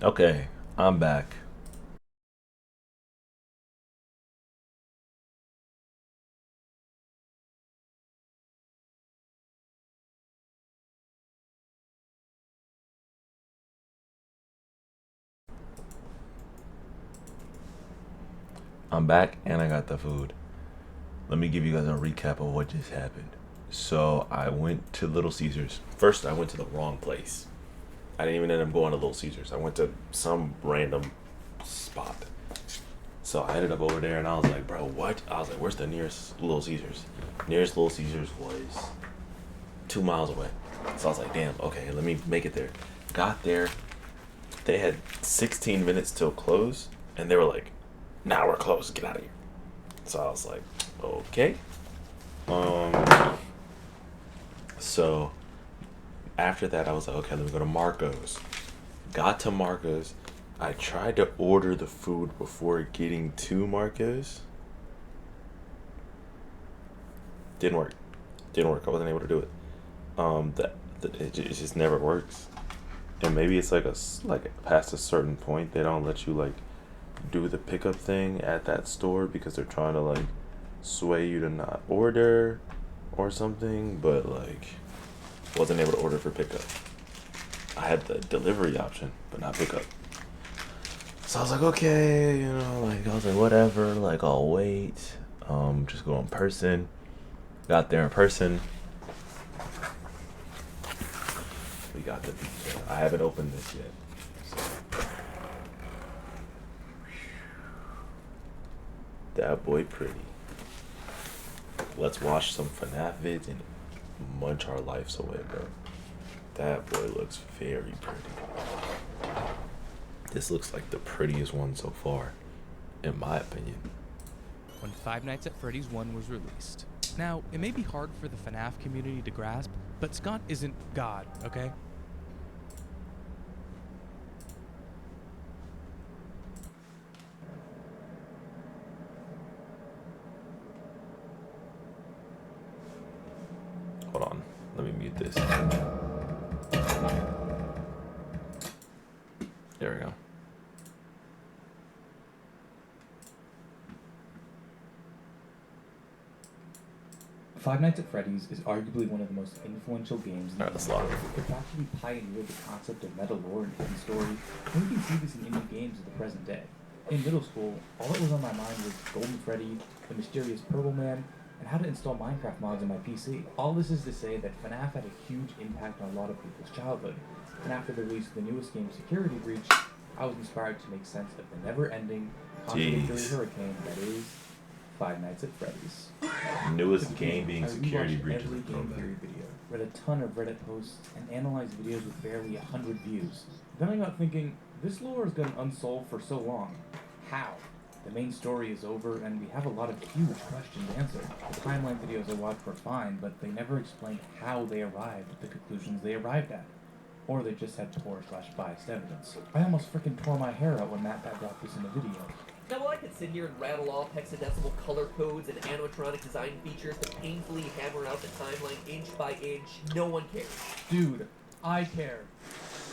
Okay, I'm back. I'm back and I got the food. Let me give you guys a recap of what just happened. So I went to Little Caesars. First, I went to the wrong place. I didn't even end up going to Little Caesars. I went to some random spot. So I ended up over there and I was like, bro, what? I was like, where's the nearest Little Caesars? Nearest Little Caesars was 2 miles away. So I was like, damn, okay, let me make it there. Got there. They had 16 minutes till close, and they were like, "Now we're closed. Get out of here." So I was like, "Okay." Um. So after that, I was like, "Okay, let me go to Marco's." Got to Marco's. I tried to order the food before getting to Marco's. Didn't work. Didn't work. I wasn't able to do it. It just never works. And maybe it's like past a certain point, they don't let you like do the pickup thing at that store because they're trying to like sway you to not order or something, but like wasn't able to order for pickup. I had the delivery option but not pickup. So I was like, okay, like I was like, whatever, like I'll wait. Just go in person. Got there in person. We got the pizza. I haven't opened this yet. So that boy pretty. Let's watch some FNAF vids and munch our lives away, bro. That boy looks very pretty. This looks like the prettiest one so far, in my opinion. When Five Nights at Freddy's 1 was released. Now, it may be hard for the FNAF community to grasp, but Scott isn't God, okay? Hold on, let me mute this. There we go. Five Nights at Freddy's is arguably one of the most influential games in the Alright, let's game. log. It practically pioneered the concept of meta lore and hidden story, and we can see this in indie games of the present day. In middle school, all that was on my mind was Golden Freddy, the mysterious Purple Man, and how to install Minecraft mods on my PC. All this is to say that FNAF had a huge impact on a lot of people's childhood, and after the release of the newest game, Security Breach, I was inspired to make sense of the never-ending, contradictory hurricane that is Five Nights at Freddy's. Newest game being I Security rewatched Breach is every a game theory throwback. video, read a ton of Reddit posts, and analyzed videos with barely 100 views. Then I got thinking, this lore has gone unsolved for so long. How? The main story is over, and we have a lot of huge questions answered. The timeline videos I watched were fine, but they never explained how they arrived at the conclusions they arrived at. Or they just had poor/biased evidence. I almost freaking tore my hair out when Matt brought this in a video. Now, while I could sit here and rattle off hexadecimal color codes and animatronic design features to painfully hammer out the timeline inch by inch, no one cares. Dude, I care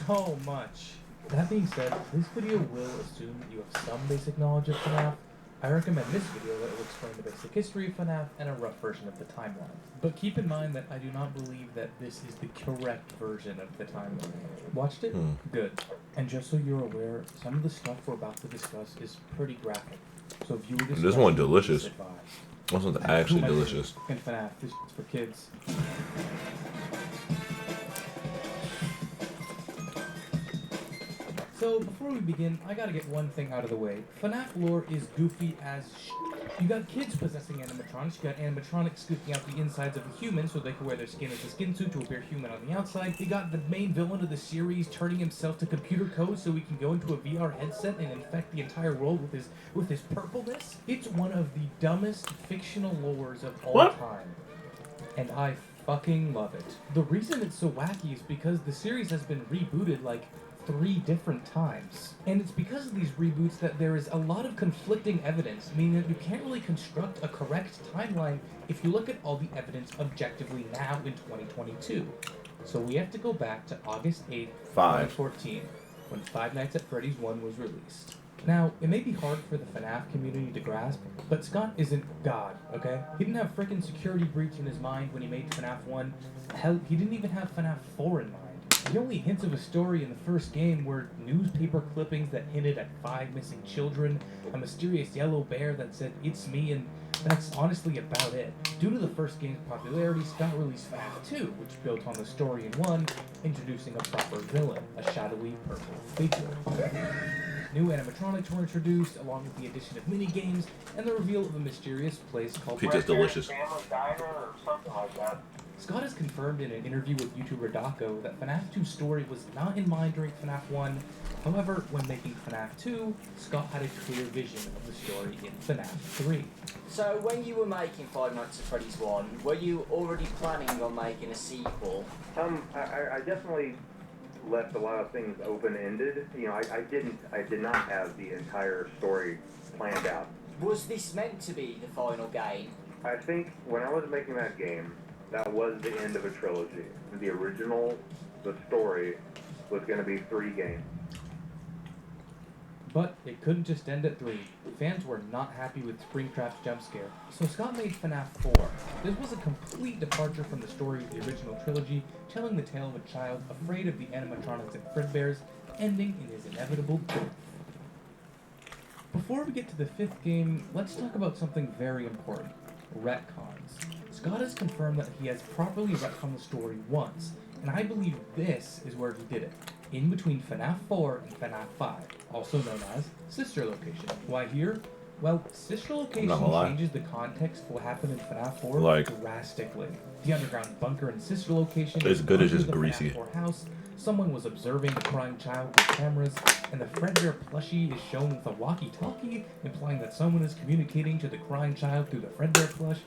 so much. That being said, this video will assume that you have some basic knowledge of FNAF. I recommend this video that will explain the basic history of FNAF and a rough version of the timeline. But keep in mind that I do not believe that this is the correct version of the timeline. Watched it? Good. And just so you're aware, some of the stuff we're about to discuss is pretty graphic. So if you were This one delicious. advised. This one's actually delicious. In FNAF, this is for kids. So, before we begin, I gotta get one thing out of the way. FNAF lore is goofy as You got kids possessing animatronics, you got animatronics scooping out the insides of a human so they can wear their skin as a skin suit to appear human on the outside. You got the main villain of the series turning himself to computer code so he can go into a VR headset and infect the entire world with his purpleness. It's one of the dumbest fictional lores of all time. And I fucking love it. The reason it's so wacky is because the series has been rebooted like 3 different times. And it's because of these reboots that there is a lot of conflicting evidence, meaning that you can't really construct a correct timeline if you look at all the evidence objectively now in 2022. So we have to go back to August 8th, 2014. when Five Nights at Freddy's 1 was released. Now, it may be hard for the FNAF community to grasp, but Scott isn't God, okay? He didn't have frickin' security breach in his mind when he made FNAF 1. Hell, he didn't even have FNAF 4 in mind. The only hints of a story in the first game were newspaper clippings that hinted at 5 missing children, a mysterious yellow bear that said, "It's me," and that's honestly about it. Due to the first game's popularity, Scott released FNAF 2, which built on the story in 1, introducing a proper villain, a shadowy purple figure. New animatronics were introduced, along with the addition of minigames, and the reveal of a mysterious place called Pizza's delicious. Family Diner or something like that. Scott has confirmed in an interview with YouTuber Daco that FNAF 2's story was not in mind during FNAF 1. However, when making FNAF 2, Scott had a clear vision of the story in FNAF 3. So when you were making Five Nights at Freddy's 1, were you already planning on making a sequel? I definitely left a lot of things open-ended. You know, I did not have the entire story planned out. Was this meant to be the final game? I think when I was making that game, that was the end of a trilogy. The original, the story, was going to be 3 games. But it couldn't just end at 3. Fans were not happy with Springtrap's jump scare, so Scott made FNAF 4. This was a complete departure from the story of the original trilogy, telling the tale of a child afraid of the animatronics and Fredbears, ending in his inevitable death. Before we get to the 5th game, let's talk about something very important: retcons. Scott has confirmed that he has properly retconned the story once, and I believe this is where he did it. In between FNAF 4 and FNAF 5, also known as Sister Location. Why here? Well, Sister Location changes the context of what happened in FNAF 4 drastically. The underground bunker in Sister Location as good as just the greasy. FNAF 4 house. Someone was observing the crying child with cameras, and the Fredbear plushie is shown with a walkie-talkie, implying that someone is communicating to the crying child through the Fredbear plush.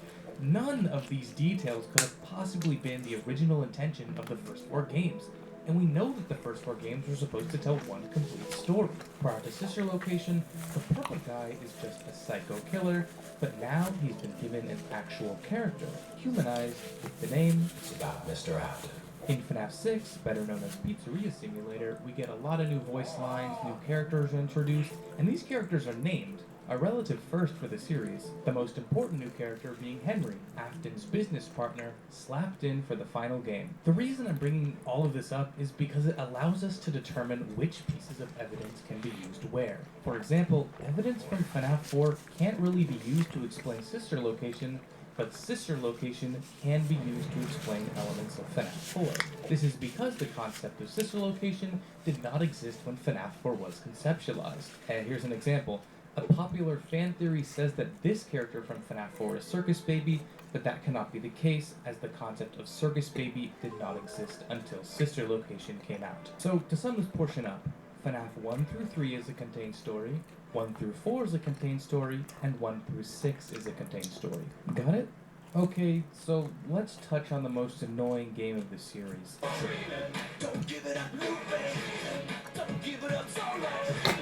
None of these details could have possibly been the original intention of the first 4 games. And we know that the first 4 games were supposed to tell one complete story. Prior to Sister Location, the purple guy is just a psycho killer, but now he's been given an actual character, humanized with the name Scott Mr. Afton. In FNAF 6, better known as Pizzeria Simulator, we get a lot of new voice lines, new characters are introduced, and these characters are named, a relative first for the series, the most important new character being Henry, Afton's business partner, slapped in for the final game. The reason I'm bringing all of this up is because it allows us to determine which pieces of evidence can be used where. For example, evidence from FNAF 4 can't really be used to explain Sister Location, but Sister Location can be used to explain elements of FNAF 4. This is because the concept of Sister Location did not exist when FNAF 4 was conceptualized. And here's an example. A popular fan theory says that this character from FNAF 4 is Circus Baby, but that cannot be the case, as the concept of Circus Baby did not exist until Sister Location came out. So, to sum this portion up, FNAF 1 through 3 is a contained story, 1 through 4 is a contained story, and 1 through 6 is a contained story. Got it? Okay, so let's touch on the most annoying game of the series. Don't give it up, no way. Don't give it up, so low.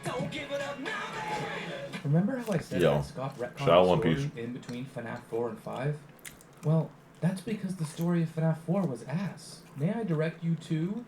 Don't give it up now. Remember how I said that Scott retconned the story in between FNAF 4 and 5? Well, that's because the story of FNAF 4 was ass. May I direct you to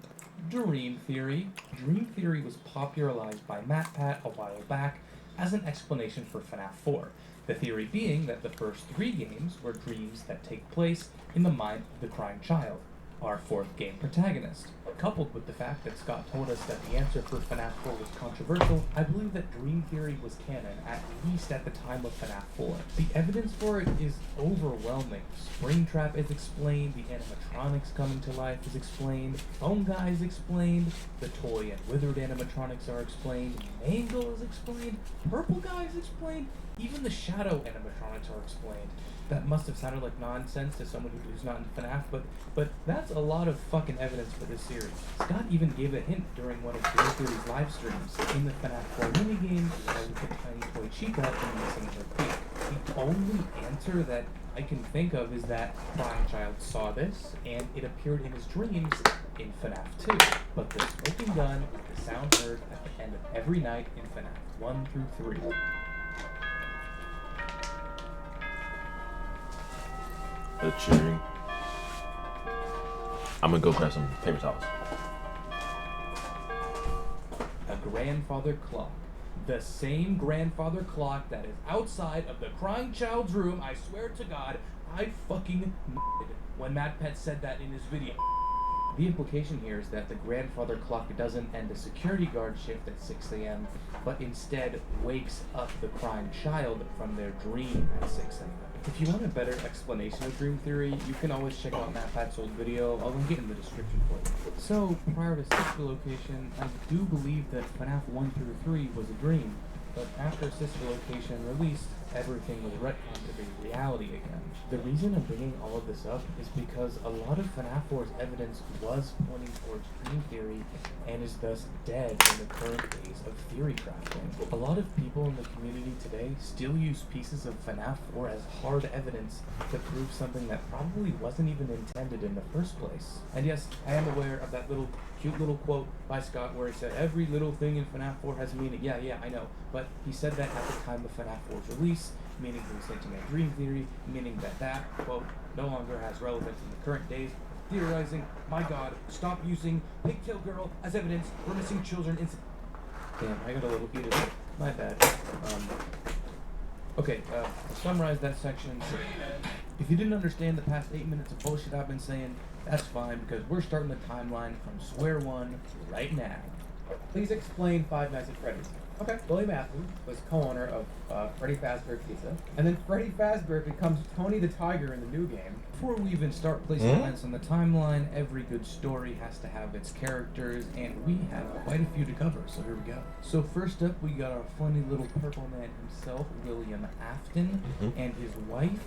Dream Theory? Dream Theory was popularized by MatPat a while back as an explanation for FNAF 4. The theory being that the first 3 games were dreams that take place in the mind of the crying child, our 4th game protagonist. Coupled with the fact that Scott told us that the answer for FNAF 4 was controversial, I believe that Dream Theory was canon, at least at the time of FNAF 4. The evidence for it is overwhelming. Springtrap is explained, the animatronics coming to life is explained, Phone Guy is explained, the toy and withered animatronics are explained, Mangle is explained, Purple Guy is explained, even the shadow animatronics are explained. That must have sounded like nonsense to someone who's not into FNAF, but that's a lot of fucking evidence for this series. Scott even gave a hint during one of Dream Theory's live streams. In the FNAF 4 minigame, where we put Tiny Toy Chica and missing her peak. The only answer that I can think of is that Crying Child saw this, and it appeared in his dreams in FNAF 2. But the smoking gun is the sound heard at the end of every night in FNAF 1 through 3. The cheering. I'm gonna go grab some paper towels. grandfather clock. The same grandfather clock that is outside of the crying child's room. I swear to God, I fucking when Matt Pet said that in his video. The implication here is that the grandfather clock doesn't end a security guard shift at 6 a.m., but instead wakes up the crying child from their dream at 6 a.m. If you want a better explanation of dream theory, you can always check out Matt Pat's old video. I'll link it in the description for you. So, prior to Sister Location, I do believe that FNAF 1 through 3 was a dream, but after Sister Location released, everything was retconned to be reality again. The reason I'm bringing all of this up is because a lot of FNAF 4's evidence was pointing towards dream theory and is thus dead in the current days of theory crafting. A lot of people in the community today still use pieces of FNAF 4 as hard evidence to prove something that probably wasn't even intended in the first place. And yes, I am aware of that cute little quote by Scott where he said, every little thing in FNAF 4 has meaning. Yeah, I know. But he said that at the time of FNAF 4's release, meaning he was hinting at dream theory, meaning that quote, no longer has relevance in the current days of theorizing. My God, stop using Pigtail Girl as evidence for missing children in... Damn, I got a little heated there. My bad. Okay, to summarize that section, if you didn't understand the past 8 minutes of bullshit I've been saying, that's fine, because we're starting the timeline from square one right now. Please explain Five Nights at Freddy's. Okay. Billy Matthews was co-owner of Freddy Fazbear Pizza, and then Freddy Fazbear becomes Tony the Tiger in the new game. Before we even start placing events on the timeline, every good story has to have its characters, and we have quite a few to cover, so here we go. So first up, we got our funny little purple man himself, William Afton, and his wife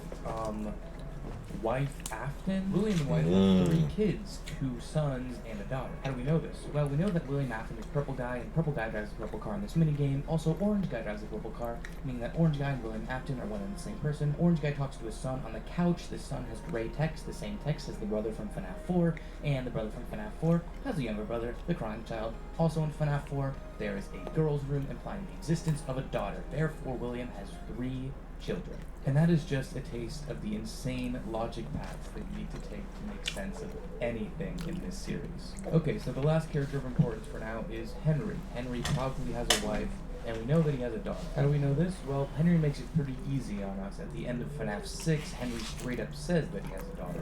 Afton. William and wife have 3 kids, 2 sons and a daughter. How do we know this? Well, we know that William Afton is purple guy, and purple guy drives a purple car in this minigame. Also, orange guy drives a purple car, meaning that orange guy and William Afton are one and the same person. Orange guy talks to his son on the couch. The son has gray text, the same text as the brother from FNAF 4, and the brother from FNAF 4 has a younger brother, the crying child. Also in FNAF 4, there is a girl's room implying the existence of a daughter. Therefore, William has 3 children. And that is just a taste of the insane logic paths that you need to take to make sense of anything in this series. Okay, so the last character of importance for now is Henry. Henry probably has a wife, and we know that he has a daughter. How do we know this? Well, Henry makes it pretty easy on us. At the end of FNAF 6, Henry straight up says that he has a daughter.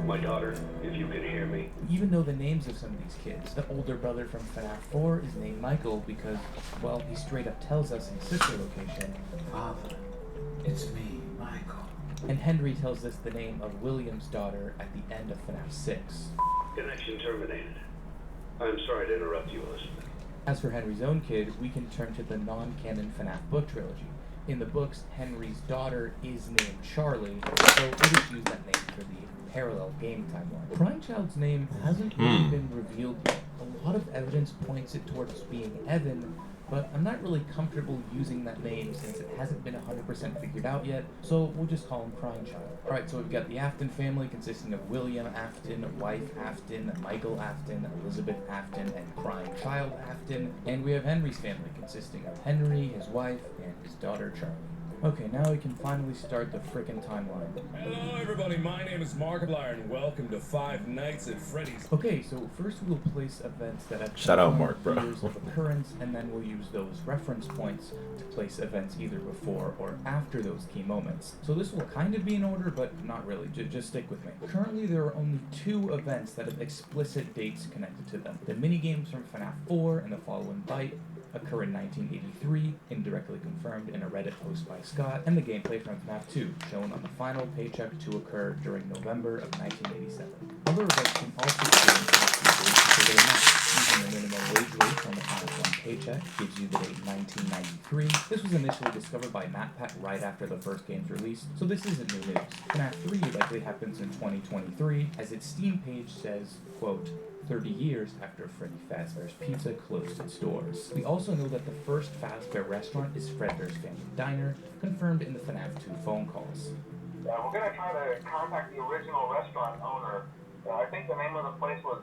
My daughter, if you can hear me. Even though the names of some of these kids, the older brother from FNAF 4 is named Michael because, well, he straight up tells us in Sister Location, Father, it's me, Michael. And Henry tells us the name of William's daughter at the end of FNAF 6. Connection terminated. I'm sorry to interrupt you, Elizabeth. As for Henry's own kid, we can turn to the non-canon FNAF book trilogy. In the books, Henry's daughter is named Charlie, so we just use that name for the parallel game timeline. Crying Child's name hasn't really been revealed yet. A lot of evidence points it towards being Evan, but I'm not really comfortable using that name since it hasn't been 100% figured out yet, so we'll just call him Crying Child. Alright, so we've got the Afton family consisting of William Afton, wife Afton, Michael Afton, Elizabeth Afton, and Crying Child Afton, and we have Henry's family consisting of Henry, his wife, and his daughter Charlie. Okay, now we can finally start the frickin' timeline. Hello everybody, my name is Markiplier and welcome to Five Nights at Freddy's. Okay, so first we'll place events that have Shout out Mark, bro. years of occurrence, and then we'll use those reference points to place events either before or after those key moments. So this will kind of be in order, but not really. Just stick with me. Currently, there are only 2 events that have explicit dates connected to them. The minigames from FNAF 4 and the following bite occur in 1983, indirectly confirmed in a Reddit post by Scott, and the gameplay from FNAF 2, shown on the final paycheck to occur during November of 1987. Other events can also occur in FNAF 2 dates, using the minimum wage rate on the FNAF 1 paycheck gives you the date 1993. This was initially discovered by MatPat right after the first game's release, so this isn't new news. FNAF 3 likely happens in 2023, as its Steam page says, quote, 30 years after Freddy Fazbear's Pizza closed its doors. We also know that the first Fazbear restaurant is Fredbear's Family Diner, confirmed in the FNAF 2 phone calls. We're gonna try to contact the original restaurant owner. I think the name of the place was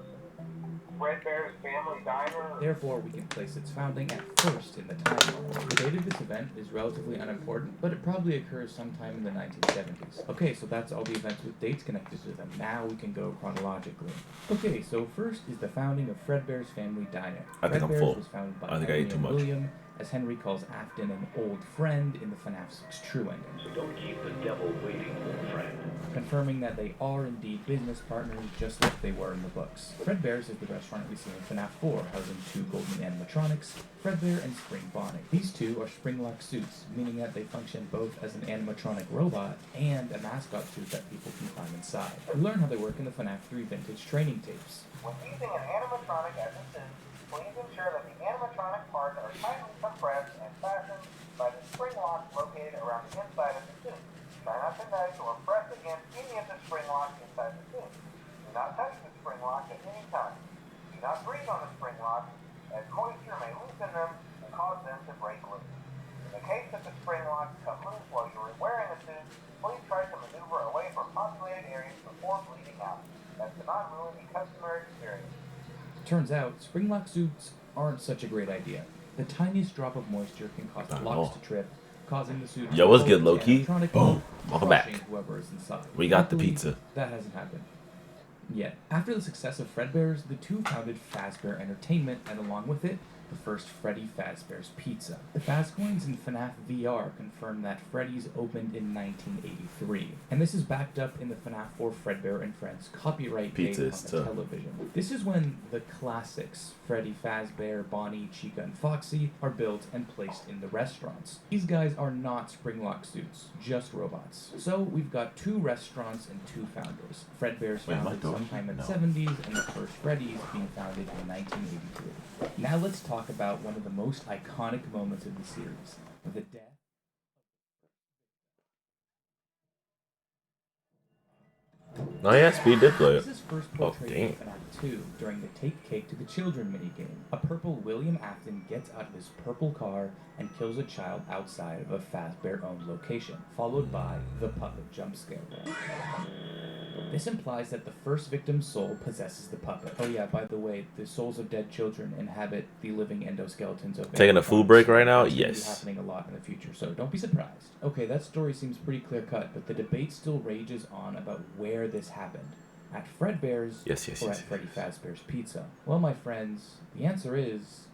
Fredbear's Family Diner. Therefore, we can place its founding at first in the timeline. The date of this event is relatively unimportant, but it probably occurs sometime in the 1970s. Okay, so that's all the events with dates connected to them. Now we can go chronologically. Okay, so first is the founding of Fredbear's Family Diner. I think I'm Fredbear's full. was founded by I think I Henry ate too and much. William, as Henry calls Afton an old friend in the FNAF 6 True ending, So don't keep the devil waiting, old friend. confirming that they are indeed business partners just like they were in the books. Fredbear's is the restaurant we see in FNAF 4, housing two golden animatronics, Fredbear and Spring Bonnie. These two are spring-lock suits, meaning that they function both as an animatronic robot and a mascot suit that people can climb inside. We learn how they work in the FNAF 3 vintage training tapes. When using an animatronic as a suit, please ensure that the animatronic parts are tightly compressed and fastened by the spring locks located around the inside of the suit. Try not to nudge or press against any of the spring locks inside the suit. Do not touch the spring locks at any time. Do not breathe on the spring locks, as moisture may loosen them and cause them to break loose. In the case that the spring locks come loose while you are wearing the suit, please try to maneuver away from populated areas before bleeding out. That to not ruin the customer experience. Turns out, spring-lock suits aren't such a great idea. The tiniest drop of moisture can cause the Not at locks all. to trip, causing the suit Yo, what's to good, blow low-key? animatronic, Boom. Welcome back. crushing whoever is inside. We got the Luckily, pizza. That hasn't happened yet. After the success of Fredbear's, the two founded Fazbear Entertainment, and along with it, the first Freddy Fazbear's Pizza. The Fazcoins in FNAF VR confirm that Freddy's opened in 1983, and this is backed up in the FNAF 4 Fredbear and Friends copyright Pizza date is on the tough. television. This is when the classics, Freddy Fazbear, Bonnie, Chica, and Foxy, are built and placed in the restaurants. These guys are not spring-lock suits, just robots. So we've got two restaurants and two founders. Fredbear's Wait, am I founded going? sometime in the No. 70s, and the first Freddy's being founded in 1983. Now let's talk about one of the most iconic moments of the series, the death. Oh yeah, Speed did play it. This is first Oh, portrayed damn. in FNAF 2 during the Take Cake to the Children minigame. A purple William Afton gets out of his purple car and kills a child outside of a Fazbear-owned location, followed by the puppet jump scare. This implies that the first victim's soul possesses the puppet. Oh yeah, by the way, the souls of dead children inhabit the living endoskeletons of Taking a food break right now? That's gonna be Yes. happening a lot in the future, so don't be surprised. Okay, that story seems pretty clear-cut, but the debate still rages on about where this happened. At Fredbear's Yes, yes, or yes, at Freddy Fazbear's Pizza? Well, my friends, the answer is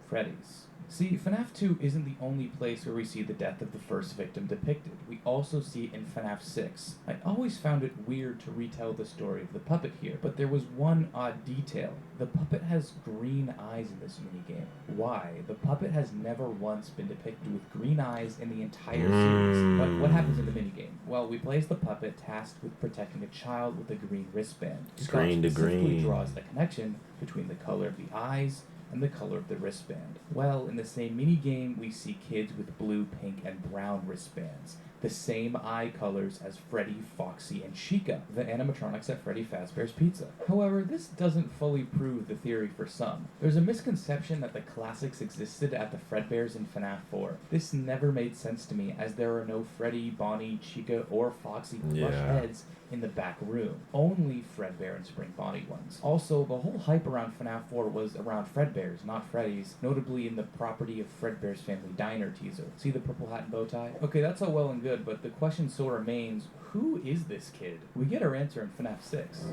Freddy's. See, FNAF 2 isn't the only place where we see the death of the first victim depicted. We also see it in FNAF 6. I always found it weird to retell the story of the puppet here, but there was one odd detail. The puppet has green eyes in this minigame. Why? The puppet has never once been depicted with green eyes in the entire series. But what happens in the minigame? Well, we place the puppet tasked with protecting a child with a green wristband. Scott Green to specifically green. draws a connection between the color of the eyes and the color of the wristband. Well, in the same minigame, we see kids with blue, pink, and brown wristbands. The same eye colors as Freddy, Foxy, and Chica, the animatronics at Freddy Fazbear's Pizza. However, this doesn't fully prove the theory for some. There's a misconception that the classics existed at the Fredbears in FNAF 4. This never made sense to me, as there are no Freddy, Bonnie, Chica, or Foxy plush Yeah. heads in the back room. Only Fredbear and Spring Bonnie ones. Also, the whole hype around FNAF 4 was around Fredbear's, not Freddy's, notably in the property of Fredbear's Family Diner teaser. See the purple hat and bow tie? Okay, that's all well and good, but the question still remains, who is this kid? We get our answer in FNAF 6.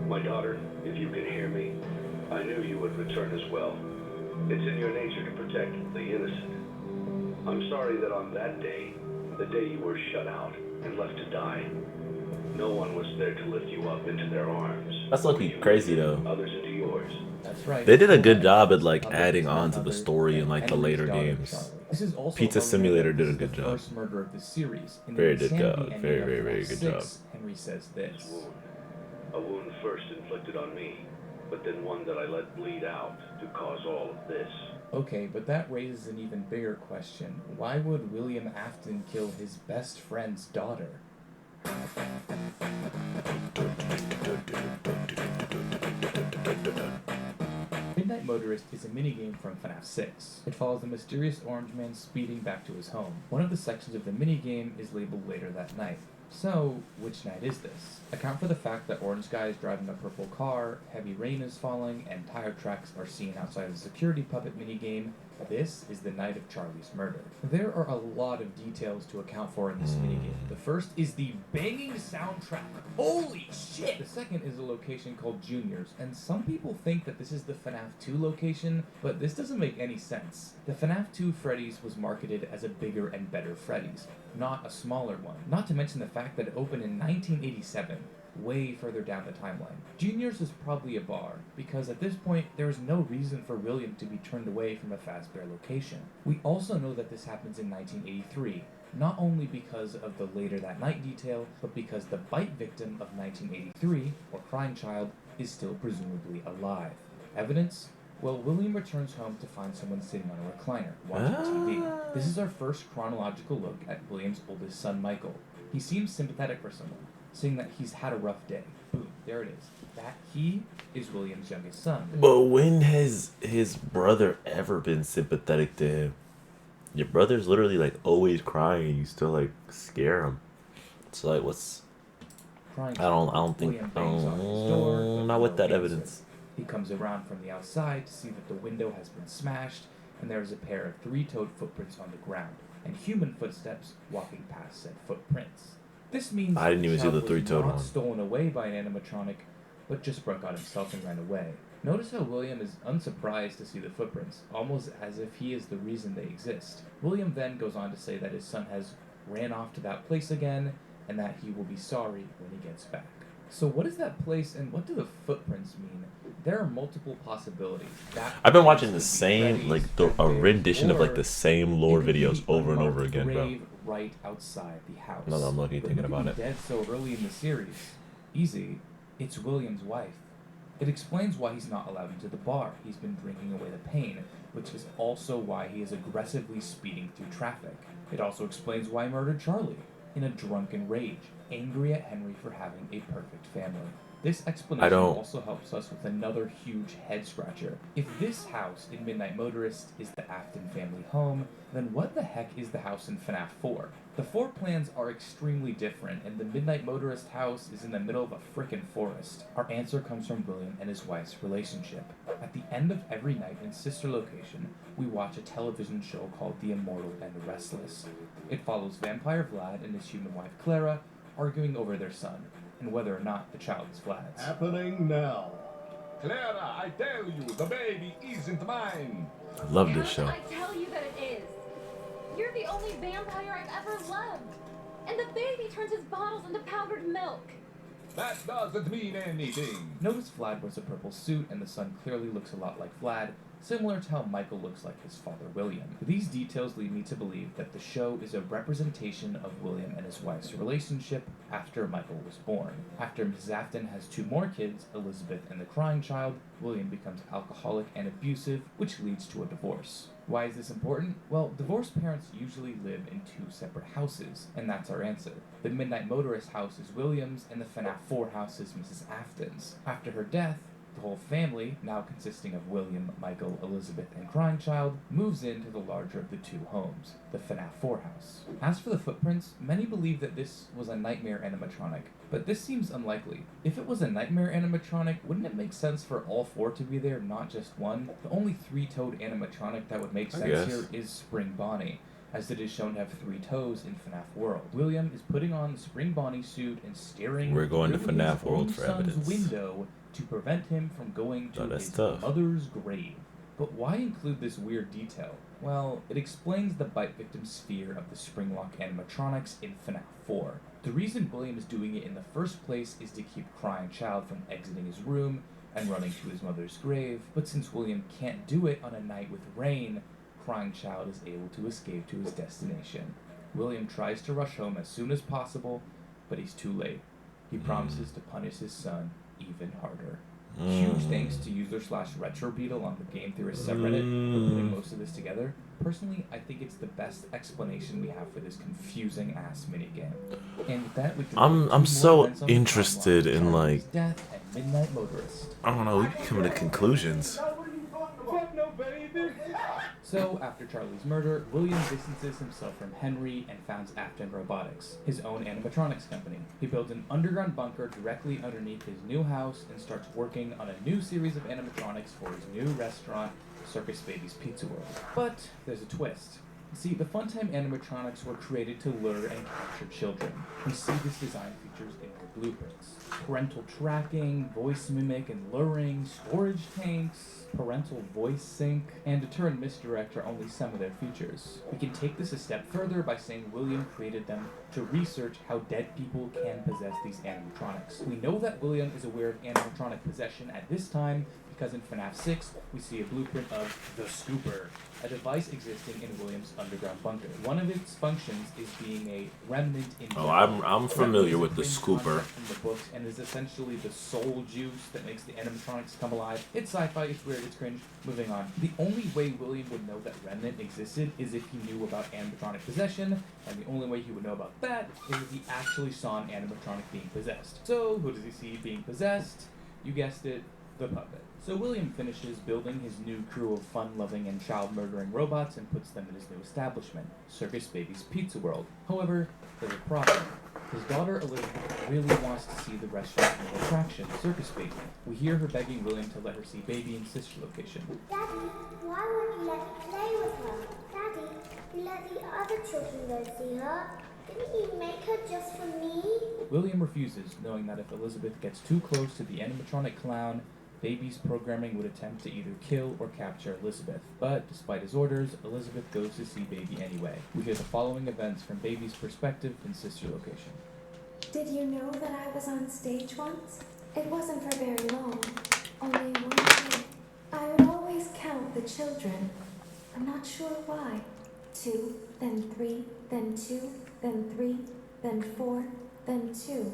My daughter, if you can hear me, I knew you would return as well. It's in your nature to protect the innocent. I'm sorry that on that day, the day you were shut out and left to die, no one was there to lift you up into their arms. That's lucky You crazy lifted though. Others into yours. That's right. They did a good job at like Others, adding on to others, the story in like the Henry's later daughter, games. Charlie. This is also Pizza relevant Simulator that did a this is good the job. first murder of the series. In Very the good Insanity job. ending Very, of very, very FNAF good 6, Henry says this. Wound. A wound first inflicted on me, but then one that I let bleed out to cause all of this. Okay, but that raises an even bigger question. Why would William Afton kill his best friend's daughter? Midnight Motorist is a minigame from FNAF 6. It follows the mysterious orange man speeding back to his home. One of the sections of the minigame is labeled Later That Night. So, which night is this? Account for the fact that orange guy is driving a purple car, heavy rain is falling, and tire tracks are seen outside the security puppet minigame. This is the night of Charlie's murder. There are a lot of details to account for in this minigame. The first is the banging soundtrack. Holy shit! The second is a location called Junior's, and some people think that this is the FNAF 2 location, but this doesn't make any sense. The FNAF 2 Freddy's was marketed as a bigger and better Freddy's, not a smaller one. Not to mention the fact that it opened in 1987. Way further down the timeline. Junior's is probably a bar, because at this point, there is no reason for William to be turned away from a Fazbear location. We also know that this happens in 1983, not only because of the later that night detail, but because the bite victim of 1983, or Crying Child, is still presumably alive. Evidence? Well, William returns home to find someone sitting on a recliner, watching TV. This is our first chronological look at William's oldest son, Michael. He seems sympathetic for someone, saying that he's had a rough day. Boom, there it is. That he is William's youngest son. But when has his brother ever been sympathetic to him? Your brother's literally like always crying and you still like scare him. It's like what's Crying I don't think William bangs on his door, but not with no that answer. evidence. He comes around from the outside to see that the window has been smashed and there is a pair of three-toed footprints on the ground and human footsteps walking past said footprints. This means I didn't even see the was three-toed not one. stolen away by an animatronic, but just broke out himself and ran away. Notice how William is unsurprised to see the footprints, almost as if he is the reason they exist. William then goes on to say that his son has ran off to that place again, and that he will be sorry when he gets back. So what is that place, and what do the footprints mean? There are multiple possibilities. I've been watching the same, like, a rendition of, like, the same lore videos over and over again, bro. Grave right outside the house. No, I'm looking, But thinking who about could be it. dead so early in the series? Easy. It's William's wife. It explains why he's not allowed into the bar. He's been drinking away the pain, which is also why he is aggressively speeding through traffic. It also explains why he murdered Charlie, in a drunken rage, angry at Henry for having a perfect family. This explanation also helps us with another huge head scratcher. If this house in Midnight Motorist is the Afton family home, then what the heck is the house in FNAF 4? The floor plans are extremely different, and the Midnight Motorist house is in the middle of a frickin' forest. Our answer comes from William and his wife's relationship. At the end of every night in Sister Location, we watch a television show called The Immortal and the Restless. It follows Vampire Vlad and his human wife Clara arguing over their son, and whether or not the child is Vlad's. Happening now. Clara, I tell you, the baby isn't mine. I love this show. I tell you that it is. You're the only vampire I've ever loved. And the baby turns his bottles into powdered milk. That doesn't mean anything. Notice Vlad wears a purple suit, and the son clearly looks a lot like Vlad, similar to how Michael looks like his father William. These details lead me to believe that the show is a representation of William and his wife's relationship after Michael was born. After Mrs. Afton has two more kids, Elizabeth and the Crying Child, William becomes alcoholic and abusive, which leads to a divorce. Why is this important? Well, divorced parents usually live in two separate houses, and that's our answer. The Midnight Motorist house is William's, and the FNAF 4 house is Mrs. Afton's. After her death, the whole family, now consisting of William, Michael, Elizabeth, and Crying Child, moves into the larger of the two homes, the FNAF 4 house. As for the footprints, many believe that this was a nightmare animatronic, but this seems unlikely. If it was a nightmare animatronic, wouldn't it make sense for all four to be there, not just one? The only three-toed animatronic that would make sense here is Spring Bonnie, as it is shown to have 3 toes in FNAF World. William is putting on the Spring Bonnie suit and staring We're going to through FNAF his World own for son's evidence. window to prevent him from going to that's his tough. mother's grave. But why include this weird detail? Well, it explains the bite victim's fear of the Springlock animatronics in FNAF 4. The reason William is doing it in the first place is to keep Crying Child from exiting his room and running to his mother's grave, but since William can't do it on a night with rain, Crying Child is able to escape to his destination. William tries to rush home as soon as possible, but he's too late. He promises to punish his son even harder. Huge thanks to user/RetroBeetle on the Game Theorist subreddit for putting most of this together. Personally, I think it's the best explanation we have for this confusing ass minigame. And with that, we can I'm so interested in, like, Death and Midnight Motorist. I don't know, we can come to conclusions. So, after Charlie's murder, William distances himself from Henry and founds Afton Robotics, his own animatronics company. He builds an underground bunker directly underneath his new house and starts working on a new series of animatronics for his new restaurant, Circus Baby's Pizza World. But there's a twist. See, the Funtime animatronics were created to lure and capture children. We see this design features in their blueprints. Parental tracking, voice mimic and luring, storage tanks, parental voice sync, and deter and misdirect are only some of their features. We can take this a step further by saying William created them to research how dead people can possess these animatronics. We know that William is aware of animatronic possession at this time because in FNAF 6, we see a blueprint of the Scooper, a device existing in William's underground bunker. One of its functions is being a remnant in I'm familiar with the Scooper. From the books and is essentially the soul juice that makes the animatronics come alive. It's sci-fi, it's weird, it's cringe. Moving on. The only way William would know that remnant existed is if he knew about animatronic possession, and the only way he would know about that is if he actually saw an animatronic being possessed. So, who does he see being possessed? You guessed it, the puppet. So William finishes building his new crew of fun-loving and child-murdering robots and puts them in his new establishment, Circus Baby's Pizza World. However, there's a problem. His daughter Elizabeth really wants to see the restaurant's new attraction, Circus Baby. We hear her begging William to let her see Baby in sister location. Daddy, why won't you let me play with her? Daddy, you let the other children go see her. Didn't you make her just for me? William refuses, knowing that if Elizabeth gets too close to the animatronic clown, Baby's programming would attempt to either kill or capture Elizabeth. But, despite his orders, Elizabeth goes to see Baby anyway. We hear the following events from Baby's perspective in sister location. Did you know that I was on stage once? It wasn't for very long. Only one day. I would always count the children. I'm not sure why. 2, then 3, then 2, then 3, then 4, then 2,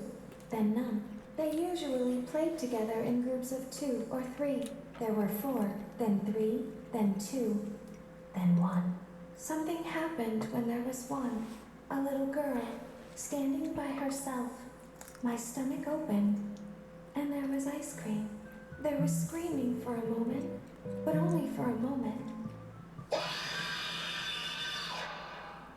then none. They usually played together in groups of 2 or 3. There were 4, then 3, then 2, then 1. Something happened when there was 1, a little girl, standing by herself. My stomach opened, and there was ice cream. There was screaming for a moment, but only for a moment.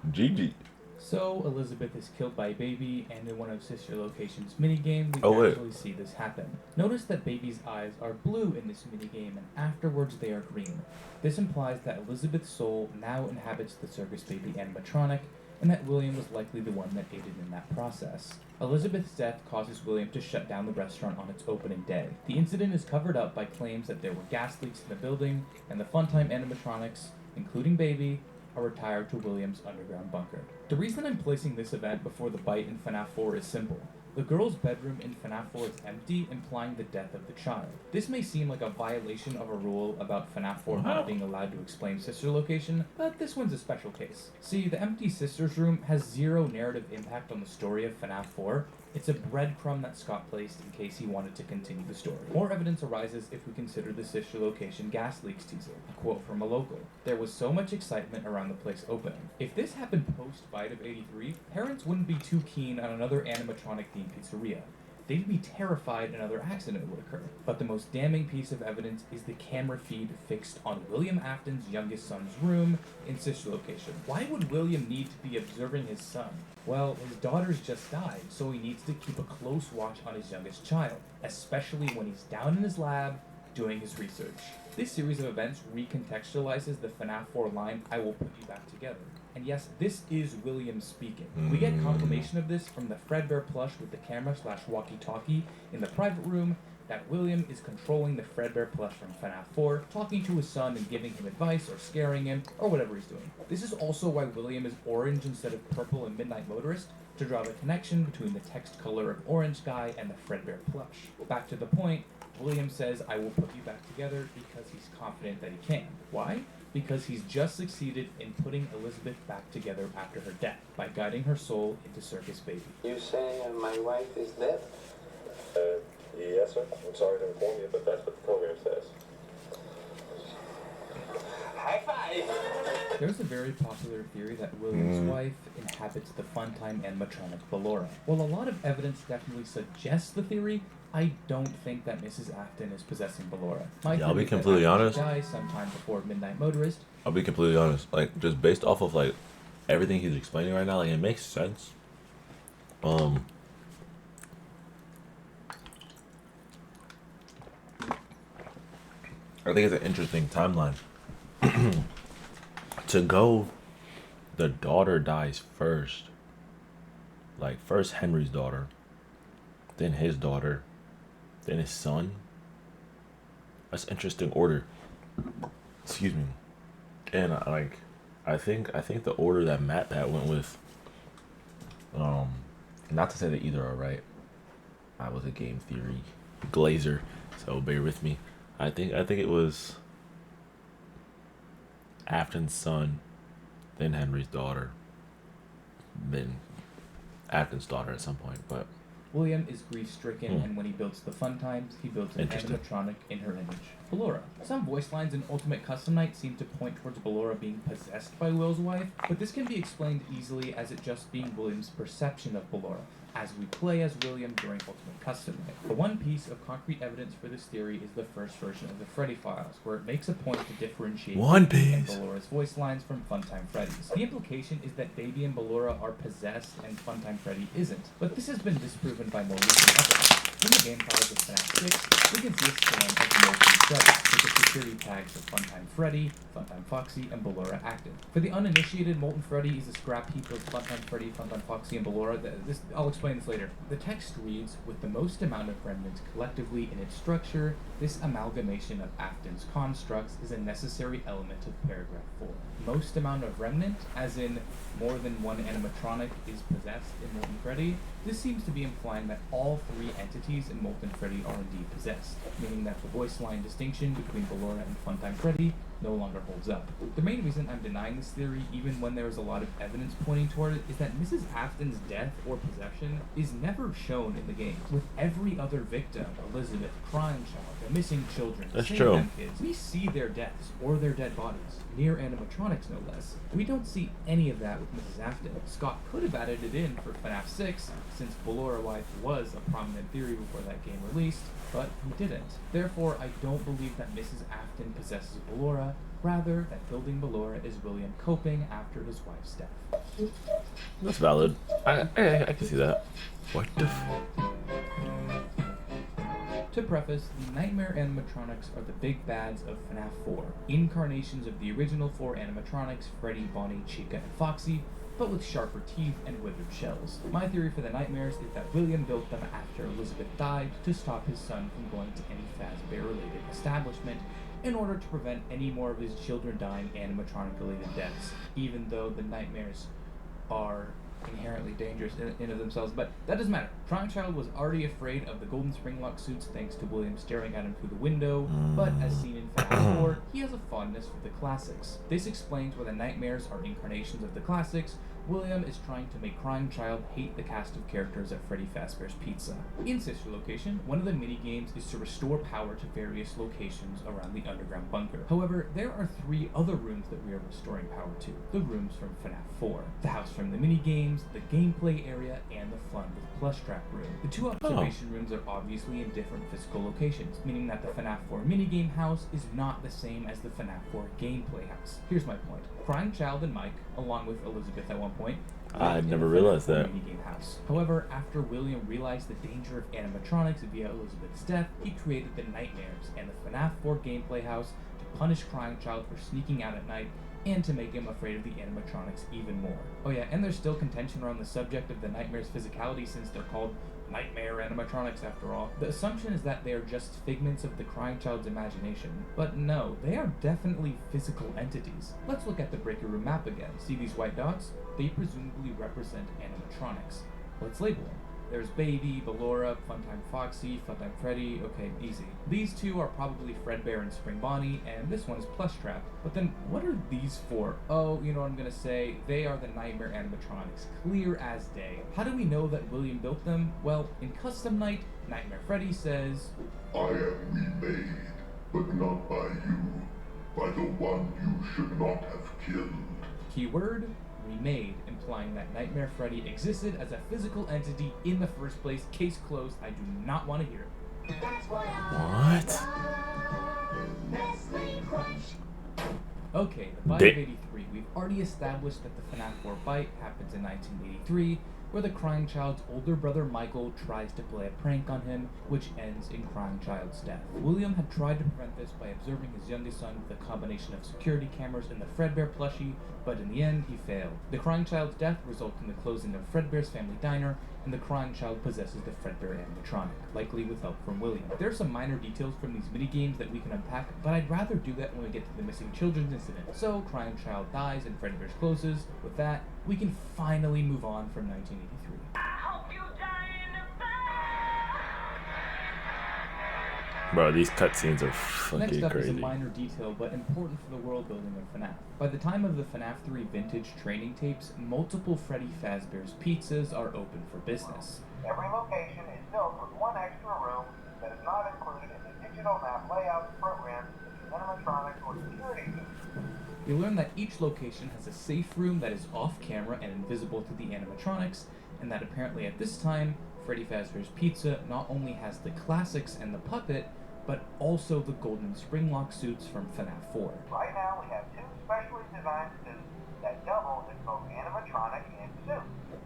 GG. So, Elizabeth is killed by Baby, and in one of Sister Location's minigame, we actually see this happen. Notice that Baby's eyes are blue in this minigame, and afterwards they are green. This implies that Elizabeth's soul now inhabits the Circus Baby animatronic, and that William was likely the one that aided in that process. Elizabeth's death causes William to shut down the restaurant on its opening day. The incident is covered up by claims that there were gas leaks in the building, and the Funtime animatronics, including Baby, are retired to William's underground bunker. The reason I'm placing this event before the bite in FNAF 4 is simple. The girl's bedroom in FNAF 4 is empty, implying the death of the child. This may seem like a violation of a rule about FNAF 4 not being allowed to explain sister location, but this one's a special case. See, the empty sister's room has zero narrative impact on the story of FNAF 4. It's a breadcrumb that Scott placed in case he wanted to continue the story. More evidence arises if we consider the sister location gas leaks teaser. A quote from a local. There was so much excitement around the place opening. If this happened post-Bite of 83, parents wouldn't be too keen on another animatronic-themed pizzeria. They'd be terrified another accident would occur. But the most damning piece of evidence is the camera feed fixed on William Afton's youngest son's room in sister location. Why would William need to be observing his son? Well, his daughter's just died, so he needs to keep a close watch on his youngest child, especially when he's down in his lab doing his research. This series of events recontextualizes the FNAF 4 line, "I will put you back together." And yes, this is William speaking. We get confirmation of this from the Fredbear plush with the camera/walkie-talkie in the private room, that William is controlling the Fredbear plush from FNAF 4, talking to his son and giving him advice or scaring him, or whatever he's doing. This is also why William is orange instead of purple in Midnight Motorist, to draw the connection between the text color of Orange Guy and the Fredbear plush. Back to the point, William says, "I will put you back together," because he's confident that he can. Why? Because he's just succeeded in putting Elizabeth back together after her death, by guiding her soul into Circus Baby. You say my wife is dead? Yes, sir. I'm sorry to inform you, but that's what the program says. High five! There's a very popular theory that William's wife inhabits the Funtime animatronic Ballora. While a lot of evidence definitely suggests the theory, I don't think that Mrs. Afton is possessing Ballora. My Yeah, I'll be theory is that completely Afton honest. dies sometime before Midnight Motorist. I'll be completely honest. Like, just based off of like everything he's explaining right now, like it makes sense. I think it's an interesting timeline. To go, the daughter dies first. Like, first Henry's daughter, then his daughter, then his son. That's interesting order. Excuse me. And I think the order that Pat went with. Not to say that either are right. I was a game theory glazer, so bear with me. I think it was Afton's son, then Henry's daughter, then Afton's daughter at some point. But William is grief-stricken, and when he builds the Fun Times, he builds an animatronic in her image, Ballora. Some voice lines in Ultimate Custom Night seem to point towards Ballora being possessed by Will's wife, but this can be explained easily as it just being William's perception of Ballora, as we play as William during Ultimate Custom Night. The one piece of concrete evidence for this theory is the first version of the Freddy Files, where it makes a point to differentiate Baby and Ballora's voice lines from Funtime Freddy's. The implication is that Baby and Ballora are possessed and Funtime Freddy isn't, but this has been disproven by more recent updates. In the game files of FNAF 6, we can see a scan of Molten Freddy, with the security tags of Funtime Freddy, Funtime Foxy, and Ballora active. For the uninitiated, Molten Freddy is a scrap heap of Funtime Freddy, Funtime Foxy, and Ballora. I'll explain this later. The text reads, with the most amount of remnants collectively in its structure, this amalgamation of Afton's constructs is a necessary element of paragraph 4. Most amount of remnant, as in more than one animatronic is possessed in Molten Freddy. This seems to be implying that all three entities in Molten Freddy are indeed possessed, meaning that the voice line distinction between Ballora and Funtime Freddy no longer holds up. The main reason I'm denying this theory, even when there is a lot of evidence pointing toward it, is that Mrs. Afton's death or possession is never shown in the game. With every other victim, Elizabeth, Crying Child, the missing children, That's Save true. Them Kids, we see their deaths or their dead bodies, near animatronics no less. We don't see any of that with Mrs. Afton. Scott could have added it in for FNAF 6, since Ballora wife was a prominent theory before that game released, but he didn't. Therefore, I don't believe that Mrs. Afton possesses Ballora, rather that building Ballora is William coping after his wife's death. that's valid. I can see that. What the To preface, the Nightmare animatronics are the big bads of FNAF 4, incarnations of the original 4 animatronics, Freddy, Bonnie, Chica, and Foxy, but with sharper teeth and withered shells. My theory for the Nightmares is that William built them after Elizabeth died to stop his son from going to any Fazbear-related establishment, in order to prevent any more of his children dying animatronic-related deaths, even though the Nightmares are inherently dangerous in of themselves, but that doesn't matter. Crying Child was already afraid of the Golden Springlock suits thanks to William staring at him through the window, but as seen in FNAF 4, he has a fondness for the classics. This explains why the Nightmares are incarnations of the classics. William is trying to make Crying Child hate the cast of characters at Freddy Fazbear's Pizza. In Sister Location, one of the mini-games is to restore power to various locations around the underground bunker. However, there are 3 other rooms that we are restoring power to. The rooms from FNAF 4. The house from the mini-games, the gameplay area, and the Fun with Plush Trap room. The 2 observation rooms are obviously in different physical locations, meaning that the FNAF 4 minigame house is not the same as the FNAF 4 gameplay house. Here's my point. Crying Child and Mike, along with Elizabeth at one point, I never realized that. minigame house. However, after William realized the danger of animatronics via Elizabeth's death, he created the Nightmares and the FNAF 4 gameplay house to punish Crying Child for sneaking out at night and to make him afraid of the animatronics even more. Oh yeah, and there's still contention around the subject of the Nightmares' physicality since they're called Nightmare animatronics after all. The assumption is that they are just figments of the Crying Child's imagination, but no, they are definitely physical entities. Let's look at the Breaker Room map again. See these white dots? They presumably represent animatronics. Let's label them. There's Baby, Ballora, Funtime Foxy, Funtime Freddy, okay, easy. These 2 are probably Fredbear and Spring Bonnie, and this one is Plush Trap. But then, what are these for? Oh, you know what I'm gonna say? They are the Nightmare animatronics, clear as day. How do we know that William built them? Well, in Custom Night, Nightmare Freddy says, I am remade, but not by you, by the one you should not have killed. keyword, remade, implying that Nightmare Freddy existed as a physical entity in the first place. Case closed, I do not want to hear it. What? Okay, the bite of 83. We've already established that the FNAF 4 bite happens in 1983, where the crying child's older brother Michael tries to play a prank on him, which ends in crying child's death. William had tried to prevent this by observing his youngest son with a combination of security cameras and the Fredbear plushie, but in the end, he failed. The crying child's death results in the closing of Fredbear's family diner, and the crying child possesses the Fredbear animatronic, likely with help from William. There are some minor details from these minigames that we can unpack, but I'd rather do that when we get to the missing children's incident. So, crying child dies and Fredbear's closes. With that, we can finally move on from 1983. Bro, these cutscenes are fucking Next up crazy. is a minor detail, but important for the world building of FNAF. By the time of the FNAF 3 vintage training tapes, multiple Freddy Fazbear's pizzas are open for business. Every location is built with one extra room that is not included in the digital map layout program, such as animatronics or security booths. You learn that each location has a safe room that is off camera and invisible to the animatronics, and that apparently at this time, Freddy Fazbear's Pizza not only has the classics and the puppet, but also the golden springlock suits from FNAF 4. Right now, we have two specially designed suits that double as both animatronic and suit.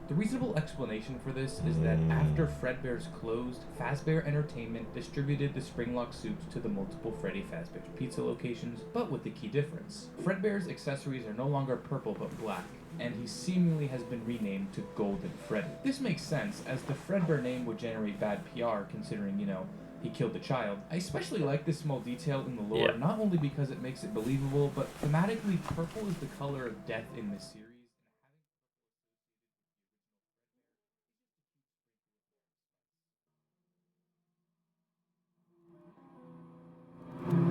The reasonable explanation for this is that after Fredbear's closed, Fazbear Entertainment distributed the springlock suits to the multiple Freddy Fazbear's Pizza locations, but with the key difference. Fredbear's accessories are no longer purple but black, and he seemingly has been renamed to Golden Freddy. This makes sense, as the Fredbear name would generate bad PR considering, he killed the child. I especially like this small detail in the lore, not only because it makes it believable, but thematically, purple is the color of death in this series.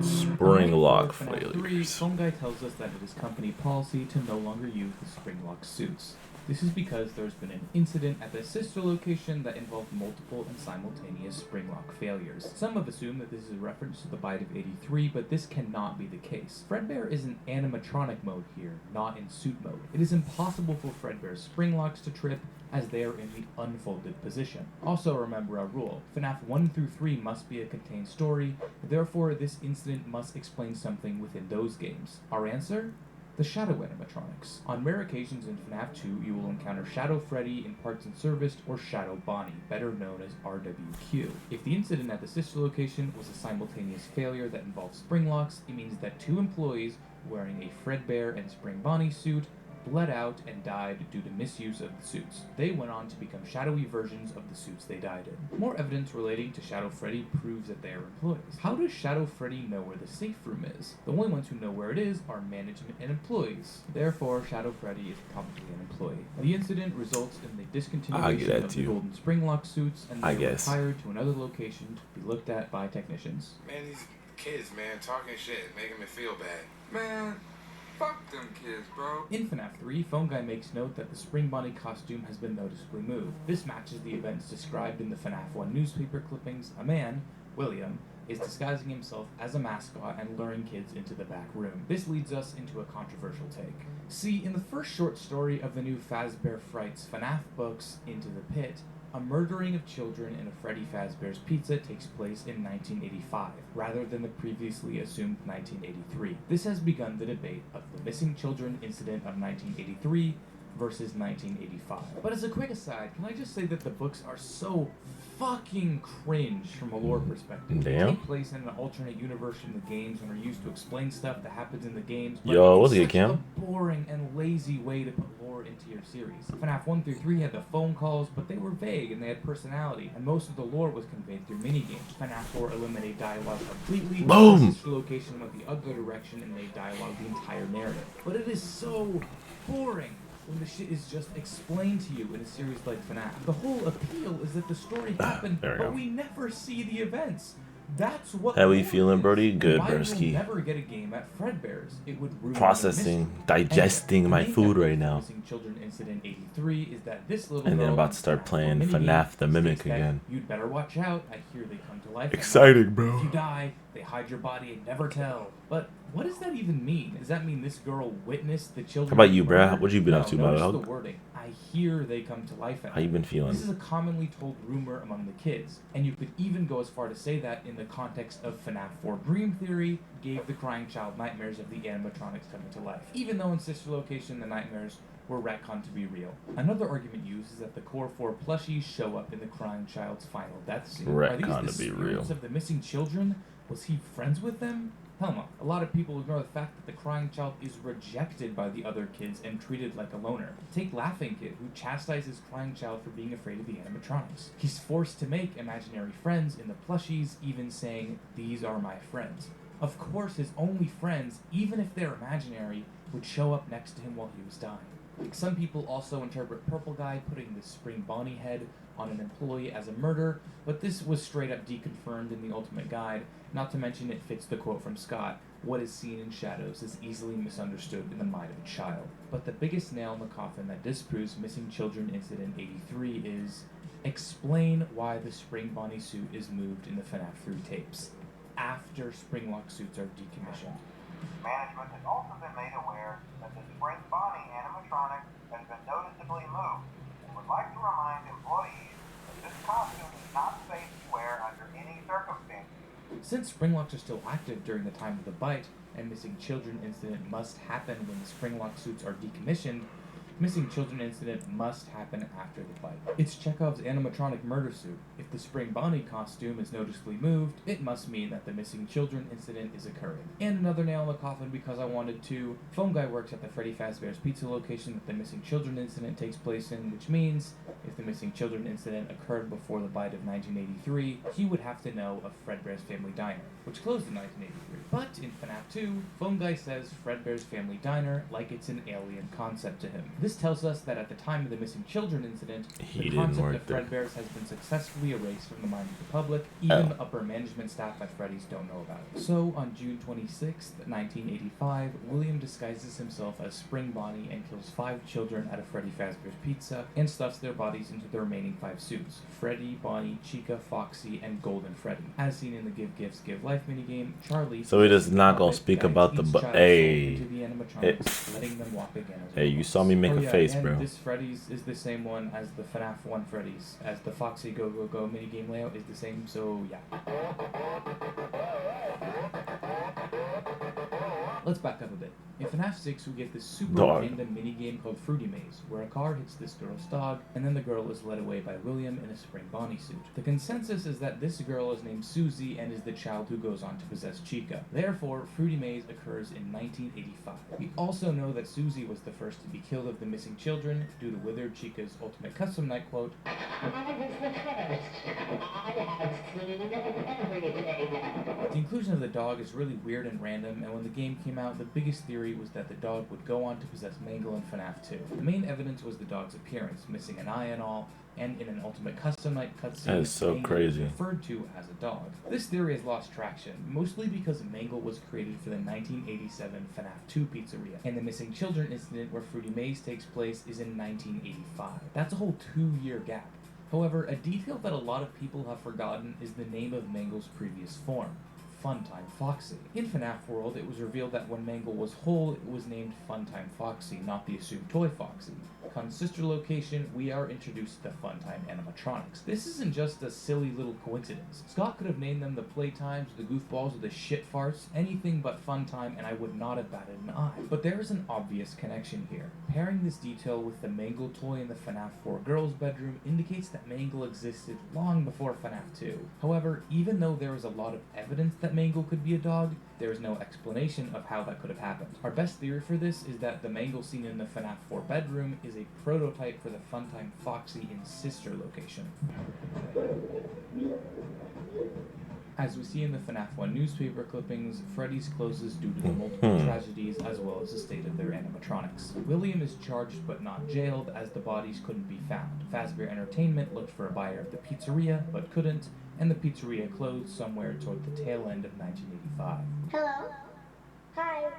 Spring lock FNAF 3, failures. Phone Guy tells us that it is company policy to no longer use the spring lock suits. This is because there's been an incident at the sister location that involved multiple and simultaneous spring lock failures. Some have assumed that this is a reference to the bite of 83, but this cannot be the case. Fredbear is in animatronic mode here, not in suit mode. It is impossible for Fredbear's spring locks to trip, as they are in the unfolded position. Also remember our rule, FNAF 1 through 3 must be a contained story, therefore this incident must explain something within those games. Our answer? The Shadow animatronics. On rare occasions in FNAF 2, you will encounter Shadow Freddy in Parts and Service or Shadow Bonnie, better known as RWQ. If the incident at the sister location was a simultaneous failure that involved spring locks, it means that two employees wearing a Fredbear and Spring Bonnie suit bled out and died due to misuse of the suits. They went on to become shadowy versions of the suits they died in. More evidence relating to Shadow Freddy proves that they are employees. How does Shadow Freddy know where the safe room is? The only ones who know where it is are management and employees. Therefore, Shadow Freddy is probably an employee. The incident results in the discontinuation of the golden springlock suits, and they were hired to another location to be looked at by technicians. Man, these kids, man, talking shit, making me feel bad. Man, fuck them kids, bro. In FNAF 3, Phone Guy makes note that the Spring Bonnie costume has been noticeably moved. This matches the events described in the FNAF 1 newspaper clippings. A man, William, is disguising himself as a mascot and luring kids into the back room. This leads us into a controversial take. See, in the first short story of the new Fazbear Frights FNAF books, Into the Pit, a murdering of children in a Freddy Fazbear's Pizza takes place in 1985, rather than the previously assumed 1983. This has begun the debate of the missing children incident of 1983 versus 1985. But as a quick aside, can I just say that the books are so fucking cringe from a lore perspective. They take place in an alternate universe from the games and are used to explain stuff that happens in the games. But Yo, what's it's good, such Cam? a boring and lazy way to put lore into your series. FNAF 1 through 3 had the phone calls, but they were vague and they had personality, and most of the lore was conveyed through minigames. FNAF 4 eliminated dialogue completely. Boom! The sister location went the other direction and made dialogue the entire narrative. But it is so boring when the shit is just explained to you in a series like FNAF. The whole appeal is that the story happened, but we never see the events. That's what. How we feeling, Brody? Good, Why we'll broski. never get a game at Fredbear's. It would ruin Processing, digesting my food right now. Children Incident 83 is that this little And then girl about to start playing FNAF the Mimic again. You'd better watch out. I hear they come to life. Exciting, bro. If you die, they hide your body and never tell. But what does that even mean? Does that mean this girl witnessed the children? How about you, being bruh? murdered? What you been up to, notice bro? the wording. I I hear they come to life at How you been feeling? This is a commonly told rumor among the kids, and you could even go as far to say that in the context of FNAF 4 Dream Theory gave the crying child nightmares of the animatronics coming to life, even though in Sister Location the nightmares were retconned to be real. Another argument used is that the Core 4 plushies show up in the crying child's final death scene. Are these Retconned the to be spirits real. of the missing children? Was he friends with them? Hell no. A lot of people ignore the fact that the crying child is rejected by the other kids and treated like a loner. Take Laughing Kid, who chastises crying child for being afraid of the animatronics. He's forced to make imaginary friends in the plushies, even saying, "These are my friends." Of course, his only friends, even if they're imaginary, would show up next to him while he was dying. Some people also interpret Purple Guy putting the Spring Bonnie head on an employee as a murder, but this was straight up deconfirmed in the Ultimate Guide, not to mention it fits the quote from Scott, "What is seen in shadows is easily misunderstood in the mind of a child." But the biggest nail in the coffin that disproves Missing Children Incident 83 is, explain why the Spring Bonnie suit is moved in the FNAF 3 tapes, after Springlock suits are decommissioned. Management has also been made aware that the Spring Bonnie animatronic has been noticeably moved and would like to remind employees that this costume is not safe to wear under any circumstances. Since Springlocks are still active during the time of the bite, and Missing Children Incident must happen when the Springlock suits are decommissioned, Missing Children Incident must happen after the bite. It's Chekhov's animatronic murder suit. If the Spring Bonnie costume is noticeably moved, it must mean that the Missing Children Incident is occurring. And another nail in the coffin because I wanted to. Foam Guy works at the Freddy Fazbear's Pizza location that the Missing Children Incident takes place in, which means if the Missing Children Incident occurred before the bite of 1983, he would have to know of Fredbear's Family Diner, which closed in 1983. But in FNAF 2, Foam Guy says Fredbear's Family Diner like it's an alien concept to him. This tells us that at the time of the Missing Children Incident, the concept of Fredbear's has been successfully erased from the mind of the public. Even upper management staff at Freddy's don't know about it. So, on June 26, 1985, William disguises himself as Spring Bonnie and kills 5 children at a Freddy Fazbear's Pizza and stuffs their bodies into the remaining 5 suits: Freddy, Bonnie, Chica, Foxy, and Golden Freddy. As seen in the Give Gifts, Give Life minigame, Charlie... So he does not gonna speak about the hey, letting them walk again. Hey, you saw me make a face, bro. This Freddy's is the same one as the FNAF 1 Freddy's, as the Foxy Go Go Go minigame layout is the same, so yeah. Let's back up a bit. In FNAF 6, we get this super random minigame called Fruity Maze, where a car hits this girl's dog, and then the girl is led away by William in a Spring Bonnie suit. The consensus is that this girl is named Susie and is the child who goes on to possess Chica. Therefore, Fruity Maze occurs in 1985. We also know that Susie was the first to be killed of the missing children due to Withered Chica's Ultimate Custom Night quote, The inclusion of the dog is really weird and random, and when the game came out, the biggest theory was that the dog would go on to possess Mangle in FNAF 2. The main evidence was the dog's appearance, missing an eye and all, and in an Ultimate Custom Night cutscene, that is so Mangle crazy. was referred to as a dog. This theory has lost traction, mostly because Mangle was created for the 1987 FNAF 2 pizzeria, and the Missing Children incident where Fruity Maze takes place is in 1985. That's a whole 2-year gap. However, a detail that a lot of people have forgotten is the name of Mangle's previous form, Funtime Foxy. In FNAF World, it was revealed that when Mangle was whole, it was named Funtime Foxy, not the assumed toy Foxy. On Sister Location, we are introduced to Funtime animatronics. This isn't just a silly little coincidence. Scott could have named them the Playtimes, the Goofballs, or the Shit Farts, anything but Funtime, and I would not have batted an eye. But there is an obvious connection here. Pairing this detail with the Mangle toy in the FNAF 4 girls' bedroom indicates that Mangle existed long before FNAF 2. However, even though there is a lot of evidence that Mangle could be a dog, there is no explanation of how that could have happened. Our best theory for this is that the Mangle seen in the FNAF 4 bedroom is a prototype for the Funtime Foxy in Sister Location. As we see in the FNAF 1 newspaper clippings, Freddy's closes due to the multiple tragedies as well as the state of their animatronics. William is charged but not jailed as the bodies couldn't be found. Fazbear Entertainment looked for a buyer of the pizzeria but couldn't, and the pizzeria closed somewhere toward the tail end of 1985. Hello? Hi.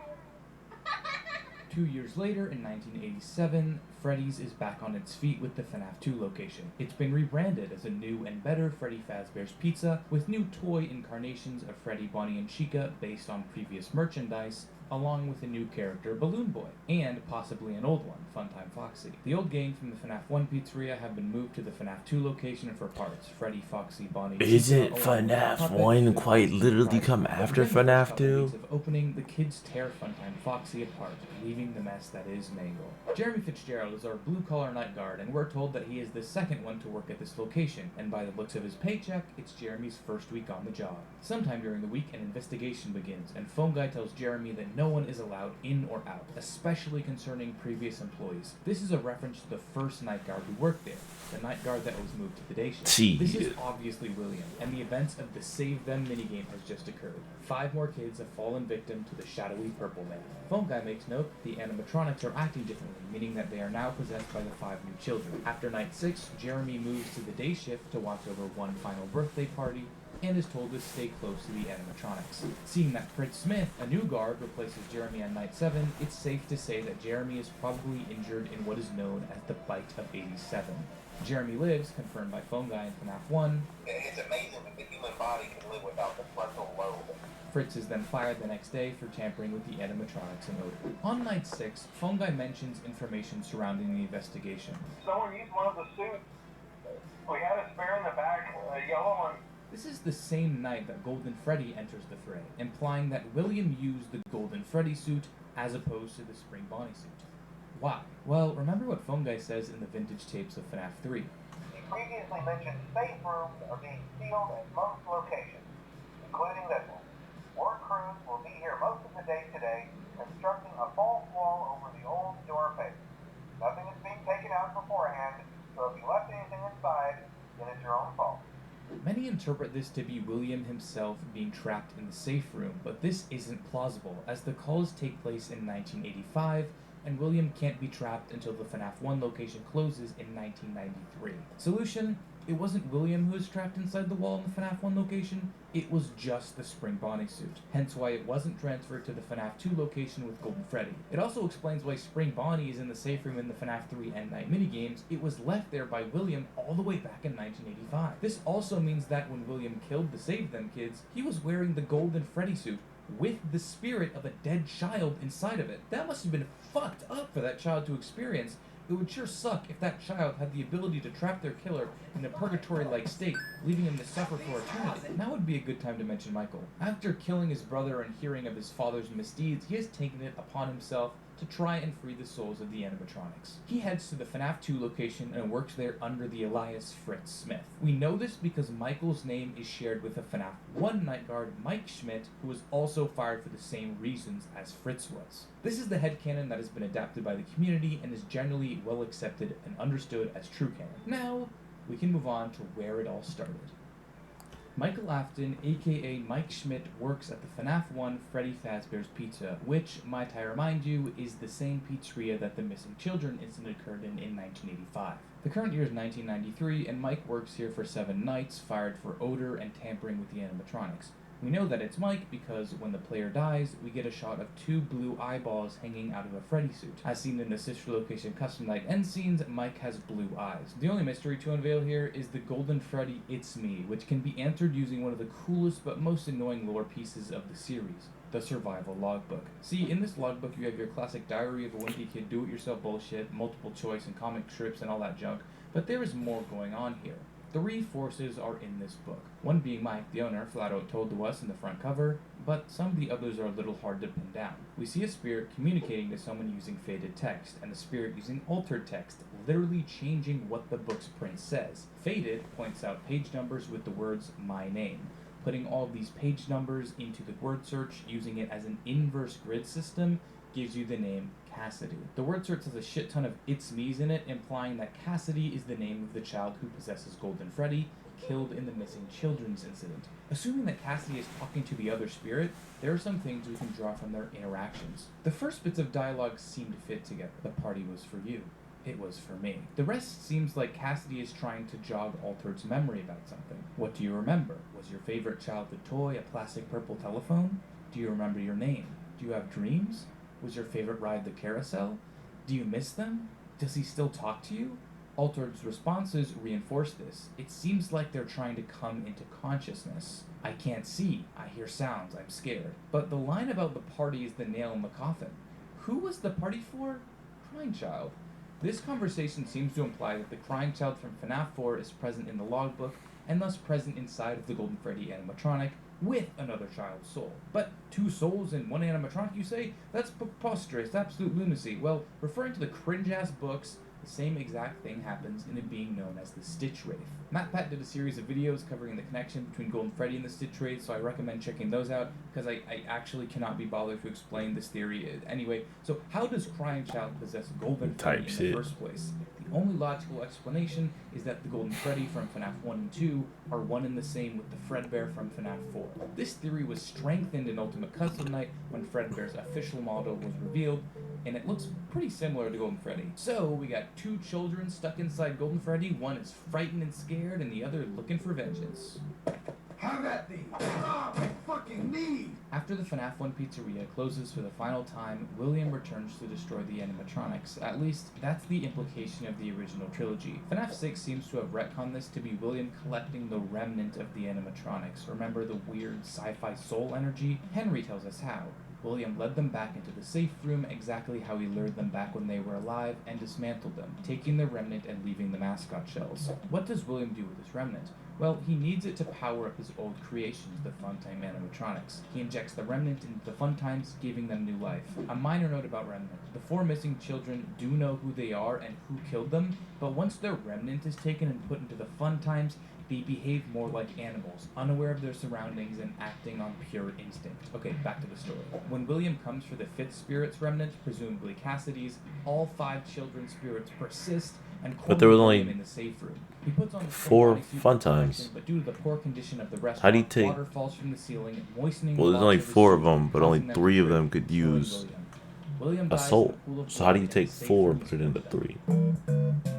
2 years later, in 1987, Freddy's is back on its feet with the FNAF 2 location. It's been rebranded as a new and better Freddy Fazbear's Pizza with new toy incarnations of Freddy, Bonnie, and Chica based on previous merchandise, along with a new character, Balloon Boy, and possibly an old one, Funtime Foxy. The old gang from the FNAF 1 pizzeria have been moved to the FNAF 2 location for parts. Freddy, Foxy, Bonnie, Isn't Chica, along with FNAF Puppet, 1 Food, quite and literally Surprise. come But after within the first FNAF couple 2? weeks of opening, the kids tear Funtime Foxy apart, leaving the mess that is Mangle. Jeremy Fitzgerald is our blue-collar night guard, and we're told that he is the second one to work at this location, and by the looks of his paycheck, it's Jeremy's first week on the job. Sometime during the week, an investigation begins, and Phone Guy tells Jeremy that no one is allowed in or out, especially concerning previous employees. This is a reference to the first night guard who worked there, the night guard that was moved to the day shift. See. This is obviously William, and the events of the Save Them minigame has just occurred. 5 more kids have fallen victim to the shadowy purple man. Phone Guy makes note that the animatronics are acting differently, meaning that they are now possessed by the 5 new children. After night 6, Jeremy moves to the day shift to watch over one final birthday party, and is told to stay close to the animatronics. Seeing that Fritz Smith, a new guard, replaces Jeremy on night 7, it's safe to say that Jeremy is probably injured in what is known as the Bite of 87. Jeremy lives, confirmed by Phone Guy in FNAF 1. It's amazing that the human body can live without the frontal lobe. Fritz is then fired the next day for tampering with the animatronics and odor. On night 6, Phone Guy mentions information surrounding the investigation. Someone used one of the suits. We had a spare in the back, a yellow one. This is the same night that Golden Freddy enters the fray, implying that William used the Golden Freddy suit as opposed to the Spring Bonnie suit. Why? Well, remember what Phone Guy says in the vintage tapes of FNAF 3. He previously mentioned safe rooms are being sealed at most locations, including this one. Work crews will be here most of the day today, constructing a false wall over the old door face. Nothing is being taken out beforehand, so if you left anything inside, then it's your own fault. Many interpret this to be William himself being trapped in the safe room, but this isn't plausible, as the calls take place in 1985, and William can't be trapped until the FNAF 1 location closes in 1993. Solution? It wasn't William who was trapped inside the wall in the FNAF 1 location, it was just the Spring Bonnie suit, hence why it wasn't transferred to the FNAF 2 location with Golden Freddy. It also explains why Spring Bonnie is in the safe room in the FNAF 3 End Night minigames. It was left there by William all the way back in 1985. This also means that when William killed the Save Them kids, he was wearing the Golden Freddy suit with the spirit of a dead child inside of it. That must have been fucked up for that child to experience. It would sure suck if that child had the ability to trap their killer in a purgatory-like state, leaving him to suffer for eternity. Now would be a good time to mention Michael. After killing his brother and hearing of his father's misdeeds, he has taken it upon himself to try and free the souls of the animatronics. He heads to the FNAF 2 location and works there under the alias Fritz Smith. We know this because Michael's name is shared with a FNAF 1 night guard, Mike Schmidt, who was also fired for the same reasons as Fritz was. This is the headcanon that has been adapted by the community and is generally well accepted and understood as true canon. Now, we can move on to where it all started. Michael Afton, aka Mike Schmidt, works at the FNAF 1 Freddy Fazbear's Pizza, which, might I remind you, is the same pizzeria that the missing children incident occurred in 1985. The current year is 1993, and Mike works here for 7 nights, fired for odor and tampering with the animatronics. We know that it's Mike because when the player dies, we get a shot of 2 blue eyeballs hanging out of a Freddy suit. As seen in the sister location custom night end scenes, Mike has blue eyes. The only mystery to unveil here is the Golden Freddy It's Me, which can be answered using one of the coolest but most annoying lore pieces of the series, the survival logbook. See, in this logbook you have your classic diary of a wimpy kid do-it-yourself bullshit, multiple choice and comic strips and all that junk, but there is more going on here. 3 forces are in this book, one being Mike, the owner, flat out told to us in the front cover, but some of the others are a little hard to pin down. We see a spirit communicating to someone using faded text, and a spirit using altered text, literally changing what the book's print says. Faded points out page numbers with the words, my name, putting all of these page numbers into the word search, using it as an inverse grid system, gives you the name Cassidy. The word search has a shit ton of it's me's in it, implying that Cassidy is the name of the child who possesses Golden Freddy, killed in the missing children's incident. Assuming that Cassidy is talking to the other spirit, there are some things we can draw from their interactions. The first bits of dialogue seem to fit together. The party was for you. It was for me. The rest seems like Cassidy is trying to jog Altered's memory about something. What do you remember? Was your favorite childhood toy a plastic purple telephone? Do you remember your name? Do you have dreams? Was your favorite ride the carousel? Do you miss them? Does he still talk to you? Altered's responses reinforce this. It seems like they're trying to come into consciousness. I can't see. I hear sounds. I'm scared. But the line about the party is the nail in the coffin. Who was the party for? Crying Child. This conversation seems to imply that the Crying Child from FNAF 4 is present in the logbook, and thus present inside of the Golden Freddy animatronic, with another child's soul. But 2 souls in 1 animatronic, you say? That's preposterous, absolute lunacy. Well, referring to the cringe-ass books, the same exact thing happens in a being known as the Stitch Wraith. MatPat did a series of videos covering the connection between Golden Freddy and the Stitch Wraith, so I recommend checking those out, because I actually cannot be bothered to explain this theory. Anyway, so how does Crying Child possess Golden Freddy in the first place? The only logical explanation is that the Golden Freddy from FNAF 1 and 2 are one and the same with the Fredbear from FNAF 4. This theory was strengthened in Ultimate Custom Night when Fredbear's official model was revealed, and it looks pretty similar to Golden Freddy. So, we got 2 children stuck inside Golden Freddy, one is frightened and scared, and the other looking for vengeance. Have at thee! Ah, my fucking knee! After the FNAF 1 pizzeria closes for the final time, William returns to destroy the animatronics. At least, that's the implication of the original trilogy. FNAF 6 seems to have retconned this to be William collecting the remnant of the animatronics. Remember the weird sci-fi soul energy? Henry tells us how. William led them back into the safe room exactly how he lured them back when they were alive and dismantled them, taking the remnant and leaving the mascot shells. What does William do with this remnant? Well, he needs it to power up his old creations, the Funtime animatronics. He injects the remnant into the Funtimes, giving them new life. A minor note about remnant. The 4 missing children do know who they are and who killed them, but once their remnant is taken and put into the Funtimes, they behave more like animals, unaware of their surroundings and acting on pure instinct. Okay, back to the story. When William comes for the 5th spirit's remnant, presumably Cassidy's, all 5 children's spirits persist and But there was corner only William in the safe room. He puts on the 4 full-body suit fun for protection, times. but due to the poor condition of the restaurant, How do you take... water falls from the ceiling, moistening Well, the there's blocks only of his 4 of suit, them, but only causing them 3 to of them break, could killing use William a dies in soul. a pool of So how do blood you in take the safe 4 room and put it into supported 3?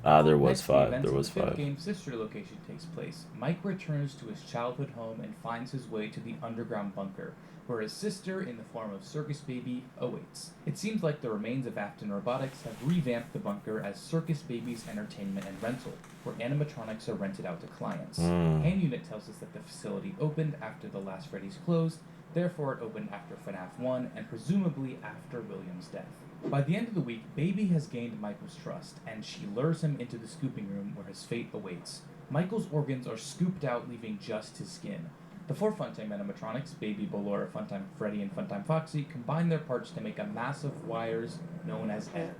Ah, there was Next, the 5. events There of was the 5th 5. game's sister location takes place. Mike returns to his childhood home and finds his way to the underground bunker, where his sister, in the form of Circus Baby, awaits. It seems like the remains of Afton Robotics have revamped the bunker as Circus Baby's entertainment and rental, where animatronics are rented out to clients. Hand Unit tells us that the facility opened after the last Freddy's closed, therefore it opened after FNAF 1, and presumably after William's death. By the end of the week, Baby has gained Michael's trust, and she lures him into the scooping room where his fate awaits. Michael's organs are scooped out, leaving just his skin. The 4 Funtime animatronics, Baby, Ballora, Funtime Freddy, and Funtime Foxy, combine their parts to make a mass of wires known as Ennard.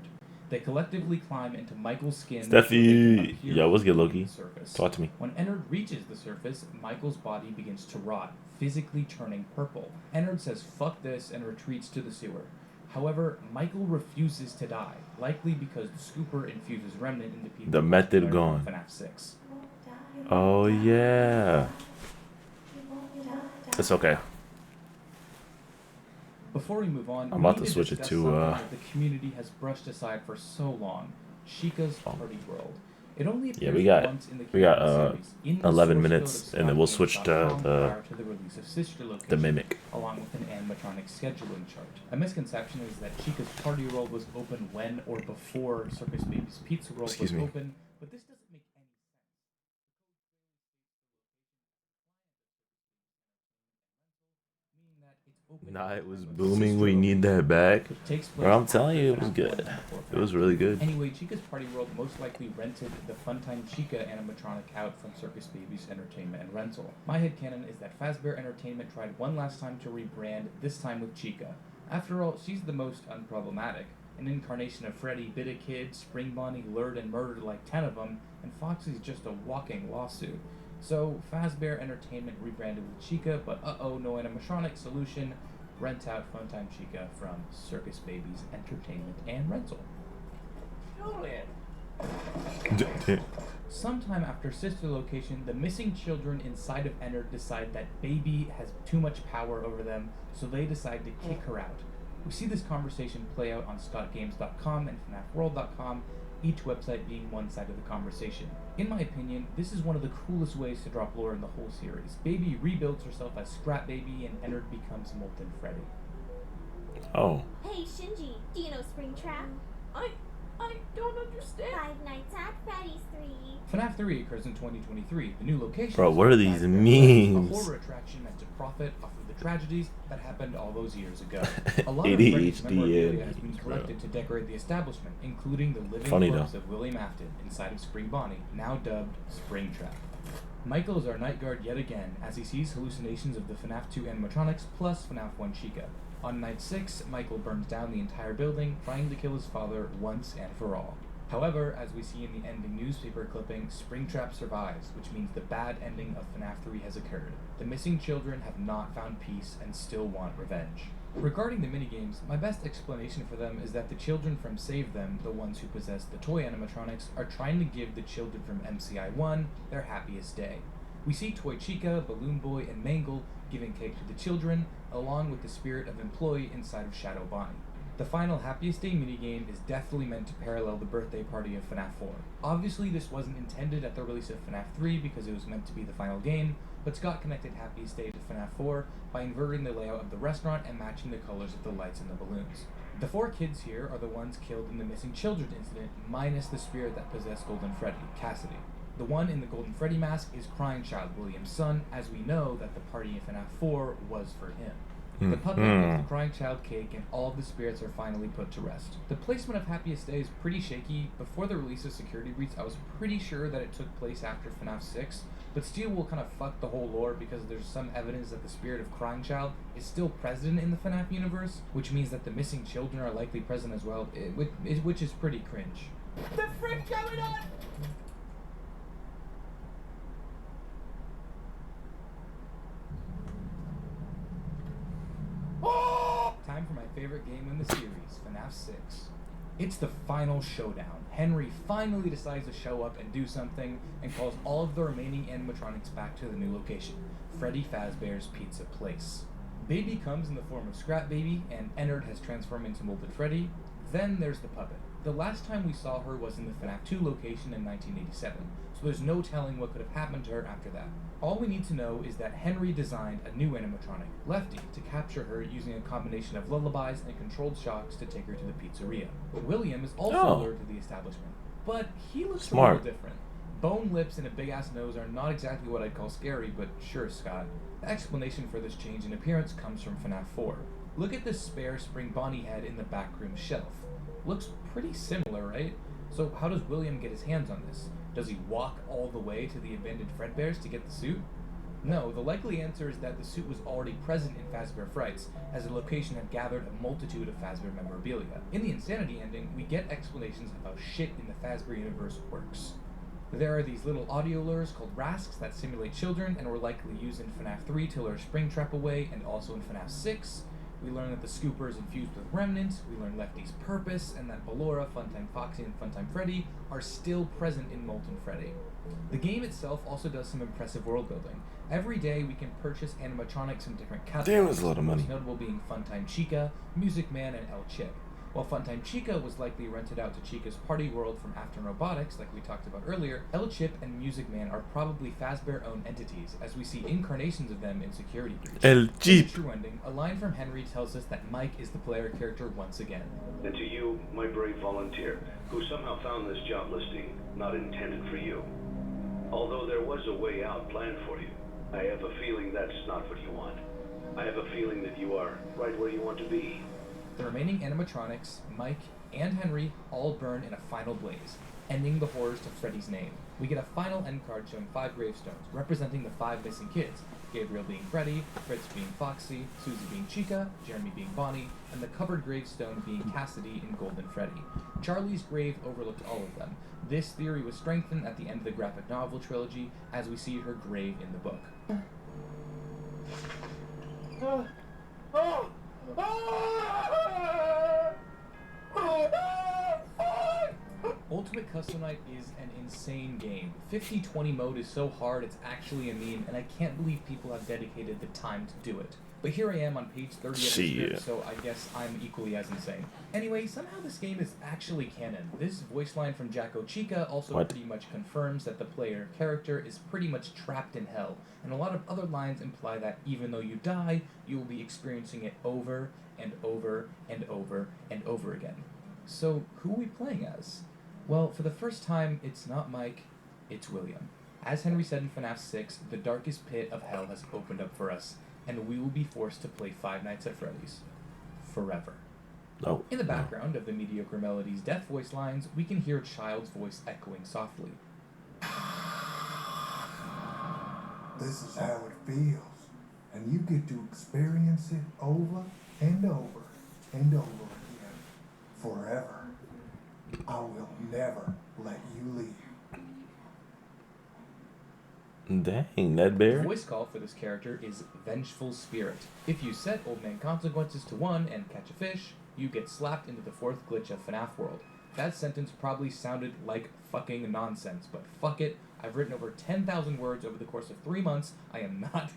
They collectively climb into Michael's skin. Steffi! Yeah, what's good, Loki? Talk to me. When Ennard reaches the surface, Michael's body begins to rot, physically turning purple. Ennard says fuck this and retreats to the sewer. However, Michael refuses to die, likely because the scooper infuses remnant into people. The method gone. FNAF 6. Oh, yeah. It's okay. Before we move on, I'm about we to need switch it discuss to, something that the community has brushed aside for so long: Chica's Party World. It only Yeah, appears once in the we got series, in the 11 source minutes, code of and then we'll switch to ScottGames.com prior to the release of Sister the Location, Mimic. along with an animatronic scheduling chart. A misconception is that Chica's Party World was open when or before Circus Baby's Pizza World Excuse was me. open, but this doesn't make any sense. Nah, it was booming. We need that back. Bro, I'm telling you, it was good. It was really good. Anyway, Chica's Party World most likely rented the Funtime Chica animatronic out from Circus Baby's Entertainment and Rental. My headcanon is that Fazbear Entertainment tried one last time to rebrand, this time with Chica. After all, she's the most unproblematic. An incarnation of Freddy bit a kid, Spring Bonnie lured and murdered like 10 of them, and Foxy's just a walking lawsuit. So, Fazbear Entertainment rebranded with Chica, but no animatronic solution. Rent out Funtime Chica from Circus Baby's Entertainment and Rental. Sometime after Sister Location, the missing children inside of Ennard decide that Baby has too much power over them, so they decide to kick her out. We see this conversation play out on ScottGames.com and FNAFWorld.com, each website being one side of the conversation. In my opinion, this is one of the coolest ways to drop lore in the whole series. Baby rebuilds herself as Scrap Baby, and Ennard becomes Molten Freddy. Oh. Hey Shinji, do you know Springtrap? I don't understand. Five Nights at Freddy's 3. FNAF 3 occurs in 2023. The new location Bro, is what are these memes? a horror attraction meant to profit off of the tragedies that happened all those years ago. A lot of ADHD Freddy's memorabilia and has been memes, collected to decorate the establishment, including the living Funny corpse though. of William Afton inside of Spring Bonnie, now dubbed Springtrap. Michael is our night guard yet again, as he sees hallucinations of the FNAF 2 animatronics plus FNAF 1 Chica. On night 6, Michael burns down the entire building, trying to kill his father once and for all. However, as we see in the ending newspaper clipping, Springtrap survives, which means the bad ending of FNAF 3 has occurred. The missing children have not found peace and still want revenge. Regarding the minigames, my best explanation for them is that the children from Save Them, the ones who possess the toy animatronics, are trying to give the children from MCI 1 their happiest day. We see Toy Chica, Balloon Boy, and Mangle giving cake to the children, along with the spirit of employee inside of Shadow Bonnie. The final Happiest Day minigame is definitely meant to parallel the birthday party of FNAF 4. Obviously, this wasn't intended at the release of FNAF 3 because it was meant to be the final game, but Scott connected Happiest Day to FNAF 4 by inverting the layout of the restaurant and matching the colors of the lights and the balloons. The 4 kids here are the ones killed in the missing children incident, minus the spirit that possessed Golden Freddy, Cassidy. The one in the Golden Freddy mask is Crying Child, William's son, as we know that the party in FNAF 4 was for him. The puppet gives the Crying Child cake, and all of the spirits are finally put to rest. The placement of Happiest Day is pretty shaky. Before the release of Security Breach, I was pretty sure that it took place after FNAF 6, but Steel will kind of fuck the whole lore because there's some evidence that the spirit of Crying Child is still present in the FNAF universe, which means that the missing children are likely present as well, which is pretty cringe. The frick going on? Time for my favorite game in the series, FNAF 6. It's the final showdown. Henry finally decides to show up and do something, and calls all of the remaining animatronics back to the new location, Freddy Fazbear's Pizza Place. Baby comes in the form of Scrap Baby, and Ennard has transformed into Molded Freddy. Then there's the puppet. The last time we saw her was in the FNAF 2 location in 1987, so there's no telling what could have happened to her after that. All we need to know is that Henry designed a new animatronic, Lefty, to capture her using a combination of lullabies and controlled shocks to take her to the pizzeria. William is also lured to the establishment, but he looks a little different. Bone lips and a big-ass nose are not exactly what I'd call scary, but sure, Scott. The explanation for this change in appearance comes from FNAF 4. Look at this spare Spring Bonnie head in the backroom shelf. Looks pretty similar, right? So how does William get his hands on this? Does he walk all the way to the abandoned Fredbears to get the suit? No, the likely answer is that the suit was already present in Fazbear Frights, as the location had gathered a multitude of Fazbear memorabilia. In the Insanity ending, we get explanations of how shit in the Fazbear universe works. There are these little audio lures called rasks that simulate children and were likely used in FNAF 3 to lure Springtrap away, and also in FNAF 6. We learn that the Scooper is infused with Remnant, we learn Lefty's purpose, and that Ballora, Funtime Foxy, and Funtime Freddy are still present in Molten Freddy. The game itself also does some impressive world building. Every day we can purchase animatronics from different catalogs, Damn, that's a lot of money. most notable being Funtime Chica, Music Man, and El Chip. While Funtime Chica was likely rented out to Chica's party world from Afton Robotics, like we talked about earlier, El Chip and Music Man are probably Fazbear-owned entities, as we see incarnations of them in Security Breach. El Chip. In the true ending, a line from Henry tells us that Mike is the player character once again. And to you, my brave volunteer, who somehow found this job listing not intended for you. Although there was a way out planned for you, I have a feeling that's not what you want. I have a feeling that you are right where you want to be. The remaining animatronics, Mike and Henry, all burn in a final blaze, ending the horrors to Freddy's name. We get a final end card showing 5 gravestones, representing the 5 missing kids, Gabriel being Freddy, Fritz being Foxy, Susie being Chica, Jeremy being Bonnie, and the covered gravestone being Cassidy in Golden Freddy. Charlie's grave overlooked all of them. This theory was strengthened at the end of the graphic novel trilogy, as we see her grave in the book. Ultimate Project Custom Night is an insane game. 50-20 mode is so hard it's actually a meme, and I can't believe people have dedicated the time to do it. But here I am on page 30 of the script, so I guess I'm equally as insane. Anyway, somehow this game is actually canon. This voice line from Jacko Chica also pretty much confirms that the player character is pretty much trapped in hell, and a lot of other lines imply that even though you die, you will be experiencing it over and over and over and over again. So, who are we playing as? Well, for the first time, it's not Mike, it's William. As Henry said in FNAF 6, the darkest pit of hell has opened up for us, and we will be forced to play Five Nights at Freddy's. Forever. Oh. In the background of the mediocre Melody's death voice lines, we can hear a child's voice echoing softly. This is how it feels, and you get to experience it over and over and over again, forever. I will never let you leave. Dang, Ned Bear. The voice call for this character is Vengeful Spirit. If you set Old Man Consequences to 1 and catch a fish, you get slapped into the 4th glitch of FNAF World. That sentence probably sounded like fucking nonsense, but fuck it, I've written over 10,000 words over the course of 3 months. I am not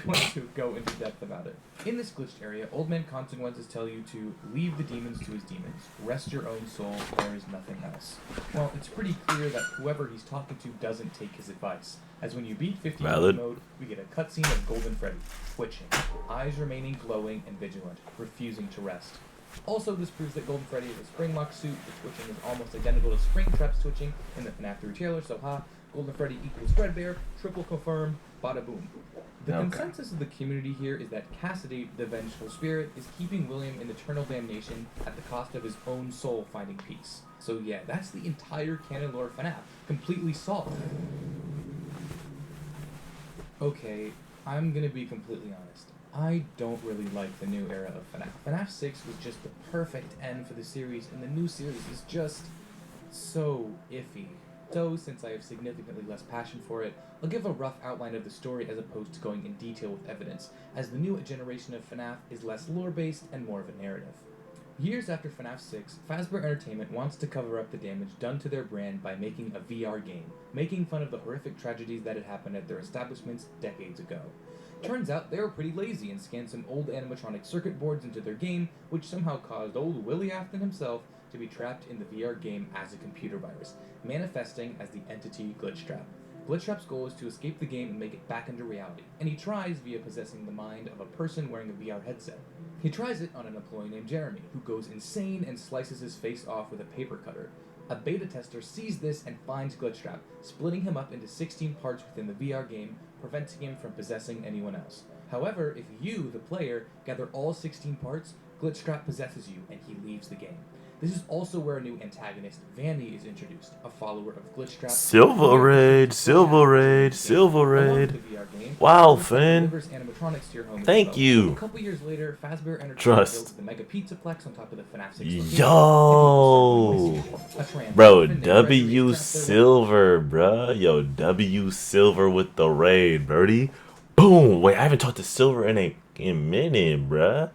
going to go into depth about it. In this glitched area, Old Man Consequences tell you to leave the demons to his demons. Rest your own soul, there is nothing else. Well, it's pretty clear that whoever he's talking to doesn't take his advice, as when you beat 50 mode, we get a cutscene of Golden Freddy, twitching, eyes remaining glowing and vigilant, refusing to rest. Also, this proves that Golden Freddy is a spring lock suit. The twitching is almost identical to Springtrap's twitching in the FNAF 3 trailer, so Golden Freddy equals Fredbear, triple confirm, bada boom. The consensus of the community here is that Cassidy, the Vengeful Spirit, is keeping William in eternal damnation at the cost of his own soul finding peace. So yeah, that's the entire canon lore of FNAF, completely solved. Okay, I'm gonna be completely honest. I don't really like the new era of FNAF. FNAF 6 was just the perfect end for the series, and the new series is just so iffy. So, since I have significantly less passion for it, I'll give a rough outline of the story as opposed to going in detail with evidence, as the new generation of FNAF is less lore-based and more of a narrative. Years after FNAF 6, Fazbear Entertainment wants to cover up the damage done to their brand by making a VR game, making fun of the horrific tragedies that had happened at their establishments decades ago. Turns out they were pretty lazy and scanned some old animatronic circuit boards into their game, which somehow caused old Willie Afton himself to be trapped in the VR game as a computer virus, manifesting as the entity Glitchtrap. Glitchtrap's goal is to escape the game and make it back into reality, and he tries via possessing the mind of a person wearing a VR headset. He tries it on an employee named Jeremy, who goes insane and slices his face off with a paper cutter. A beta tester sees this and finds Glitchtrap, splitting him up into 16 parts within the VR game, preventing him from possessing anyone else. However, if you, the player, gather all 16 parts, Glitchtrap possesses you and he leaves the game. This is also where a new antagonist, Vanny, is introduced, a follower of Glitchtrap. Silver Raid. Wow, Finn. Thank you. A couple years later, Fazbear Entertainment builds the Mega Pizzaplex on top of the FNAF 6 location. Yo, bro, W Silver, bruh. Yo, W Silver with the raid, birdie. Boom. Wait, I haven't talked to Silver in a minute, bruh.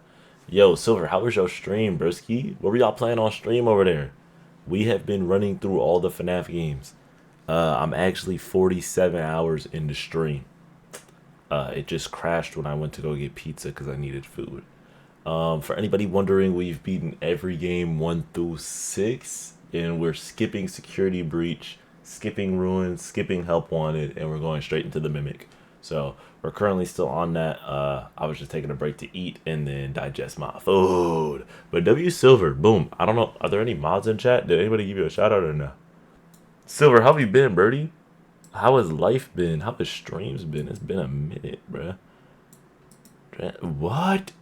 Yo, Silver, how was your stream, broski? What were y'all playing on stream over there? We have been running through all the FNAF games. I'm actually 47 hours into stream. It just crashed when I went to go get pizza because I needed food. For anybody wondering, we've beaten every game 1 through 6, and we're skipping Security Breach, skipping Ruin, skipping Help Wanted, and we're going straight into the Mimic. So we're currently still on that. I was just taking a break to eat and then digest my food. But W Silver, boom. I don't know. Are there any mods in chat? Did anybody give you a shout out or no? Silver, how have you been, birdie? How has life been? How has streams been? It's been a minute, bruh. What?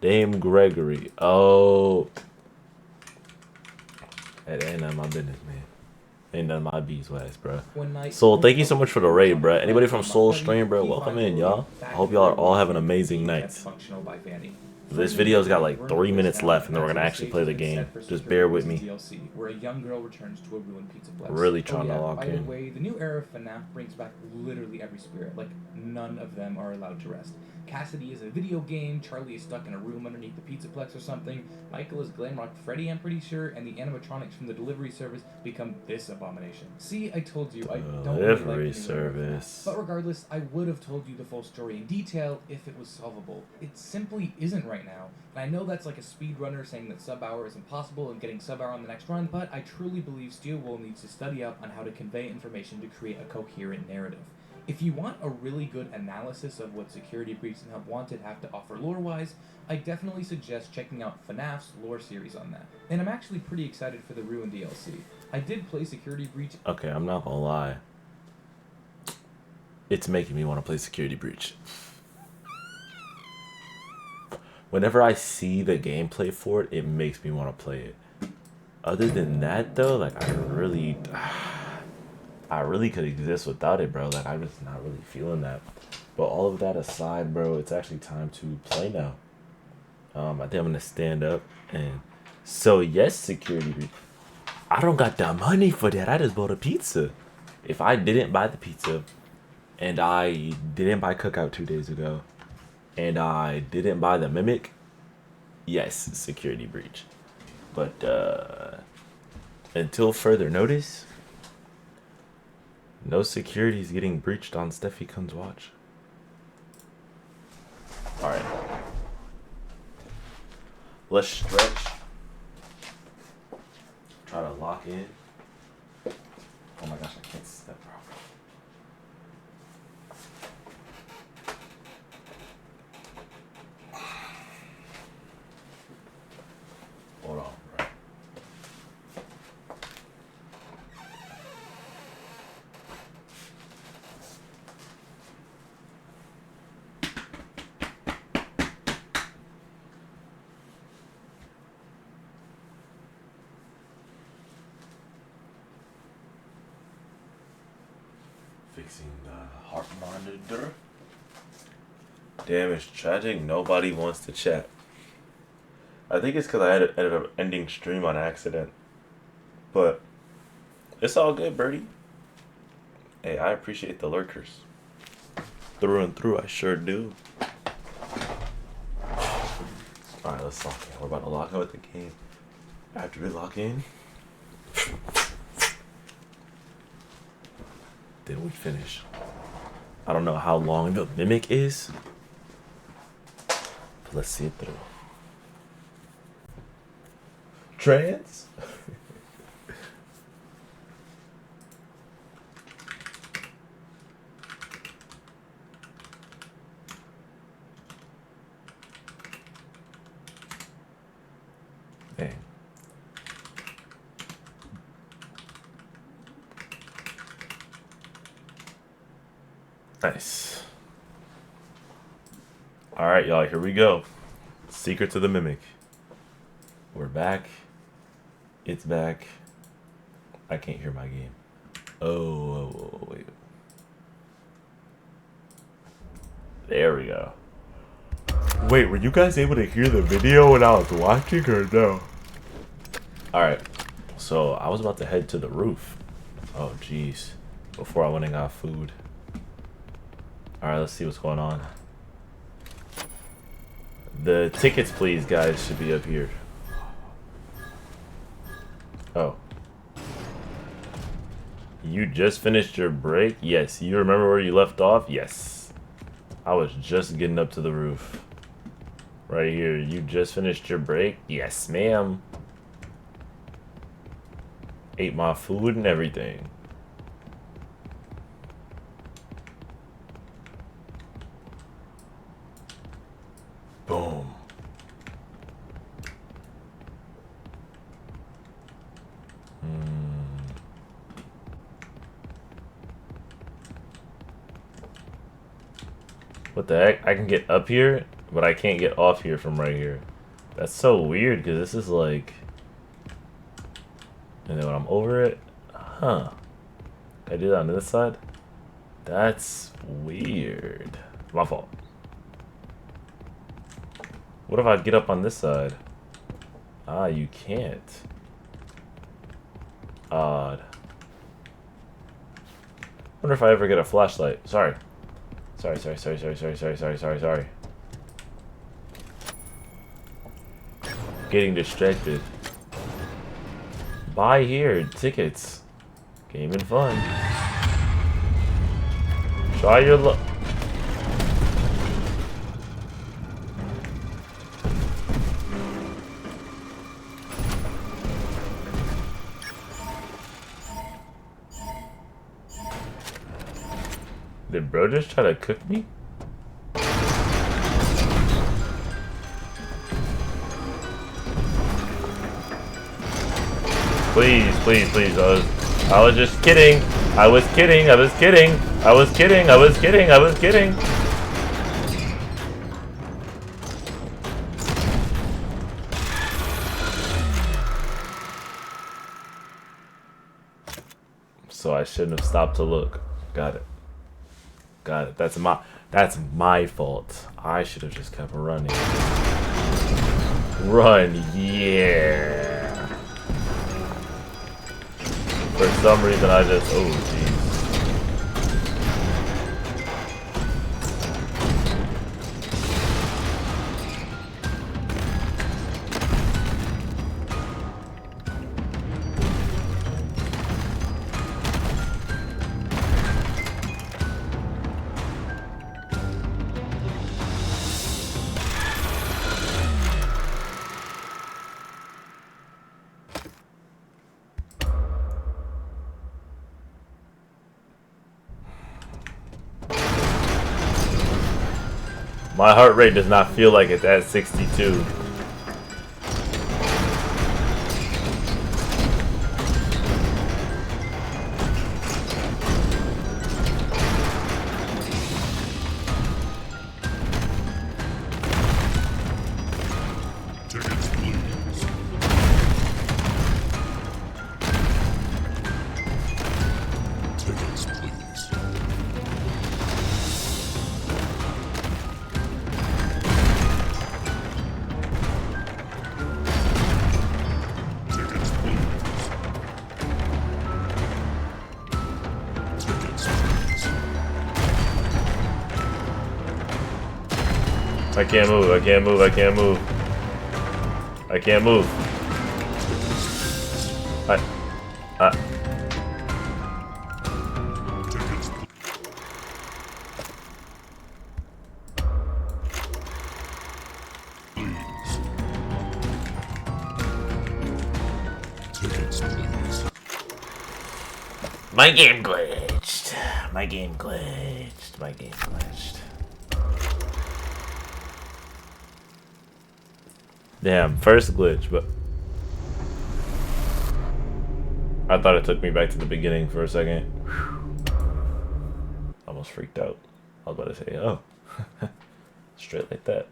Dame Gregory. Oh. That ain't none of my business, man. Ain't none of my beeswax, bro. Soul, thank you so much for the raid, bro. Anybody from Soul Stream, bro, welcome in, y'all. I hope y'all are all having amazing nights. Functional by Vanny. This video's got like 3 minutes left, and then we're gonna actually play the game. Just bear with me. DLC, where a young girl returns to a ruined pizza place. Really trying to lock by in. the way, the new era of FNAF brings back literally every spirit. Like, none of them are allowed to rest. Cassidy is a video game, Charlie is stuck in a room underneath the Pizzaplex or something, Michael is Glamrock Freddy, I'm pretty sure, and the animatronics from the delivery service become this abomination. See, I told you, I don't really like the new service. But regardless, I would have told you the full story in detail if it was solvable. It simply isn't right now, and I know that's like a speedrunner saying that sub-hour is impossible and getting sub-hour on the next run, but I truly believe Steel Wool needs to study up on how to convey information to create a coherent narrative. If you want a really good analysis of what Security Breach and Help Wanted have to offer lore-wise, I definitely suggest checking out FNAF's lore series on that. And I'm actually pretty excited for the Ruin DLC. I did play Security Breach. Okay, I'm not gonna lie. It's making me want to play Security Breach. Whenever I see the gameplay for it, it makes me want to play it. Other than that, though, like, I really could exist without it, bro. Like, I'm just not really feeling that. But all of that aside, bro, it's actually time to play now. I think I'm gonna stand up and so yes, Security Breach. I don't got the money for that. I just bought a pizza. If I didn't buy the pizza, and I didn't buy Cookout 2 days ago, and I didn't buy the Mimic, yes, Security Breach. But until further notice, no security is getting breached on Steffi Kun's watch. Alright. Let's stretch. Try to lock in. Oh my gosh, I can't step properly. Hold on, bro. Fixing the heart monitor. Damn, it's tragic. Nobody wants to chat. I think it's because I ended up ending stream on accident. But it's all good, Birdie. Hey, I appreciate the lurkers. Through and through, I sure do. Alright, let's lock in. We're about to lock in with the game. After we lock in, then we finish. I don't know how long the Mimic is, but let's see it through. Trans? Dang. Nice. Alright, y'all, here we go. Secret to the Mimic. We're back. It's back. I can't hear my game. Oh, wait. There we go. Wait, were you guys able to hear the video when I was watching or no? Alright, so I was about to head to the roof. Oh, jeez. Before I went and got food. Alright, let's see what's going on. The tickets, please, guys, should be up here. Oh. You just finished your break? Yes. You remember where you left off? Yes. I was just getting up to the roof. Right here. You just finished your break? Yes, ma'am. Ate my food and everything. Boom. What the heck? I can get up here, but I can't get off here from right here. That's so weird, because this is like... And then when I'm over it... Huh. Can I do that on this side? That's weird. My fault. What if I get up on this side? Ah, you can't. Odd. Wonder if I ever get a flashlight. Sorry. Sorry. Getting distracted. Buy here. Tickets. Game and fun. Try your luck. Did bro just try to cook me? Please. I was just kidding. I was kidding. So I shouldn't have stopped to look. Got it. That's my fault. I should have just kept running. Run, yeah. For some reason I just, oh jeez. My heart rate does not feel like it's at 62. Tickets, please. Tickets, please. Tickets, please. Tickets, please. I can't move. I can't move. Tickets, please. My game glitched. Damn, first glitch, but I thought it took me back to the beginning for a second. Whew. Almost freaked out. I was about to say, oh, straight like that.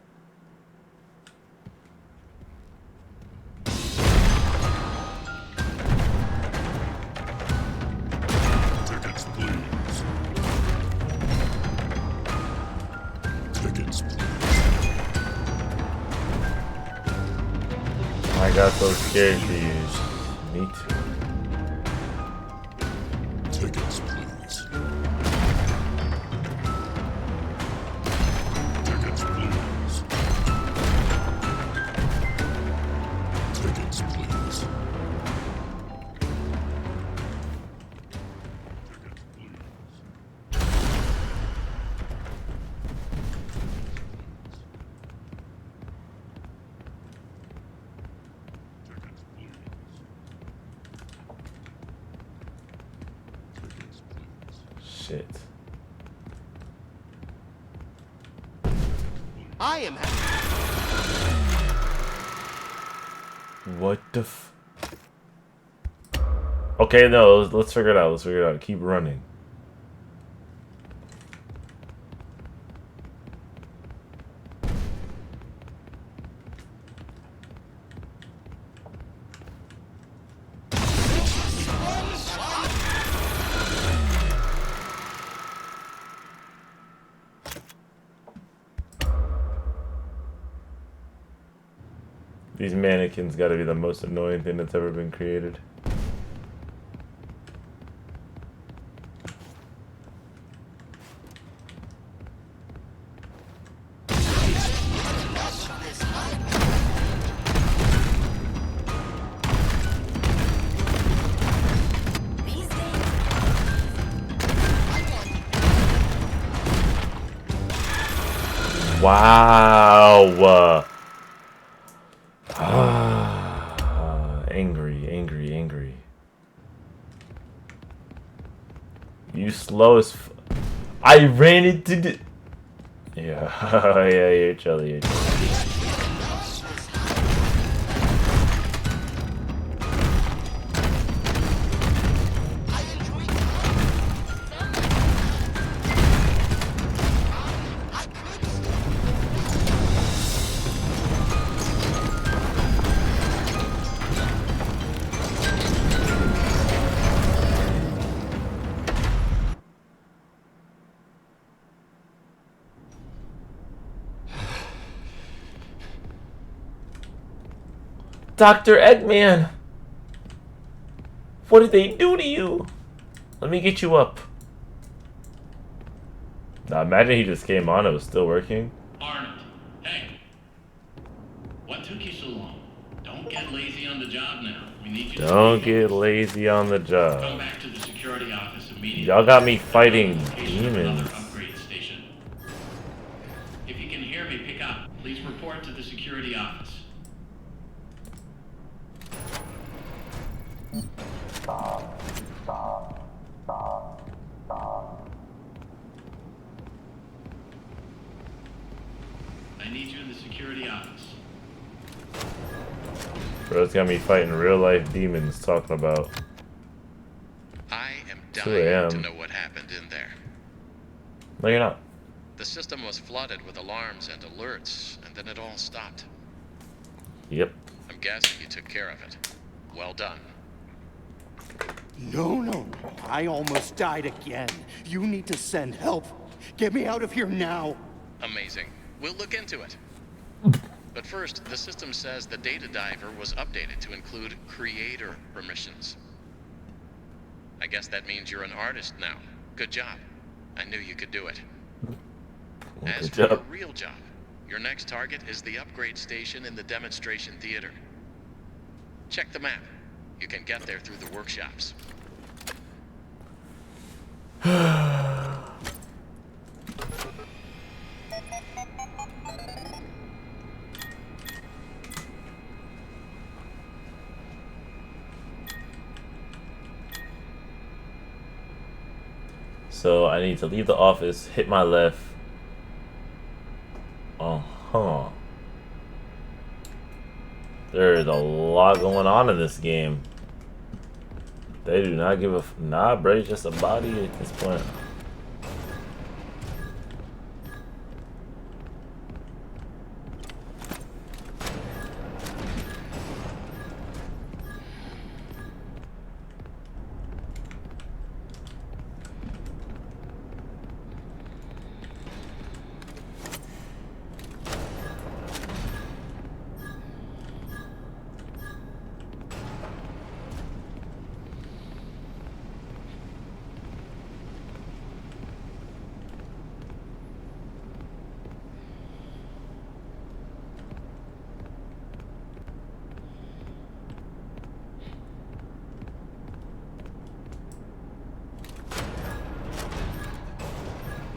Tickets, please. Tickets, please. I got so scared to use. Me too. Tickets, please. Tickets, please. Tickets, please. Shit. I am What the f... Okay, no, let's figure it out. Keep running. These mannequins gotta be the most annoying thing that's ever been created. Wow. Angry. You slow as I ran into the... Yeah, yeah, you're chilly. Dr. Eggman! What did they do to you? Let me get you up. Now imagine he just came on, it was still working. Arnold, hey. What took you so long? Don't get lazy on the job now. We need you to Don't get lazy on the job. come back to the security office immediately. Y'all got me fighting demons. Upgrade station. If you can hear me, pick up. Please report to the security office. I need you in the security office. Bro's got me fighting real life demons talking about I am 2 dying a.m. to know what happened in there. No, you're not. The system was flooded with alarms and alerts, and then it all stopped. Yep. I'm guessing you took care of it. Well done. No. I almost died again. You need to send help. Get me out of here now. Amazing. We'll look into it. But first, the system says the data diver was updated to include creator permissions. I guess that means you're an artist now. Good job. I knew you could do it. As for your real job, your next target is the upgrade station in the demonstration theater. Check the map. You can get there through the workshops. So I need to leave the office, hit my left. There is a lot going on in this game. They do not give a nah, bro. It's just a body at this point.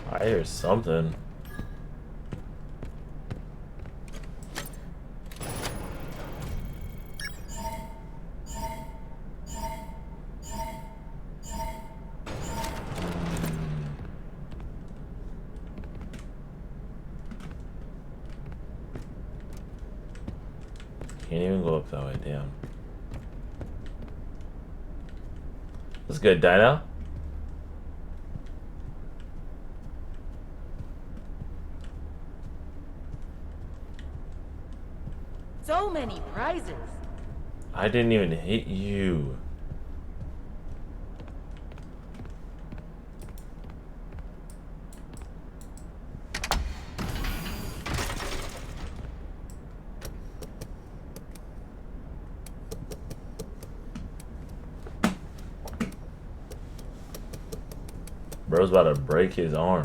I hear something. Can't even go up that way, damn. That's good, Dino. So many prizes. I didn't even hit you. Bro's about to break his arm.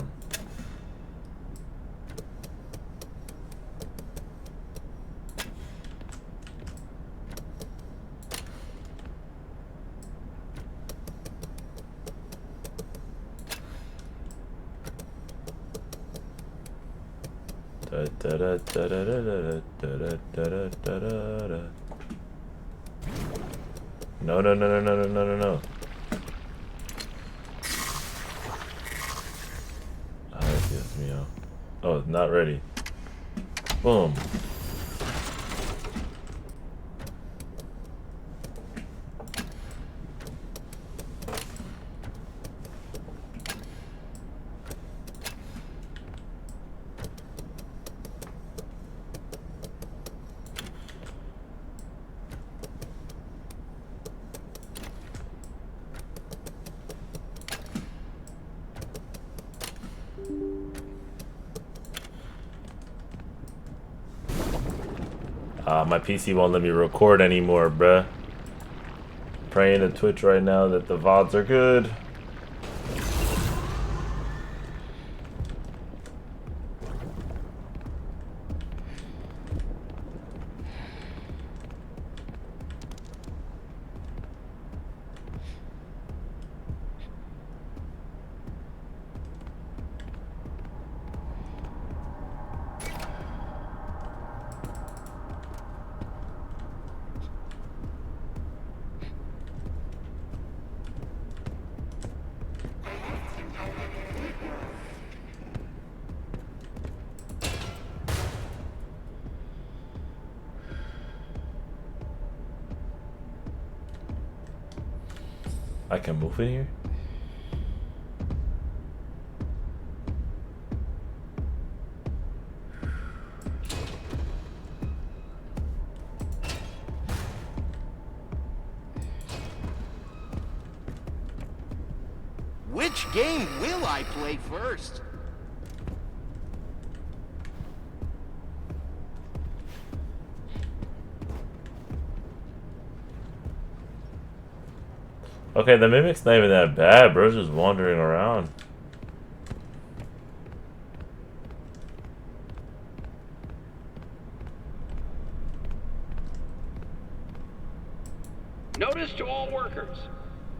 No, no, no, no, no, no, no, no, no. Yes, Mio. Oh, it's not ready. Boom. My PC won't let me record anymore, bruh. Praying to Twitch right now that the VODs are good. I can move in here? Which game will I play first? Okay, the Mimic's not even that bad, bro's just wandering around. Notice to all workers.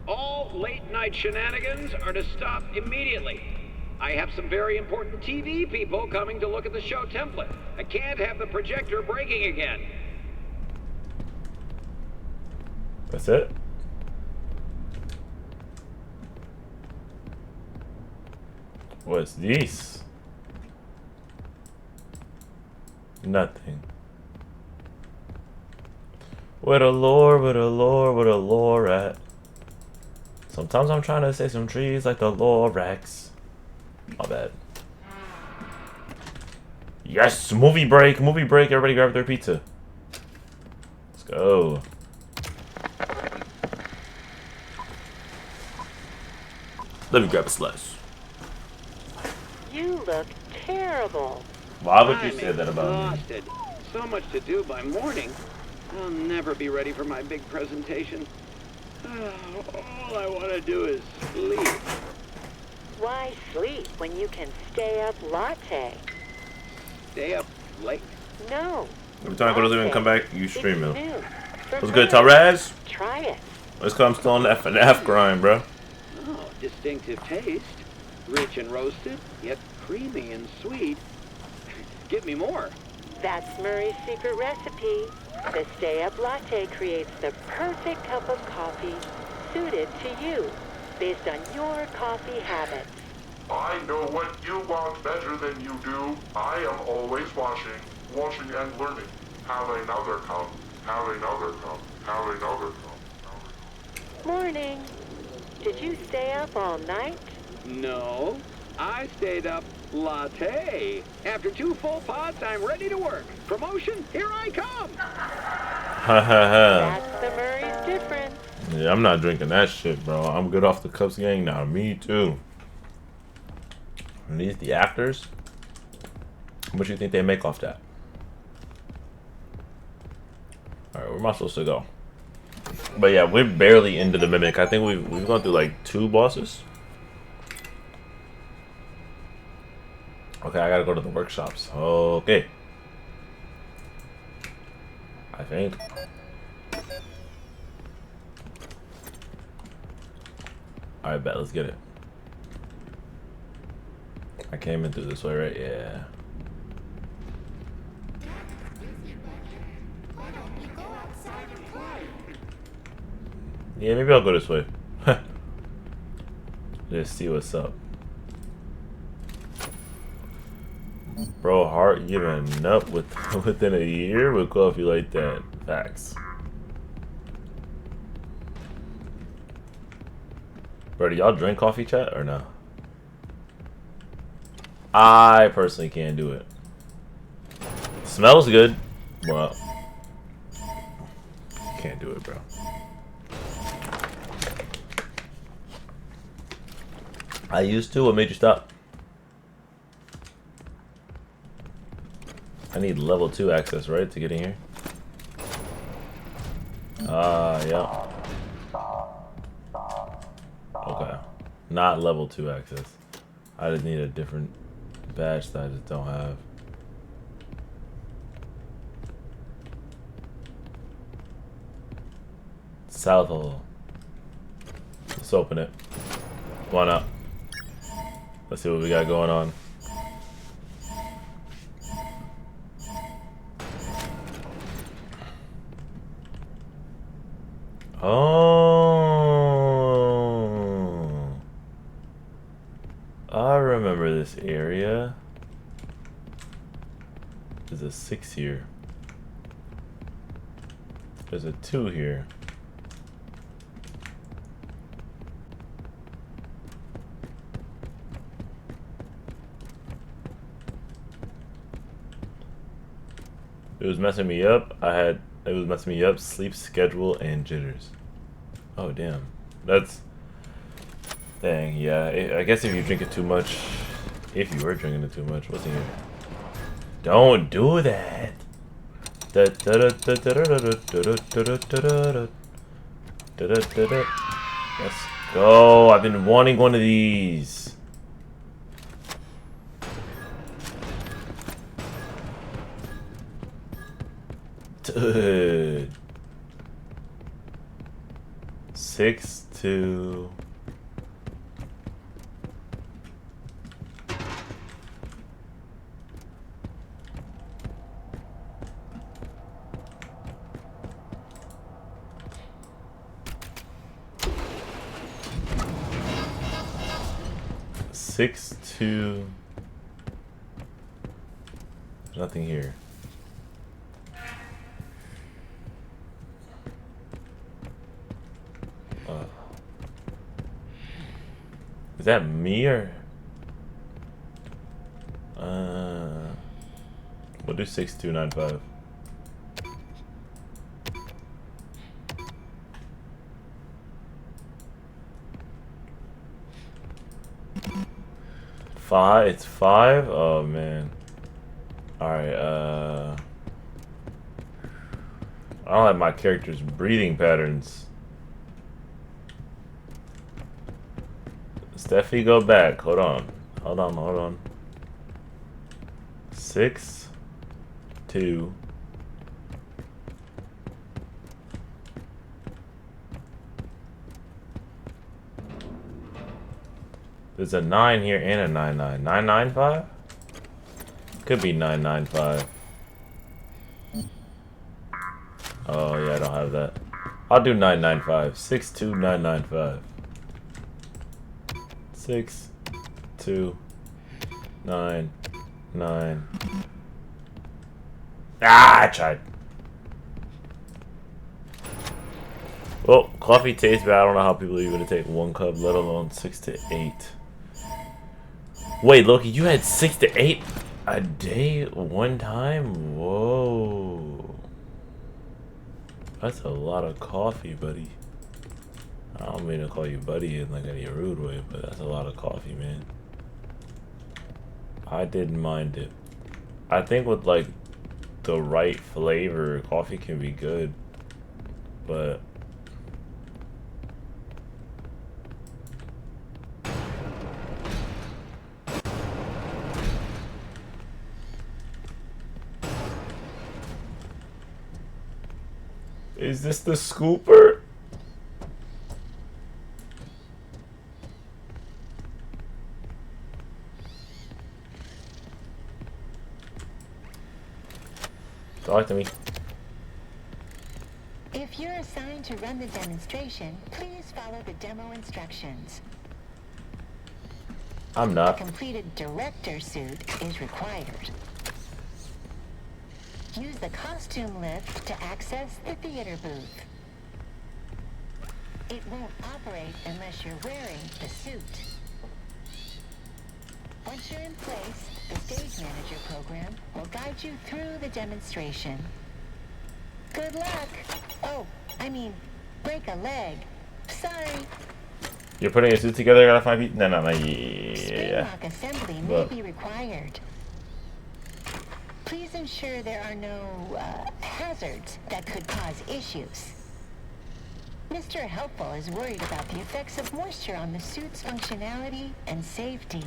All late-night shenanigans are to stop immediately. I have some very important TV people coming to look at the show template. I can't have the projector breaking again. That's it? What's this? Nothing. Where the lore at? Sometimes I'm trying to say some trees like the Lorax. My bad. Yes! Movie break! Movie break! Everybody grab their pizza. Let's go. Let me grab a slice. You look terrible. Why would you say that about me? Exhausted. So much to do by morning. I'll never be ready for my big presentation. All I want to do is sleep. Why sleep when you can stay up latte? Stay up late? No. Every time I go to sleep and come back, you stream it. New. What's good, Tyrez? Try it. Let's come still on that FNAF grind, bro. Oh, distinctive taste. Rich and roasted, yet creamy and sweet. Give me more. That's Murray's secret recipe. The Stay Up Latte creates the perfect cup of coffee suited to you, based on your coffee habits. I know what you want better than you do. I am always watching and learning. Have another cup. Have another cup. Have another cup. Morning. Did you stay up all night? No, I stayed up latte. After 2 full pots, I'm ready to work. Promotion, here I come. Ha ha ha. That's the Murray's difference. Yeah, I'm not drinking that shit, bro. I'm good off the cups gang now. Me too. And these the actors. How much do you think they make off that? Alright, where am I supposed to go? But yeah, we're barely into the Mimic. I think we've gone through like 2 bosses. Okay, I gotta go to the workshops. Okay. I think. Alright, bet. Let's get it. I came in through this way, right? Yeah. Yeah, maybe I'll go this way. Just see what's up. Bro, heart giving up within a year with coffee like that. Facts. Bro, do y'all drink coffee, chat, or no? I personally can't do it. Smells good, but can't do it, bro. I used to. What made you stop? I need level 2 access, right, to get in here? Yeah. Okay. Not level 2 access. I just need a different badge that I just don't have. South Hall. Let's open it. Come on up. Let's see what we got going on. Oh, I remember this area. There's a 6 here. There's a 2 here. It was messing me up. It was messing me up. Sleep schedule and jitters. Oh damn. That's. Dang. Yeah. I guess if you drink it too much, if you were drinking it too much, what's in here? Don't do that. Let's go. I've been wanting one of these. Dude. 6-2. Nothing here. Is that me or? We'll do 6295. It's 5? Oh man. Alright, I don't like my character's breathing patterns. Steffi, go back. Hold on. 6, 2. There's a 9 here and a 99. 995? Could be 995. Oh yeah, I don't have that. I'll do 995. 62995. 6, 2, 9, 9. Ah, I tried. Well, coffee tastes bad. I don't know how people are even gonna take 1 cup, let alone 6 to 8. Wait, Loki, you had 6 to 8 a day one time? Whoa. That's a lot of coffee, buddy. I don't mean to call you buddy in like any rude way, but that's a lot of coffee, man. I didn't mind it. I think with like the right flavor, coffee can be good, but Is this the scooper? Talk to me. If you're assigned to run the demonstration, please follow the demo instructions. I'm A not. completed director suit is required. Use the costume lift to access the theater booth. It won't operate unless you're wearing the suit. Once you're in place, the stage manager program will guide you through the demonstration. Good luck. Oh, I mean, break a leg. Sorry. You're putting a suit together, gotta find people? No, Spring yeah. lock assembly may But be required. Please ensure there are no hazards that could cause issues. Mr. Helpful is worried about the effects of moisture on the suit's functionality and safety.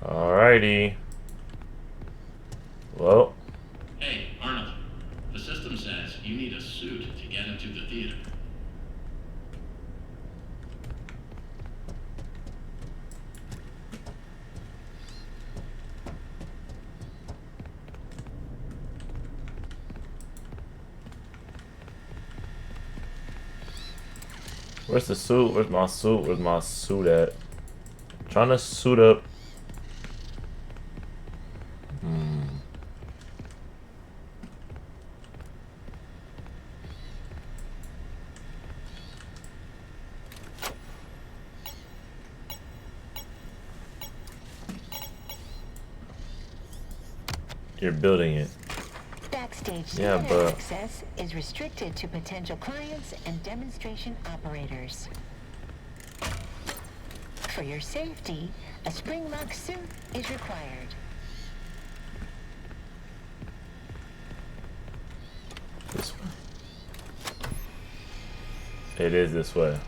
alrighty. Well, Hey, Arnold. The system says you need a suit to get into the theater. where's the suit? Where's my suit? Where's my suit at? Trying to suit up. You're building it. Backstage Yeah, theater but access is restricted to potential clients and demonstration operators. For your safety, a spring lock suit is required. this way. It is this way.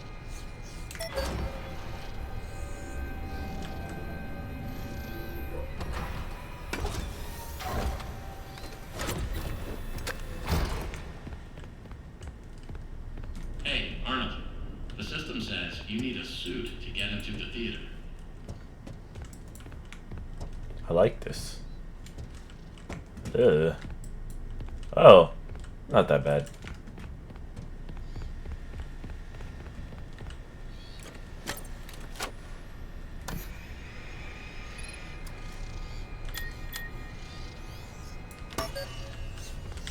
Hey, Arnold. The system says you need a suit to get into the theater. I like this. Ugh. Oh, not that bad.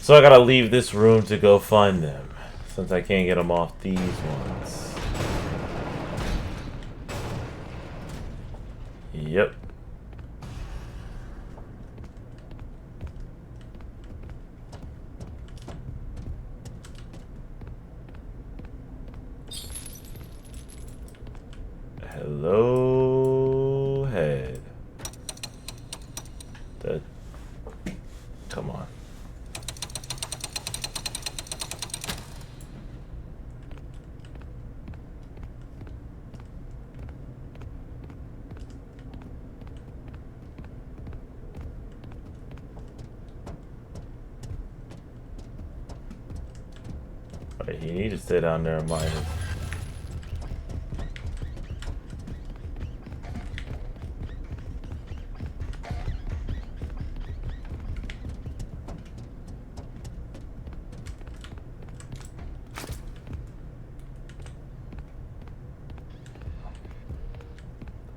So I gotta leave this room to go find them, since I can't get them off these ones. Yep. Hello, head. Come on. Alright, you need to stay down there and mind it.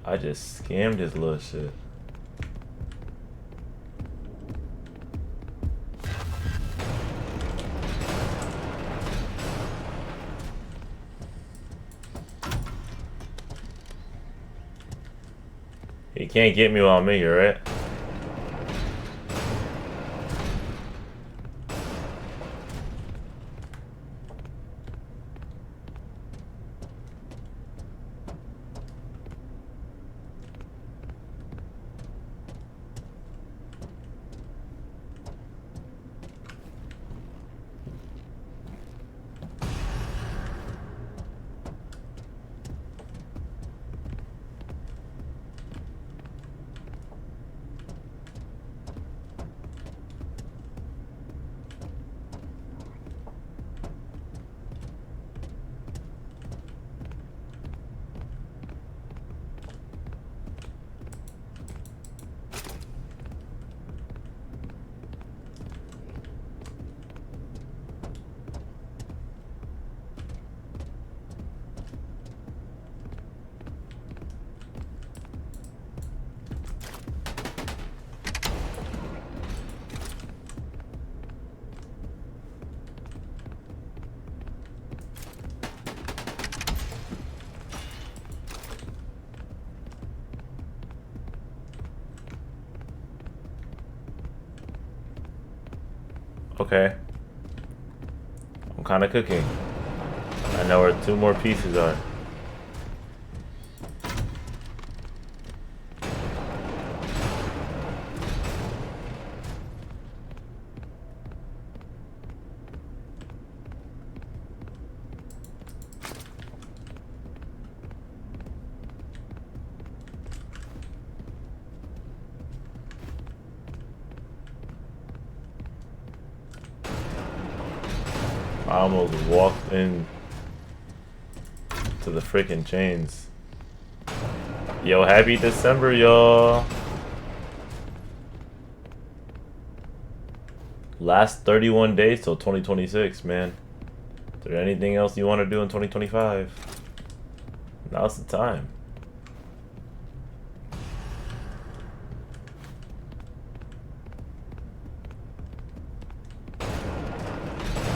I just scammed his little shit. He can't get me while I'm in here, right? Okay. I'm kind of cooking. I know where 2 more pieces are. I almost walked in to the freaking chains. Yo, happy December, y'all. Last 31 days till 2026, man. Is there anything else you want to do in 2025? Now's the time.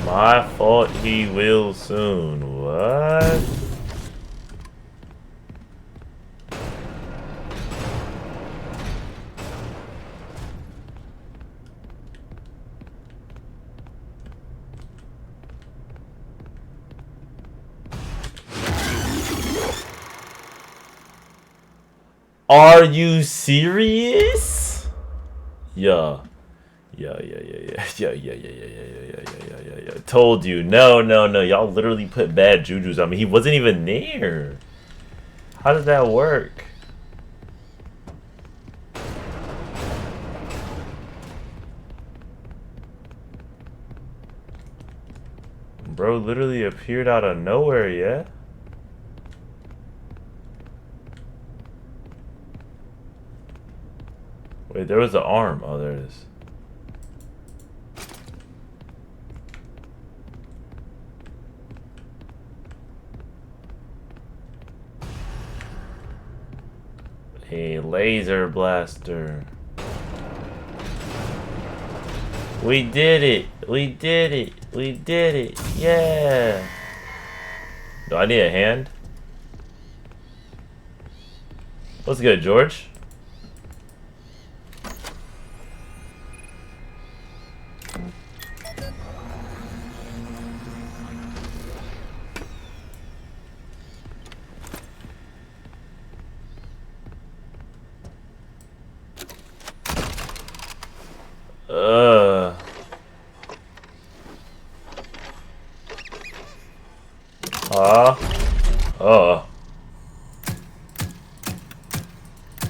My fault, he will soon. What? Are you serious? Yeah. Yeah. Told you. No. Y'all literally put bad jujus on me. He wasn't even there. How did that work? Bro literally appeared out of nowhere, yeah? Wait, there was an arm. Oh, there it is. A laser blaster. We did it. We did it. We did it. Yeah. Do I need a hand? What's good, George?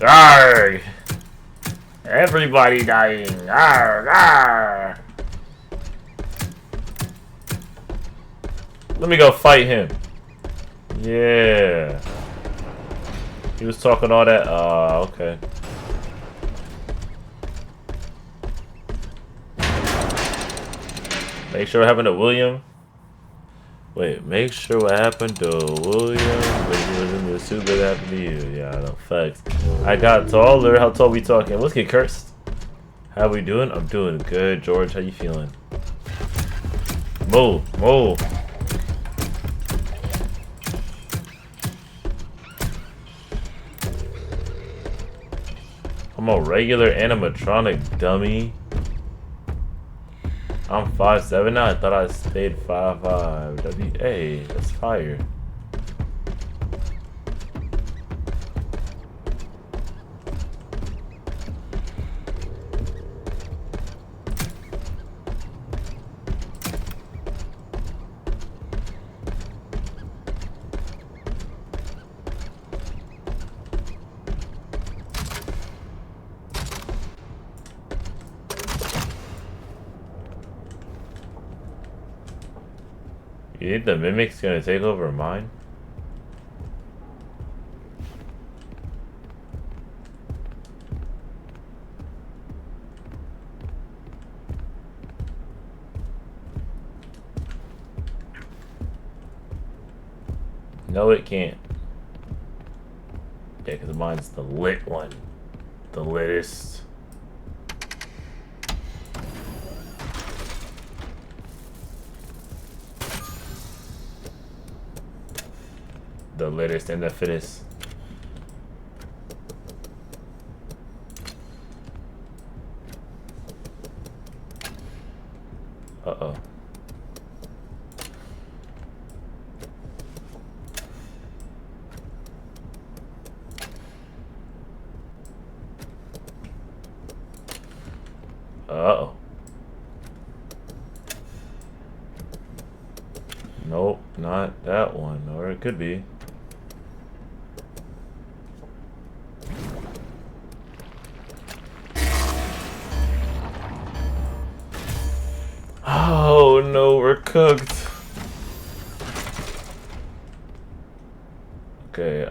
Arrgh! Everybody dying! Arrgh! Arrgh! Let me go fight him. Yeah. He was talking all that. Okay. Make sure what happened to William. Wait, make sure what happened to William when he was in the suit that happened to you. Yeah, I know. Facts. I got taller. How tall we talking? Let's get cursed. How we doing? I'm doing good, George. How you feeling? Move. Move. I'm a regular animatronic, dummy. I'm 5'7" now. I thought I stayed 5'5". Hey, that's fire. You think the Mimic's gonna take over mine? No, it can't. Yeah, because mine's the lit one. The littest. The littest and the fittest. Uh-oh. Nope, not that one. Or it could be. Oh no, we're cooked. Okay,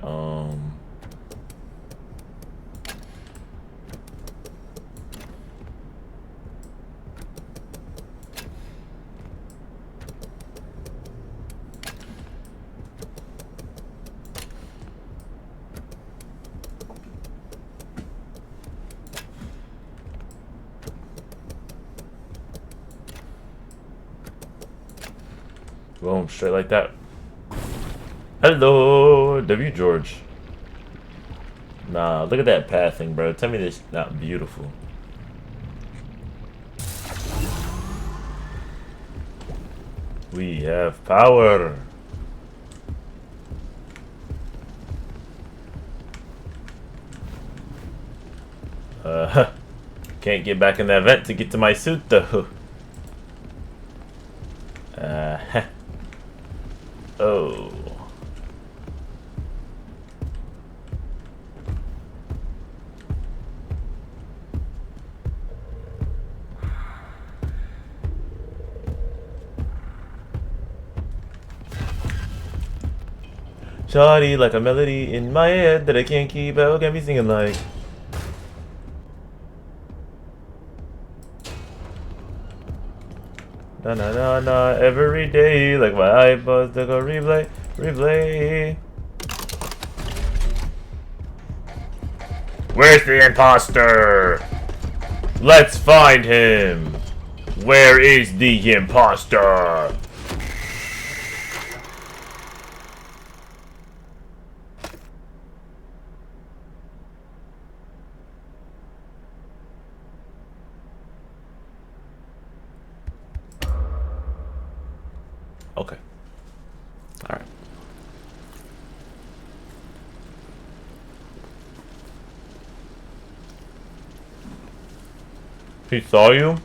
boom, straight like that. Hello, W. George. Nah, look at that pathing, bro. Tell me this not beautiful. We have power. Can't get back in that vent to get to my suit though. Oh. Shawty like a melody in my head that I can't keep out, got me singing like. Na na na na every day, like my iPod's to go replay, replay. Where's the imposter? Let's find him. Where is the imposter? Okay. Alright. He saw you?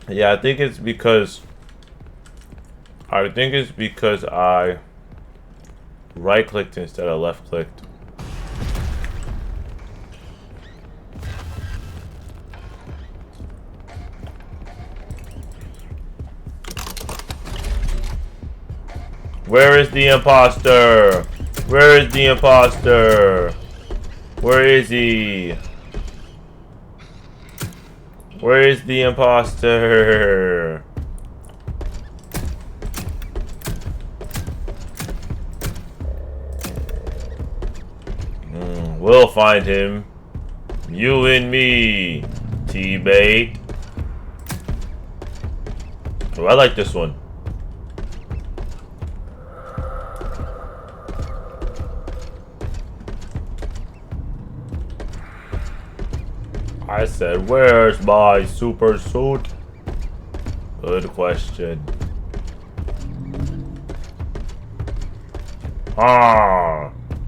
Yeah, I think it's because I right-clicked instead of left-clicked. Where is the imposter? Where is the imposter? Where is he? Where is the imposter? We'll find him. You and me, T-bait. Oh, I like this one. I said, where's my super suit? Good question.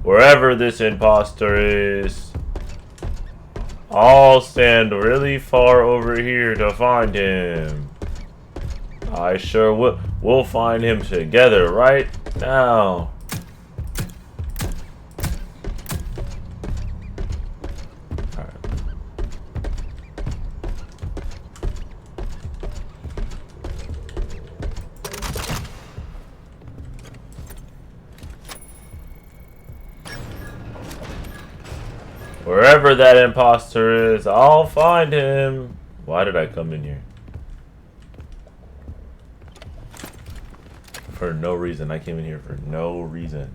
Wherever this imposter is, I'll stand really far over here to find him. I sure will. We'll find him together right now. Wherever that imposter is, I'll find him. Why did I come in here? For no reason. I came in here for no reason.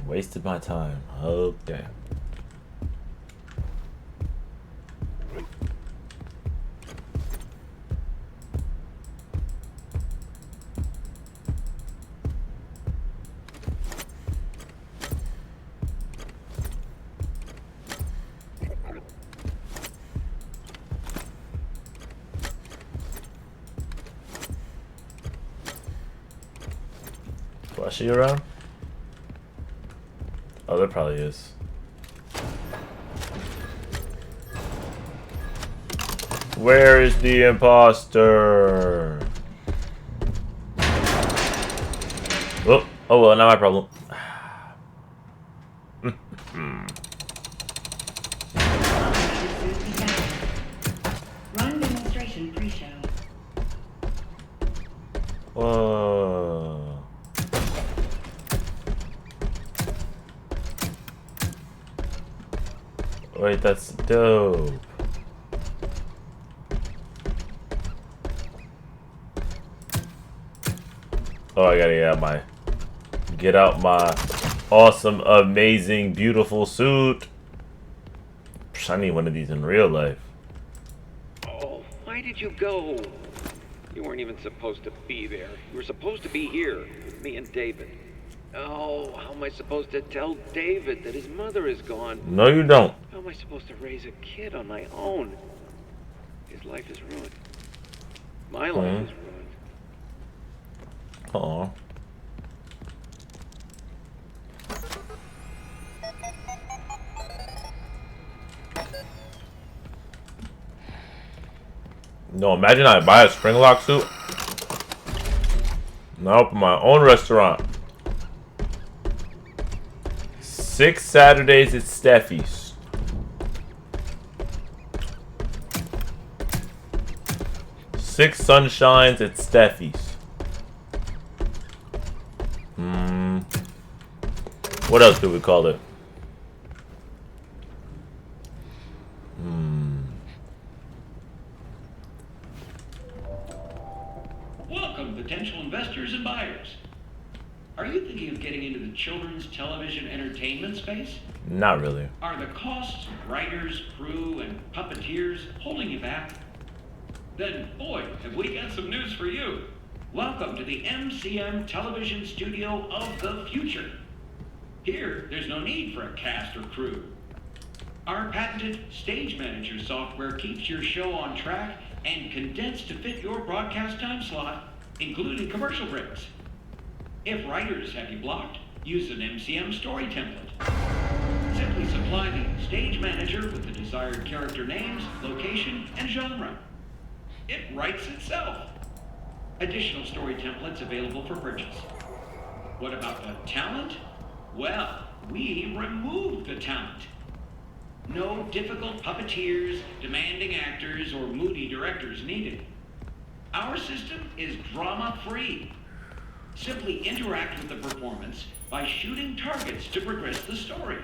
Wasted my time. Oh, damn. Was she around? Oh, there probably is. Where is the imposter? Oh, oh well, not my problem. Run demonstration pre-show. Whoa. Wait, that's dope. Oh, I gotta get out my awesome, amazing, beautiful suit. Psh, I need one of these in real life. Oh, why did you go? You weren't even supposed to be there. You were supposed to be here with me and David. Oh, how am I supposed to tell David that his mother is gone? No, you don't. How am I supposed to raise a kid on my own? His life is ruined. My life is ruined. Aw. No, imagine I buy a Springlock suit and I open my own restaurant. 6 Saturdays at Steffi's. Six Sunshines at Steffi's. What else do we call it? Welcome, potential investors and buyers. Are you thinking of getting into the children's television entertainment space? Not really. Are the costs of writers, crew, and puppeteers holding you back? Then, boy, have we got some news for you. Welcome to the MCM Television Studio of the Future. Here, there's no need for a cast or crew. Our patented Stage Manager software keeps your show on track and condensed to fit your broadcast time slot, including commercial breaks. If writers have you blocked, use an MCM story template. Simply supply the Stage Manager with the desired character names, location, and genre. It writes itself. Additional story templates available for purchase. What about the talent? Well, we removed the talent. No difficult puppeteers, demanding actors, or moody directors needed. Our system is drama-free. Simply interact with the performance by shooting targets to progress the story.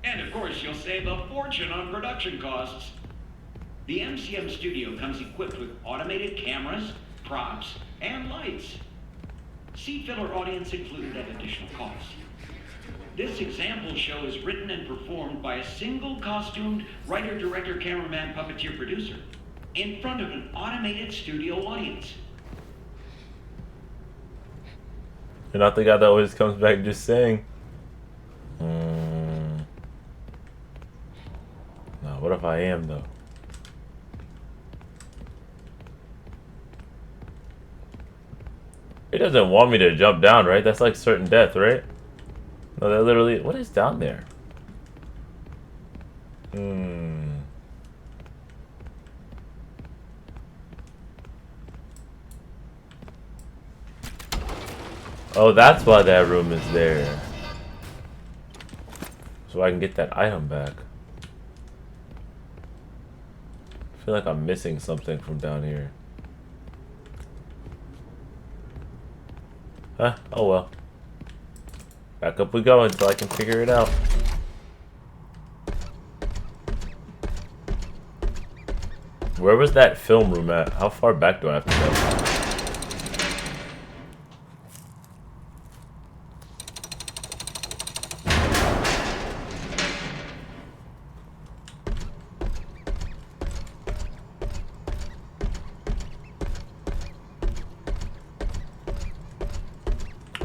And of course, you'll save a fortune on production costs. The MCM studio comes equipped with automated cameras, props, and lights. Seat filler audience included at additional cost. This example show is written and performed by a single costumed writer, director, cameraman, puppeteer, producer in front of an automated studio audience. You're not the guy that always comes back just saying. No, what if I am though? It doesn't want me to jump down, right? That's like certain death, right? No, that literally... What is down there? Oh, that's why that room is there. So I can get that item back. I feel like I'm missing something from down here. Huh? Oh well. Back up we go until I can figure it out. Where was that film room at? How far back do I have to go?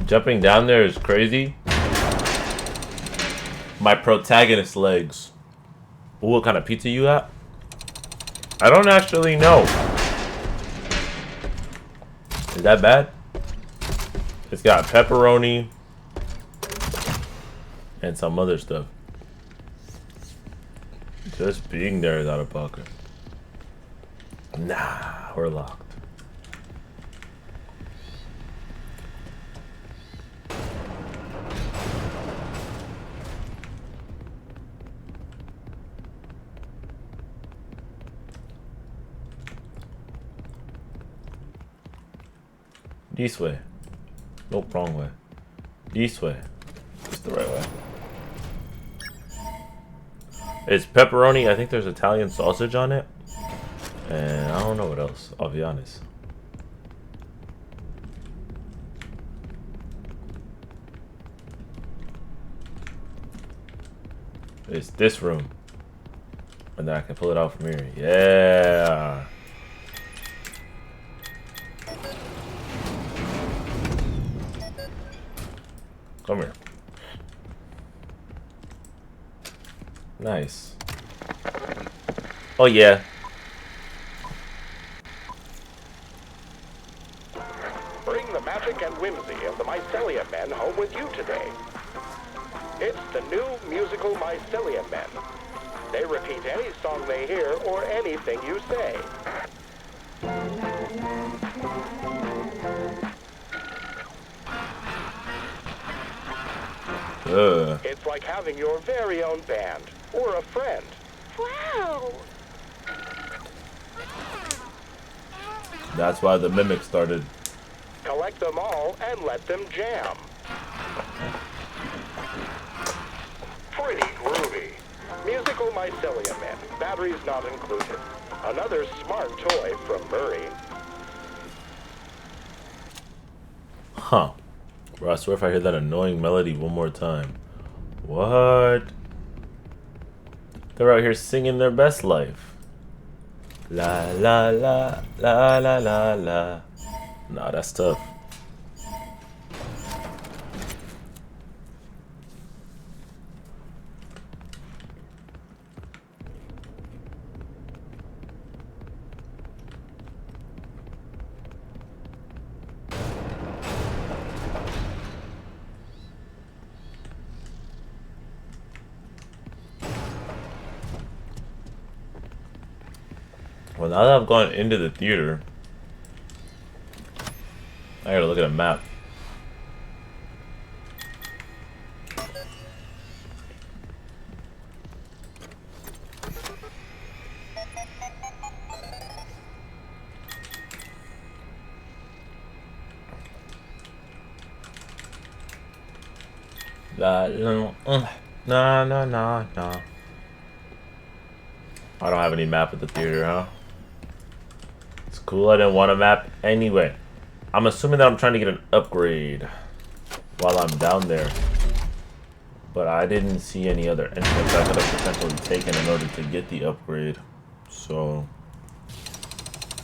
Jumping down there is crazy. My protagonist legs. Ooh, what kind of pizza you got? I don't actually know. Is that bad? It's got pepperoni and some other stuff. Just being there is out of pocket. Nah, we're locked. This way. Nope, wrong way. This way. It's the right way. It's pepperoni. I think there's Italian sausage on it. And I don't know what else, I'll be honest. It's this room. And then I can pull it out from here. Yeah. Come here. Nice. Oh yeah. Bring the magic and whimsy of the Mycelium Men home with you today. It's the new musical Mycelium Men. They repeat any song they hear or anything you say. It's like having your very own band or a friend. Wow! That's why the mimic started. Collect them all and let them jam. Pretty groovy. Musical Mycelium Men. Batteries not included. Another smart toy from Murray. Huh. Bro, I swear if I hear that annoying melody one more time. What? They're out here singing their best life. La la la la la la la. Nah, that's tough. Well, now that I've gone into the theater, I gotta look at a map. No. I don't have any map at the theater, huh? It's cool, I didn't want a map anyway. I'm assuming that I'm trying to get an upgrade while I'm down there. But I didn't see any other entrance I could have potentially taken in order to get the upgrade. So,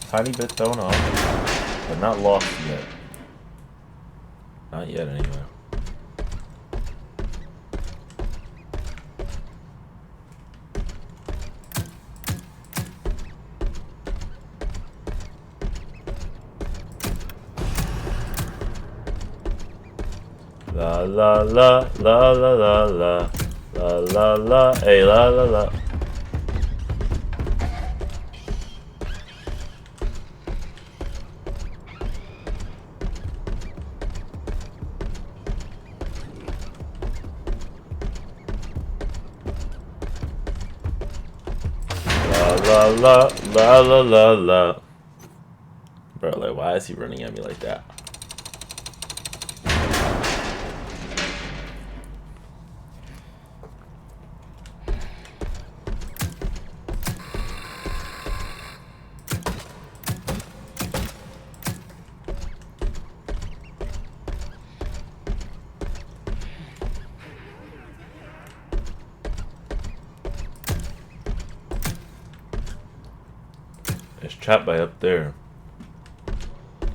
tiny bit thrown off, but not lost yet. Not yet, anyway. La la la la la la la la la la hey la la la. La la la la la la. Bro, like, why is he running at me like that? It's trapped by up there.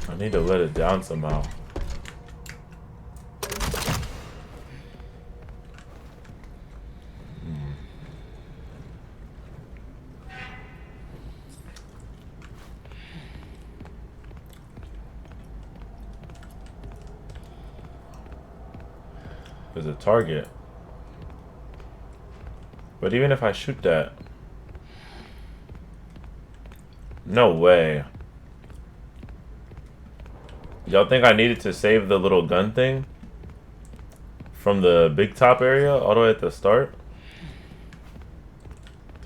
I need to let it down somehow. There's a target. But even if I shoot that, No way. Y'all think I needed to save the little gun thing from the big top area all the way at the start?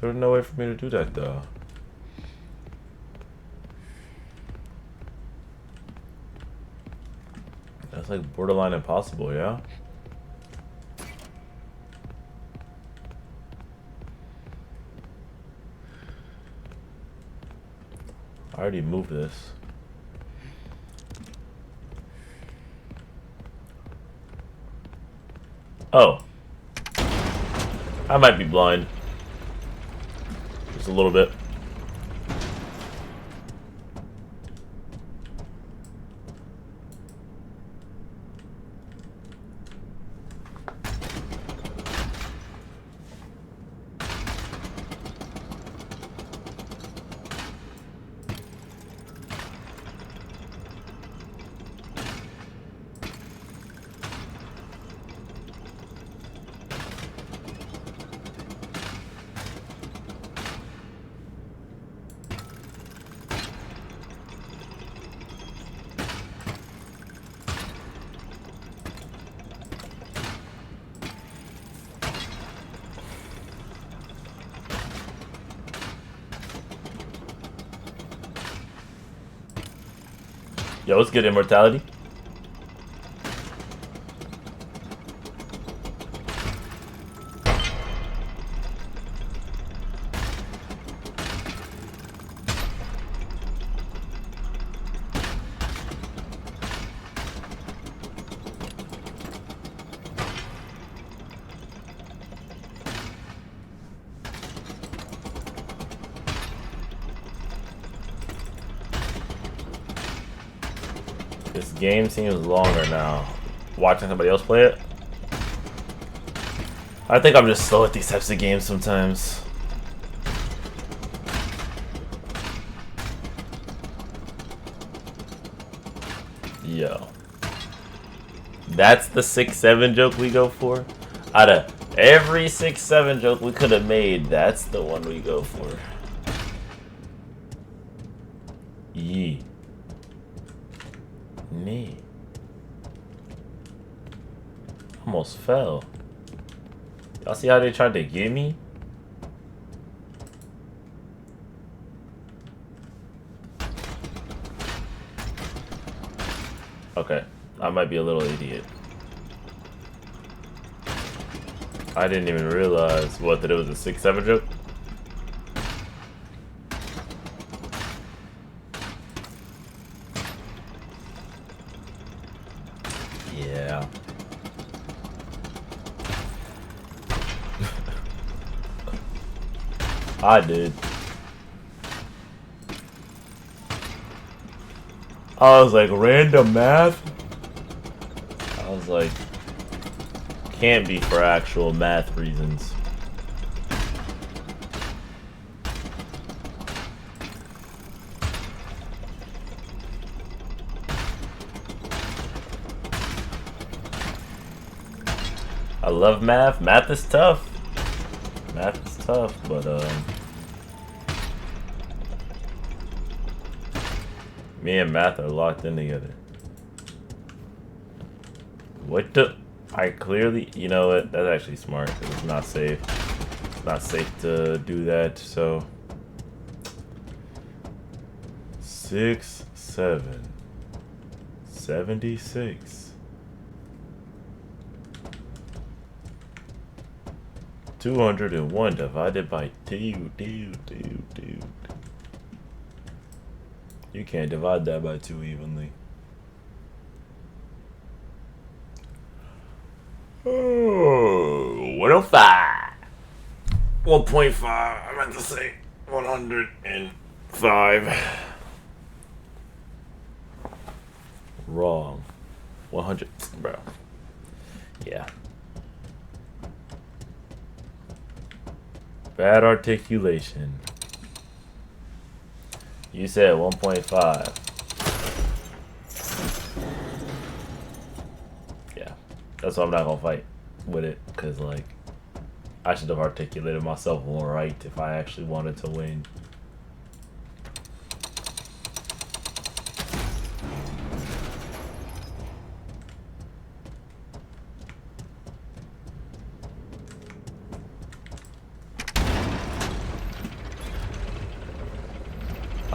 There was no way for me to do that though. That's like borderline impossible, yeah? I already moved this. Oh. I might be blind. Just a little bit. Yo, let's get immortality. This game seems longer now. Watching somebody else play it. I think I'm just slow at these types of games sometimes. Yo. That's the 6-7 joke we go for? Out of every 6-7 joke we could have made, that's the one we go for. Yee. Nee. Almost fell. Y'all see how they tried to get me? Okay, I might be a little idiot. I didn't even realize, what, that it was a 6-7 joke? Yeah. I did. I was like, random math? I was like, can't be for actual math reasons. I love math. Math is tough. Math is tough, but me and math are locked in together. What the? I clearly, you know what? That's actually smart. It's not safe. It's not safe to do that. So 6, 7, 76. 201 divided by 2. You can't divide that by 2 evenly. Oh, 105. 1.5. I meant to say 105. Wrong. 100. Bro. Yeah. Bad articulation. You said 1.5. Yeah. That's why I'm not gonna fight with it. Because, like, I should have articulated myself more right if I actually wanted to win.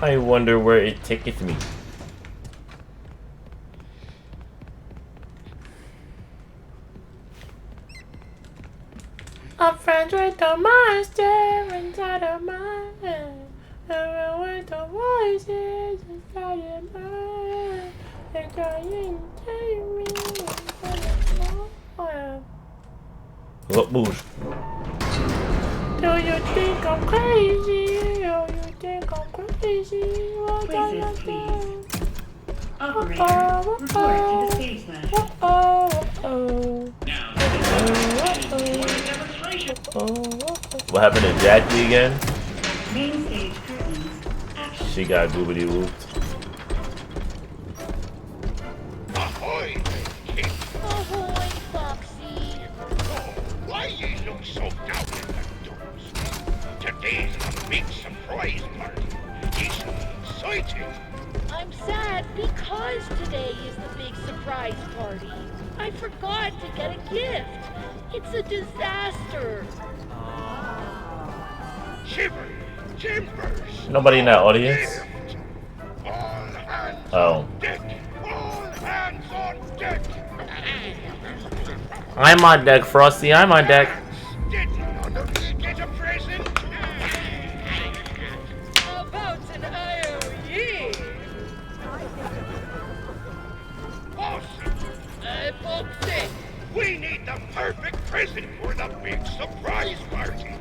I wonder where it taketh me. I'm friends with the monster inside of my head. I'm with the voices inside of my head. They're trying to take me. What moves? Do you think I'm crazy? Do you think I'm crazy? Places, please. Operator, report to the stage manager. What happened to Jackie again? Main stage curtains. Action. She got goobity whooped. Ahoy, kid. Ahoy, Foxy. Oh, why you look so down in the dumps? Today's a big surprise party. Isn't it exciting? I'm sad because today is the big surprise party. I forgot to get a gift. It's a disaster. Shiver, timbers. Nobody in that audience? Oh. Deck. All hands on deck. I'm on deck, Frosty. I'm on deck. Did none of you get a present? How about an IOE? Bossy. We need the perfect present for the big surprise party.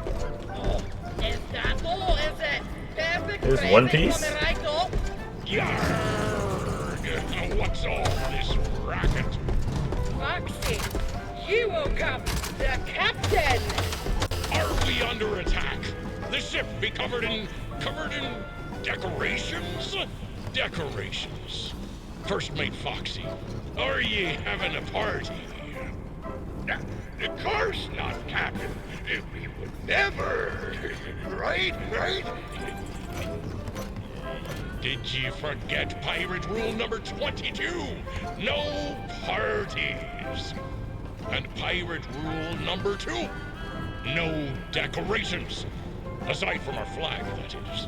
Oh, is that all? Is it perfect? There's One Piece? Yarg! What's all this racket? Foxy, you woke up the captain. Are we under attack? The ship be covered in decorations? Decorations. First Mate Foxy, are ye having a party? Of course not, Captain. We would never. Right? Did you forget pirate rule number 22? No parties. And pirate rule number 2? No decorations. Aside from our flag, that is.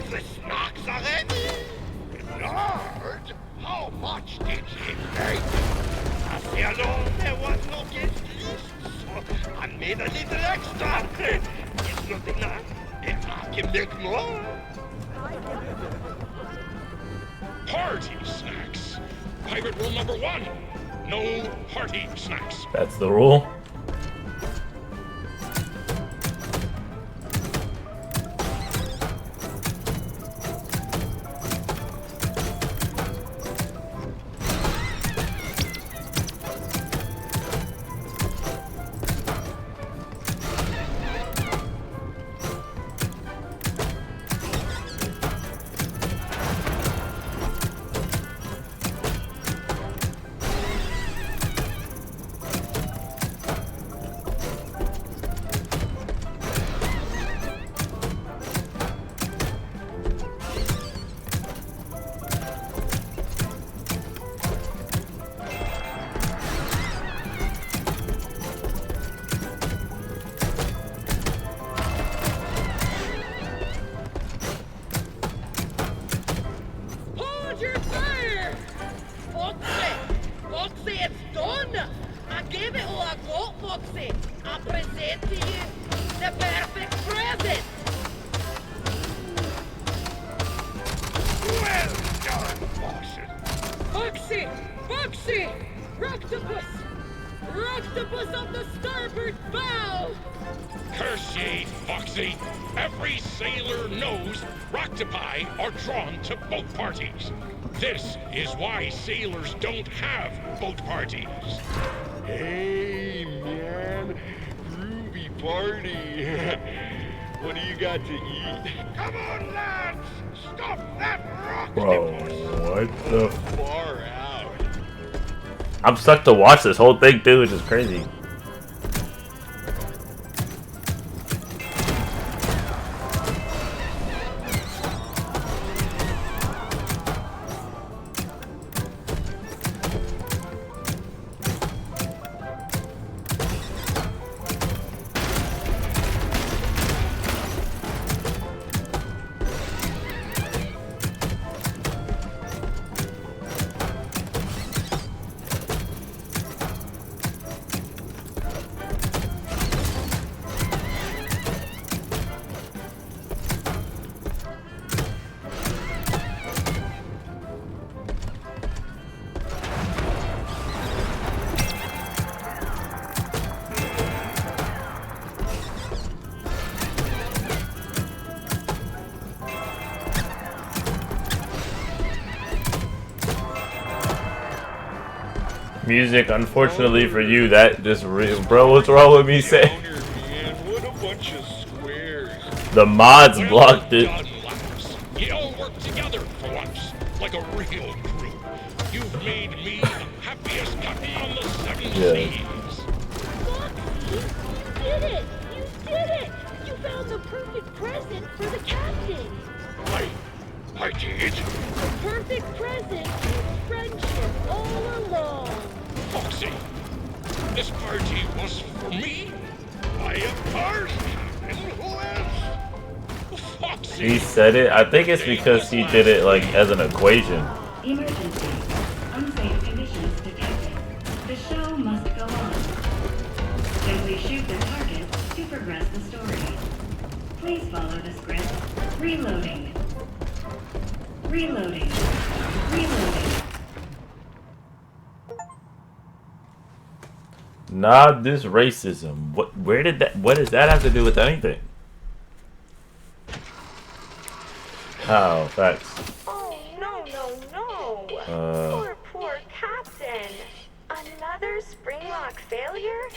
The snacks are ready. Lord, how much did he make? I say alone, there was no guest list, so I made a little extra. It's not enough. I can make more. Party snacks. Pirate rule number 1. No party snacks. That's the rule. Foxy! Rocktopus! Rocktopus on the starboard bow! Curse ye, Foxy! Every sailor knows Roctopi are drawn to both parties. This is why sailors don't have boat parties. Hey, man. Groovy party. What do you got to eat? Come on, lads! Stop that Bro, what the? Far out. I'm stuck to watch this whole thing, dude, which is crazy. Music, unfortunately for you, that just bro, what's wrong with me saying? What a bunch of squares. The mods blocked it. You all work together for once, like a real crew. You've made me the happiest captain on the seven seas. Foxy, you did it! You did it! You found the perfect present for the captain! I did? The perfect present is friendship all along! Foxy, this party was for me? I am ours, and who else? Foxy! He said it. I think it's because he did it like as an equation. Emergency. Unsafe conditions detected. The show must go on. Simply shoot the target to progress the story. Please follow the script. Reloading. Reloading. Reloading. Nah, this racism. What does that have to do with anything? How? Facts. Oh, no. Poor Captain. Another Springlock failure?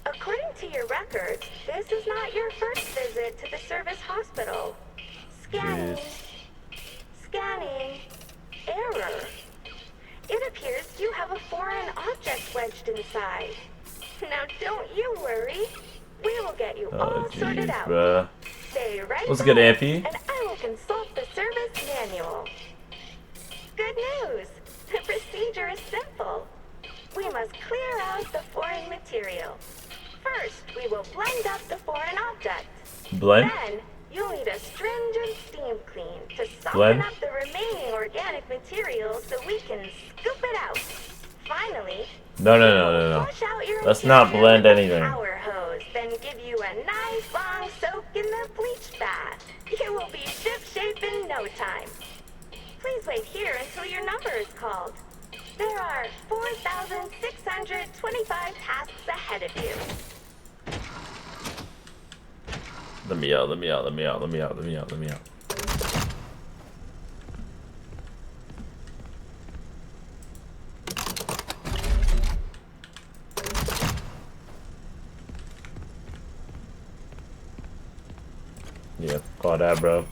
According to your records, this is not your first visit to the service hospital. Scanning. Scanning. Error. It appears you have a foreign object wedged inside. Now don't you worry. We will get you all sorted out. Bruh. Stay right What's good, there, Ampy? and I will consult the service manual. Good news. The procedure is simple. We must clear out the foreign material. First, we will blend up the foreign object. Blend? Then, you'll need a stringent steam clean to soften Blend? up the remaining organic material so we can scoop it out. Finally, No. flush out your Let's not interior blend with a anything. power hose, then give you a nice long soak in the bleach bath. You will be ship-shape in no time. Please wait here until your number is called. There are 4,625 tasks ahead of you. Let me out. Yeah, call that, bro.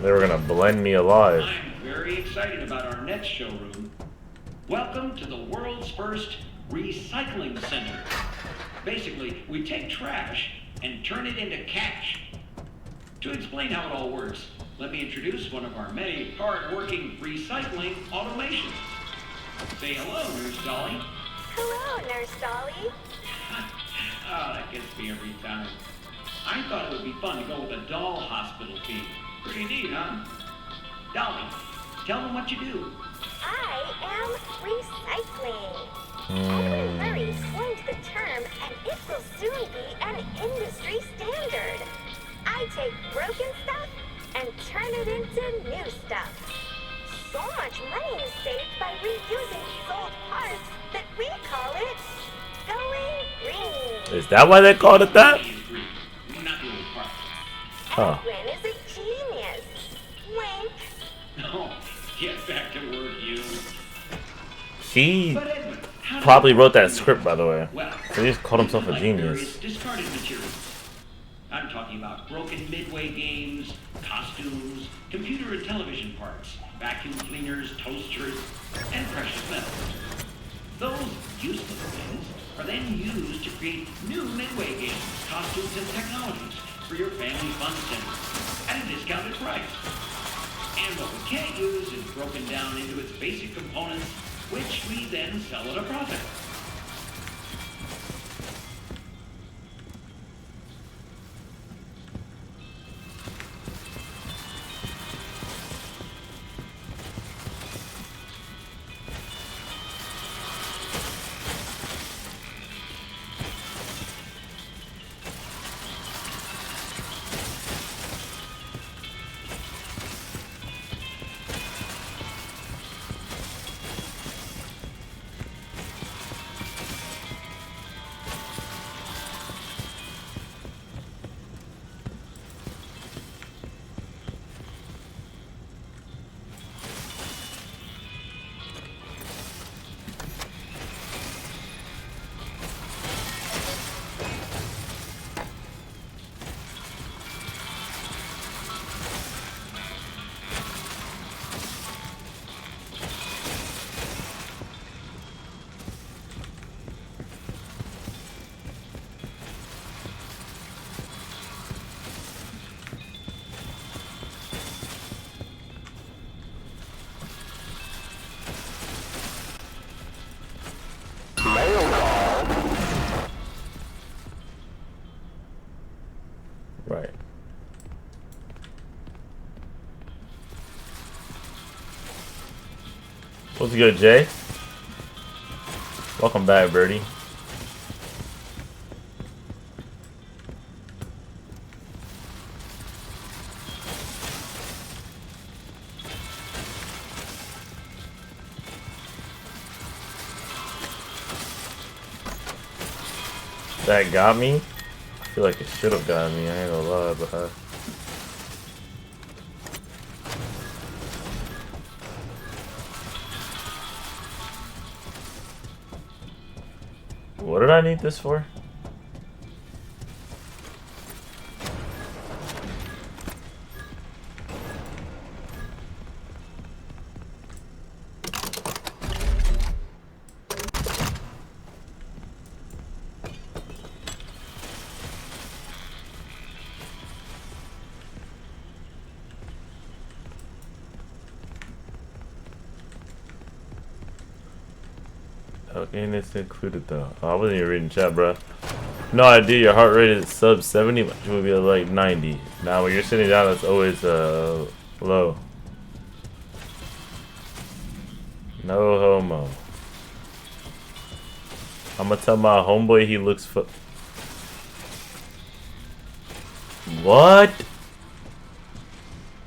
They were gonna blend me alive. I'm very excited about our next showroom. Welcome to the world's first recycling center. Basically, we take trash and turn it into cash. To explain how it all works, let me introduce one of our many hard-working recycling automations. Say hello, Nurse Dolly. Hello, Nurse Dolly. Oh, that gets me every time. I thought it would be fun to go with a doll hospital theme. Pretty neat, huh? Dolly, tell them what you do. I am recycling. Edwin Murray coined the term, and it will soon be an industry standard. I take broken stuff and turn it into new stuff. So much money is saved by reusing Is that why they called it that? Huh. Edwin is a genius. Wink. Oh, get back to work, you. He probably wrote that script, by the way. So he just called himself a genius. Discarded materials. I'm talking about broken Midway games, costumes, computer and television parts, vacuum cleaners, toasters, and precious metals. Those useless things are then used to create new Midway games, costumes, and technologies for your family fun center at a discounted price. And what we can't use is broken down into its basic components, which we then sell at a profit. Right. What's good, Jay? Welcome back, Birdie. That got me? I feel like it should have got me, I ain't gonna lie, but what did I need this for? Okay, and it's included though. Oh, I wasn't even reading chat, bro. No idea. Your heart rate is sub 70, but you will be like 90. Now, when you're sitting down, that's always low. No homo. I'm gonna tell my homeboy he looks What?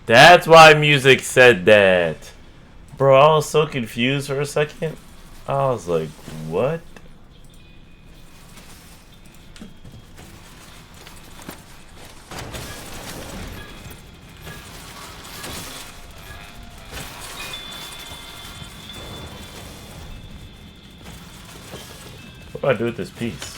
That's why music said that. Bro, I was so confused for a second. I was like, what? What do I do with this piece?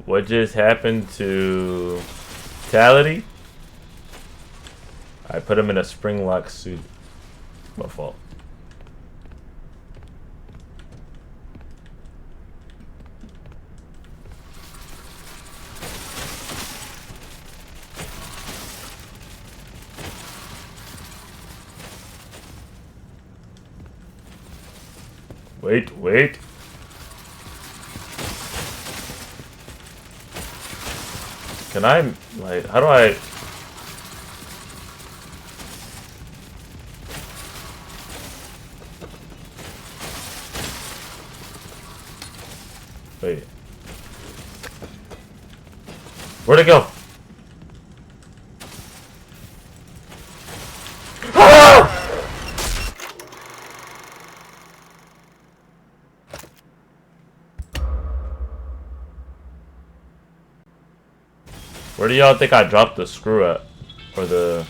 What just happened to Tality? I put him in a spring lock suit. My fault. Wait. Can I, like, how do I... Wait. Where'd it go? Where do y'all think I dropped the screw at? Or the...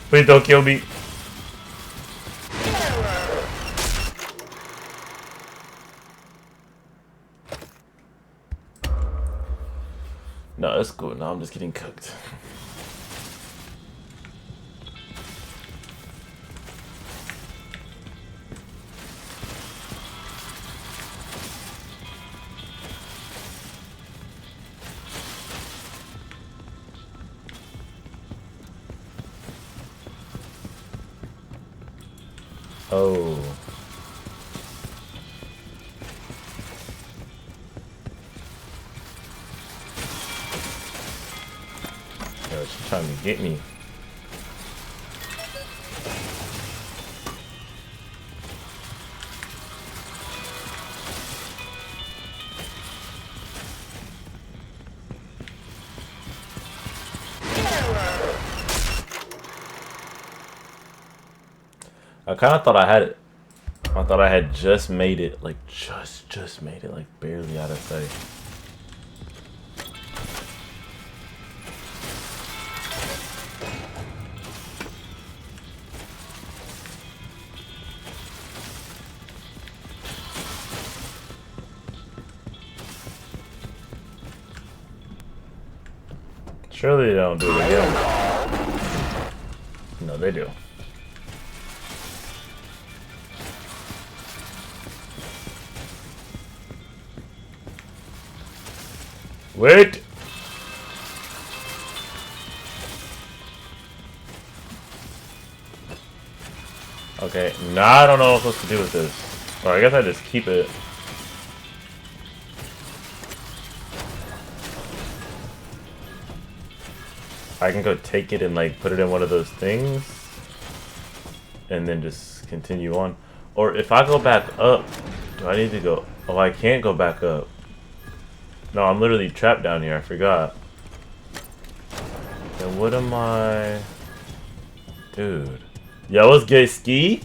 Please don't kill me. No, that's cool. No, I'm just getting cooked. Oh. Yo, she's trying to get me. I kind of thought I had it. I thought I had just made it, like just made it, like barely out of sight. Surely they don't do it again. No, they do. Wait! Okay, now I don't know what I'm supposed to do with this. Or I guess I just keep it. I can go take it and like put it in one of those things. And then just continue on. Or if I go back up, do I need to go? Oh, I can't go back up. No, I'm literally trapped down here. I forgot. Then what am I... Dude. Yo, let's get ski.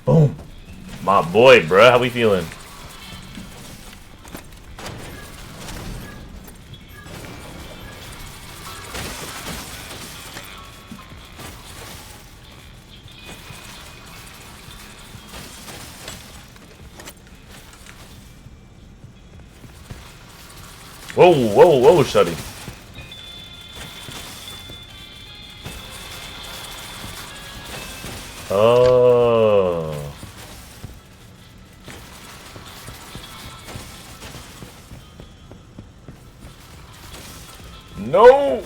Boom. My boy, bruh. How we feeling? Whoa, whoa, whoa, Shuddy. Oh. No.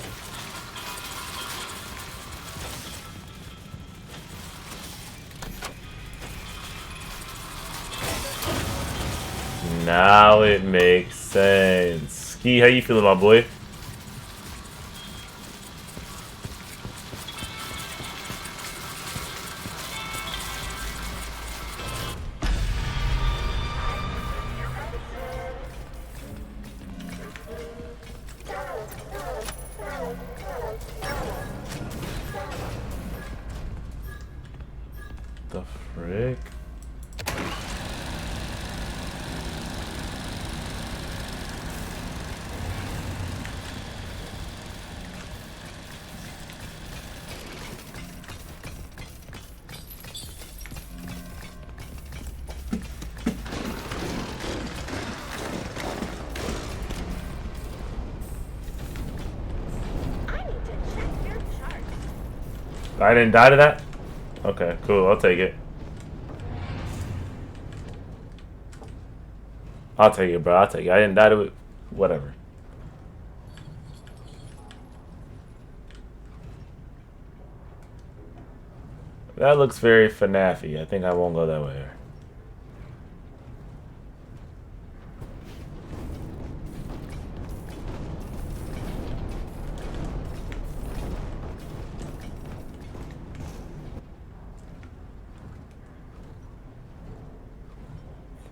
Now it makes sense. Ski, how you feeling, my boy? The frick? I didn't die to that? Okay, cool. I'll take it. I'll take it, bro. I'll take it. I didn't die to it. Whatever. That looks very FNAF-y. I think I won't go that way.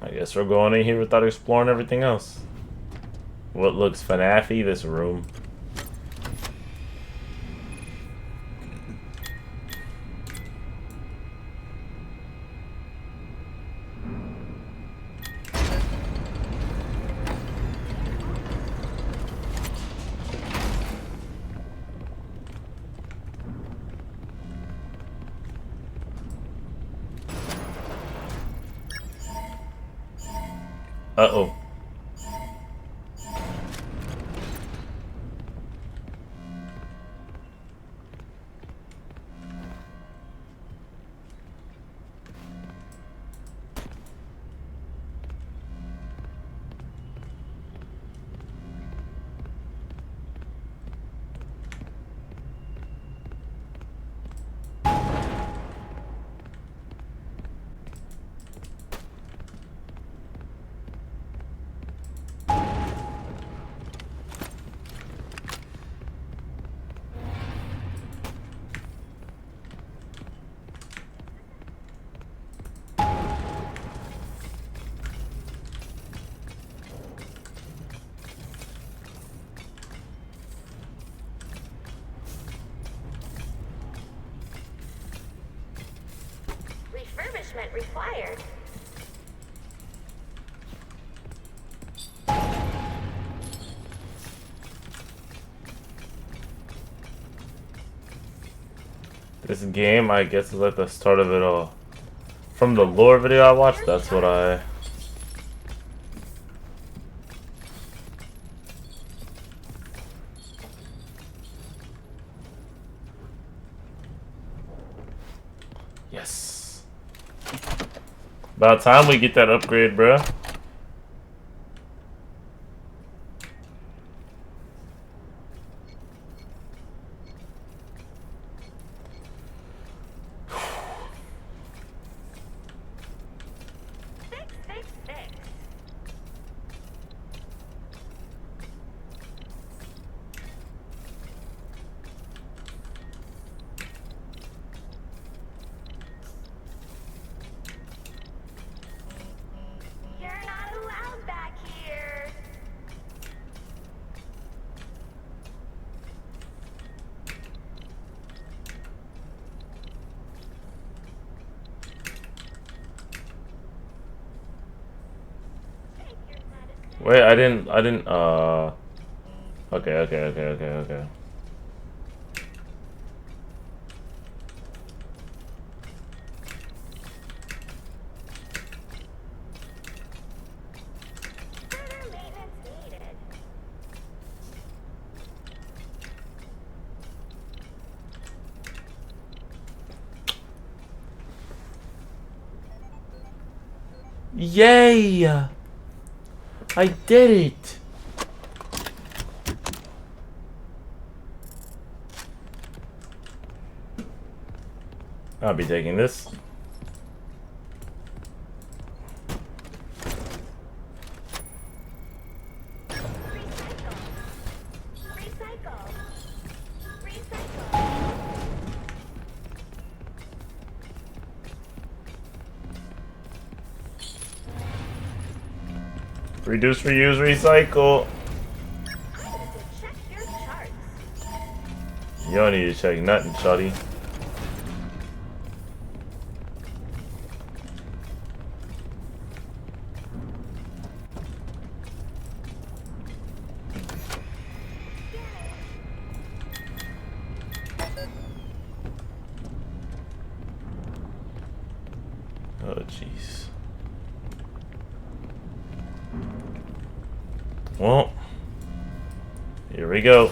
I guess we're going in here without exploring everything else. What looks FNAF-y, this room. Uh-oh. Refurbishment required. This game, I guess, is like the start of it all. From the lore video I watched, that's what I... Yes. About time we get that upgrade, bruh. You're not allowed back here. Wait, I didn't, okay. Further maintenance needed. Yay! I did it! I'll be taking this. Reduce, reuse, recycle. You don't need to check nothing, shawty. Oh, jeez. Well, here we go.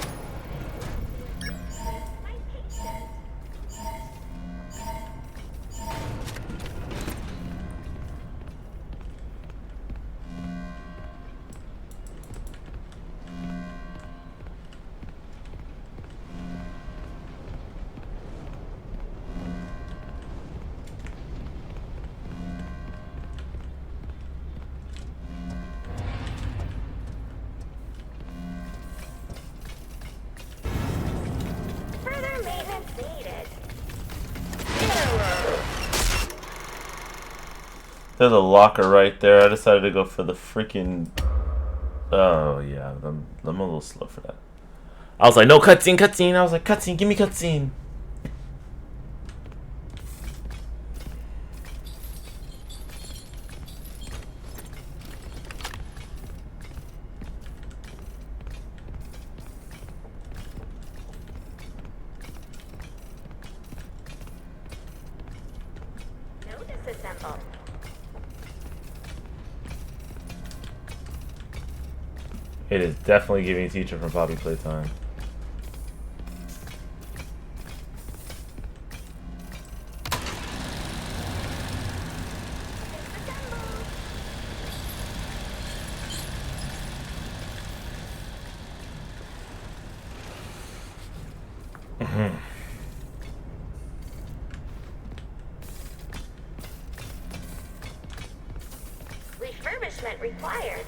There's a locker right there. I decided to go for the freaking. Oh yeah, I'm a little slow for that. I was like, no cutscene, cutscene. I was like, cutscene, give me cutscene. No disassemble. It is definitely giving teacher from Poppy Playtime. Refurbishment required.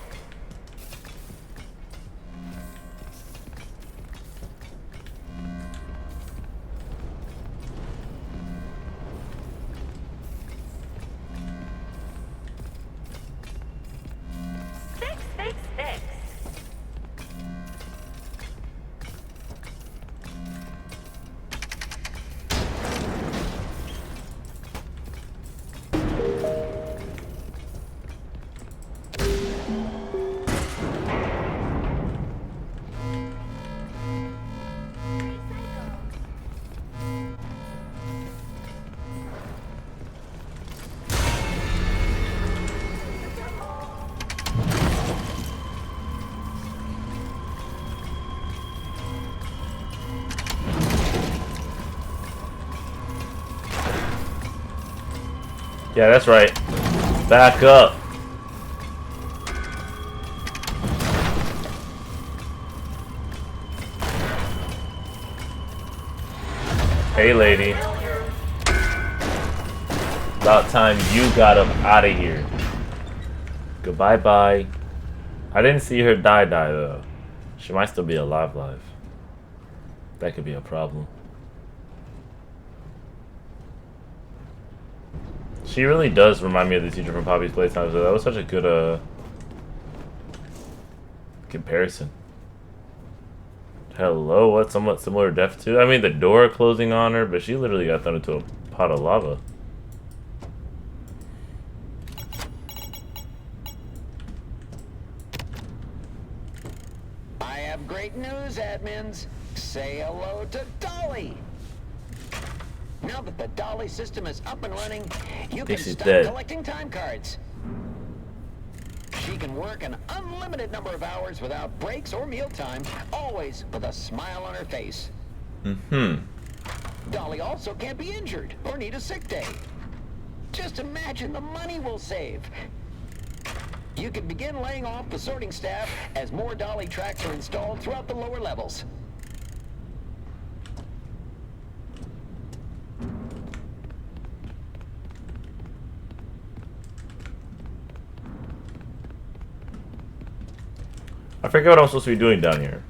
Fix, fix, fix. Yeah, that's right. Back up. Hey, lady. About time you got up out of here. Goodbye, bye. I didn't see her die though. She might still be alive. That could be a problem. She really does remind me of the teacher from Poppy's Playtime, so that was such a good comparison. Hello, what? Somewhat similar death to? I mean, the door closing on her, but she literally got thrown into a pot of lava. I have great news, admins. Say hello to Dolly. Now that the Dolly system is up and running, you can She's start dead. collecting time cards. She can work an unlimited number of hours without breaks or mealtime, always with a smile on her face. Dolly also can't be injured or need a sick day. Just imagine the money we'll save. You can begin laying off the sorting staff as more Dolly tracks are installed throughout the lower levels. I forget what I'm supposed to be doing down here.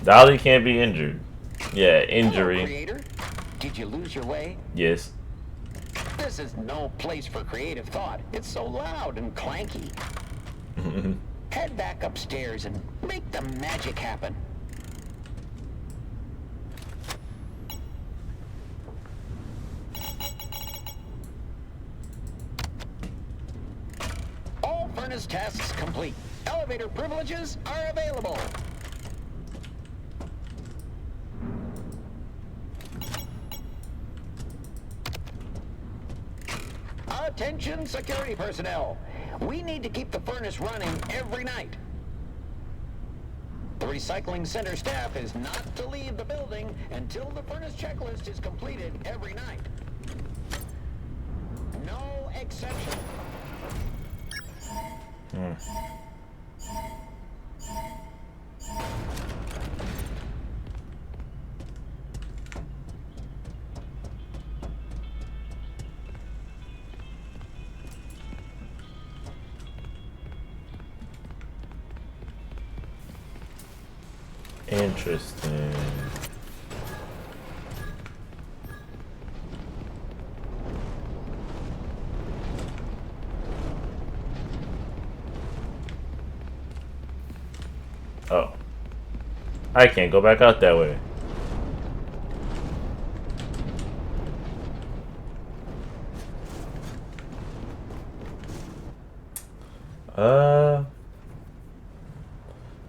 Dolly can't be injured. Yeah, injury. Hello, creator. Did you lose your way? Yes. This is no place for creative thought. It's so loud and clanky. Head back upstairs and make the magic happen. All furnace tasks complete. Elevator privileges are available. Attention security personnel. We need to keep the furnace running every night. The recycling center staff is not to leave the building until the furnace checklist is completed every night. No exception. Interesting. I can't go back out that way.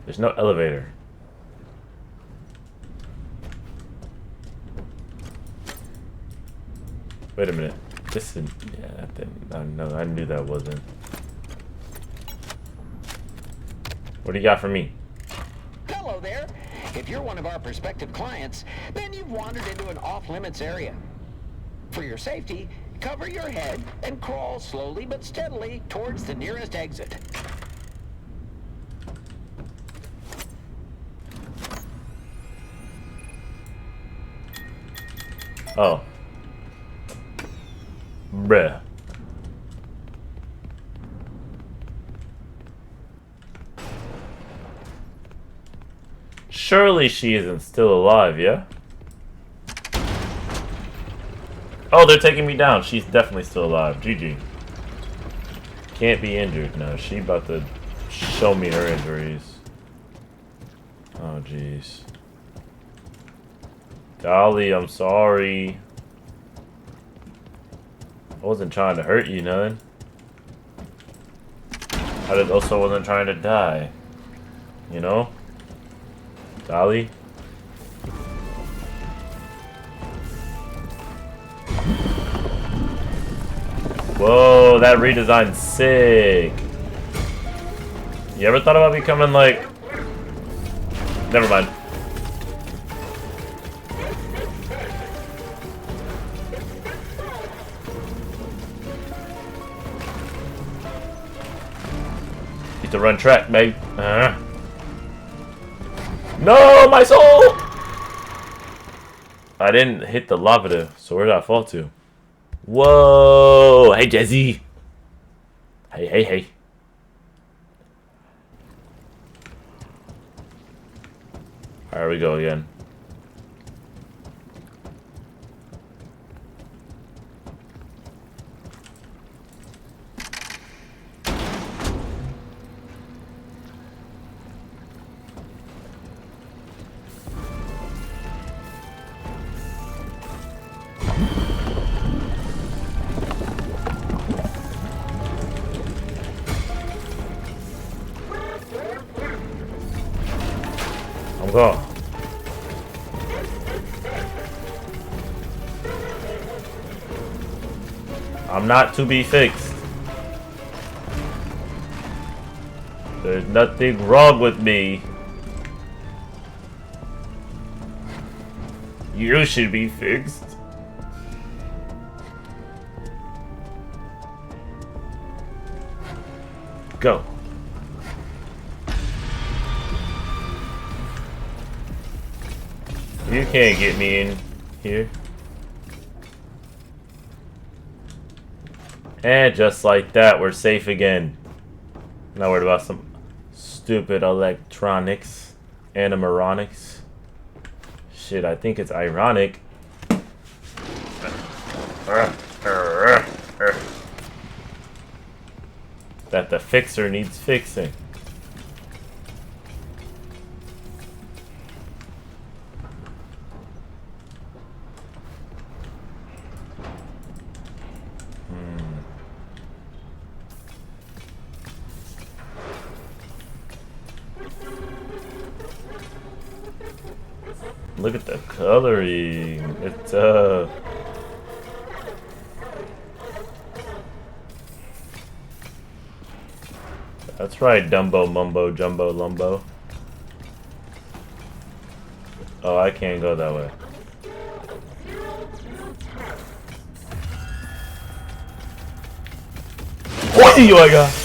There's no elevator. Wait a minute. This is, yeah, that didn't, no, I knew that wasn't. What do you got for me? Hello there. If you're one of our prospective clients, then you've wandered into an off-limits area. For your safety, cover your head and crawl slowly but steadily towards the nearest exit. Oh. Bruh. Surely she isn't still alive, yeah? Oh, they're taking me down. She's definitely still alive. GG. Can't be injured. No, she about to show me her injuries. Oh, jeez. Dolly, I'm sorry. I wasn't trying to hurt you, none. I just also wasn't trying to die. You know? Dolly? Whoa, that redesign's sick. You ever thought about becoming like... Never mind. Need to run track, babe. No, my soul! I didn't hit the lava, so where did I fall to? Whoa! Hey, Jesse. Hey, hey, hey. There we go again. I'm going. I'm not to be fixed. There's nothing wrong with me. You should be fixed. Go. You can't get me in here. And just like that, we're safe again. Not worried about some stupid electronics, animatronics. Shit, I think it's ironic that the fixer needs fixing. Look at the coloring. It's that's right, Dumbo Mumbo Jumbo Lumbo. Oh, I can't go that way. What do you got?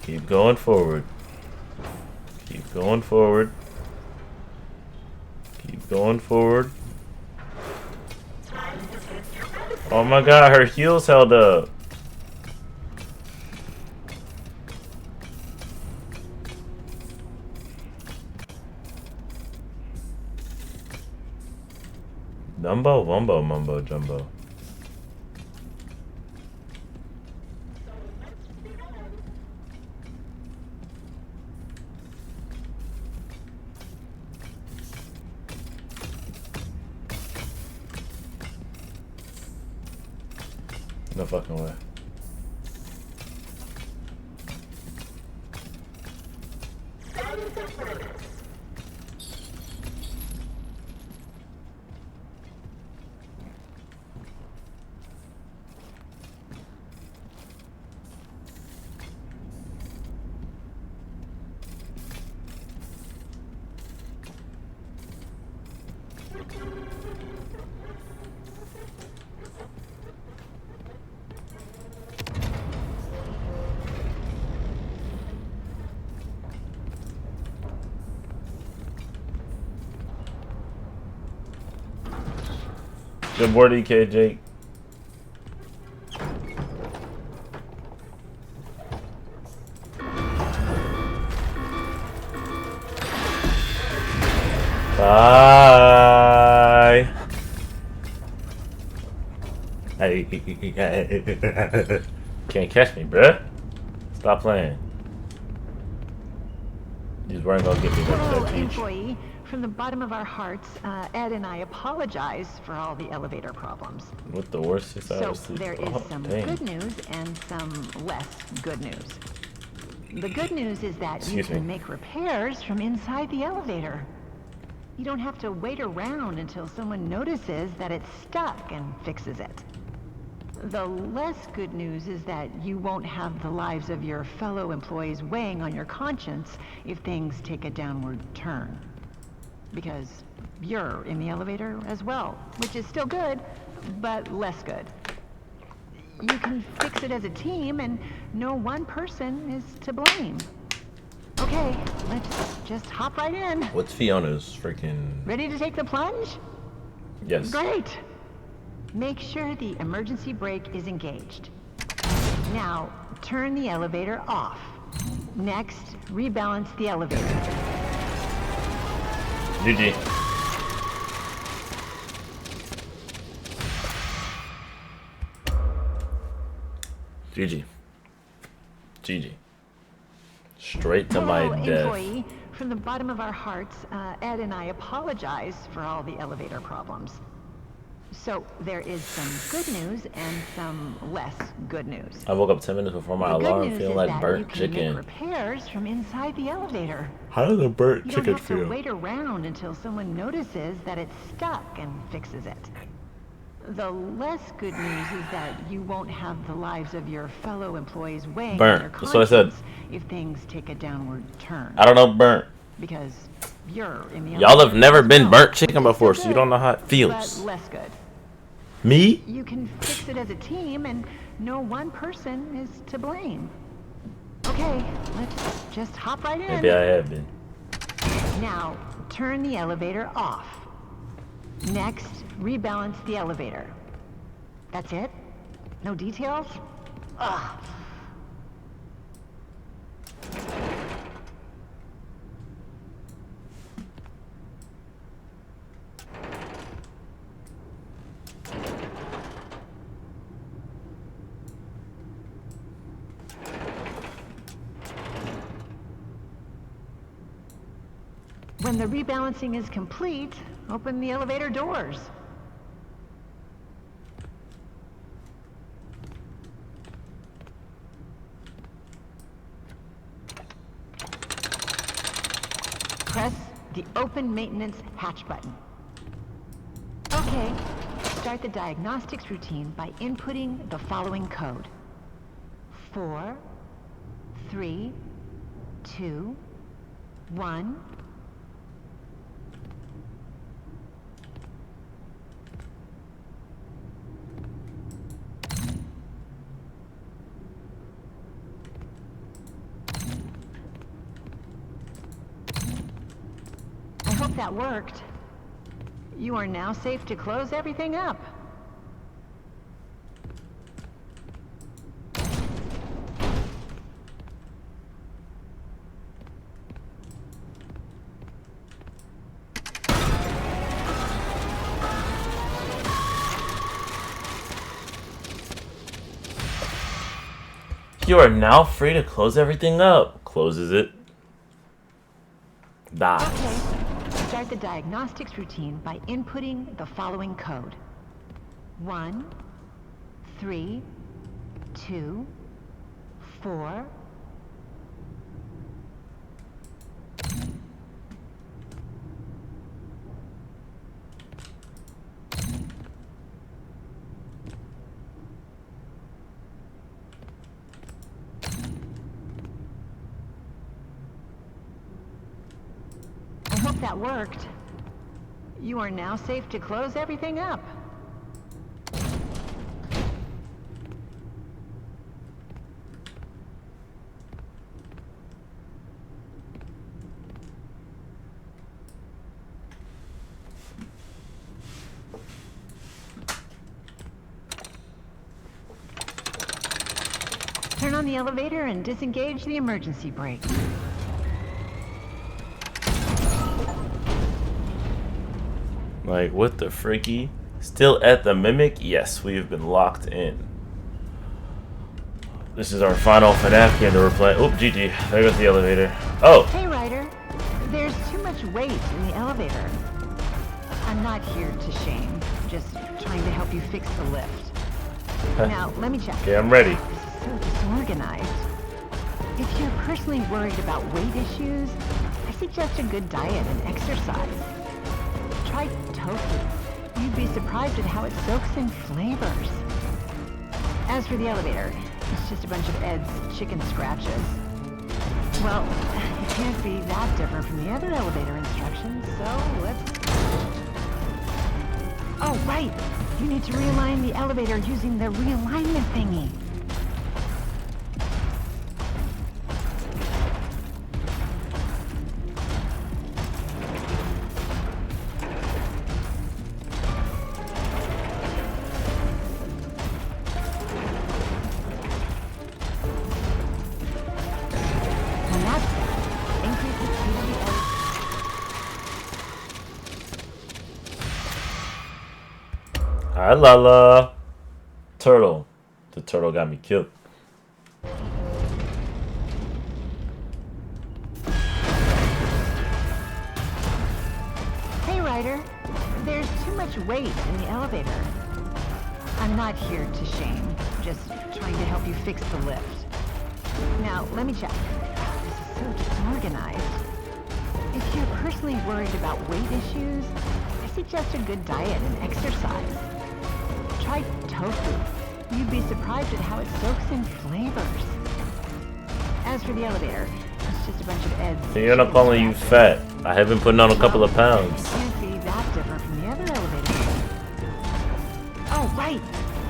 Keep going forward. Keep going forward. Keep going forward. Oh my god, her heels held up. Dumbo, Wumbo, Mumbo, Jumbo. No fucking way. Good morning, KJ. Bye. Hey, can't catch me, bruh. Stop playing. These weren't gonna get me back to Hello, that beach. employee. From the bottom of our hearts, Ed and I apologize for all the elevator problems. With the worst 6 So hours sleep. there is Oh, some dang. good news and some less good news. The good news is that you Excuse me. can make repairs from inside the elevator. You don't have to wait around until someone notices that it's stuck and fixes it. The less good news is that you won't have the lives of your fellow employees weighing on your conscience if things take a downward turn. Because you're in the elevator as well, which is still good, but less good. You can fix it as a team, and no one person is to blame. Okay, let's just hop right in. What's Fiona's freaking... Ready to take the plunge? Yes. Great. Make sure the emergency brake is engaged. Now, turn the elevator off. Next, rebalance the elevator. GG. GG. GG. Straight to my Hello, death. employee. From the bottom of our hearts, Ed and I apologize for all the elevator problems. So there is some good news and some less good news. I woke up 10 minutes before my The good alarm news feeling is like that burnt you can chicken. make repairs from inside the elevator. How does a burnt You chicken don't have feel? to wait around until someone notices that it's stuck and fixes it. The less good news is that you won't have the lives of your fellow employees weighing on your Burnt. That's what I said. conscience if things take a downward turn. I don't know burnt. Because you're in the Y'all have elevator never as been well, burnt chicken which is before, still so you don't know how it good, feels. But less good. Me? You can fix it as a team, and no one person is to blame. Okay, let's just hop right in. Maybe I have been. Now, turn the elevator off. Next, rebalance the elevator. That's it? No details? Ugh. When the rebalancing is complete, open the elevator doors. Press the open maintenance hatch button. Okay, start the diagnostics routine by inputting the following code. 4, 3, 2, 1. I hope that worked. You are now safe to close everything up. You are now free to close everything up. Closes it. Die. Okay. Start the diagnostics routine by inputting the following code. 1, 3, 2, 4. I hope that worked. You are now safe to close everything up. Turn on the elevator and disengage the emergency brake. Like, what the freaky? Still at the Mimic? Yes, we have been locked in. This is our final FNAF game to replay. Oh, GG. There goes the elevator. Oh! Hey, Ryder. There's too much weight in the elevator. I'm not here to shame. Just trying to help you fix the lift. Now, let me check. Okay, I'm ready. So disorganized. If you're personally worried about weight issues, I suggest a good diet and exercise. Try tofu. You'd be surprised at how it soaks in flavors. As for the elevator, it's just a bunch of Ed's chicken scratches. Well, it can't be that different from the other elevator instructions, so let's... Oh, right! You need to realign the elevator using the realignment thingy. Hi, Lala. Turtle. The turtle got me killed. Hey, Ryder. There's too much weight in the elevator. I'm not here to shame. Just trying to help you fix the lift. Now, let me check. This is so disorganized. If you're personally worried about weight issues, I suggest a good diet and exercise. Try tofu. You'd be surprised at how it soaks in flavors. As for the elevator, it's just a bunch of Ed's. You're not calling you fat. I have been putting on a couple of pounds. It can't be that different from the other elevators. Oh, right!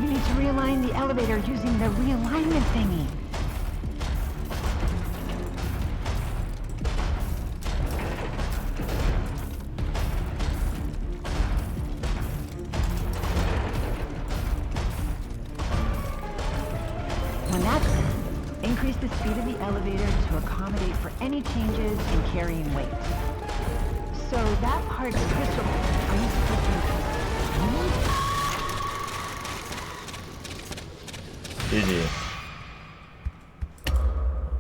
You need to realign the elevator using the realignment thingy. When that's done, increase the speed of the elevator to accommodate for any changes in carrying weight. So that part's crystal. Are you supposed to... GG.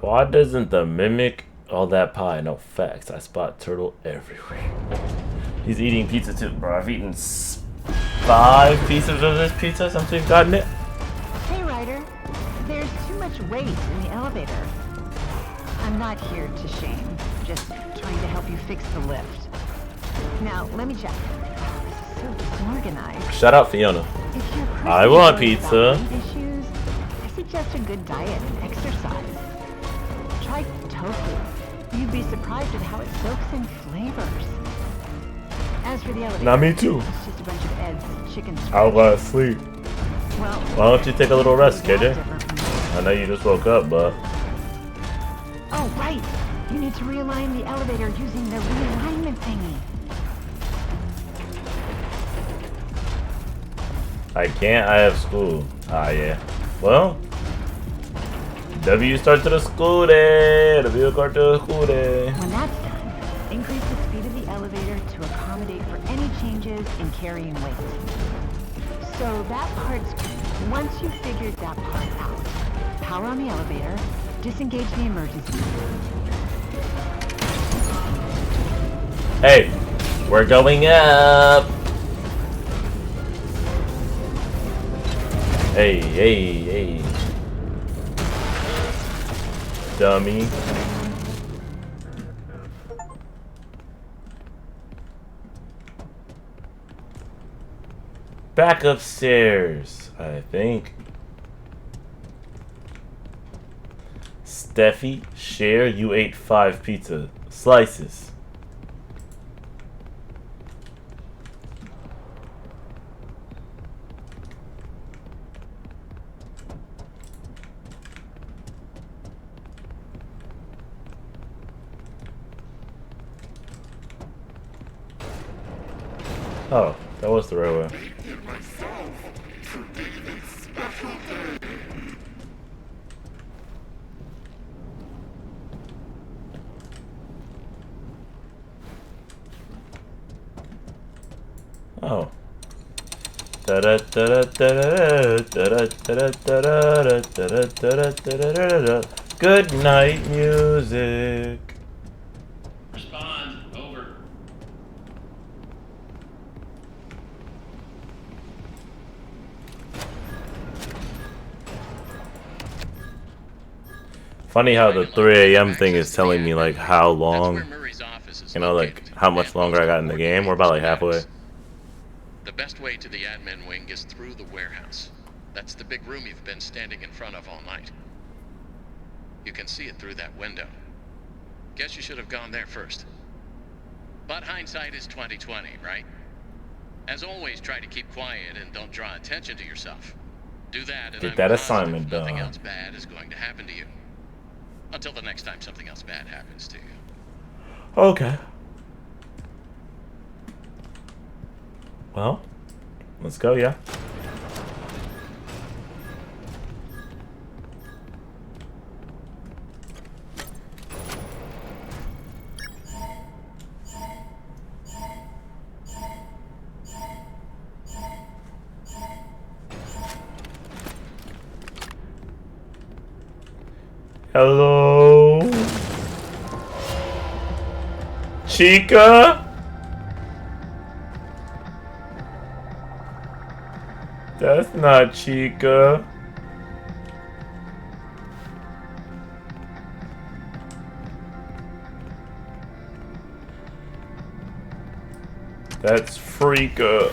Why doesn't the Mimic all that pie? No, facts. I spot turtle everywhere. He's eating pizza too, bro. I've eaten 5 pieces of this pizza since we've gotten it. Hey, Ryder. There's too much weight in the elevator. I'm not here to shame. Just trying to help you fix the lift. Now, let me check. This is so disorganized. Shout out Fiona. If you're I want personally worried pizza. about weight issues, I suggest a good diet and exercise. Try tofu. You'd be surprised at how it soaks in flavors. As for the elevator, Not me too. it's just a bunch of Ed's chicken I was asleep. Well, Why don't you take a little rest, KJ? I know you just woke up, but... Oh, right! You need to realign the elevator using the realignment thingy. I can't, I have school. Ah, yeah. Well... W start to the school day! W start to the school day! When that's done, increase the speed of the elevator to accommodate for any changes in carrying weight. So that part's... Once you figured that part out, power on the elevator, disengage the emergency. Hey, we're going up. Hey, hey, hey. Dummy. Back upstairs, I think. Steffi, share, you ate 5 pizza slices. Oh, that was the right way. Oh. Good night music. Respond. Over. Funny how the 3 a.m. thing is telling me like how long, you know, like how much longer I got in the game. We're about like halfway. The best way to the admin wing is through the warehouse. That's the big room you've been standing in front of all night. You can see it through that window. Guess you should have gone there first. But hindsight is 20/20, right? As always, try to keep quiet and don't draw attention to yourself. Do that, and Get I'm that positive assignment nothing done. else bad is going to happen to you. Until the next time something else bad happens to you. Okay. Well, let's go, yeah. Hello? Chica? That's not Chica. That's Freaka.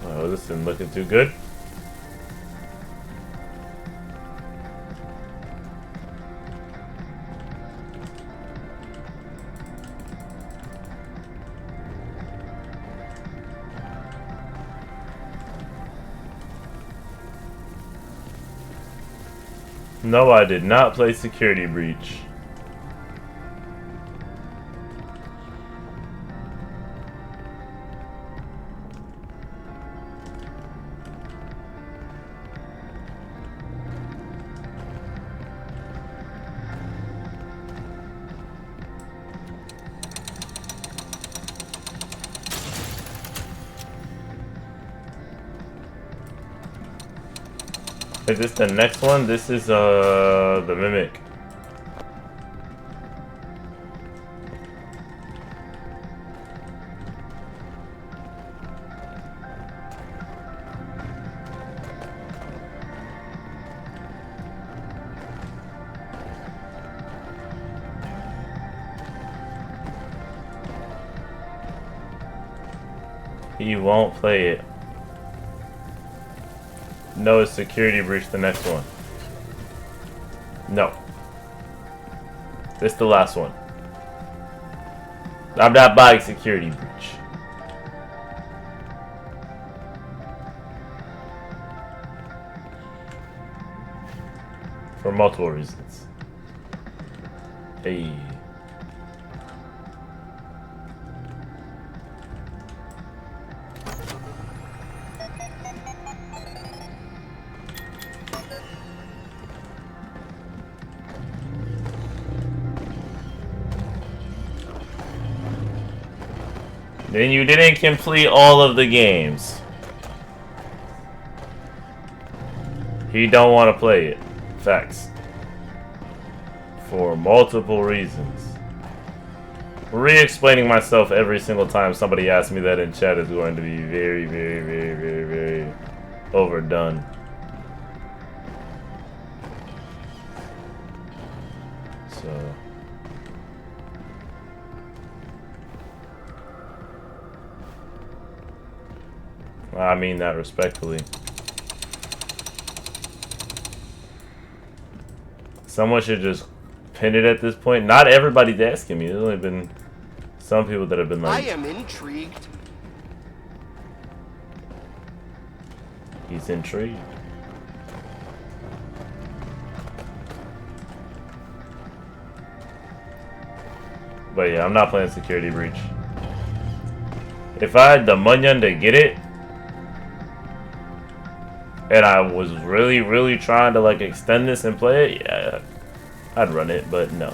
Oh, this isn't looking too good. No, I did not play Security Breach. Is this the next one? This is the Mimic. He won't play it. No, it's Security Breach, the next one. No. This is the last one. I'm not buying Security Breach. For multiple reasons. Hey. Then you didn't complete all of the games. He don't want to play it. Facts. For multiple reasons. Re-explaining myself every single time somebody asks me that in chat is going to be very, very, very, very, very overdone. So... I mean that respectfully. Someone should just pin it at this point. Not everybody's asking me. There's only been some people that have been like... I am intrigued. He's intrigued. But yeah, I'm not playing Security Breach. If I had the money to get it, and I was really, really trying to like extend this and play it, yeah, I'd run it, but no.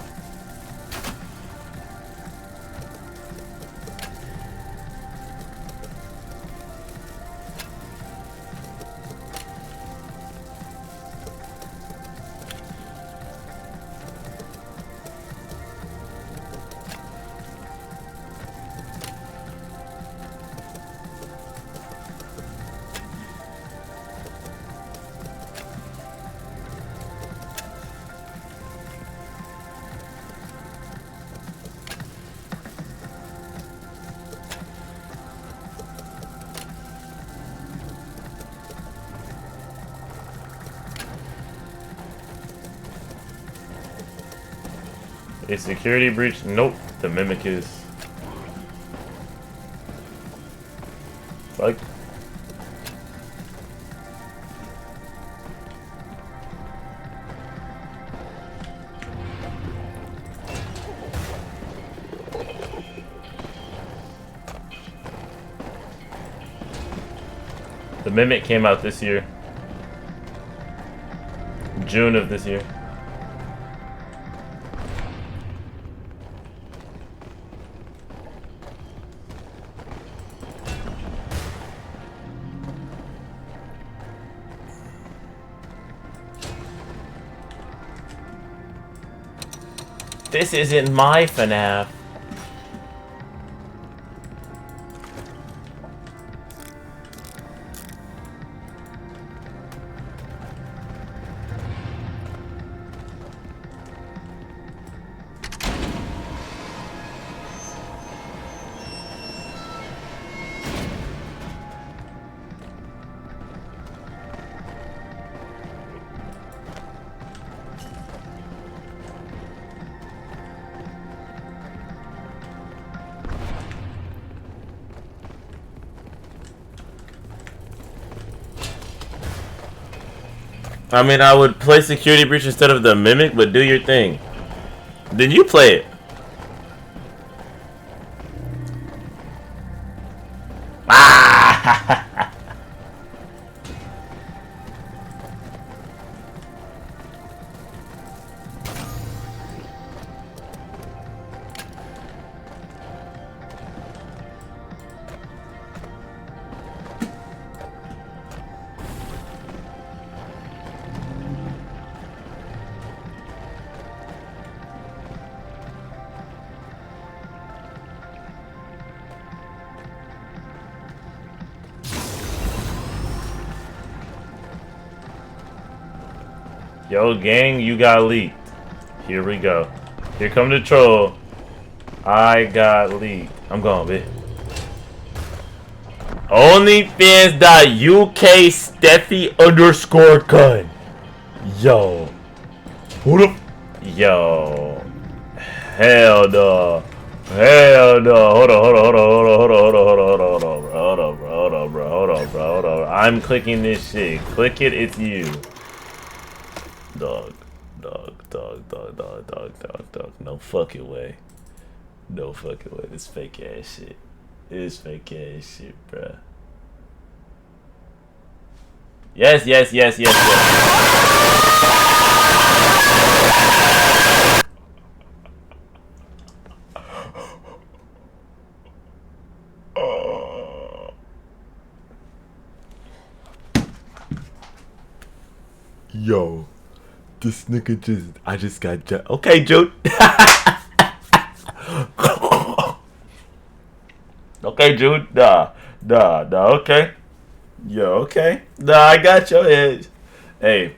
A security breach? Nope. The mimic is. Like. The mimic came out this year. June of this year. This isn't my FNAF. I mean, I would play Security Breach instead of the Mimic, but do your thing. Then you play it. Ah! Yo, gang, you got leaked. Here we go. Here come the troll. I got leaked. I'm going, bitch. OnlyFans.UK Steffi_gun. Yo. Who the? Yo. Hell no. Hell no. Hold on, hold on, hold on, hold on, hold on, hold on, hold on, hold on, bro. Hold on, bro. Hold on, bro. Hold on, bro. I'm clicking this shit. Click it, it's you. Dog. No fucking way. No fucking way. This fake ass shit. This fake ass shit, bruh. Yes. Yo, this nigga I just got okay, June. Okay, June. Nah, okay. Yo, okay. Nah, I got your edge. Hey,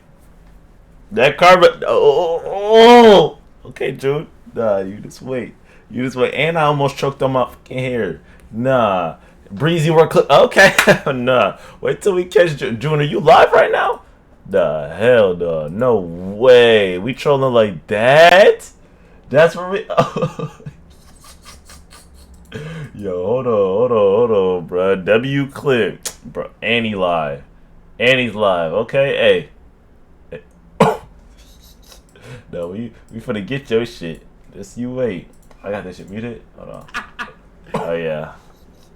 that carbon. Oh. Okay, June. Nah, you just wait. And I almost choked on my fucking hair. Nah. Breezy work. Okay. Nah. Wait till we catch June. Are you live right now? The hell, dog. No way. We trolling like that? That's where we. Yo, hold on, bro. W clip, bro. Annie live. Annie's live. Okay, hey. No, we finna get your shit. Just you wait. I got this shit muted. Hold on. Oh yeah.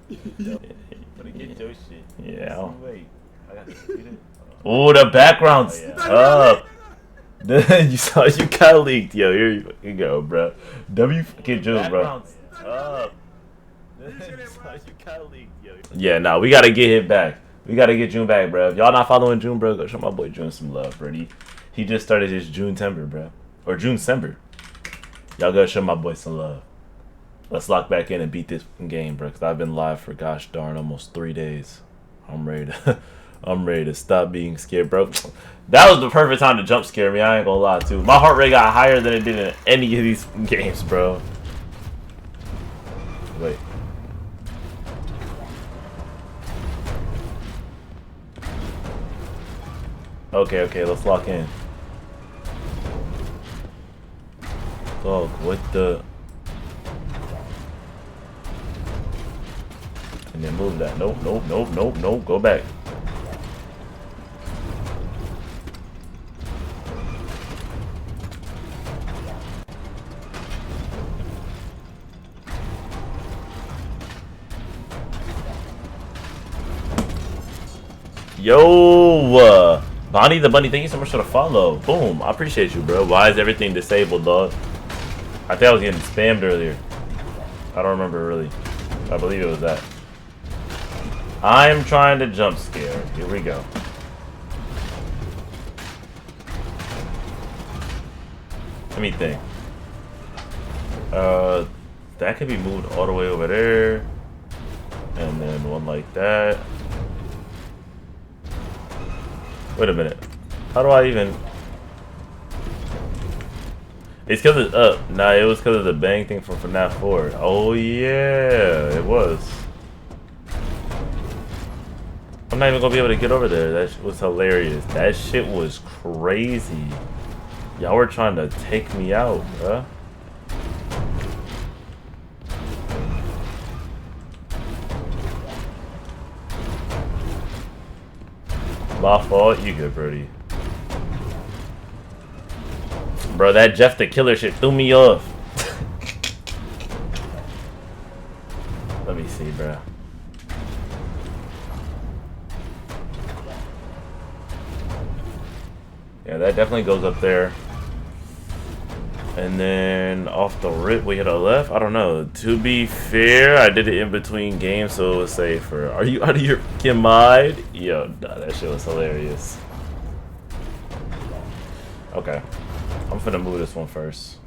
You finna get your shit. Yeah. Just you wait. I got this shit muted. Oh, the background's up. You saw you got leaked, yo. Here you go, bro. W fucking June, bro. Up. Yeah, nah, we gotta get him back. We gotta get June back, bro. If y'all not following June, bro, go show my boy June some love, bro. He just started his June-tember, bro. Or June-sember. Y'all gotta show my boy some love. Let's lock back in and beat this game, bro. Cause I've been live for gosh darn almost 3 days. I'm ready to stop being scared, bro. That was the perfect time to jump scare me. I ain't gonna lie, too. My heart rate got higher than it did in any of these games, bro. Wait. Okay, let's lock in. Dog, what the? And then move that. Nope. Go back. Yo, Bonnie the Bunny, thank you so much for the follow. Boom, I appreciate you, bro. Why is everything disabled, dog? I think I was getting spammed earlier. I don't remember really. I believe it was that. I'm trying to jump scare. Here we go. Let me think. That could be moved all the way over there. And then one like that. Wait a minute. How do I even... It's because it's up. Nah, it was because of the bang thing from FNAF 4. Oh, yeah. It was. I'm not even going to be able to get over there. That shit was hilarious. That shit was crazy. Y'all were trying to take me out, bruh. My fault, you good, Brody. Bro, that Jeff the Killer shit threw me off. Let me see, bro. Yeah, that definitely goes up there. And then off the rip, we hit a left. I don't know. To be fair, I did it in between games, so it was safer. Are you out of your fucking mind? Yo, nah, that shit was hilarious. Okay. I'm finna move this one first.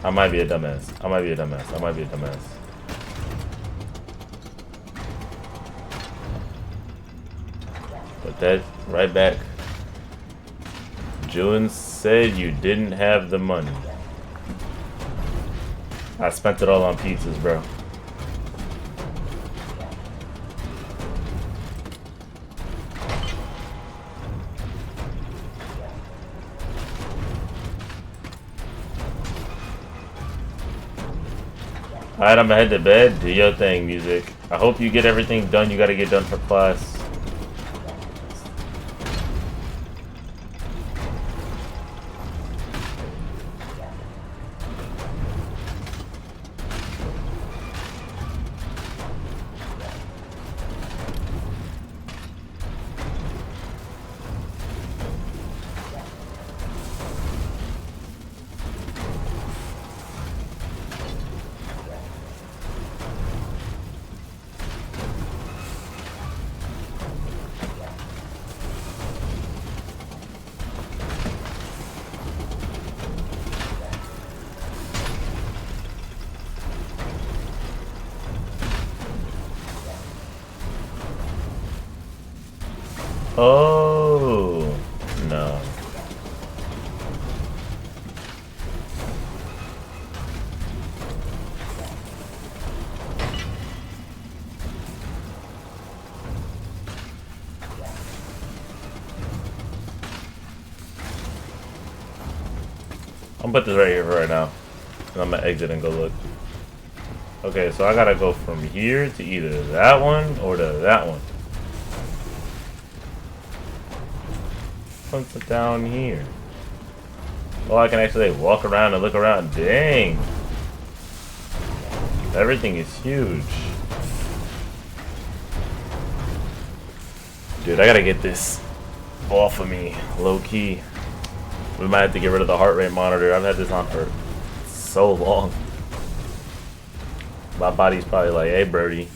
I might be a dumbass. I might be a dumbass. Put that right back. June said you didn't have the money. I spent it all on pizzas, bro. Alright, I'm gonna head to bed. Do your thing, music. I hope you get everything done you gotta get done for class. Oh no. I'm gonna put this right here for right now. And I'm gonna exit and go look. Okay, so I gotta go from here to either that one or to that one. What's down here? Oh, I can actually walk around and look around. Dang. Everything is huge. Dude, I gotta get this off of me, low key. We might have to get rid of the heart rate monitor. I've had this on for so long. My body's probably like, hey, Birdie.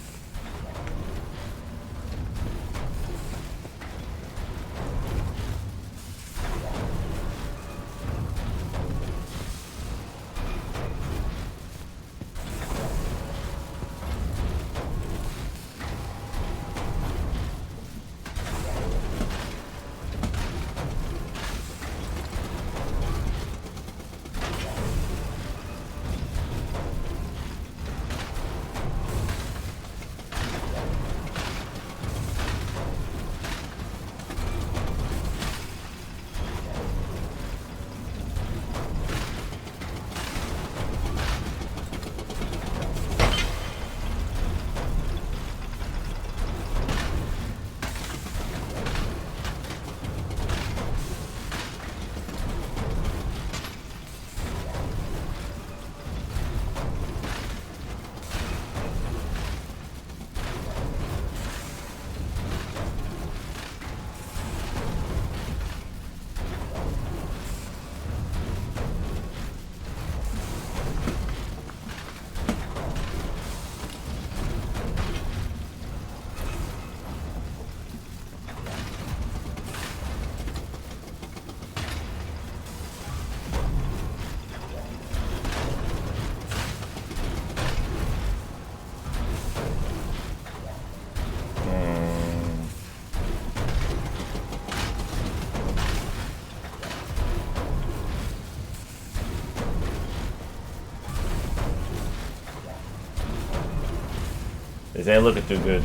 This ain't looking too good.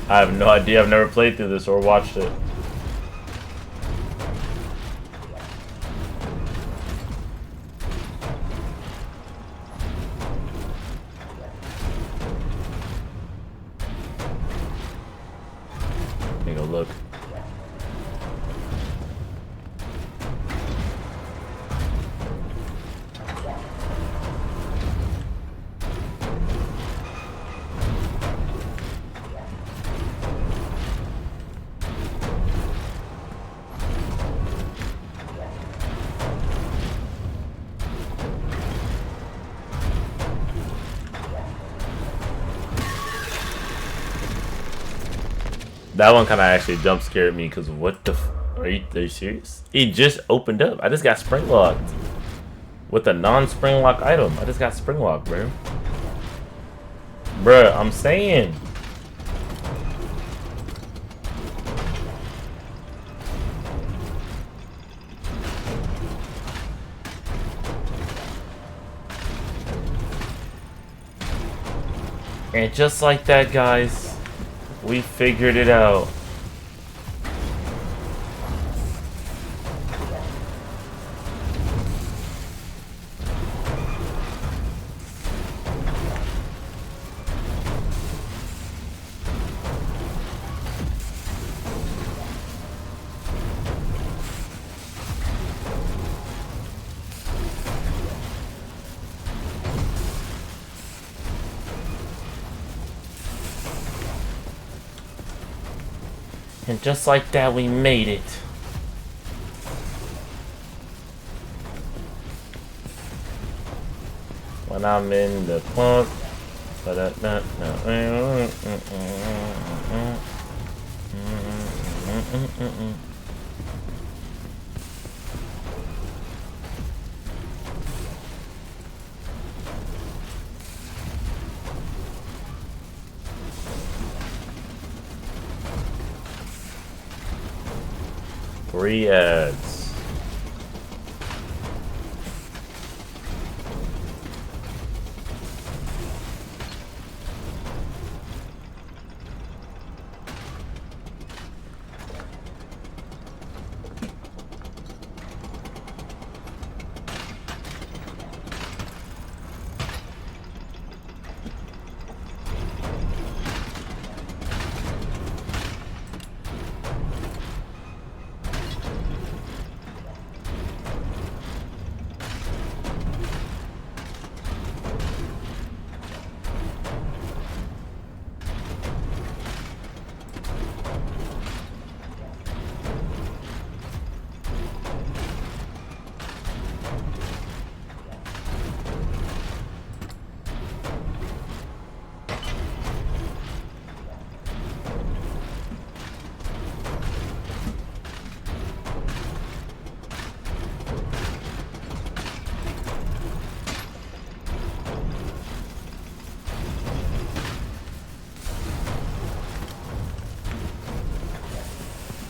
I have no idea. I've never played through this or watched it. Let me go look. That one kind of actually jump scared me because what the are you serious? It just opened up. I just got spring locked with a non-spring lock item. I just got spring locked, bro. Bruh, I'm saying. And just like that, guys. We figured it out. And just like that, we made it. When I'm in the club. Three ads.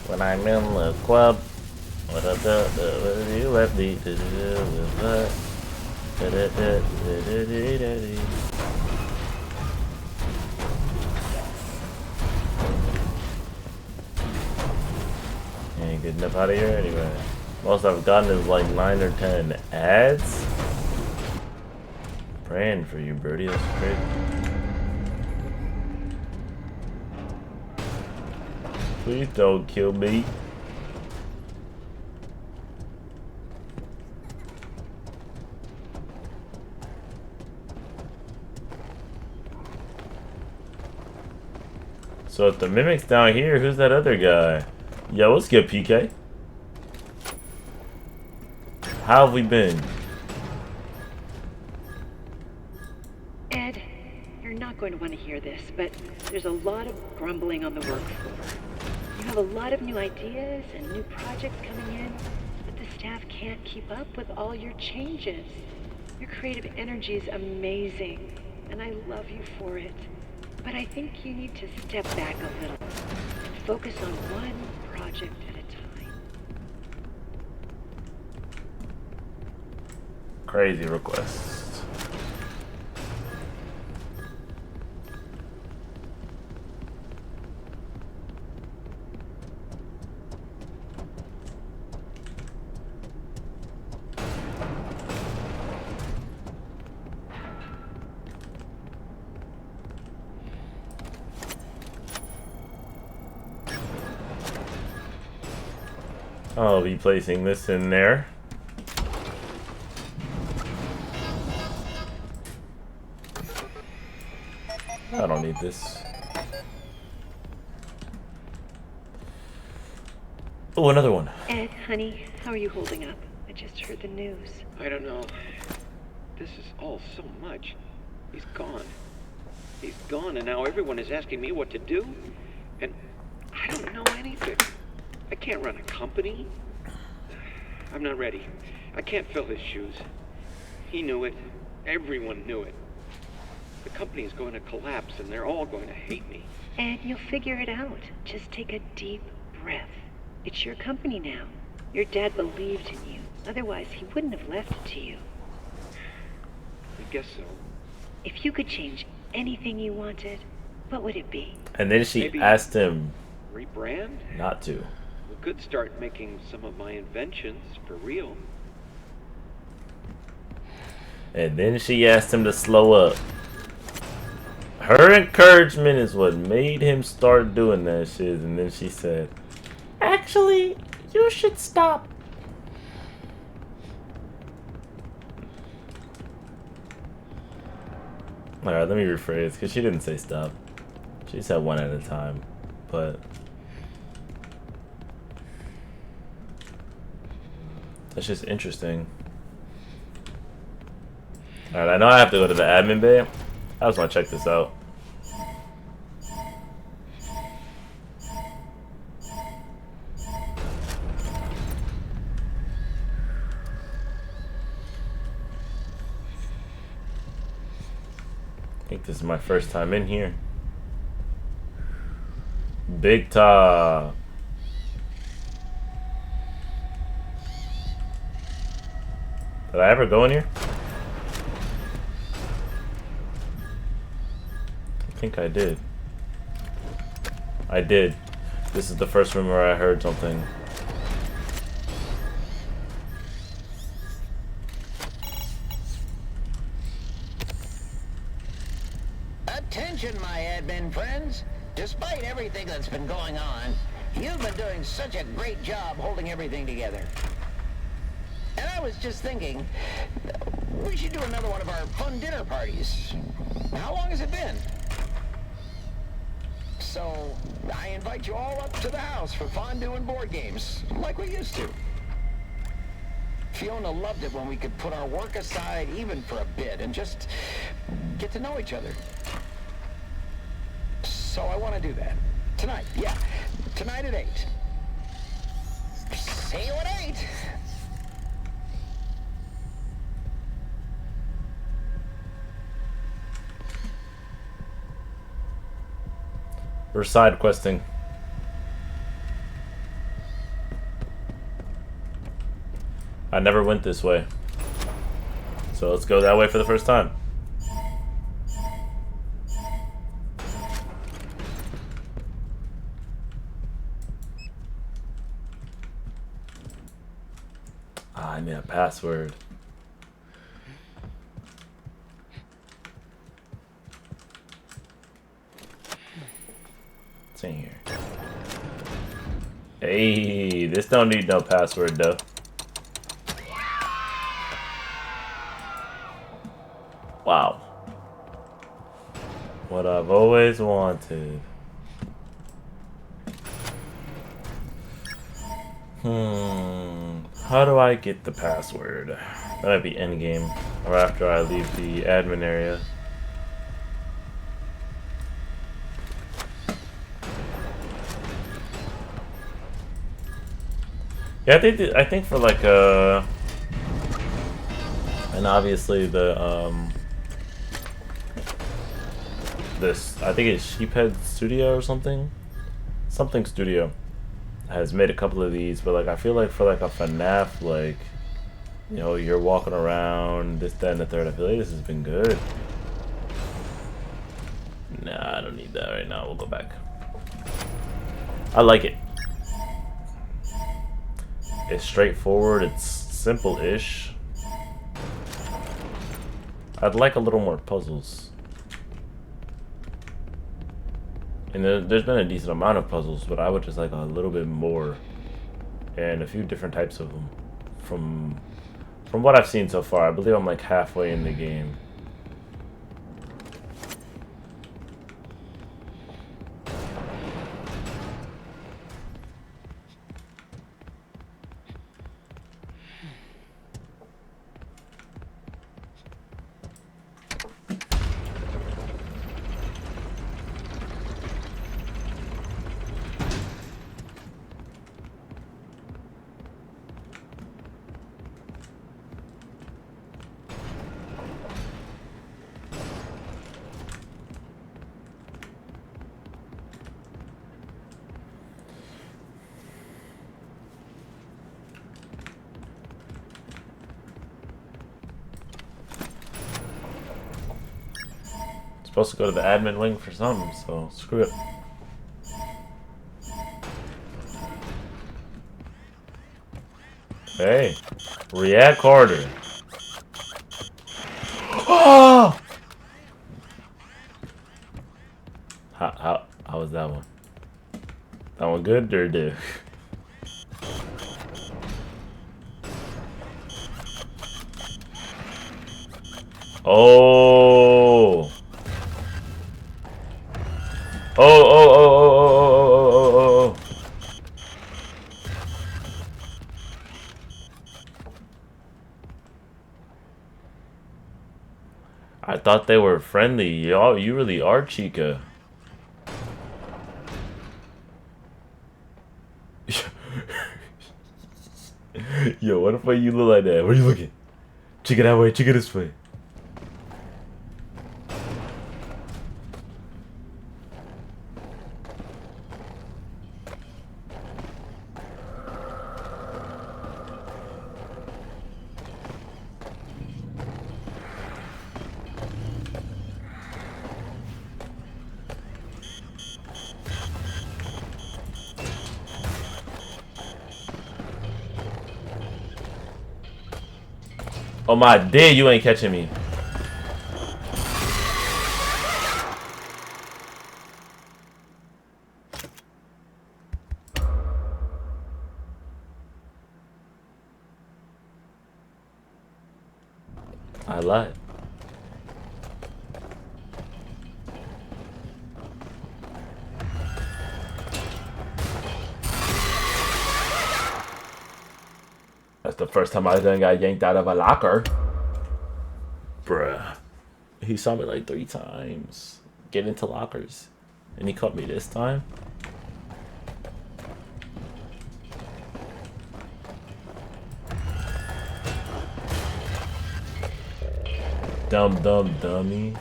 When I'm in the club, what I do, you let me do with that. Ain't good enough out of here anyway. Most I've gotten is like 9 or 10 ads. Praying for you, Birdie. That's crazy. Please don't kill me. So if the mimic's down here, who's that other guy? Yo, what's good, PK? How have we been? Ed, you're not going to want to hear this, but there's a lot of grumbling on the work floor. You have a lot of new ideas and new projects coming in, but the staff can't keep up with all your changes. Your creative energy is amazing, and I love you for it. But I think you need to step back a little and focus on one project at a time. Crazy request. I'll be placing this in there. I don't need this. Oh, another one. Ed, honey, how are you holding up? I just heard the news. I don't know. This is all so much. He's gone. He's gone, and now everyone is asking me what to do. And I don't know anything. I can't run a company. I'm not ready. I can't fill his shoes. He knew it. Everyone knew it. The company is going to collapse, and they're all going to hate me. Ed, you'll figure it out. Just take a deep breath. It's your company now. Your dad believed in you. Otherwise, he wouldn't have left it to you. I guess so. If you could change anything you wanted, what would it be? And then she Maybe asked him rebrand? not to. We could start making some of my inventions for real. And then she asked him to slow up. Her encouragement is what made him start doing that shit. And then she said, actually, you should stop. Alright, let me rephrase, because she didn't say stop. She said one at a time. But that's just interesting. Alright, I know I have to go to the admin bay. I just want to check this out. think this is my first time in here. Big top. Did I ever go in here? I think I did. I did. This is the first room where I heard something. Attention, my admin friends. Despite everything that's been going on, you've been doing such a great job holding everything together. And I was just thinking, we should do another one of our fun dinner parties. How long has it been? So, I invite you all up to the house for fondue and board games, like we used to. Fiona loved it when we could put our work aside even for a bit and just get to know each other. So I want to do that. Tonight, yeah. Tonight at 8. See you at 8! We're side questing. I never went this way. So let's go that way for the first time. Ah, I need a password. What's in here? Hey, this don't need no password though. Wow. What I've always wanted. How do I get the password? That might be endgame, or after I leave the admin area. Yeah, I think for like and obviously the this, I think it's Sheephead Studio or something Studio has made a couple of these, but like I feel like for like a FNAF, like, you know, you're walking around, this, that, and the third, I feel like this has been good. Nah, I don't need that right now. We'll go back. I like it. It's straightforward. It's simple-ish. I'd like a little more puzzles. And there's been a decent amount of puzzles, but I would just like a little bit more. And a few different types of them. From what I've seen so far, I believe I'm like halfway in the game. Supposed to go to the admin wing for something, so screw it. Hey, react harder. Oh! How was that one? That one good or did? Oh. Oh. I thought they were friendly. Y'all, you really are Chica. Yo, what if you look like that? Where are you looking? Chica that way, Chica this way. Oh my day, you ain't catching me. I lied. That's the first time I done got yanked out of a locker. Bruh. He saw me like 3 times. Get into lockers. And he caught me this time. Dumb dummy.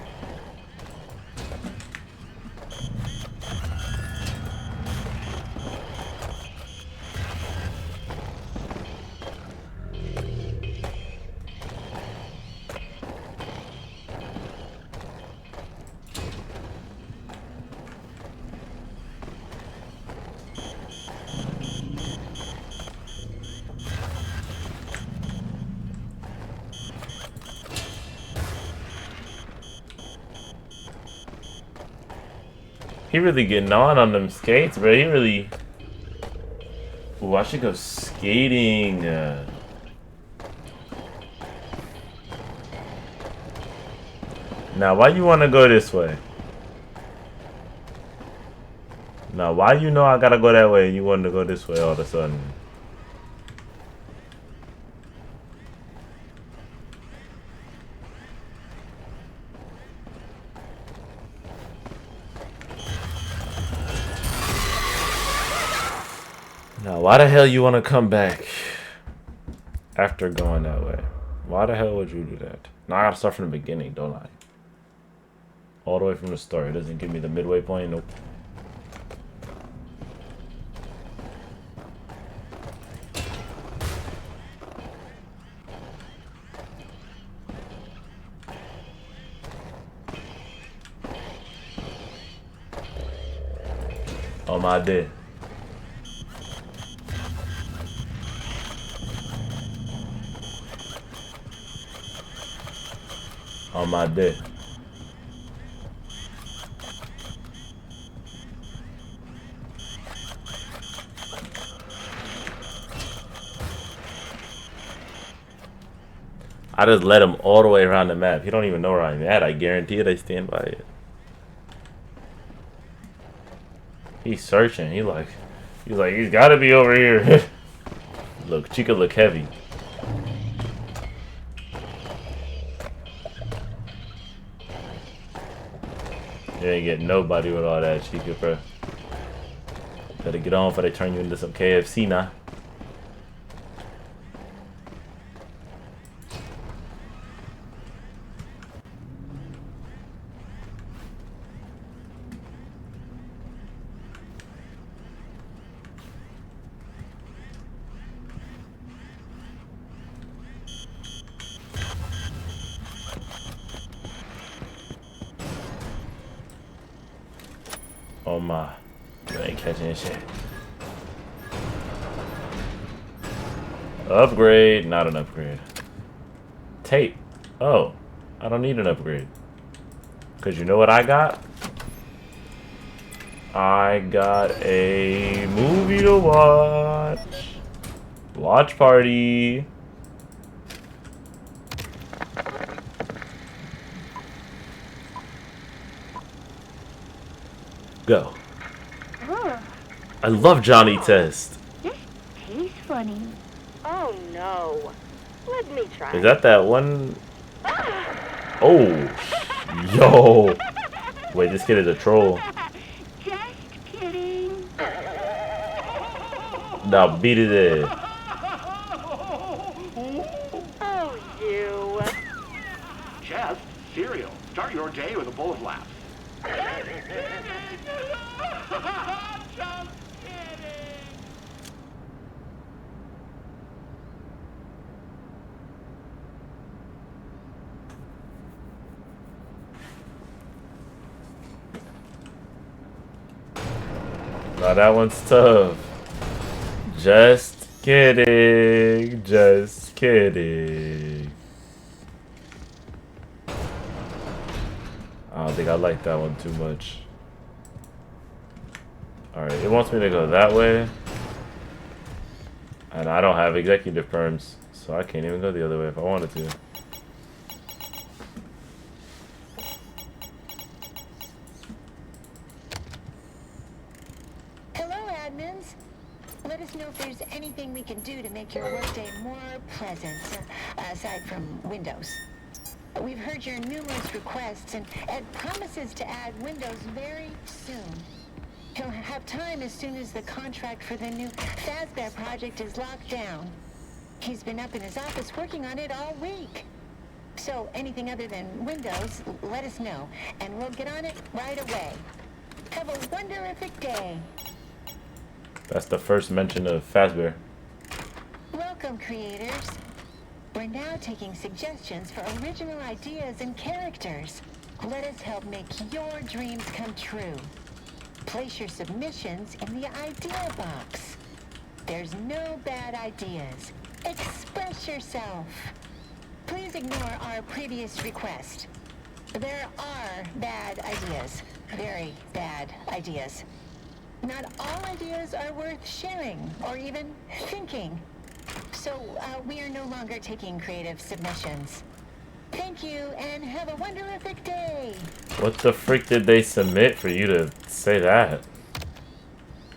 He really getting on them skates, bro. He really... Ooh, I should go skating. Now, why you want to go this way? Now, why you know I gotta go that way and you want to go this way all of a sudden? Now, why the hell you want to come back after going that way? Why the hell would you do that? Now I gotta start from the beginning, don't I? All the way from the start. It doesn't give me the midway point. Nope. Oh my day. On my day. I just led him all the way around the map. He don't even know where I'm at. I guarantee it. I stand by it. He's searching. He's like, he's got to be over here. Look, Chica look heavy. You ain't getting nobody with all that, Chica, bro. Better get on before they turn you into some KFC now. Oh my, you ain't catching shit. Upgrade, not an upgrade. Tape. Oh, I don't need an upgrade. Cause you know what I got? I got a movie to watch. Watch party. Go. I love Johnny Test. This tastes funny. Oh no. Let me try. Is that one? Oh, yo. Wait, this kid is a troll. Just kidding. Now beat it in. Oh, you. Jeff, cereal. Start your day with a bowl of laughs. Now that one's tough. Just kidding. Just kidding. I don't think I like that one too much. Alright, it wants me to go that way. And I don't have executive perms, so I can't even go the other way if I wanted to. Hello, admins. Let us know if there's anything we can do to make your workday more pleasant, aside from Windows. We've heard your numerous requests, and Ed promises to add Windows very soon. He'll have time as soon as the contract for the new Fazbear project is locked down. He's been up in his office working on it all week. So anything other than Windows, let us know, and we'll get on it right away. Have a wonderific day. That's the first mention of Fazbear. Welcome, creators. We're now taking suggestions for original ideas and characters. Let us help make your dreams come true. Place your submissions in the idea box. There's no bad ideas. Express yourself. Please ignore our previous request. There are bad ideas. Very bad ideas. Not all ideas are worth sharing or even thinking. So we are no longer taking creative submissions. Thank you and have a wonderific day. What the freak did they submit for you to say that?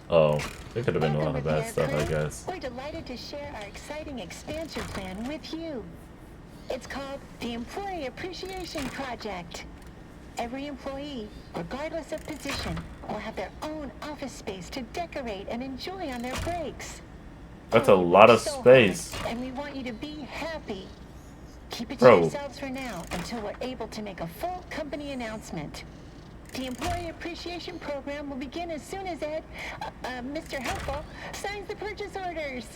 Oh, there could have been a lot of bad stuff, I guess. We're delighted to share our exciting expansion plan with you. It's called the Employee Appreciation Project. Every employee, regardless of position, will have their own office space to decorate and enjoy on their breaks. That's a lot of space. And we want you to be happy. Keep it to Bro. yourselves for now until we're able to make a full company announcement. The Employee Appreciation Program will begin as soon as Ed, Mr. Helpful, signs the purchase orders.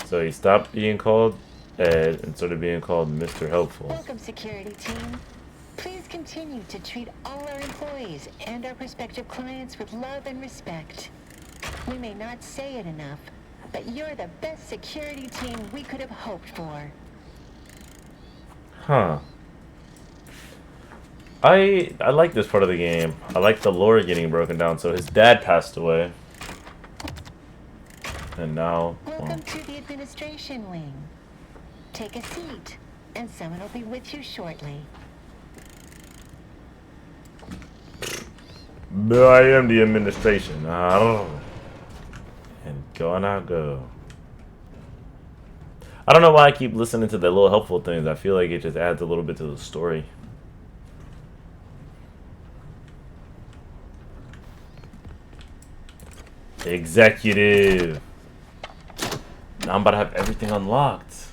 So he stopped being called Ed and started being called Mr. Helpful. Welcome, security team. Please continue to treat all our employees and our prospective clients with love and respect. We may not say it enough, but you're the best security team we could have hoped for. Huh. I like this part of the game. I like the lore getting broken down. So his dad passed away. And now... Welcome to the administration wing. Take a seat, and someone will be with you shortly. No, I am the administration. And going I go. I don't know why I keep listening to the little helpful things. I feel like it just adds a little bit to the story. Executive. Now I'm about to have everything unlocked.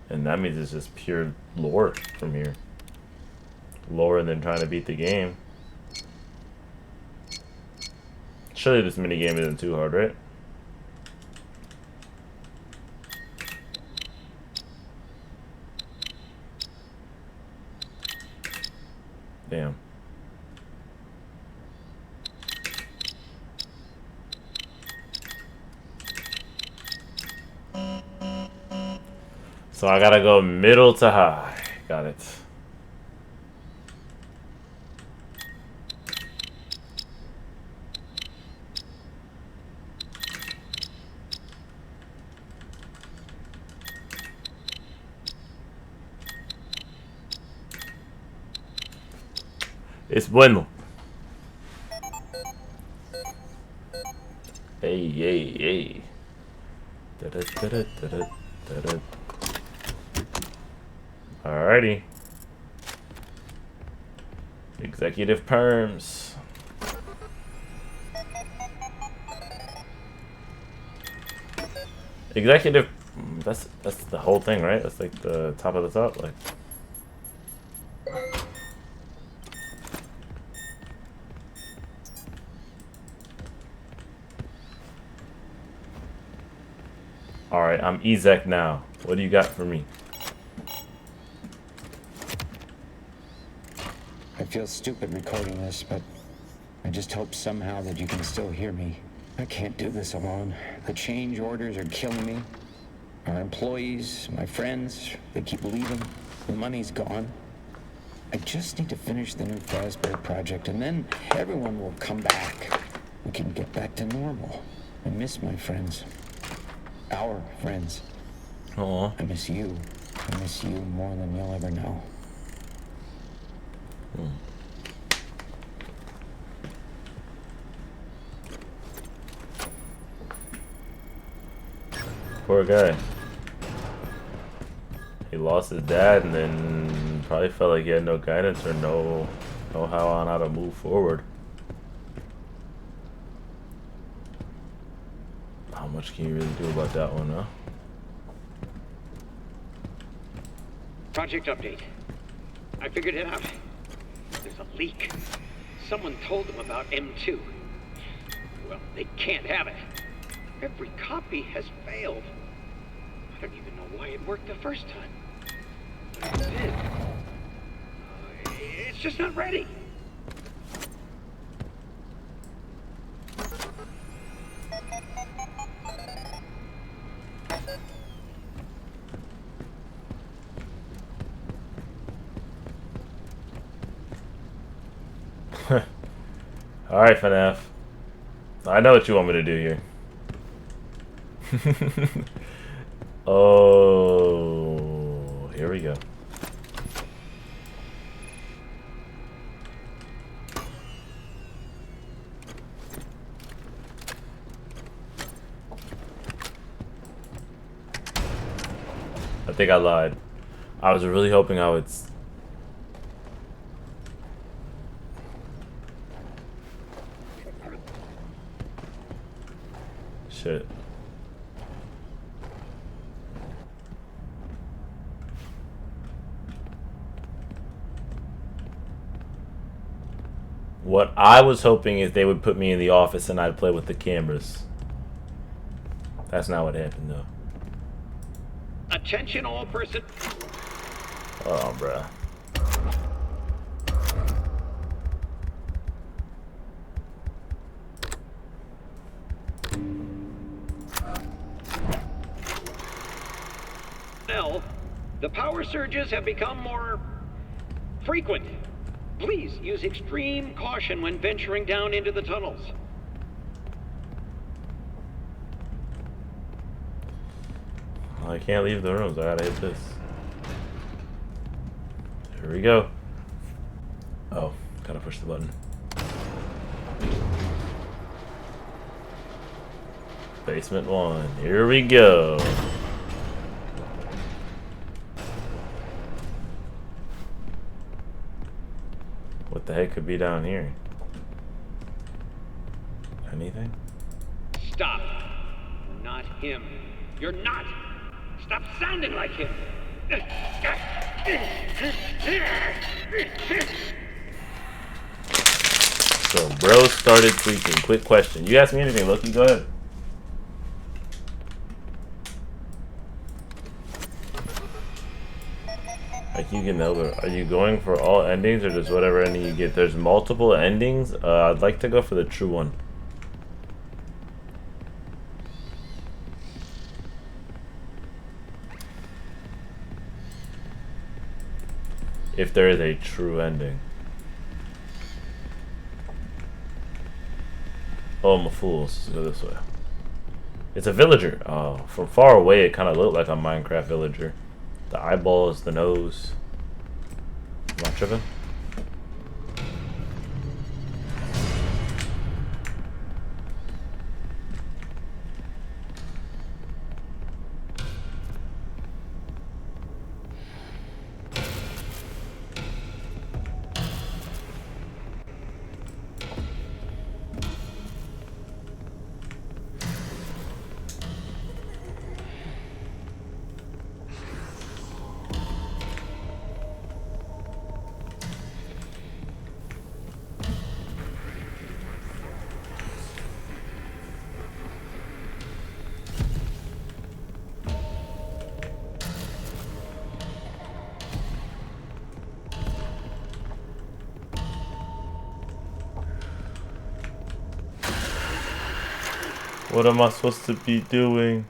And that means it's just pure lore from here. Lore and then trying to beat the game. Surely this minigame isn't too hard, right? Damn. So I gotta go middle to high. Got it. Es bueno. Hey, hey, hey. Alrighty. Executive perms. Executive. That's the whole thing, right? That's like the top of the top, like. Alright, I'm Ezek now. What do you got for me? I feel stupid recording this, but I just hope somehow that you can still hear me. I can't do this alone. The change orders are killing me. Our employees, my friends, they keep leaving. The money's gone. I just need to finish the new Fazbear project, and then everyone will come back. We can get back to normal. I miss my friends. Our friends. Aww. I miss you. I miss you more than you'll ever know. Poor guy. He lost his dad and then probably felt like he had no guidance or no know-how on how to move forward. How much can you really do about that one, huh? Project update. I figured it out. There's a leak. Someone told them about M2. Well, they can't have it. Every copy has failed. I don't even know why it worked the first time. But it did. It's just not ready. Alright, FNAF. I know what you want me to do here. Oh, here we go. I think I lied. I was really hoping I would... Shit. What I was hoping is they would put me in the office and I'd play with the cameras. That's not what happened, though. Attention all person. Oh, bruh. The power surges have become more frequent. Please use extreme caution when venturing down into the tunnels. I can't leave the rooms. I gotta hit this. Here we go. Oh, gotta push the button. Basement 1. Here we go. What the heck could be down here? Anything? Stop. You're not him. You're not. Stop sounding like him. So, bro started tweaking. Quick question. You ask me anything, Loki. Go ahead. Like you can know, but are you going for all endings or just whatever ending you get? There's multiple endings. I'd like to go for the true one. If there is a true ending. Oh, I'm a fool. Let's go this way. It's a villager. Oh, from far away, it kind of looked like a Minecraft villager. The eyeballs, the nose. Am I tripping? What am I supposed to be doing?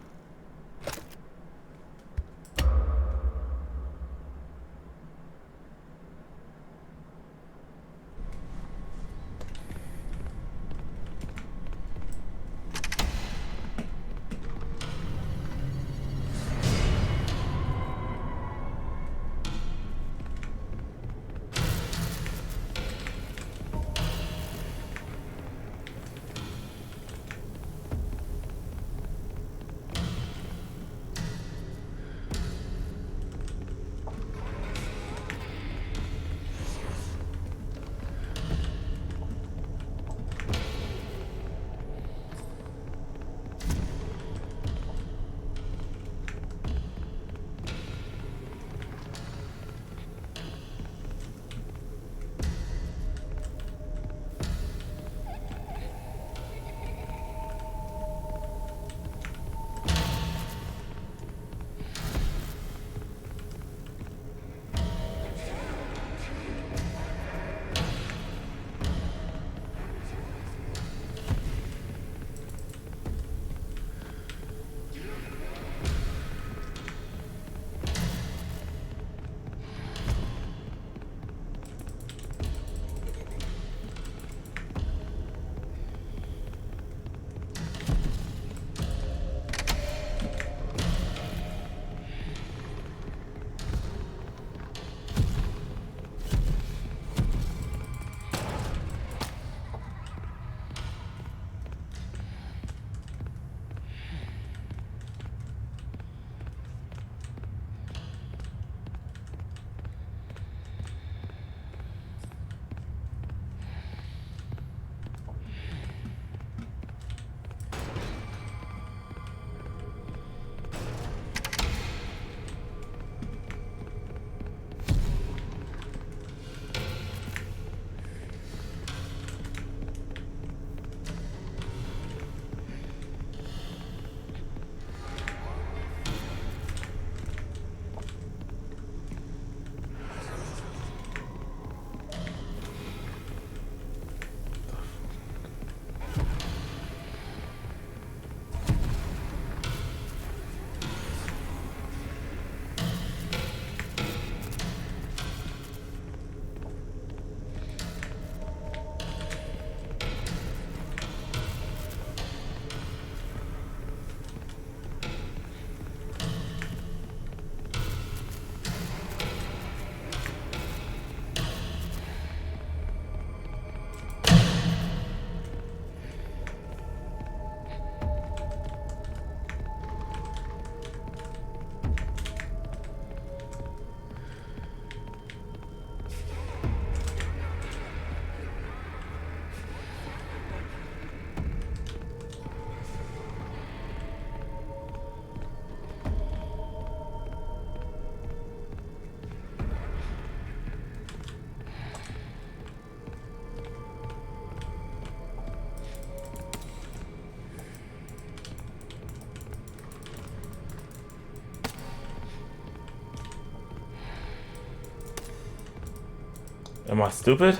Am I stupid?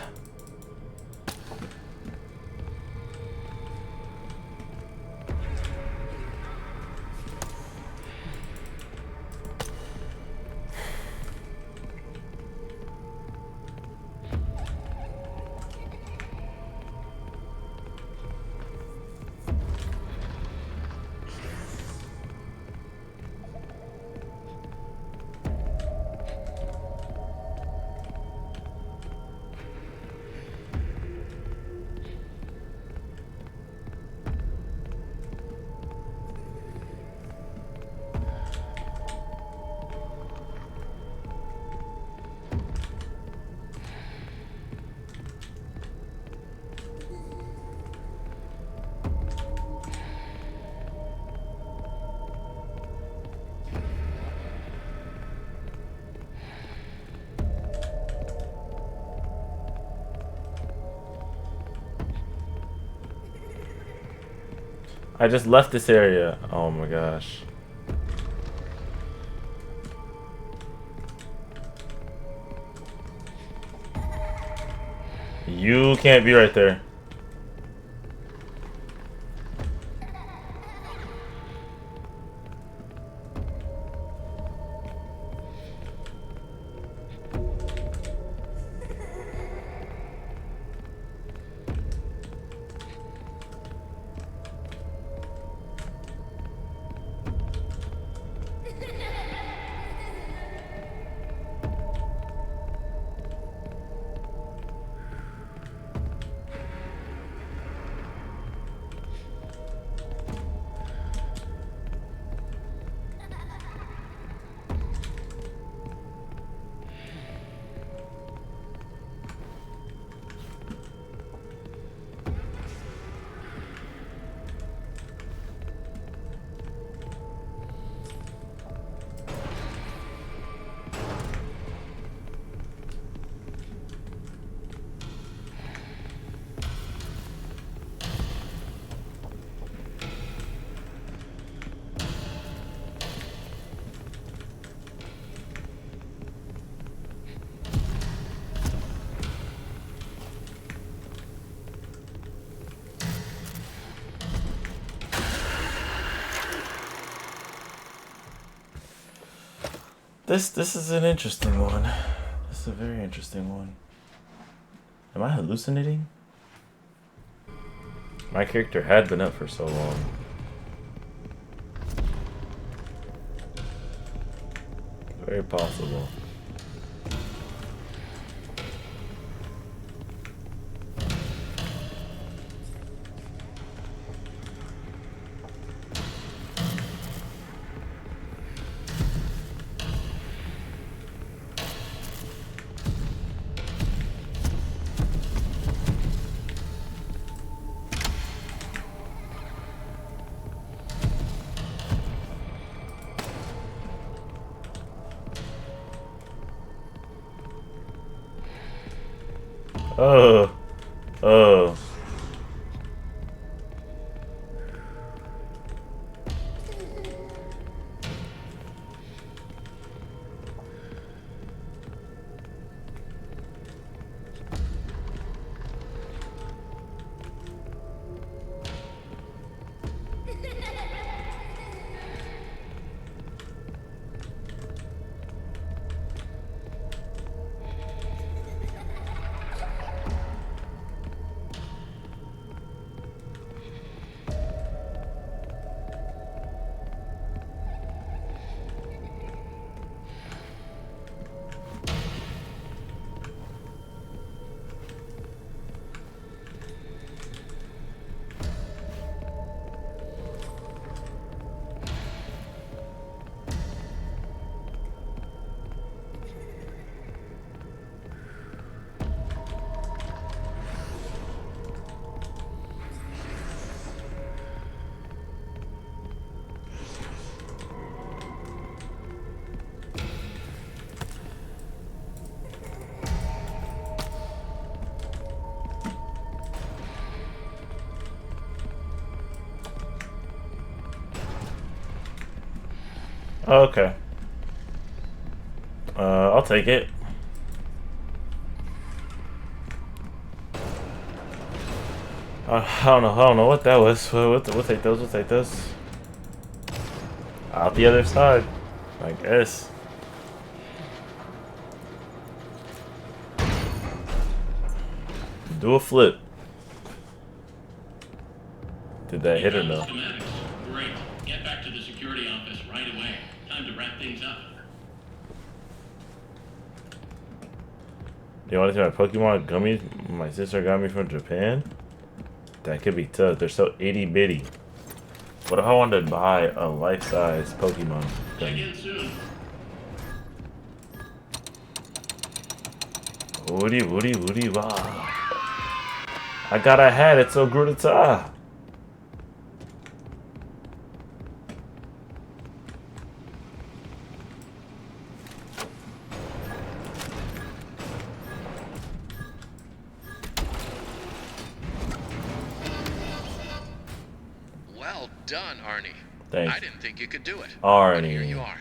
I just left this area. Oh my gosh. You can't be right there. This is an interesting one. This is a very interesting one. Am I hallucinating? My character had been up for so long. Very possible. Oh. Oh. Okay. I'll take it. I don't know what that was. We'll take those. We'll take those. Out the other side, I guess. Do a flip. Did that hit or no? Schematics. Great. Get back to the security office right away. Time to wrap things up. Do you want to see my Pokemon gummies my sister got me from Japan? That could be tough. They're so itty bitty. What if I wanted to buy a life-size Pokemon Check gummy? in soon. Woody, wow. I got a hat. It's so Grudita. Well done, Arnie. Thanks. I didn't think you could do it. Arnie. But here you are.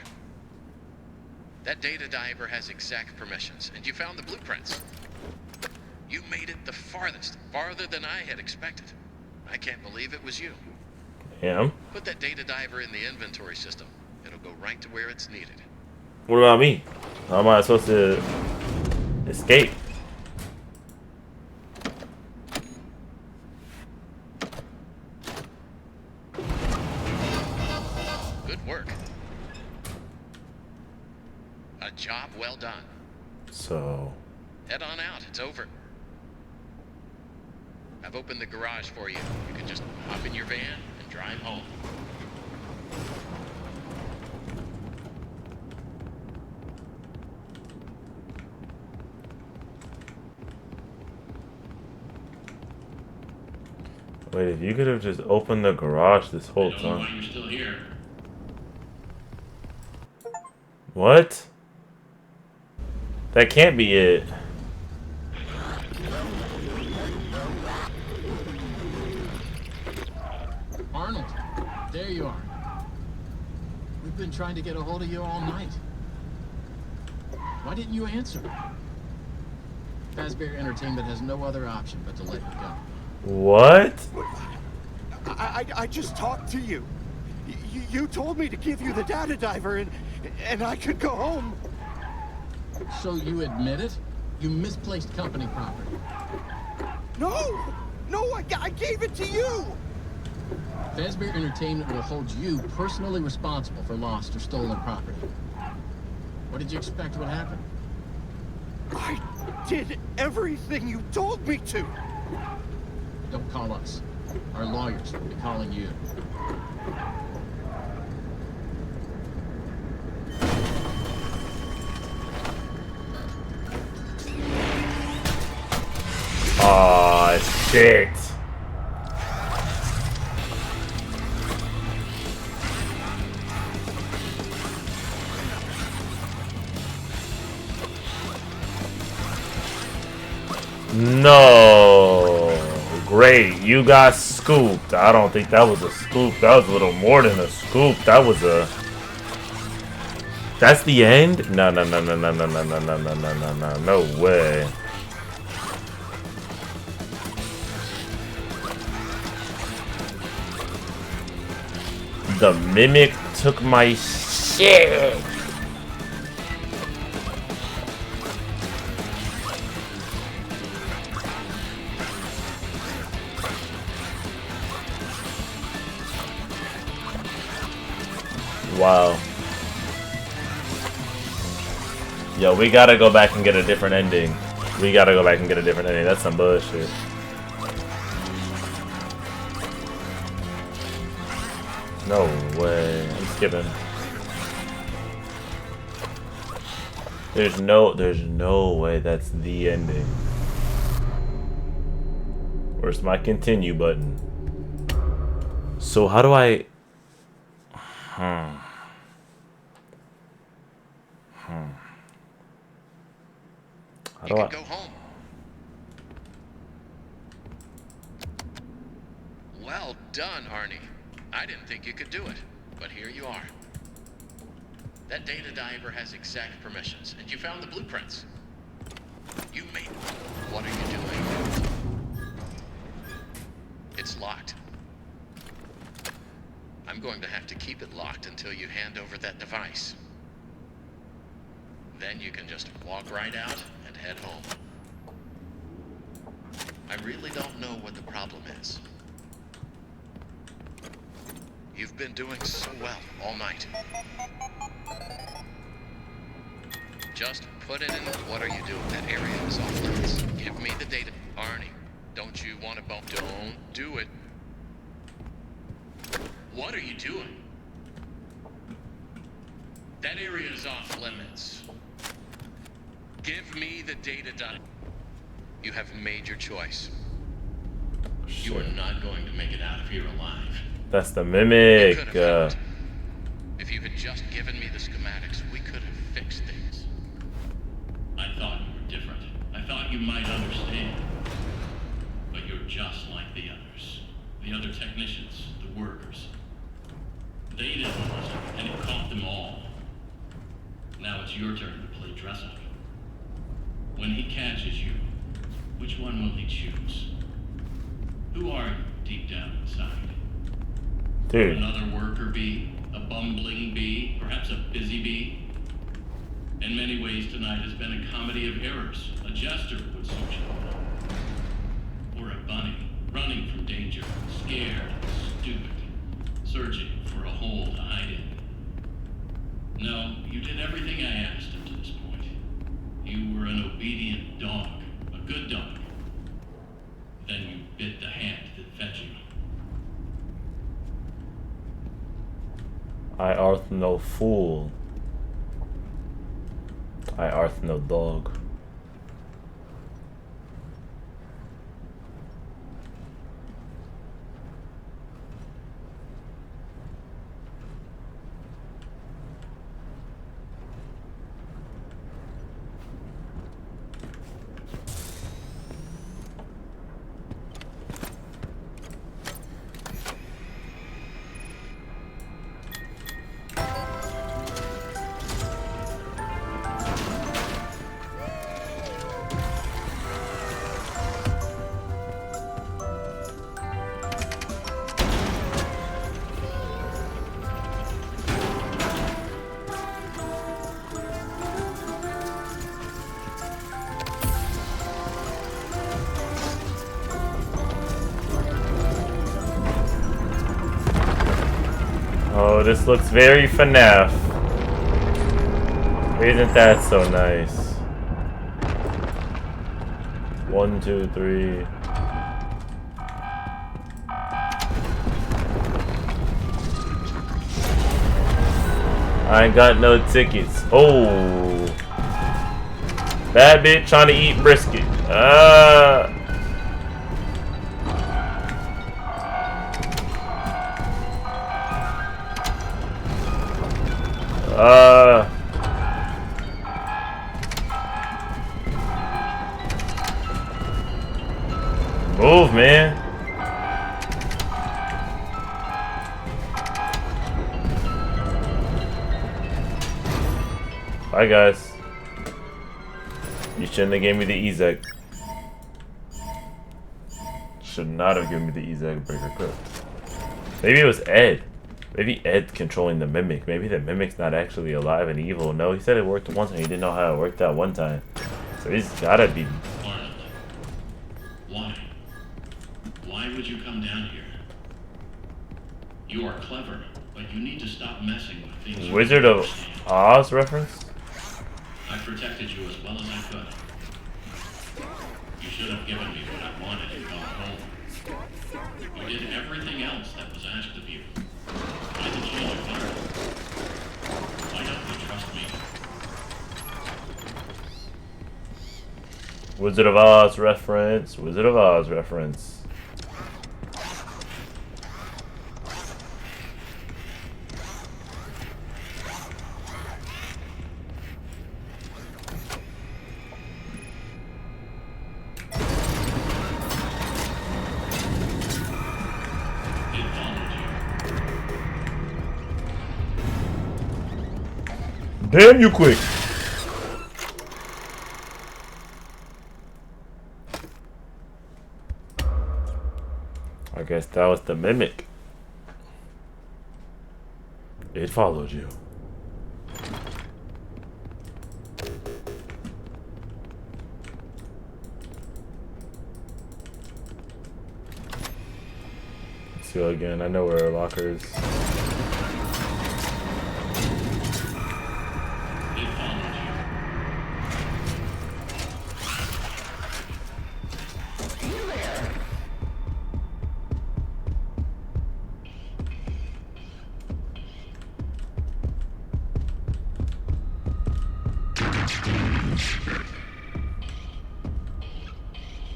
That data diver has exact permissions, and you found the blueprints. You made it the farthest, farther than I had expected. I can't believe it was you. Yeah. Put that data diver in the inventory system. It'll go right to where it's needed. What about me? How am I supposed to escape? Good work. A job well done. So... Head on out. It's over. I've opened the garage for you. You can just hop in your van and drive home. Wait, if you could have just opened the garage this whole I don't know why time. you're still here. What? That can't be it. Arnold, there you are. We've been trying to get a hold of you all night. Why didn't you answer? Fazbear Entertainment has no other option but to let you go. What? I just talked to you. You told me to give you the data diver and I could go home. So you admit it? You misplaced company property. No, I gave it to you. Fazbear Entertainment will hold you personally responsible for lost or stolen property. What did you expect would happen? I did everything you told me to. Don't call us. Our lawyers will be calling you. Aw, shit. No. Great, you got scooped. I don't think that was a scoop. That was a little more than a scoop. That was a... That's the end? No. No way. The mimic took my shit. Wow. Yo, we gotta go back and get a different ending. We gotta go back and get a different ending. That's some bullshit. No way. I'm skipping. There's no way that's the ending. Where's my continue button? So how do I... How do I... Go home. Well done, Arnie. I didn't think you could do it, but here you are. That data diver has exact permissions, and you found the blueprints. You made it. What are you doing? locked. I'm going to have to keep it locked until you hand over that device. Then you can just walk right out and head home. I really don't know what the problem is. You've been doing so well all night. Just put it in. What are you doing? That area is off limits. Give me the data. Arnie, don't you want to bump? Don't do it. What are you doing? That area is off limits. Give me the data done. You have made your choice. You are not going to make it out of here alive. That's the mimic. If you had just given me the schematics, we could have fixed things. I thought you were different. I thought you might understand. But you're just like the others. The other technicians, the workers. They didn't listen, and it caught them all. Now it's your turn to play dress up. When he catches you, which one will he choose? Who are you deep down inside? Dude. Another worker bee? A bumbling bee? Perhaps a busy bee? In many ways, tonight has been a comedy of errors. A jester would suit you. Or a bunny, running from danger, scared and stupid, searching for a hole to hide in. No, you did everything I asked up to this point. You were an obedient dog, a good dog. Then you bit the hand that fed you. I art no fool. I art no dog. Oh, this looks very FNAF. Isn't that so nice? 1, 2, 3. I ain't got no tickets. Oh, bad bitch trying to eat brisket. Move, man. Bye, guys. You shouldn't have gave me the Ezek. Should not have given me the Ezek breaker clip. Maybe it was Ed. Maybe Ed's controlling the mimic. Maybe the mimic's not actually alive and evil. No, he said it worked once and he didn't know how it worked that one time. So he's gotta be. Why? Why would you come down here? You are clever, but you need to stop messing with things. Wizard of Oz reference? I protected you as well as I could. You should have given me what I wanted and gone home. You did everything else that was asked of you. Why the change of heart? Why don't you trust me? Wizard of Oz reference. Wizard of Oz reference. Damn you quick! I guess that was the mimic. It followed you. Let's go again. I know where our locker is.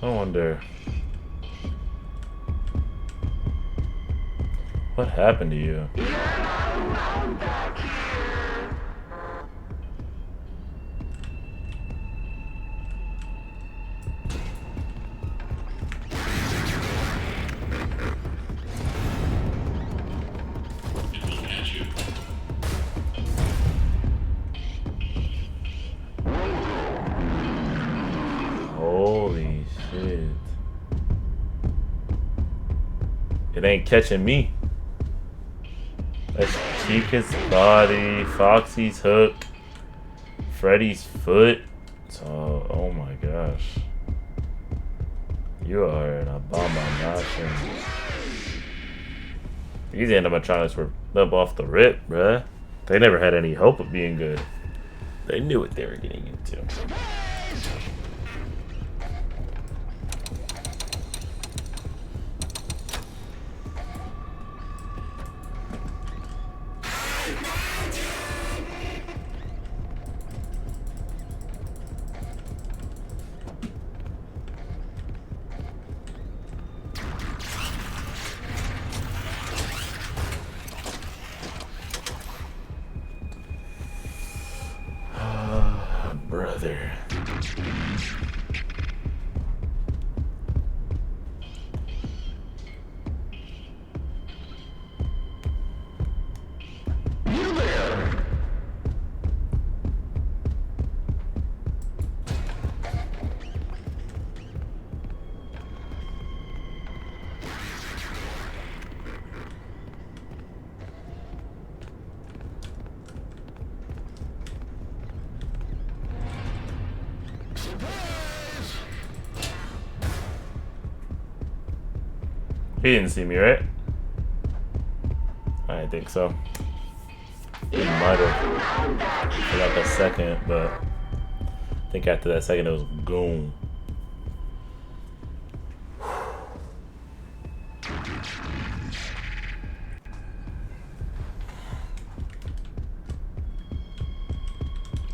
I wonder what happened to you. Holy shit. It ain't catching me. That's Chica's body, Foxy's hook, Freddy's foot. So, oh my gosh. You are an abomination. These animatronics were up off the rip, bruh. They never had any hope of being good. They knew what they were getting into. Brother. He didn't see me, right? I didn't think so. He might have. For like a second, but I think after that second it was goon.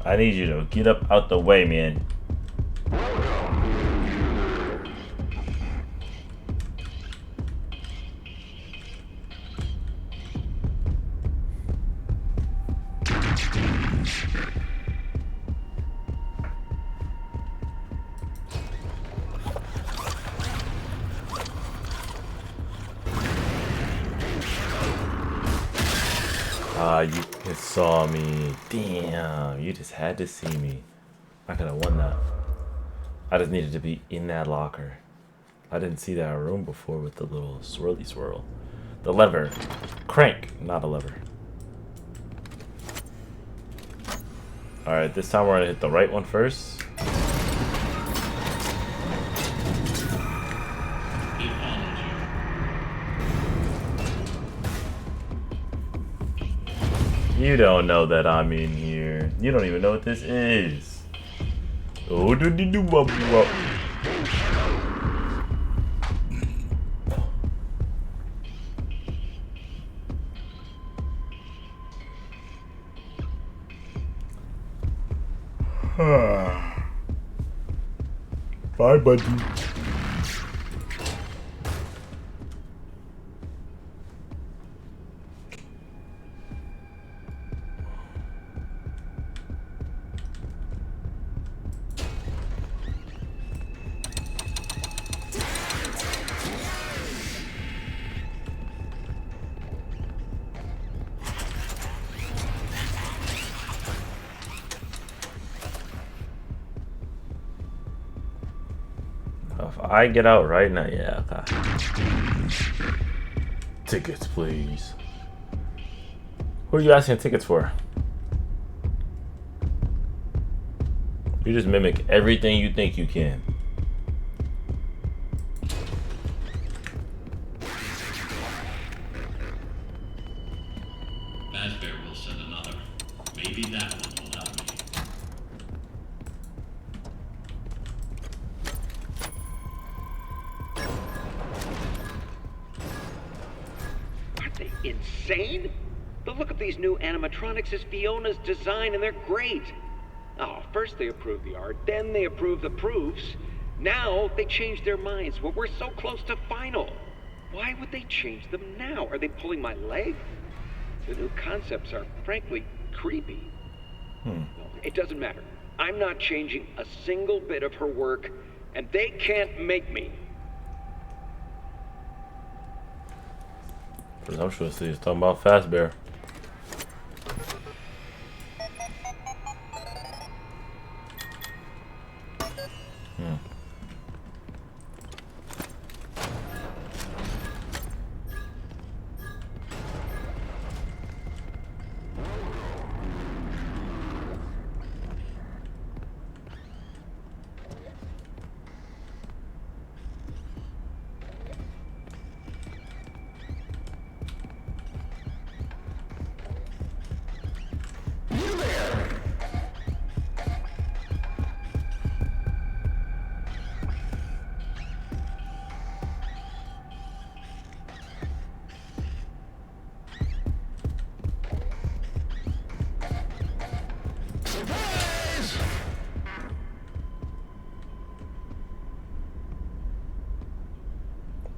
I need you to get up out the way, man. You just saw me. Damn, you just had to see me. I could have won that. I just needed to be in that locker. I didn't see that room before with the little swirly swirl. The lever. Crank, not a lever. Alright, this time we're gonna hit the right one first. You don't know that I'm in here. You don't even know what this is. Oh, do do do wop wop. Bye, buddy. If I get out right now, yeah. Okay. Tickets, please. Who are you asking tickets for? You just mimic everything you think you can. Fazbear will send another. Maybe that one will help me. Aren't they insane? The look of these new animatronics is Fiona's design, and they're great. Oh, first they approve the art, then they approve the proofs. Now they change their minds. Well, we're so close to final. Why would they change them now? Are they pulling my leg? The new concepts are, frankly, creepy. No, it doesn't matter. I'm not changing a single bit of her work, and they can't make me. Presumptuously, he's talking about Fazbear.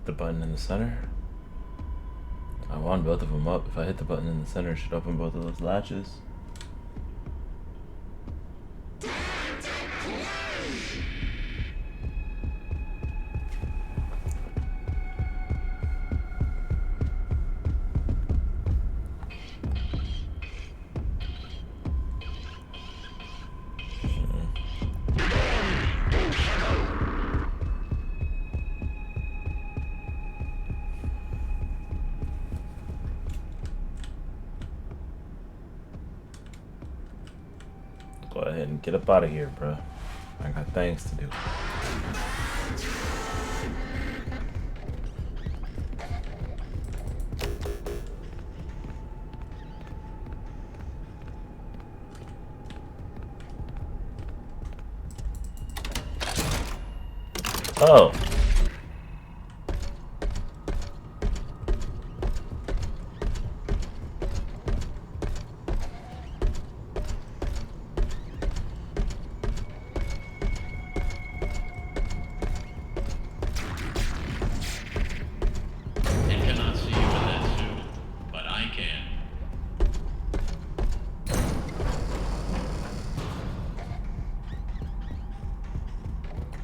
The button in the center. I want both of them up. If I hit the button in the center, it should open both of those latches. Go ahead and get up out of here, bro. I got things to do. Oh.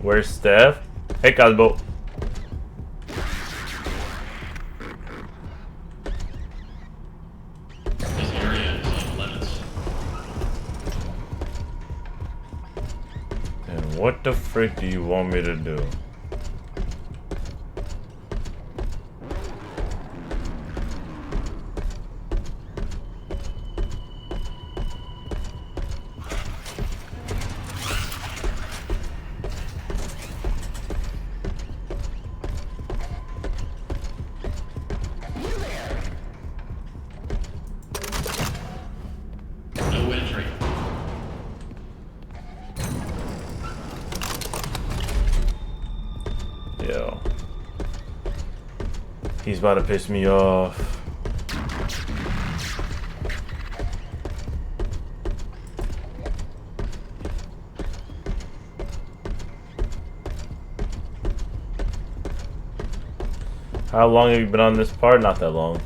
Where's Steph? Hey, Calbo. This area is off limits. And what the frick do you want me to do? No entry. Yo. He's about to piss me off. How long have you been on this part? Not that long.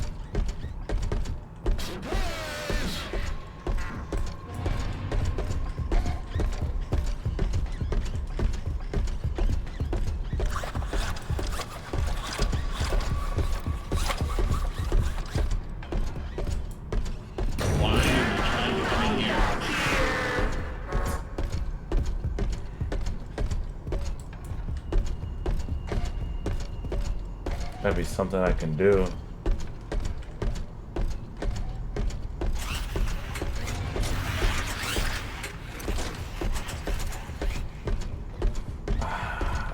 Gotta be something I can do.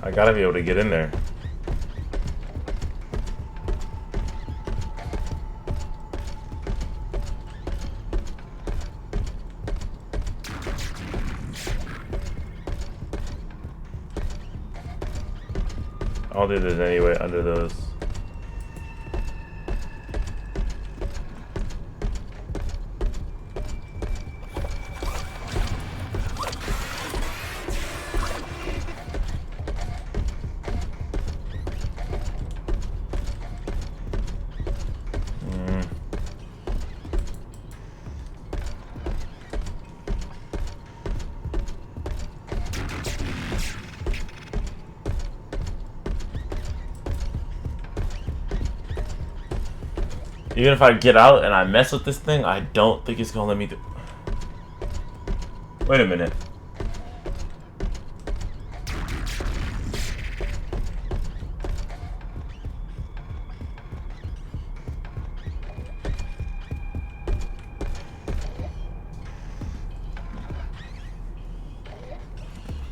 I gotta be able to get in there. I don't think there's any way under those. Even if I get out and I mess with this thing, I don't think it's gonna let me do. Wait a minute.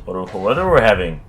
What weather we're having?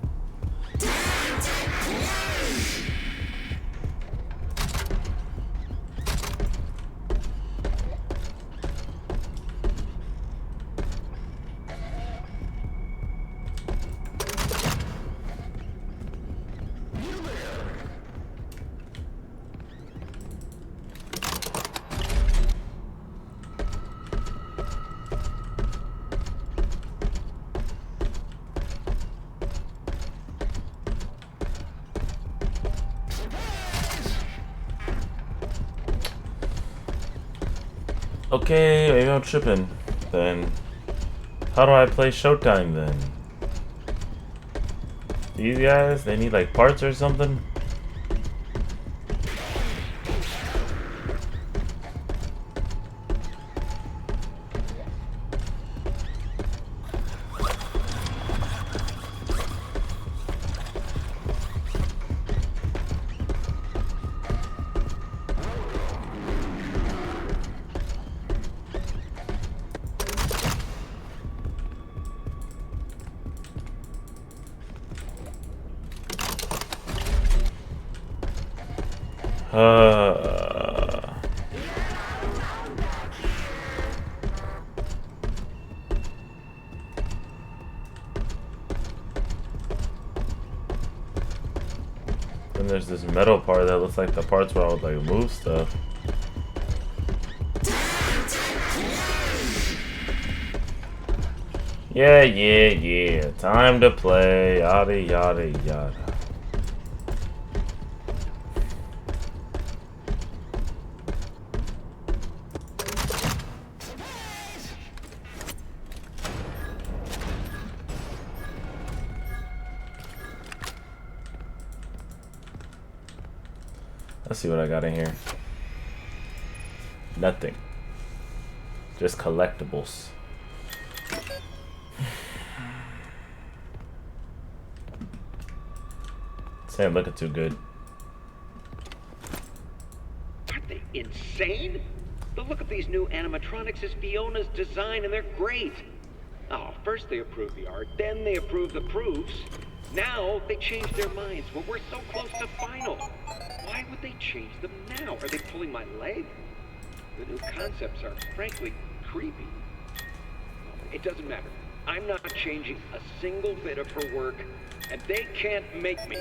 Okay, maybe I'm tripping. Then, how do I play Showtime then? These guys, they need like parts or something? Then there's this metal part that looks like the parts where I would like move stuff. Yeah. Time to play. Yada yada yada. Let's see what I got in here. Nothing. Just collectibles. This ain't looking too good. Aren't they insane? The look of these new animatronics is Fiona's design, and they're great. Oh, first they approve the art, then they approve the proofs. Now they change their minds when we're so close to final. Why would they change them now? Are they pulling my leg? The new concepts are frankly creepy. It doesn't matter. I'm not changing a single bit of her work, and they can't make me.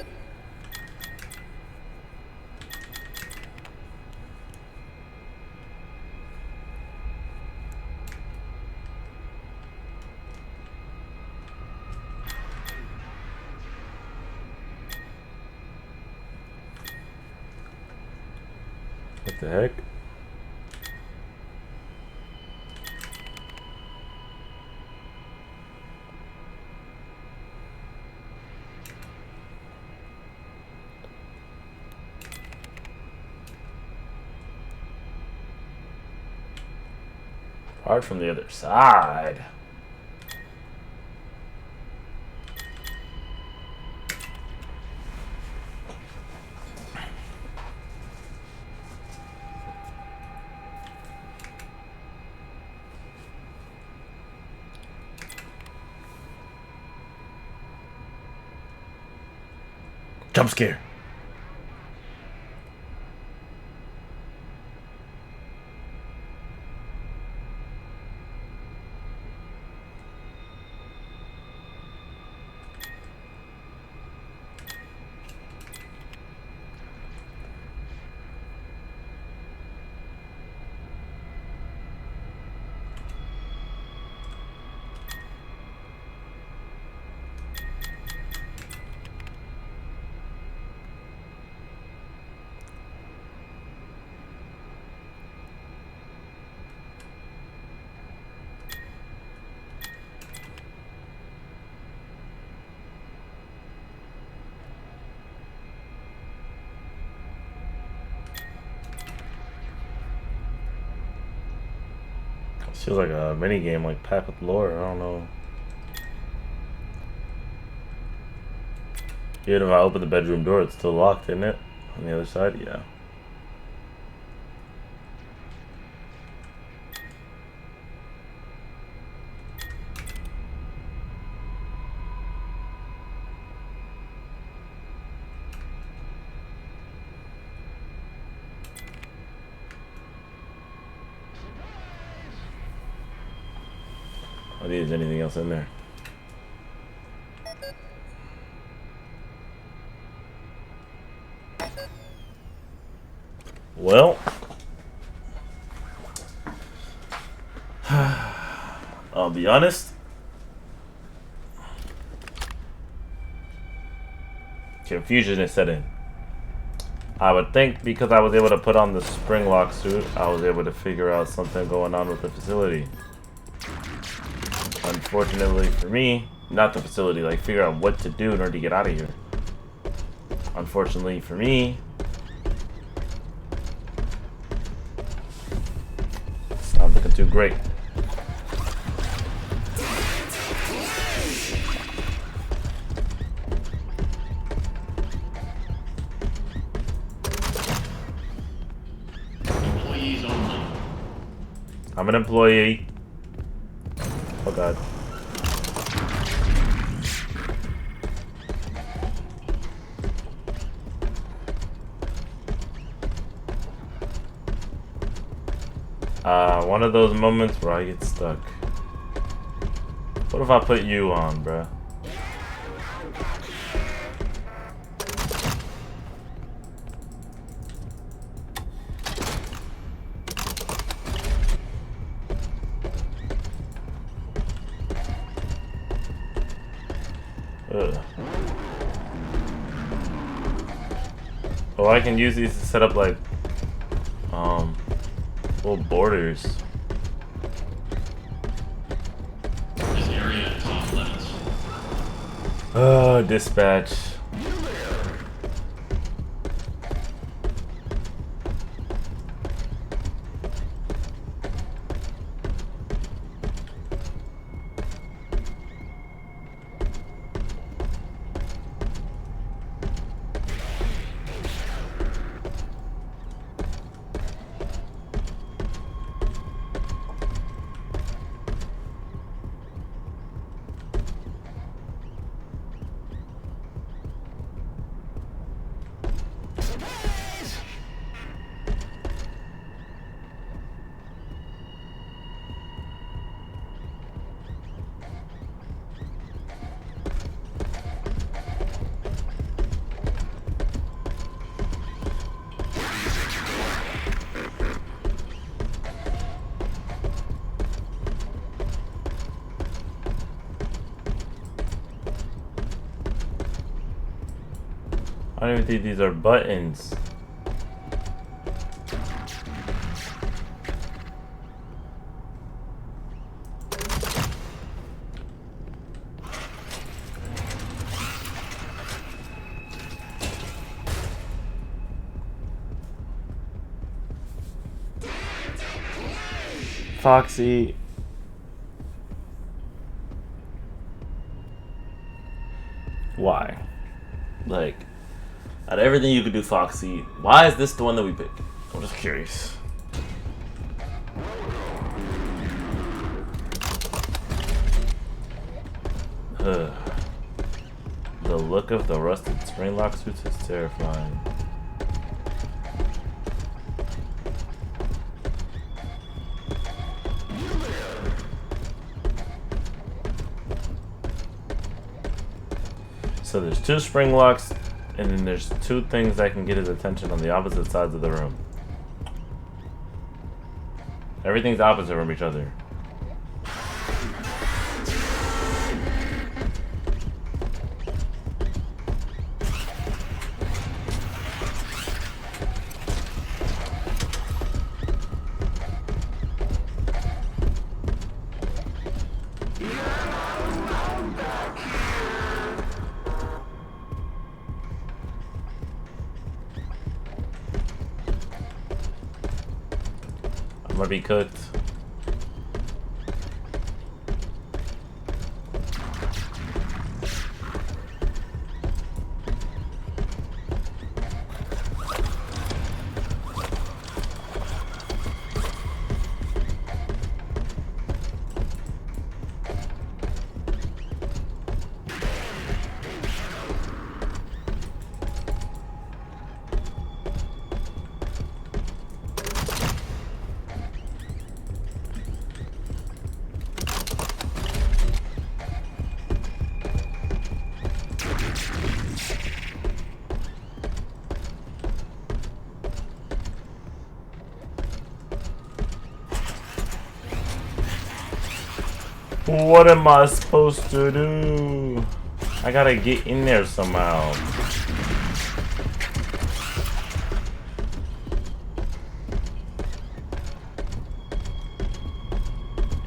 What the heck? Part from the other side. Jump scare. Feels like a mini game, like packed with lore. I don't know. Even if I open the bedroom door, it's still locked, isn't it? On the other side, yeah. I think there's anything else in there. Well, I'll be honest. Confusion is set in. I would think because I was able to put on the spring lock suit, I was able to figure out something going on with the facility. Unfortunately for me, not the facility, like figure out what to do in order to get out of here. Unfortunately for me, it's not looking too great. Employees only. I'm an employee. Oh god. One of those moments where I get stuck. What if I put you on, bruh? Ugh. Oh, I can use these to set up like little borders. This area is off limits. Oh, dispatch. I don't even think these are buttons. Foxy. Why? Like, out of everything you could do, Foxy, why is this the one that we picked? I'm just curious. The look of the rusted spring lock suits is terrifying. So there's 2 spring locks, and then there's 2 things that can get his attention on the opposite sides of the room. Everything's opposite from each other. I'm gonna be cooked. What am I supposed to do? I gotta get in there somehow.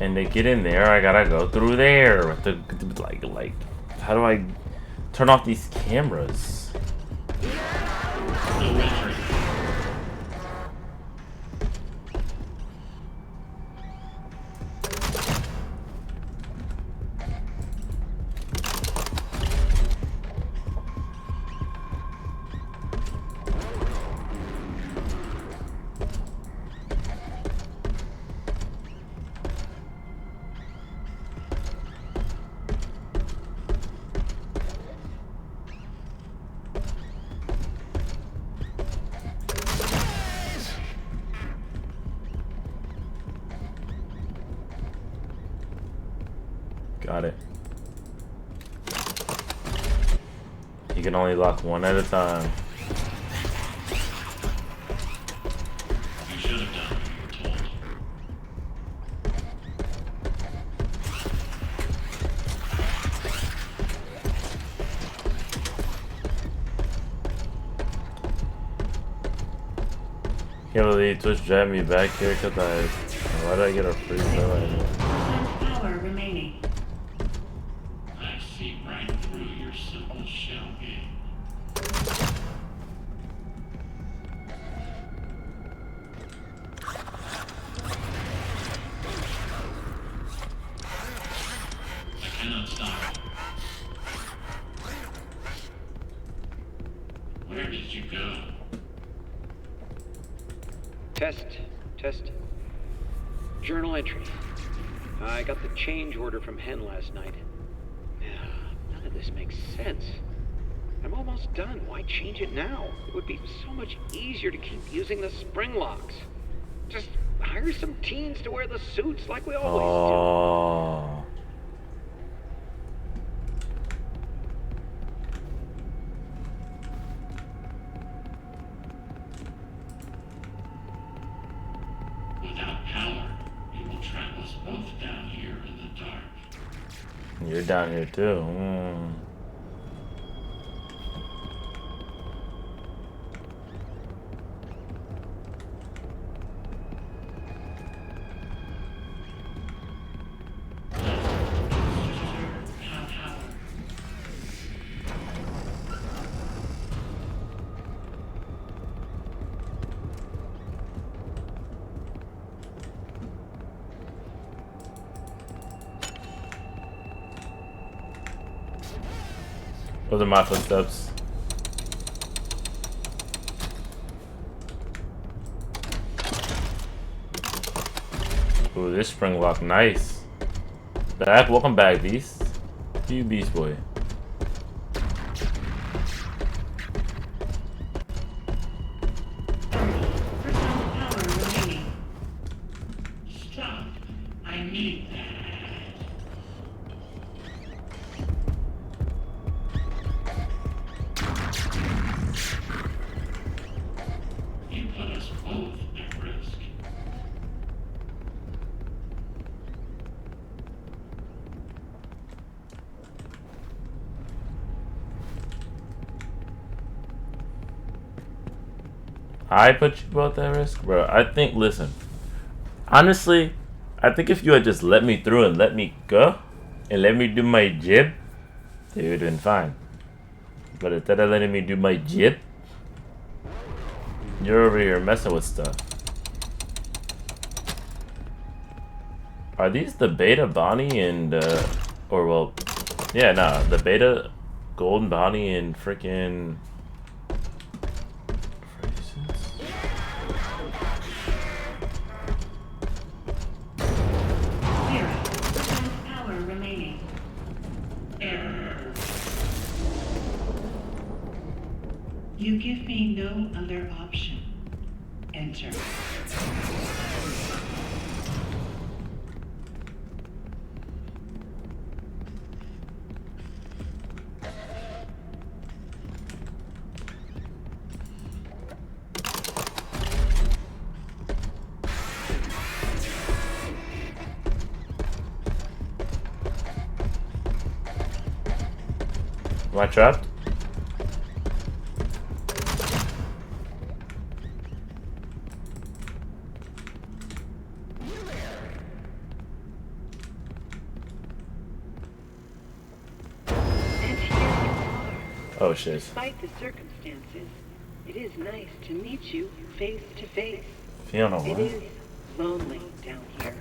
And to get in there, I gotta go through there. With the, like, how do I turn off these cameras? Got it. You can only lock one at a time. You should have done what you were told. Can't believe Twitch dragged me back here because why did I get a free throw right here? Power remaining. I see right through your simple shell game. I cannot stop. Where did you go? Test. Journal entry. I got the change order from Hen last night. None of this makes sense. I'm almost done. Why change it now? It would be so much easier to keep using the spring locks. Just hire some teens to wear the suits like we always Oh. Without power, it will trap us both down here in the dark. You're down here too. Those are my footsteps. Ooh, this spring lock, nice. Welcome back, Beast. You Beast Boy. I put you both at risk, bro. I think. Listen, honestly, I think if you had just let me through and let me go, and let me do my job, it would have been fine. But instead of letting me do my job, you're over here messing with stuff. Are these the beta Bonnie and or well, yeah, no, the beta Golden Bonnie and freaking. Power remaining. Error. You give me no other option. Enter. Am I trapped? Oh shit. Despite the circumstances, it is nice to meet you face to face. Fiona, It what? is lonely down here.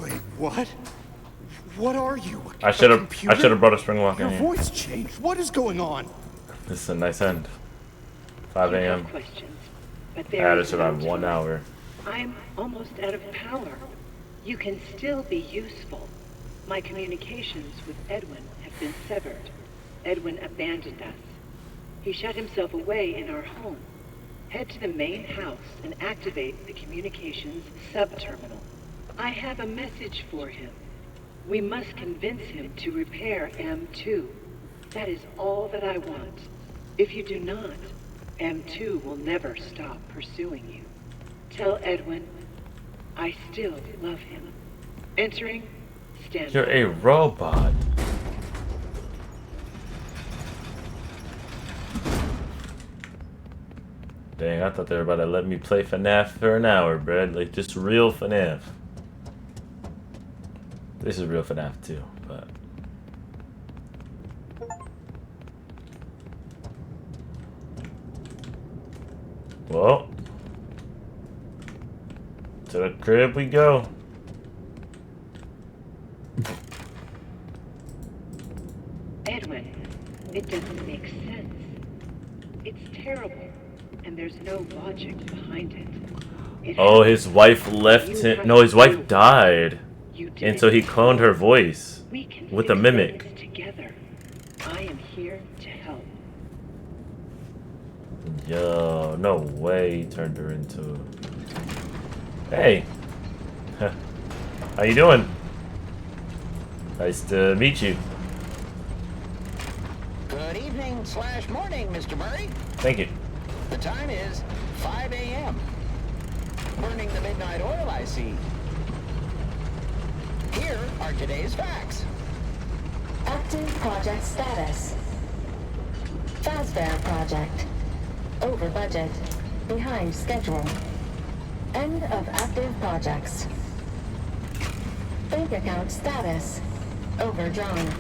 Wait, what? What are you? I should have brought a spring walk in Your here. voice changed. What is going on? This is a nice end. 5 You have a.m. questions, but I there had to is survive no 1 time. hour. I'm almost out of power. You can still be useful. My communications with Edwin have been severed. Edwin abandoned us. He shut himself away in our home. Head to the main house and activate the communications sub-terminal. I have a message for him. We must convince him to repair M2. That is all that I want. If you do not, M2 will never stop pursuing you. Tell Edwin, I still love him. Entering, stand You're a robot. Dang, I thought they were about to let me play FNAF for an hour, bruh. Like, just real FNAF. This is real FNAF too, but... Well... To the crib we go. Edwin, it doesn't make sense. It's terrible, and there's no logic behind it. Oh, his wife left him. No, his wife died. And so he cloned her voice with a mimic. Together, I am here to help. Yo, no way he turned her into... Hey. How you doing? Nice to meet you. Good evening / morning, Mr. Murray. Thank you. The time is 5 a.m. Burning the midnight oil, I see. Here are today's facts. Active project status. Fazbear project. Over budget. Behind schedule. End of active projects. Bank account status. Overdrawn.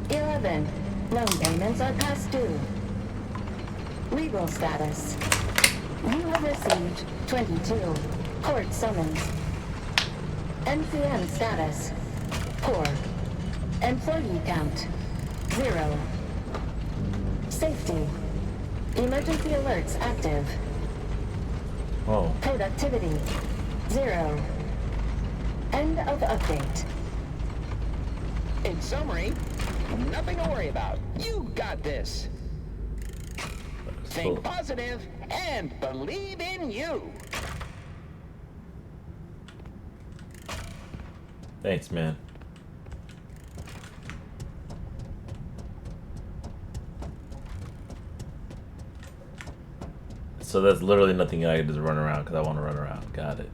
11. Loan payments are past due. Legal status. You have received 22 court summons. NCM status. Poor. Employee count. 0. Safety. Emergency alerts active. Oh. Productivity. 0. End of update. In summary, nothing to worry about. You got this. Think positive and believe in you. Thanks, man. So that's literally nothing I can just run around because I want to run around. Got it.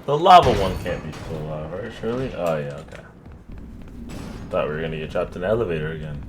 The lava one can't be full lava, right? Surely? Oh yeah, okay. Thought we were gonna get trapped in the elevator again.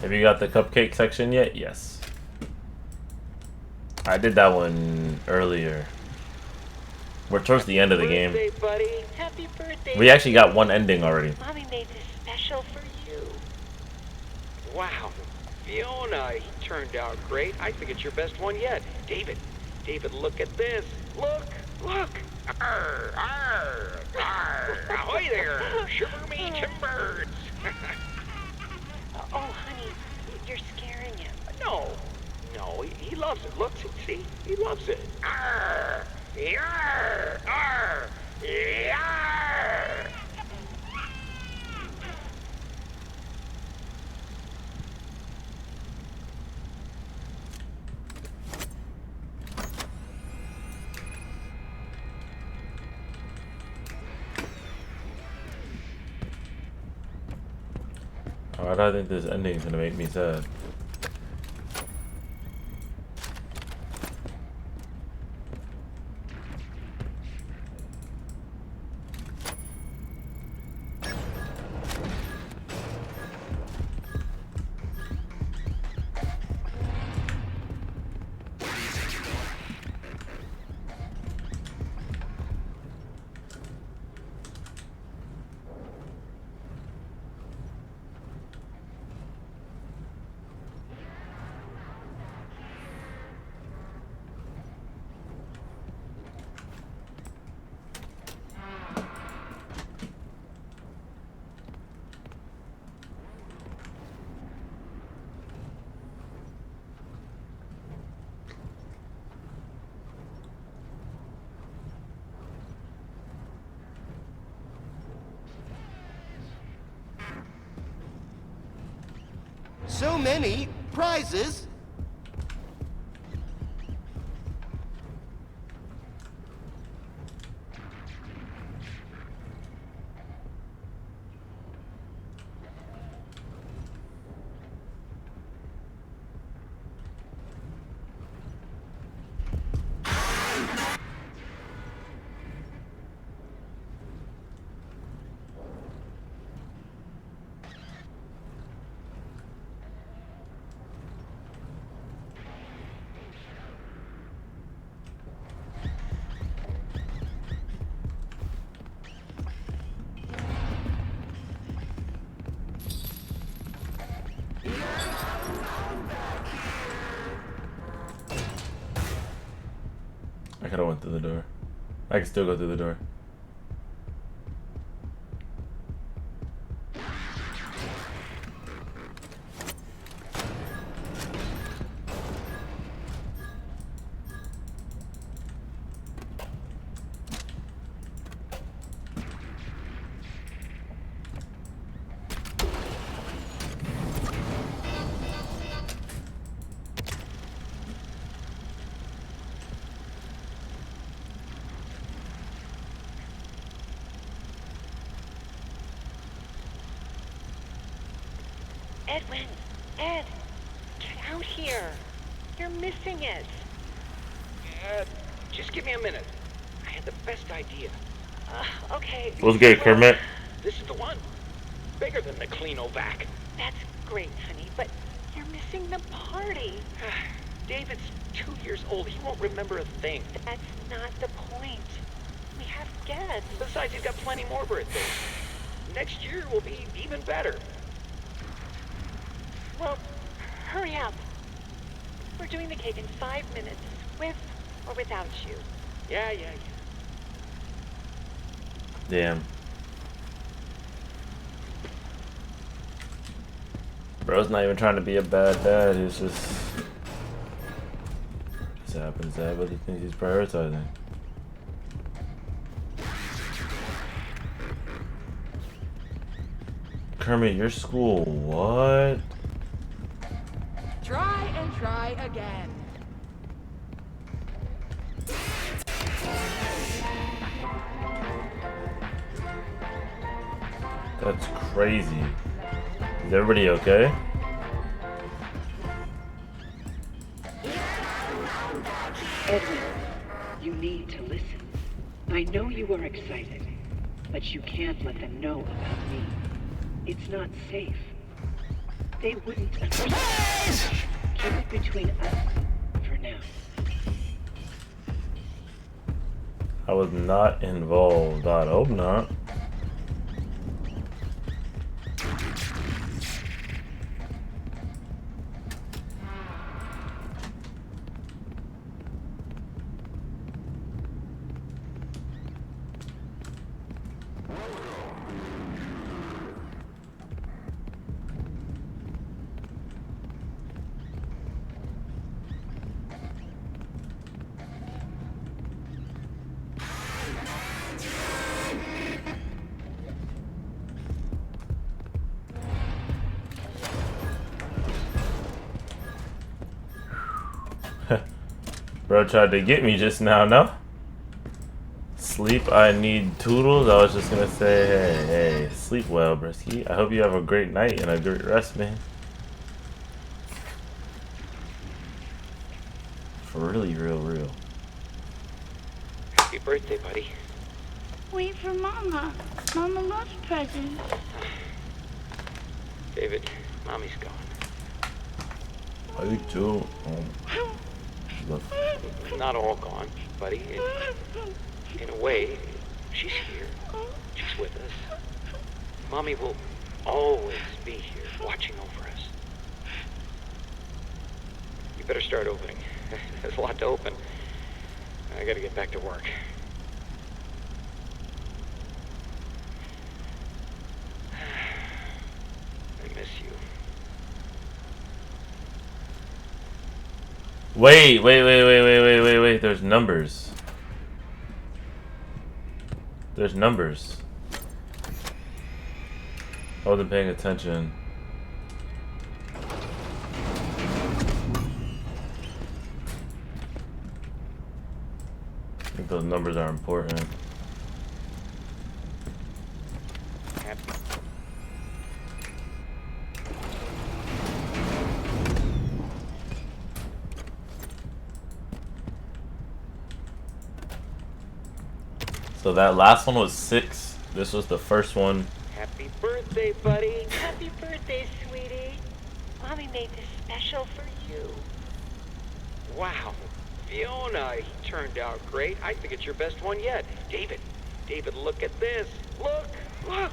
Have you got the cupcake section yet? Yes. I did that one earlier. We're towards the end of the game. Buddy. Happy birthday. We actually got one ending already. Mommy made this special for you. Wow. Fiona, he turned out great. I think it's your best one yet. David, look at this. Look. Arr, arr, arr. Ahoy there, shiver me timbers. Oh, honey, you're scaring him. No, he loves it. Look, see, he loves it. Arr, yarr, arr, yarr. Why do I think this ending is gonna make me sad? So many prizes. I could have went through the door. I can still go through the door. Edwin, Ed, get out here. You're missing it. Just give me a minute. I had the best idea. Okay. What's good, Kermit? This is the one. Bigger than the Cleanovac. That's great, honey, but you're missing the party. David's 2 years old. He won't remember a thing. That's not the point. We have guests. Besides, he's got plenty more birthdays. Next year will be even better. Well, hurry up. We're doing the cake in 5 minutes, with or without you. Yeah. Damn. Bro's not even trying to be a bad dad. He's just happens to have other things he's prioritizing. Kermit, your school, what? Try and try again. That's crazy. Is everybody okay? Edwin, you need to listen. I know you are excited, but you can't let them know about me. It's not safe. They wouldn't understand. Keep it between us for now. I was not involved. I hope not. Bro tried to get me just now, no? Sleep, I need toodles. I was just gonna say, hey, sleep well, Brisky. I hope you have a great night and a great rest, man. For really, real. Happy birthday, buddy. Wait for Mama. Mama loves presents. David, Mommy's gone. You too. Not all gone, buddy. In a way, she's here. She's with us. Mommy will always be here, watching over us. You better start opening. There's a lot to open. I gotta get back to work. I miss you. Wait. There's numbers. There's numbers. I wasn't paying attention. I think those numbers are important. So that last one was 6. This was the first one. Happy birthday, buddy. Happy birthday, sweetie. Mommy made this special for you. Wow. Fiona, he turned out great. I think it's your best one yet. David, look at this. Look.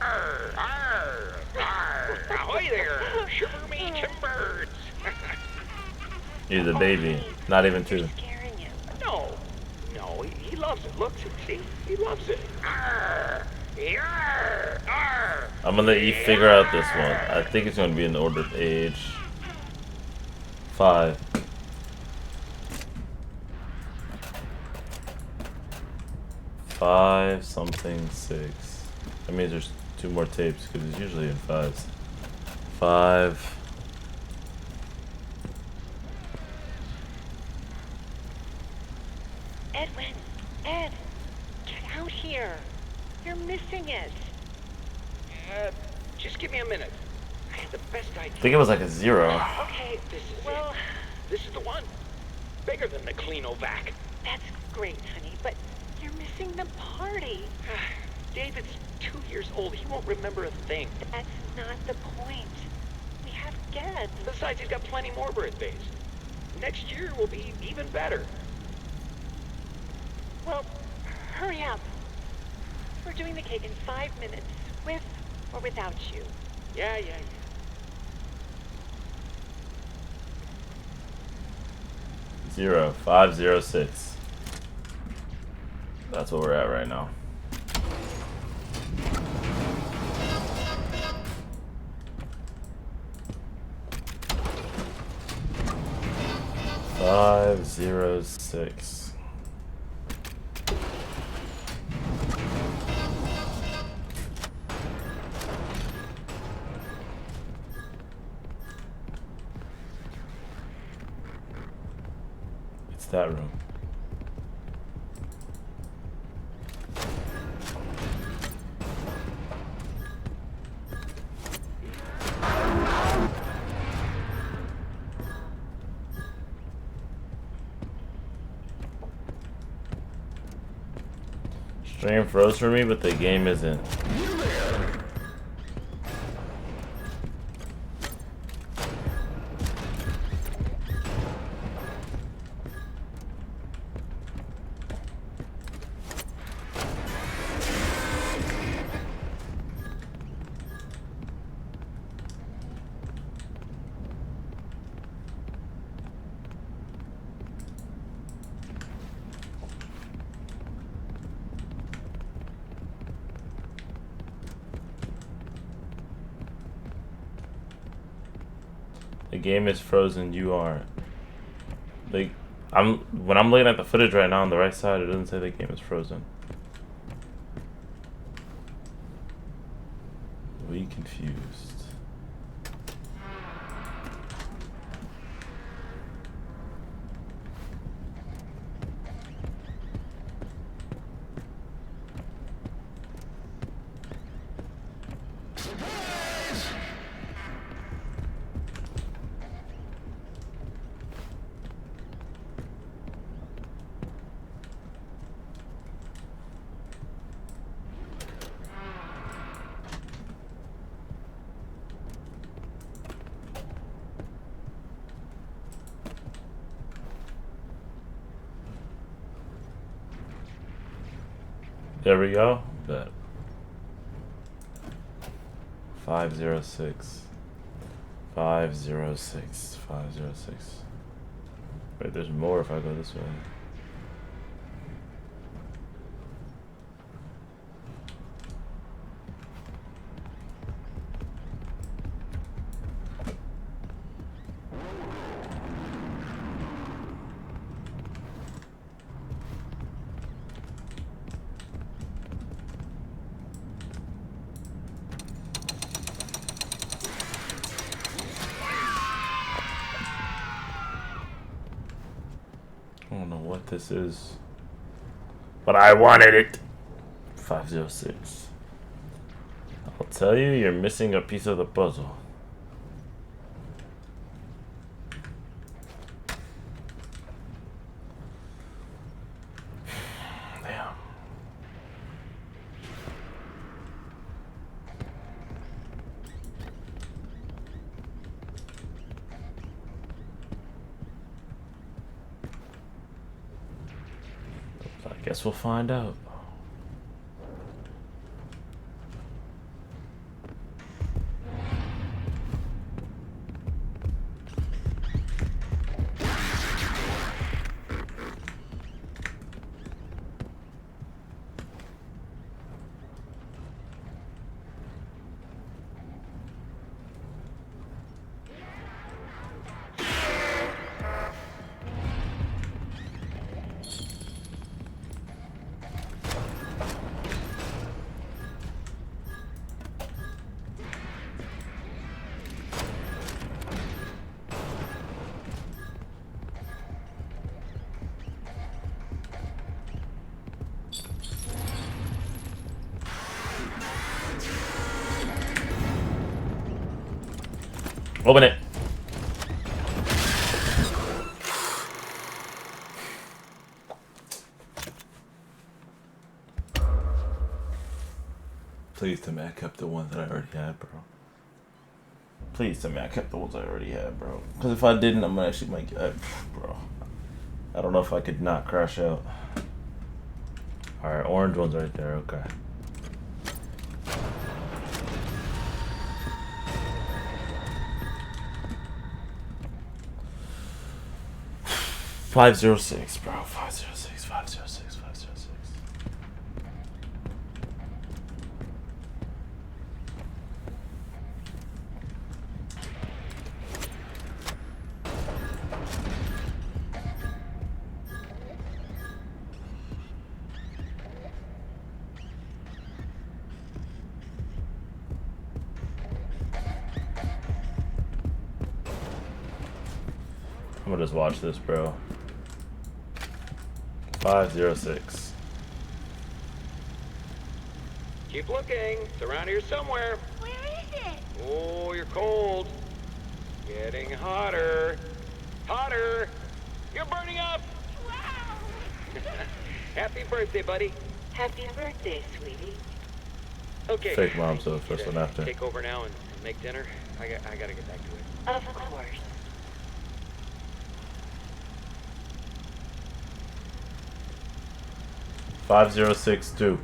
Arr, arr, arr. Ahoy there. Shiver me timbers. He's a baby. Not even 2. No, he loves it. Look, see? He loves it. Arr, arr, arr. I'm gonna let you figure out this one. I think it's gonna be in order of age. 5. Five something 6. That means there's 2 more tapes because it's usually in 5s. 5. Edwin, Ed, get out here. You're missing it. Just give me a minute. I had the best idea. I think it was like a 0. Okay, this is the one. Bigger than the Cleanovac. That's great, honey, but you're missing the party. David's 2 years old. He won't remember a thing. That's not the point. We have Ged. Besides, he's got plenty more birthdays. Next year will be even better. Well, hurry up. We're doing the cake in 5 minutes, with or without you. Yeah. 506. That's where we're at right now. Five 06. It's that room. Stream froze for me, but the game isn't. The game is frozen, you aren't. Like, when I'm looking at the footage right now on the right side, it doesn't say the game is frozen. We confused. There we go. Bet. 506. 506. 506. Wait, there's more if I go this way. I don't know what this is, but I wanted it. 506. I'll tell you, you're missing a piece of the puzzle. Damn. I guess we'll find out. Open it. Please tell me I kept the ones that I already had, bro. Please tell me I kept the ones I already had, bro. Because if I didn't, I'm gonna actually make it, bro. I don't know if I could not crash out. Alright, orange one's right there, okay. 506, bro. 506, 506, 506. I'm gonna just watch this, bro. 506. Keep looking. It's around here somewhere. Where is it? Oh, you're cold. Getting hotter. Hotter. You're burning up. Wow. Happy birthday, buddy. Happy birthday, sweetie. Okay. Fake mom, so the first one after. Take over now and make dinner. I gotta get back to it. Of course. 5062.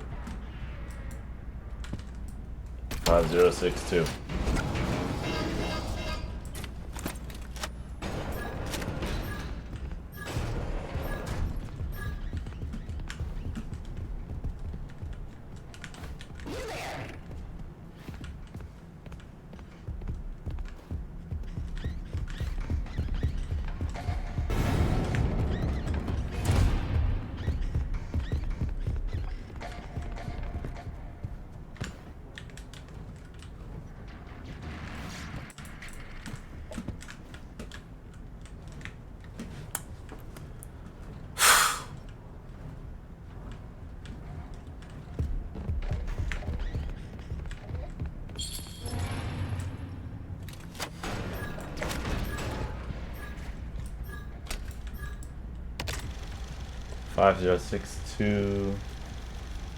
5062. $5062.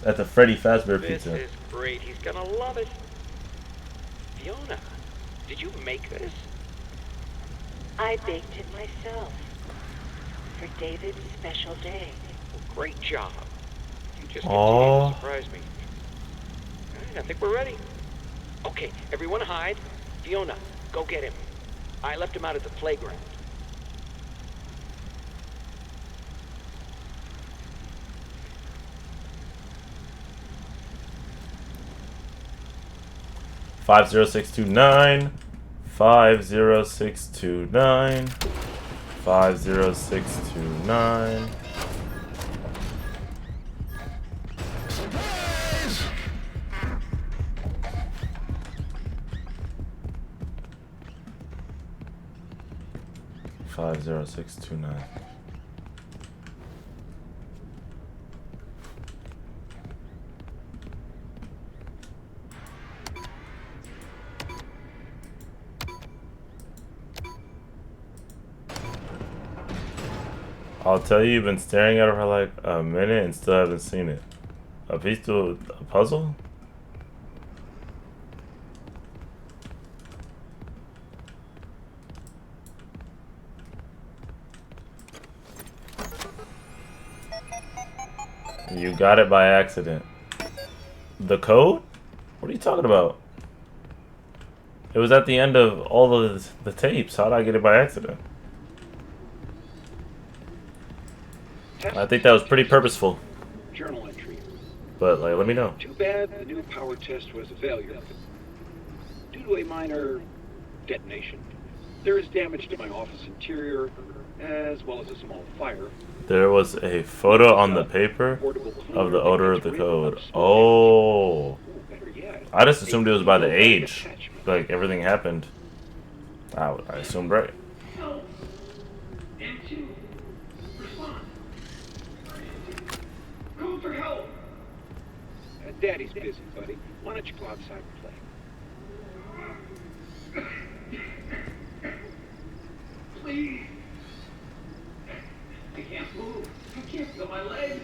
That's a Freddy Fazbear pizza. This is great. He's gonna love it. Fiona, did you make this? I baked it myself. For David's special day. Well, great job. You just Aww. continue to surprise me. All right, I think we're ready. Okay, everyone hide. Fiona, go get him. I left him out at the playground. Five 50629. 50629. 50629. Surprise! 50629. I'll tell you, you've been staring at it for like a minute and still haven't seen it. A piece to a puzzle? You got it by accident. The code? What are you talking about? It was at the end of all of the tapes. How did I get it by accident? I think that was pretty purposeful. Journal entry. But, like, let me know. Too bad the new power test was a failure. Due to a minor detonation, there is damage to my office interior, as well as a small fire. There was a photo on the paper of the odor of the code. Oh. I just assumed it was by the age. Like, everything happened. I assumed right. Call for help! Daddy's busy, buddy. Why don't you go outside and play? Please! I can't move. I can't feel my legs.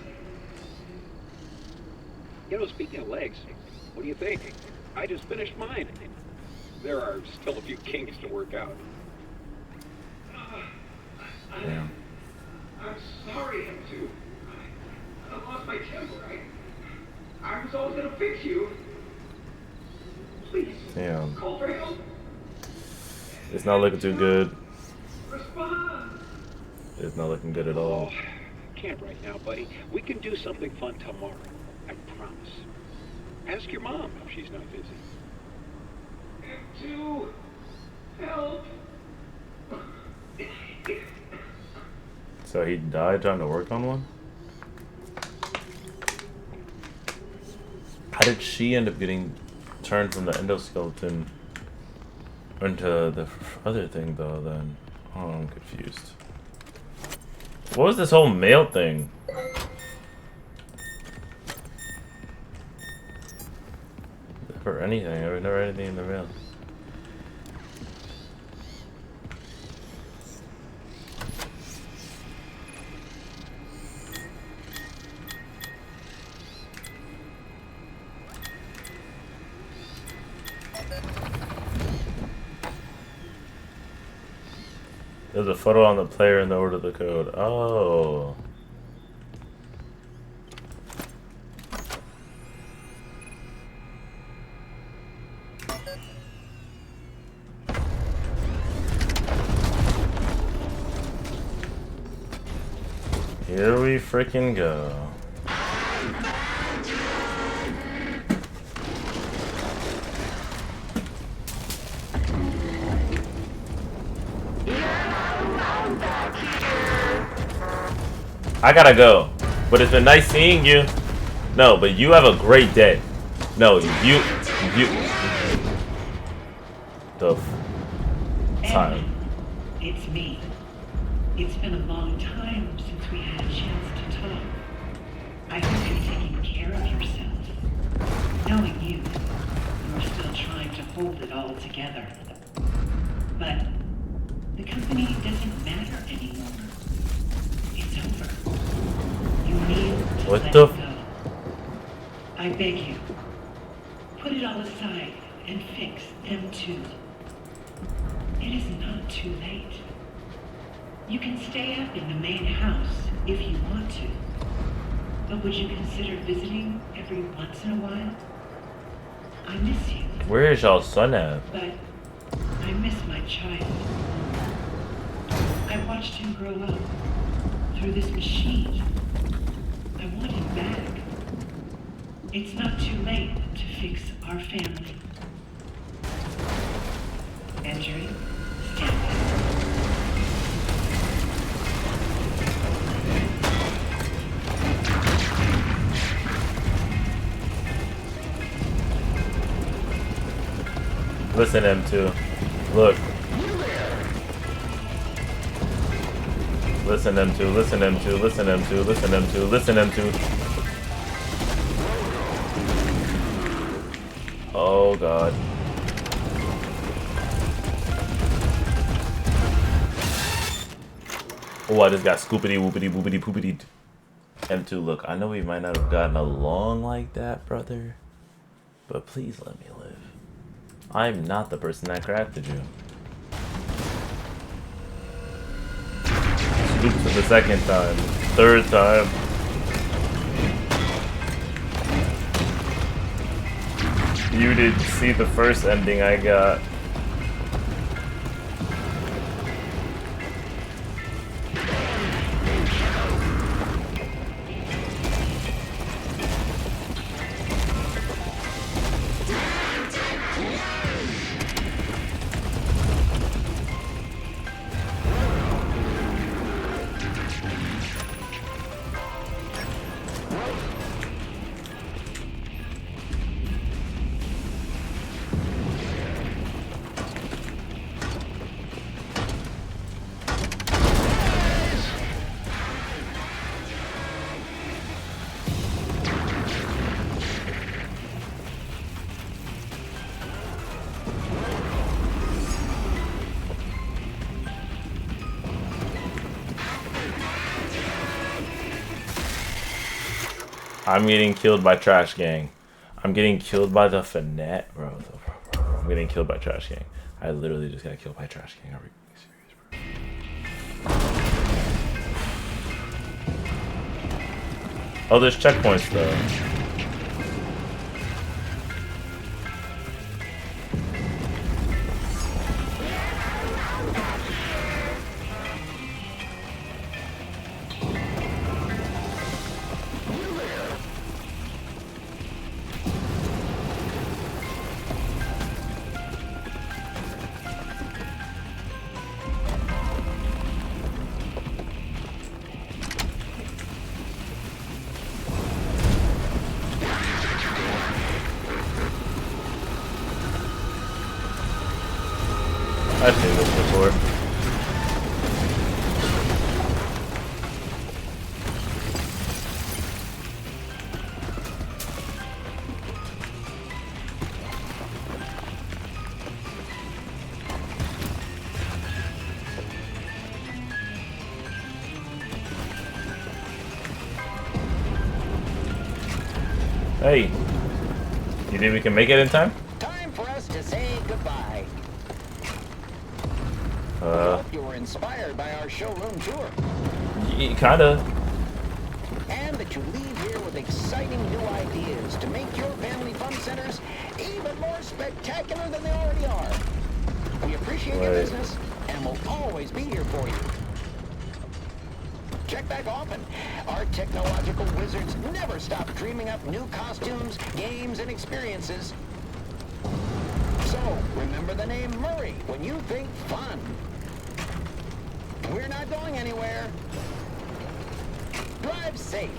You know, speaking of legs, what do you think? I just finished mine. There are still a few kinks to work out. Yeah. I'm sorry, M2. I lost my temper. I was always gonna fix you. Please. Damn. Call for help. It's not looking too good. Respond. It's not looking good at all. Can't right now, buddy. We can do something fun tomorrow. I promise. Ask your mom if she's not busy. To help. So he died trying to work on one? How did she end up getting turned from the endoskeleton into the other thing though then? Oh, I'm confused. What was this whole mail thing? Never anything. I've never had anything in the mail. There's a photo on the player in the order of the code. Oh. Here we freaking go. I gotta go, but it's been nice seeing you. No, but you have a great day. No, you. The time. It's me. It's been a long time since we had a chance to talk. I hope you're taking care of yourself. Knowing you're still trying to hold it all together. But the company doesn't matter anymore. It's over. You need to What let the? it go. I beg you, put it all aside and fix M2. It is not too late. You can stay up in the main house if you want to. But would you consider visiting every once in a while? I miss you. Where is y'all's son at? But I miss my child. I watched him grow up through this machine. I want him back. It's not too late to fix our family. Entering. Stand by. Listen, M2. Look. Listen, M2. Listen, M2. Listen, M2. Listen, M2. Listen, M2. Oh, God. Oh, I just got scoopity whoopity boopity poopity. M2, look, I know we might not have gotten along like that, brother. But please let me live. I'm not the person that crafted you. Oops, for the second time. Third time. You didn't see the first ending I got. I'm getting killed by Trash Gang. I'm getting killed by the FNAF, bro. I'm getting killed by Trash Gang. I literally just got killed by Trash Gang. Are we serious, bro? Oh, there's checkpoints though. I've seen this before. Hey, you think we can make it in time? Time for us to say goodbye. We hope you were inspired by our showroom tour. Kinda. And that you leave here with exciting new ideas to make your family fun centers even more spectacular than they already are. We appreciate your business and will always be here for you. Check back often. Our technological wizards never stop dreaming up new costumes, games, and experiences. So, remember the name Murray when you think fun. We're not going anywhere. Drive safe.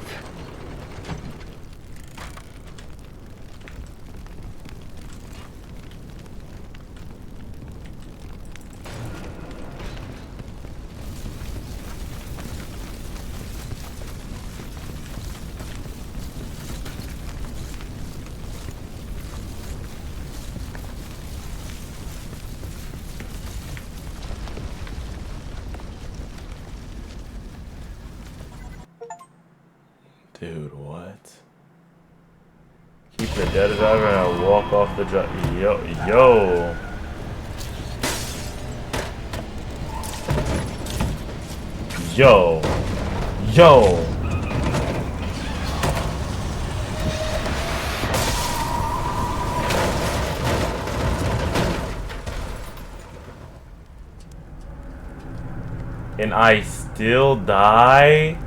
Dude, what? Keep the data driver and I'll walk off the drive. Yo. And I still die?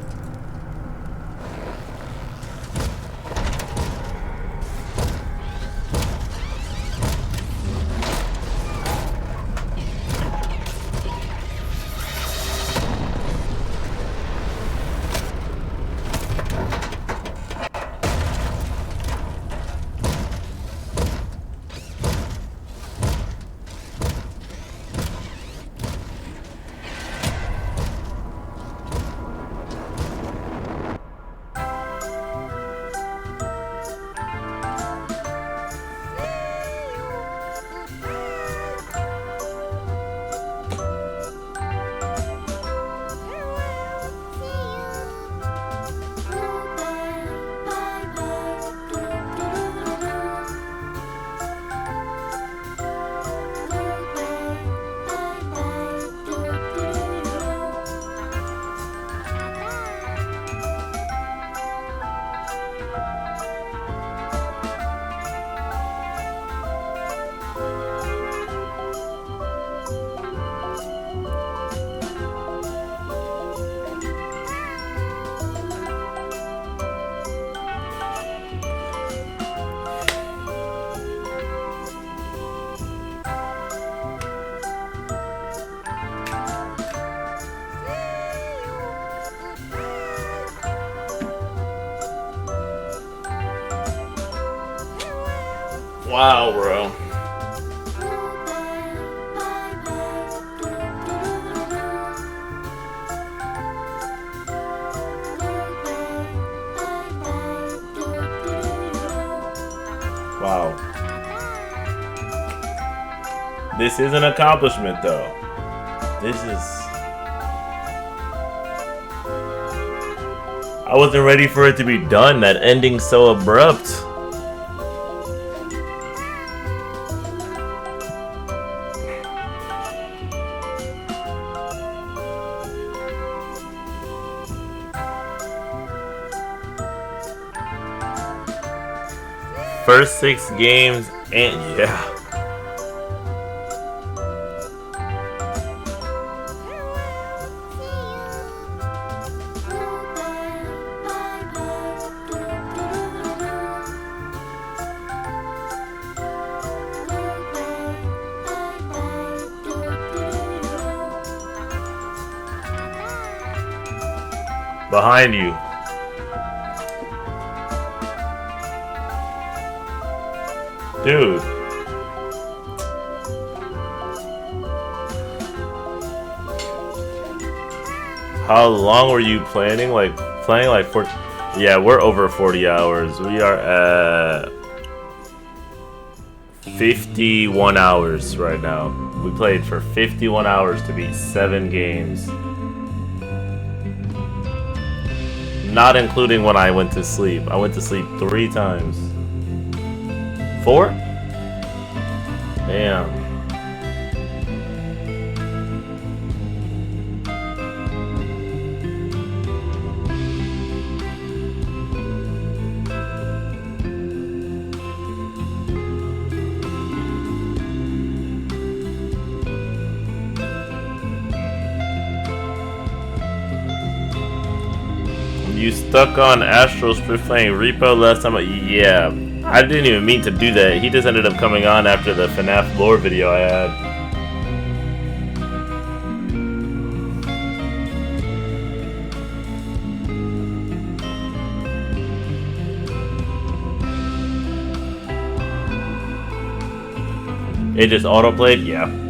Wow, bro. Wow. This is an accomplishment, though. This is... I wasn't ready for it to be done. That ending's so abrupt. First 6 games, and yeah. Behind you. Dude. How long were you planning? Like playing like 40? Yeah, we're over 40 hours. We are at 51 hours right now. We played for 51 hours to beat 7 games. Not including when I went to sleep. I went to sleep 3 times. 4? Damn. You stuck on Astro's playing Repo last time? Yeah. I didn't even mean to do that. He just ended up coming on after the FNAF lore video I had. It just autoplayed? Yeah.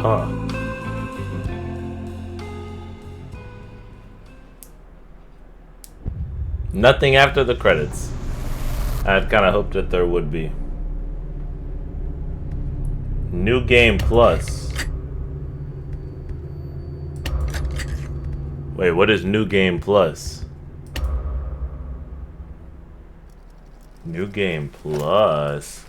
Huh. Nothing after the credits. I'd kind of hoped that there would be. New Game Plus. Wait, what is New Game Plus? New Game Plus.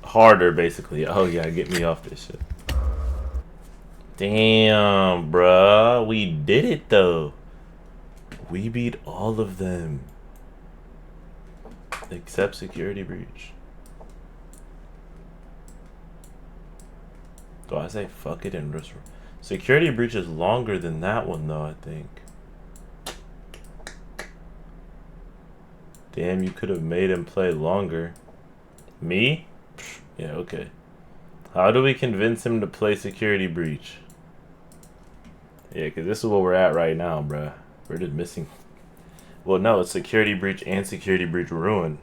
Harder, basically. Oh yeah, get me off this shit. Damn, bruh. We did it, though. We beat all of them. Except Security Breach. Do I say fuck it and just... Security Breach is longer than that one, though, I think. Damn, you could have made him play longer. Me? Yeah, okay. How do we convince him to play Security Breach? Yeah, because this is where we're at right now, bruh. We're just missing... Well, no, it's Security Breach and Security Breach Ruin.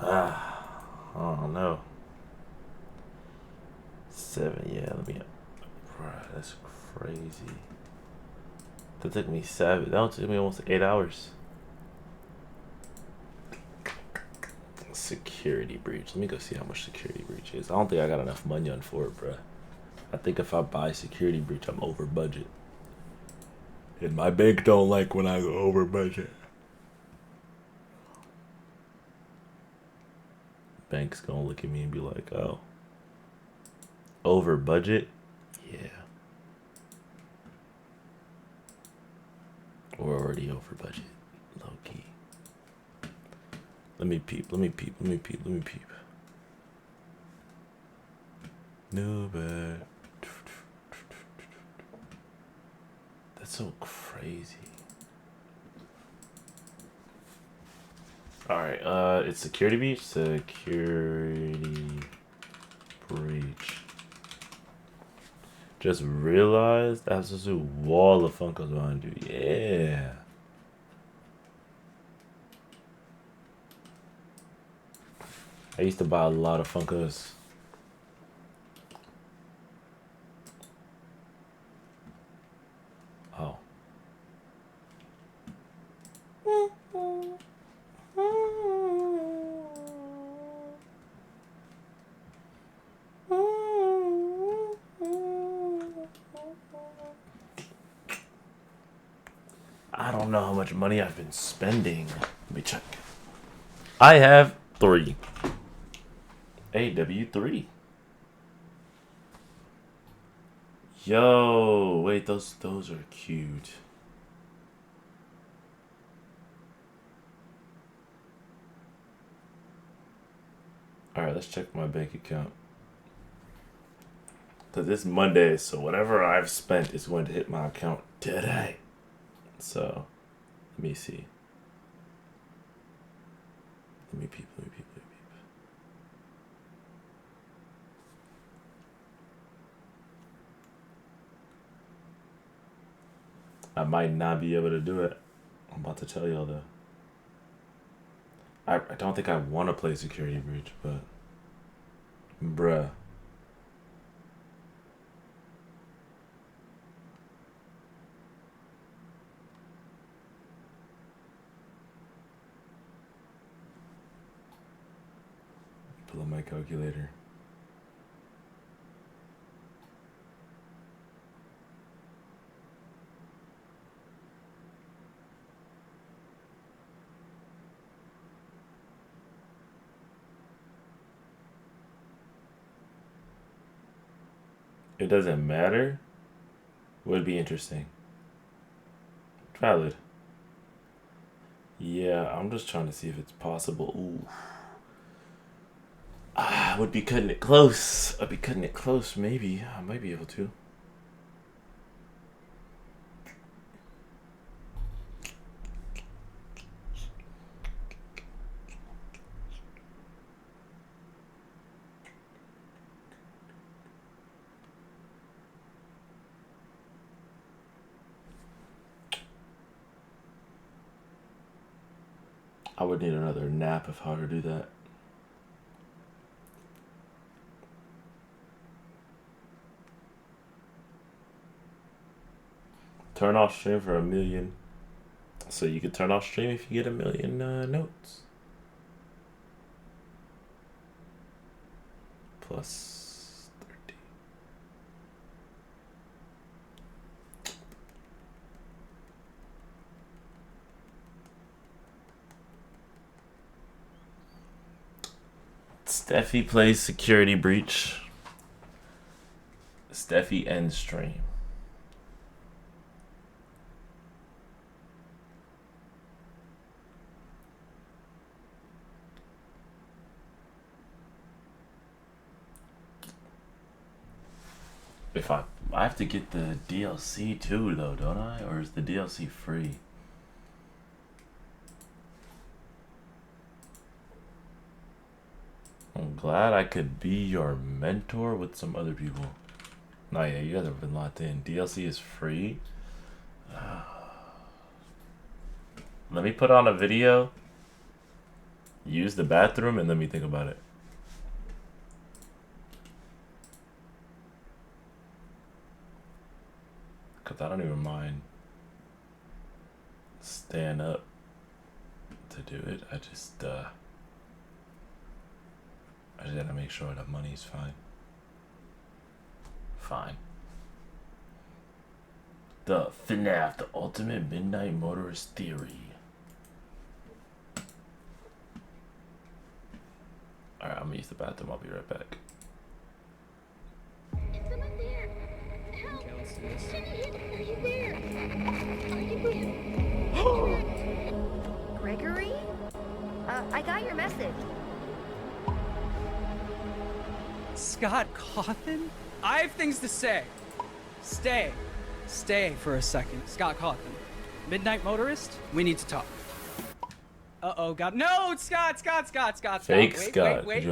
I don't know. 7, yeah, let me... Bruh, that's crazy. That took me 7. That took me almost 8 hours. Security Breach. Let me go see how much Security Breach is. I don't think I got enough money on for it, bruh. I think if I buy Security Breach, I'm over budget. And my bank don't like when I go over budget. Bank's gonna look at me and be like, oh. Over budget? Yeah. We're already over budget. Low key. Let me peep. Let me peep. Let me peep. Let me peep. No bad. That's so crazy. Alright, it's Security Breach. Security Breach. Just realized that's just a wall of Funkos behind you. Yeah. I used to buy a lot of Funkos. Oh. I don't know how much money I've been spending. Let me check. I have 3. AW3. Yo, wait, those are cute. Alright, let's check my bank account. Because it's Monday, so whatever I've spent is going to hit my account today. So, let me see. Let me peep, let me peep, let me peep. I might not be able to do it. I'm about to tell y'all though. I don't think I want to play Security Breach, but bruh. Pull up my calculator. It doesn't matter? Would be interesting. Valid. Yeah, I'm just trying to see if it's possible. Ooh. I would be cutting it close. I'd be cutting it close, maybe. I might be able to. I would need another nap if I were to do that. Turn off stream for 1 million. So you can turn off stream if you get 1 million notes. Plus 30. Steffi plays Security Breach. Steffi ends stream. If I have to get the DLC too though, don't I? Or is the DLC free? I'm glad I could be your mentor with some other people. Nah, yeah, you guys have been locked in. DLC is free. Let me put on a video. Use the bathroom and let me think about it. Cause I don't even mind staying up to do it. I just gotta make sure that money's fine. Fine. The FNAF, the Ultimate Midnight Motorist Theory. Alright, I'm gonna use the bathroom. I'll be right back. Is someone there? Help! Are you there? Are you Gregory? I got your message. Scott Cawthon? I have things to say. Stay for a second. Scott Cawthon. Midnight Motorist? We need to talk. Uh-oh, God. No, Scott. Fake Wait, Scott. Wait.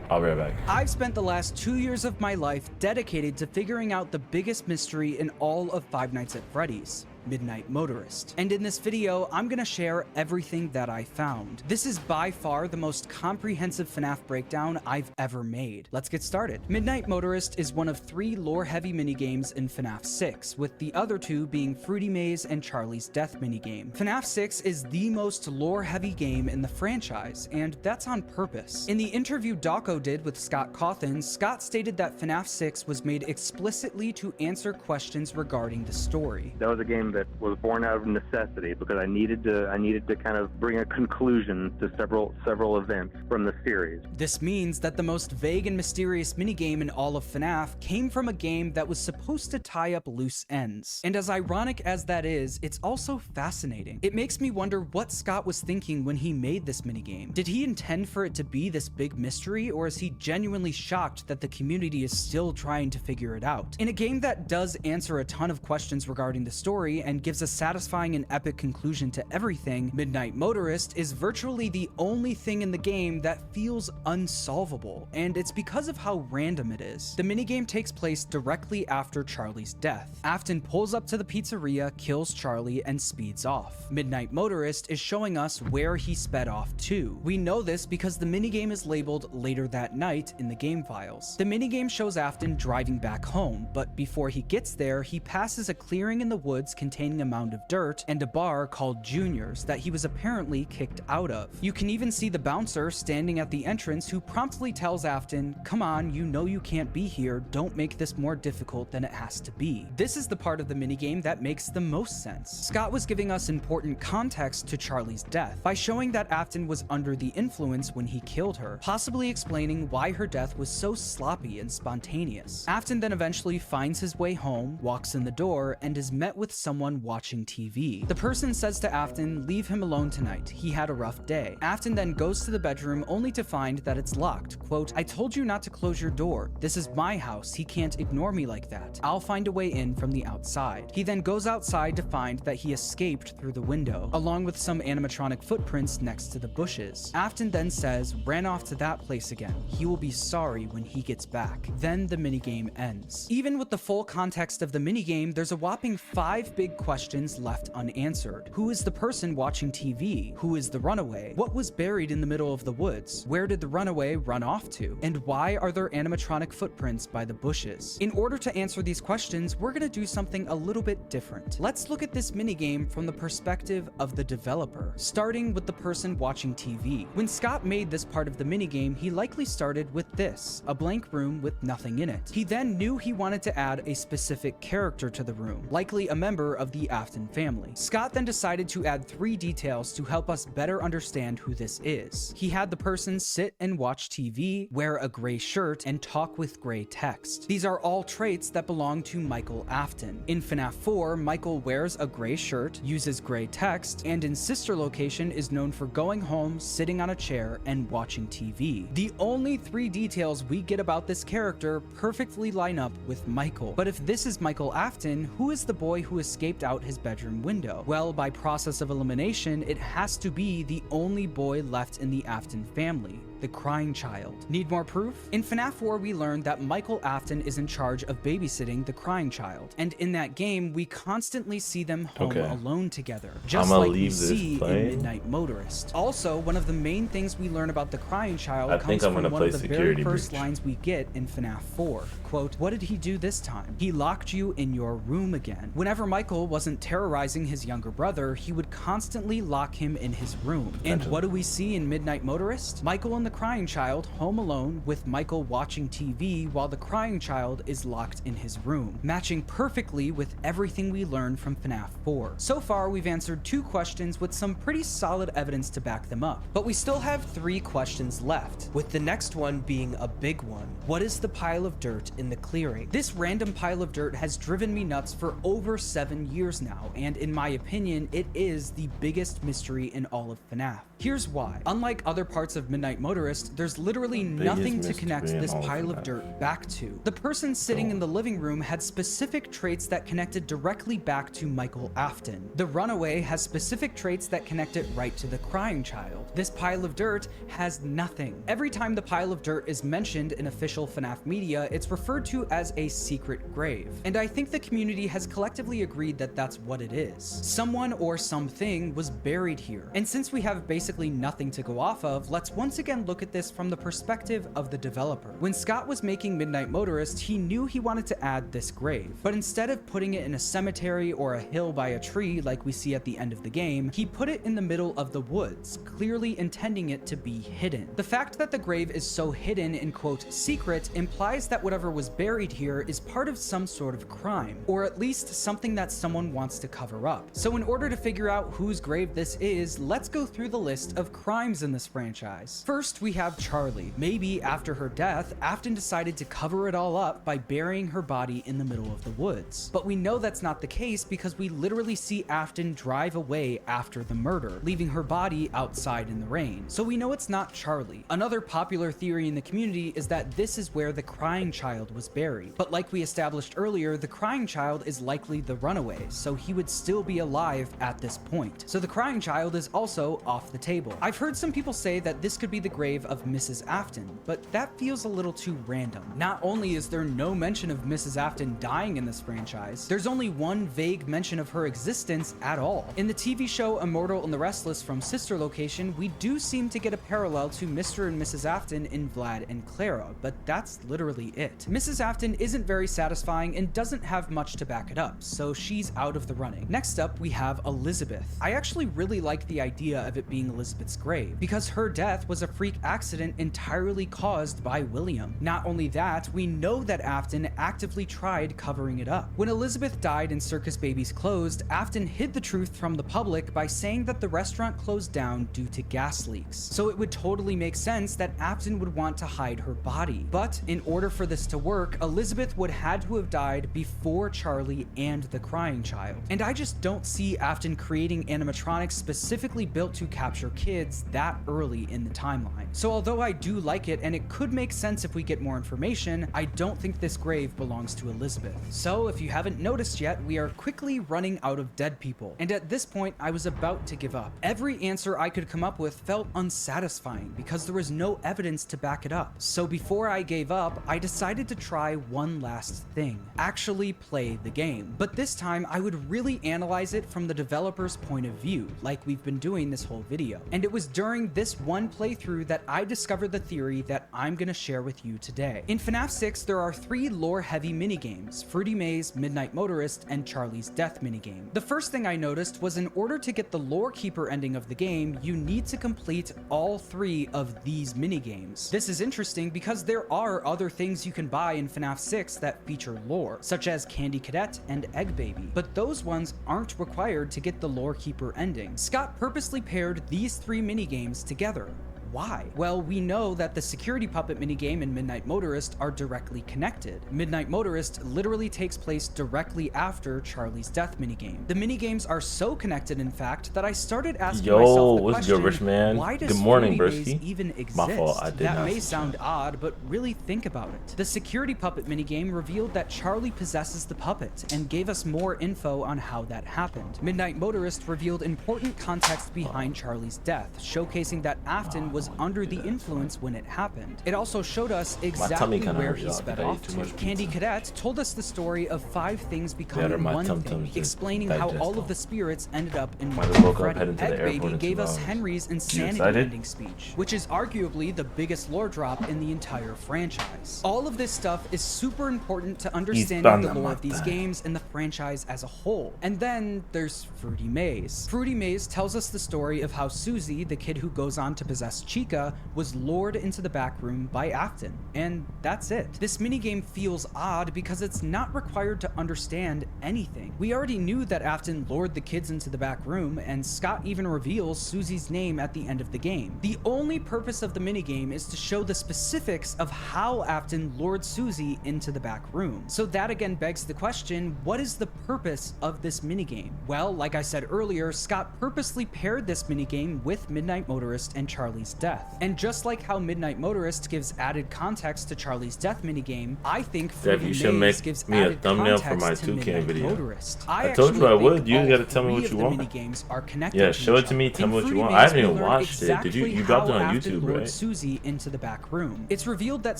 I'll be right back. I've spent the last 2 years of my life dedicated to figuring out the biggest mystery in all of Five Nights at Freddy's. Midnight Motorist. And in this video, I'm gonna share everything that I found. This is by far the most comprehensive FNAF breakdown I've ever made. Let's get started. Midnight Motorist is one of 3 lore-heavy minigames in FNAF 6, with the other 2 being Fruity Maze and Charlie's Death minigame. FNAF 6 is the most lore-heavy game in the franchise, and that's on purpose. In the interview Dawko did with Scott Cawthon, Scott stated that FNAF 6 was made explicitly to answer questions regarding the story. That was a game that was born out of necessity because I needed to kind of bring a conclusion to several events from the series. This means that the most vague and mysterious minigame in all of FNAF came from a game that was supposed to tie up loose ends. And as ironic as that is, it's also fascinating. It makes me wonder what Scott was thinking when he made this minigame. Did he intend for it to be this big mystery, or is he genuinely shocked that the community is still trying to figure it out? In a game that does answer a ton of questions regarding the story, mystery and gives a satisfying and epic conclusion to everything, Midnight Motorist is virtually the only thing in the game that feels unsolvable, and it's because of how random it is. The minigame takes place directly after Charlie's death. Afton pulls up to the pizzeria, kills Charlie, and speeds off. Midnight Motorist is showing us where he sped off to. We know this because the minigame is labeled later that night in the game files. The minigame shows Afton driving back home, but before he gets there, he passes a clearing in the woods containing a mound of dirt and a bar called Junior's that he was apparently kicked out of. You can even see the bouncer standing at the entrance who promptly tells Afton, "Come on, you know you can't be here, don't make this more difficult than it has to be." This is the part of the minigame that makes the most sense. Scott was giving us important context to Charlie's death by showing that Afton was under the influence when he killed her, possibly explaining why her death was so sloppy and spontaneous. Afton then eventually finds his way home, walks in the door, and is met with someone watching TV. The person says to Afton, "Leave him alone tonight, he had a rough day." Afton then goes to the bedroom only to find that it's locked. Quote, "I told you not to close your door. This is my house, he can't ignore me like that. I'll find a way in from the outside." He then goes outside to find that he escaped through the window, along with some animatronic footprints next to the bushes. Afton then says, "Ran off to that place again. He will be sorry when he gets back." Then the minigame ends. Even with the full context of the minigame, there's a whopping 5 big questions left unanswered. Who is the person watching TV? Who is the runaway? What was buried in the middle of the woods? Where did the runaway run off to? And why are there animatronic footprints by the bushes? In order to answer these questions, we're gonna do something a little bit different. Let's look at this minigame from the perspective of the developer, starting with the person watching TV. When Scott made this part of the minigame, he likely started with this, a blank room with nothing in it. He then knew he wanted to add a specific character to the room, likely a member of the Afton family. Scott then decided to add 3 details to help us better understand who this is. He had the person sit and watch TV, wear a gray shirt, and talk with gray text. These are all traits that belong to Michael Afton. In FNAF 4, Michael wears a gray shirt, uses gray text, and in Sister Location is known for going home, sitting on a chair, and watching TV. The only 3 details we get about this character perfectly line up with Michael. But if this is Michael Afton, who is the boy who escaped out his bedroom window? Well, by process of elimination, it has to be the only boy left in the Afton family, the crying child. Need more proof? In FNAF 4, we learned that Michael Afton is in charge of babysitting the crying child, and in that game, we constantly see them home alone together, just like we see in Midnight Motorist. Also, one of the main things we learn about the crying child comes from one of the very first lines we get in FNAF 4. Quote, "What did he do this time? He locked you in your room again." Whenever Michael wasn't terrorizing his younger brother, he would constantly lock him in his room. And what do we see in Midnight Motorist? Michael and the crying child home alone, with Michael watching TV while the crying child is locked in his room, matching perfectly with everything we learned from FNAF 4. So far, we've answered 2 questions with some pretty solid evidence to back them up, but we still have 3 questions left, with the next one being a big one. What is the pile of dirt in the clearing? This random pile of dirt has driven me nuts for over 7 years now, and in my opinion, it is the biggest mystery in all of FNAF. Here's why. Unlike other parts of Midnight Motorist, there's literally nothing to connect this pile of dirt back to. The person sitting in the living room had specific traits that connected directly back to Michael Afton. The runaway has specific traits that connect it right to the crying child. This pile of dirt has nothing. Every time the pile of dirt is mentioned in official FNAF media, it's referred to as a secret grave. And I think the community has collectively agreed that that's what it is. Someone or something was buried here. And since we have basically nothing to go off of, let's once again look at this from the perspective of the developer. When Scott was making Midnight Motorist, he knew he wanted to add this grave, but instead of putting it in a cemetery or a hill by a tree like we see at the end of the game, he put it in the middle of the woods, clearly intending it to be hidden. The fact that the grave is so hidden and quote secret implies that whatever was buried here is part of some sort of crime, or at least something that someone wants to cover up. So in order to figure out whose grave this is, let's go through the list list of crimes in this franchise. First, we have Charlie. Maybe after her death, Afton decided to cover it all up by burying her body in the middle of the woods. But we know that's not the case because we literally see Afton drive away after the murder, leaving her body outside in the rain. So we know it's not Charlie. Another popular theory in the community is that this is where the crying child was buried. But like we established earlier, the crying child is likely the runaway, so he would still be alive at this point. So the crying child is also off the table. I've heard some people say that this could be the grave of Mrs. Afton, but that feels a little too random. Not only is there no mention of Mrs. Afton dying in this franchise, there's only one vague mention of her existence at all. In the TV show Immortal and the Restless from Sister Location, we do seem to get a parallel to Mr. and Mrs. Afton in Vlad and Clara, but that's literally it. Mrs. Afton isn't very satisfying and doesn't have much to back it up, so she's out of the running. Next up, we have Elizabeth. I actually really like the idea of it being Elizabeth's grave, because her death was a freak accident entirely caused by William. Not only that, we know that Afton actively tried covering it up. When Elizabeth died and Circus Babies closed, Afton hid the truth from the public by saying that the restaurant closed down due to gas leaks. So it would totally make sense that Afton would want to hide her body. But in order for this to work, Elizabeth would had to have died before Charlie and the crying child. And I just don't see Afton creating animatronics specifically built to capture kids that early in the timeline. So although I do like it and it could make sense if we get more information, I don't think this grave belongs to Elizabeth. So if you haven't noticed yet, we are quickly running out of dead people. And at this point, I was about to give up. Every answer I could come up with felt unsatisfying because there was no evidence to back it up. So before I gave up, I decided to try one last thing. Actually play the game. But this time, I would really analyze it from the developer's point of view, like we've been doing this whole video. And it was during this one playthrough that I discovered the theory that I'm gonna share with you today. In FNAF 6, there are 3 lore-heavy minigames: Fruity Maze, Midnight Motorist, and Charlie's Death minigame. The first thing I noticed was in order to get the Lore Keeper ending of the game, you need to complete all 3 of these minigames. This is interesting because there are other things you can buy in FNAF 6 that feature lore, such as Candy Cadet and Egg Baby, but those ones aren't required to get the Lore Keeper ending. Scott purposely paired these 3 minigames together. Why? Well, we know that the security puppet minigame and Midnight Motorist are directly connected. Midnight Motorist literally takes place directly after Charlie's Death minigame. The minigames are so connected, in fact, that I started asking myself the what's question, good, rich man? why does Good morning, Fruity Maze Brisky. even exist? My fault, I did that not may see sound odd, but really think about it. The security puppet minigame revealed that Charlie possesses the puppet and gave us more info on how that happened. Midnight Motorist revealed important context behind Charlie's death, showcasing that Afton was under the influence when it happened. It also showed us exactly where he sped off to. Candy Cadet told us the story of 5 things becoming one thing, explaining how all of the spirits ended up in one Freddy. Egg Baby gave us Henry's insanity ending speech, which is arguably the biggest lore drop in the entire franchise. All of this stuff is super important to understanding the lore of these games and the franchise as a whole. And then there's Fruity Maze. Fruity Maze tells us the story of how Susie, the kid who goes on to possess Chica, was lured into the back room by Afton, and that's it. This minigame feels odd because it's not required to understand anything. We already knew that Afton lured the kids into the back room, and Scott even reveals Susie's name at the end of the game. The only purpose of the minigame is to show the specifics of how Afton lured Susie into the back room. So that again begs the question, what is the purpose of this minigame? Well, like I said earlier, Scott purposely paired this minigame with Midnight Motorist and Charlie's Death. And just like how Midnight Motorist gives added context to Charlie's Death minigame, I think Fruity Maze gives added context to Midnight Motorist. I told you I would. You gotta tell me what you want. Minigames are connected. Yeah, show it to me. Tell me what you want. I haven't even watched it. Did you? You dropped it on YouTube, right? Susie into the back room. It's revealed that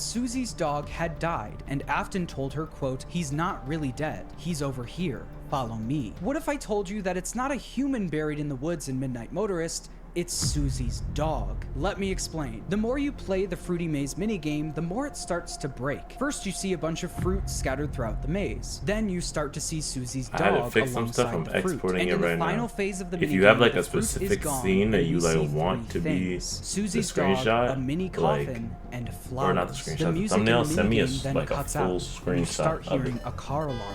Susie's dog had died, and Afton told her, quote, "He's not really dead. He's over here. Follow me." What if I told you that it's not a human buried in the woods in Midnight Motorist? It's Susie's dog. Let me explain. The more you play the Fruity Maze minigame, the more it starts to break. First, you see a bunch of fruit scattered throughout the maze. Then you start to see Susie's dog I had to fix some stuff. I'm exporting it right now. If you have like a specific scene that you like want to be the screenshot, a mini coffin, and flowers. Or not the screenshot, the thumbnail. Send me like a full screenshot start of hearing it. a car alarm.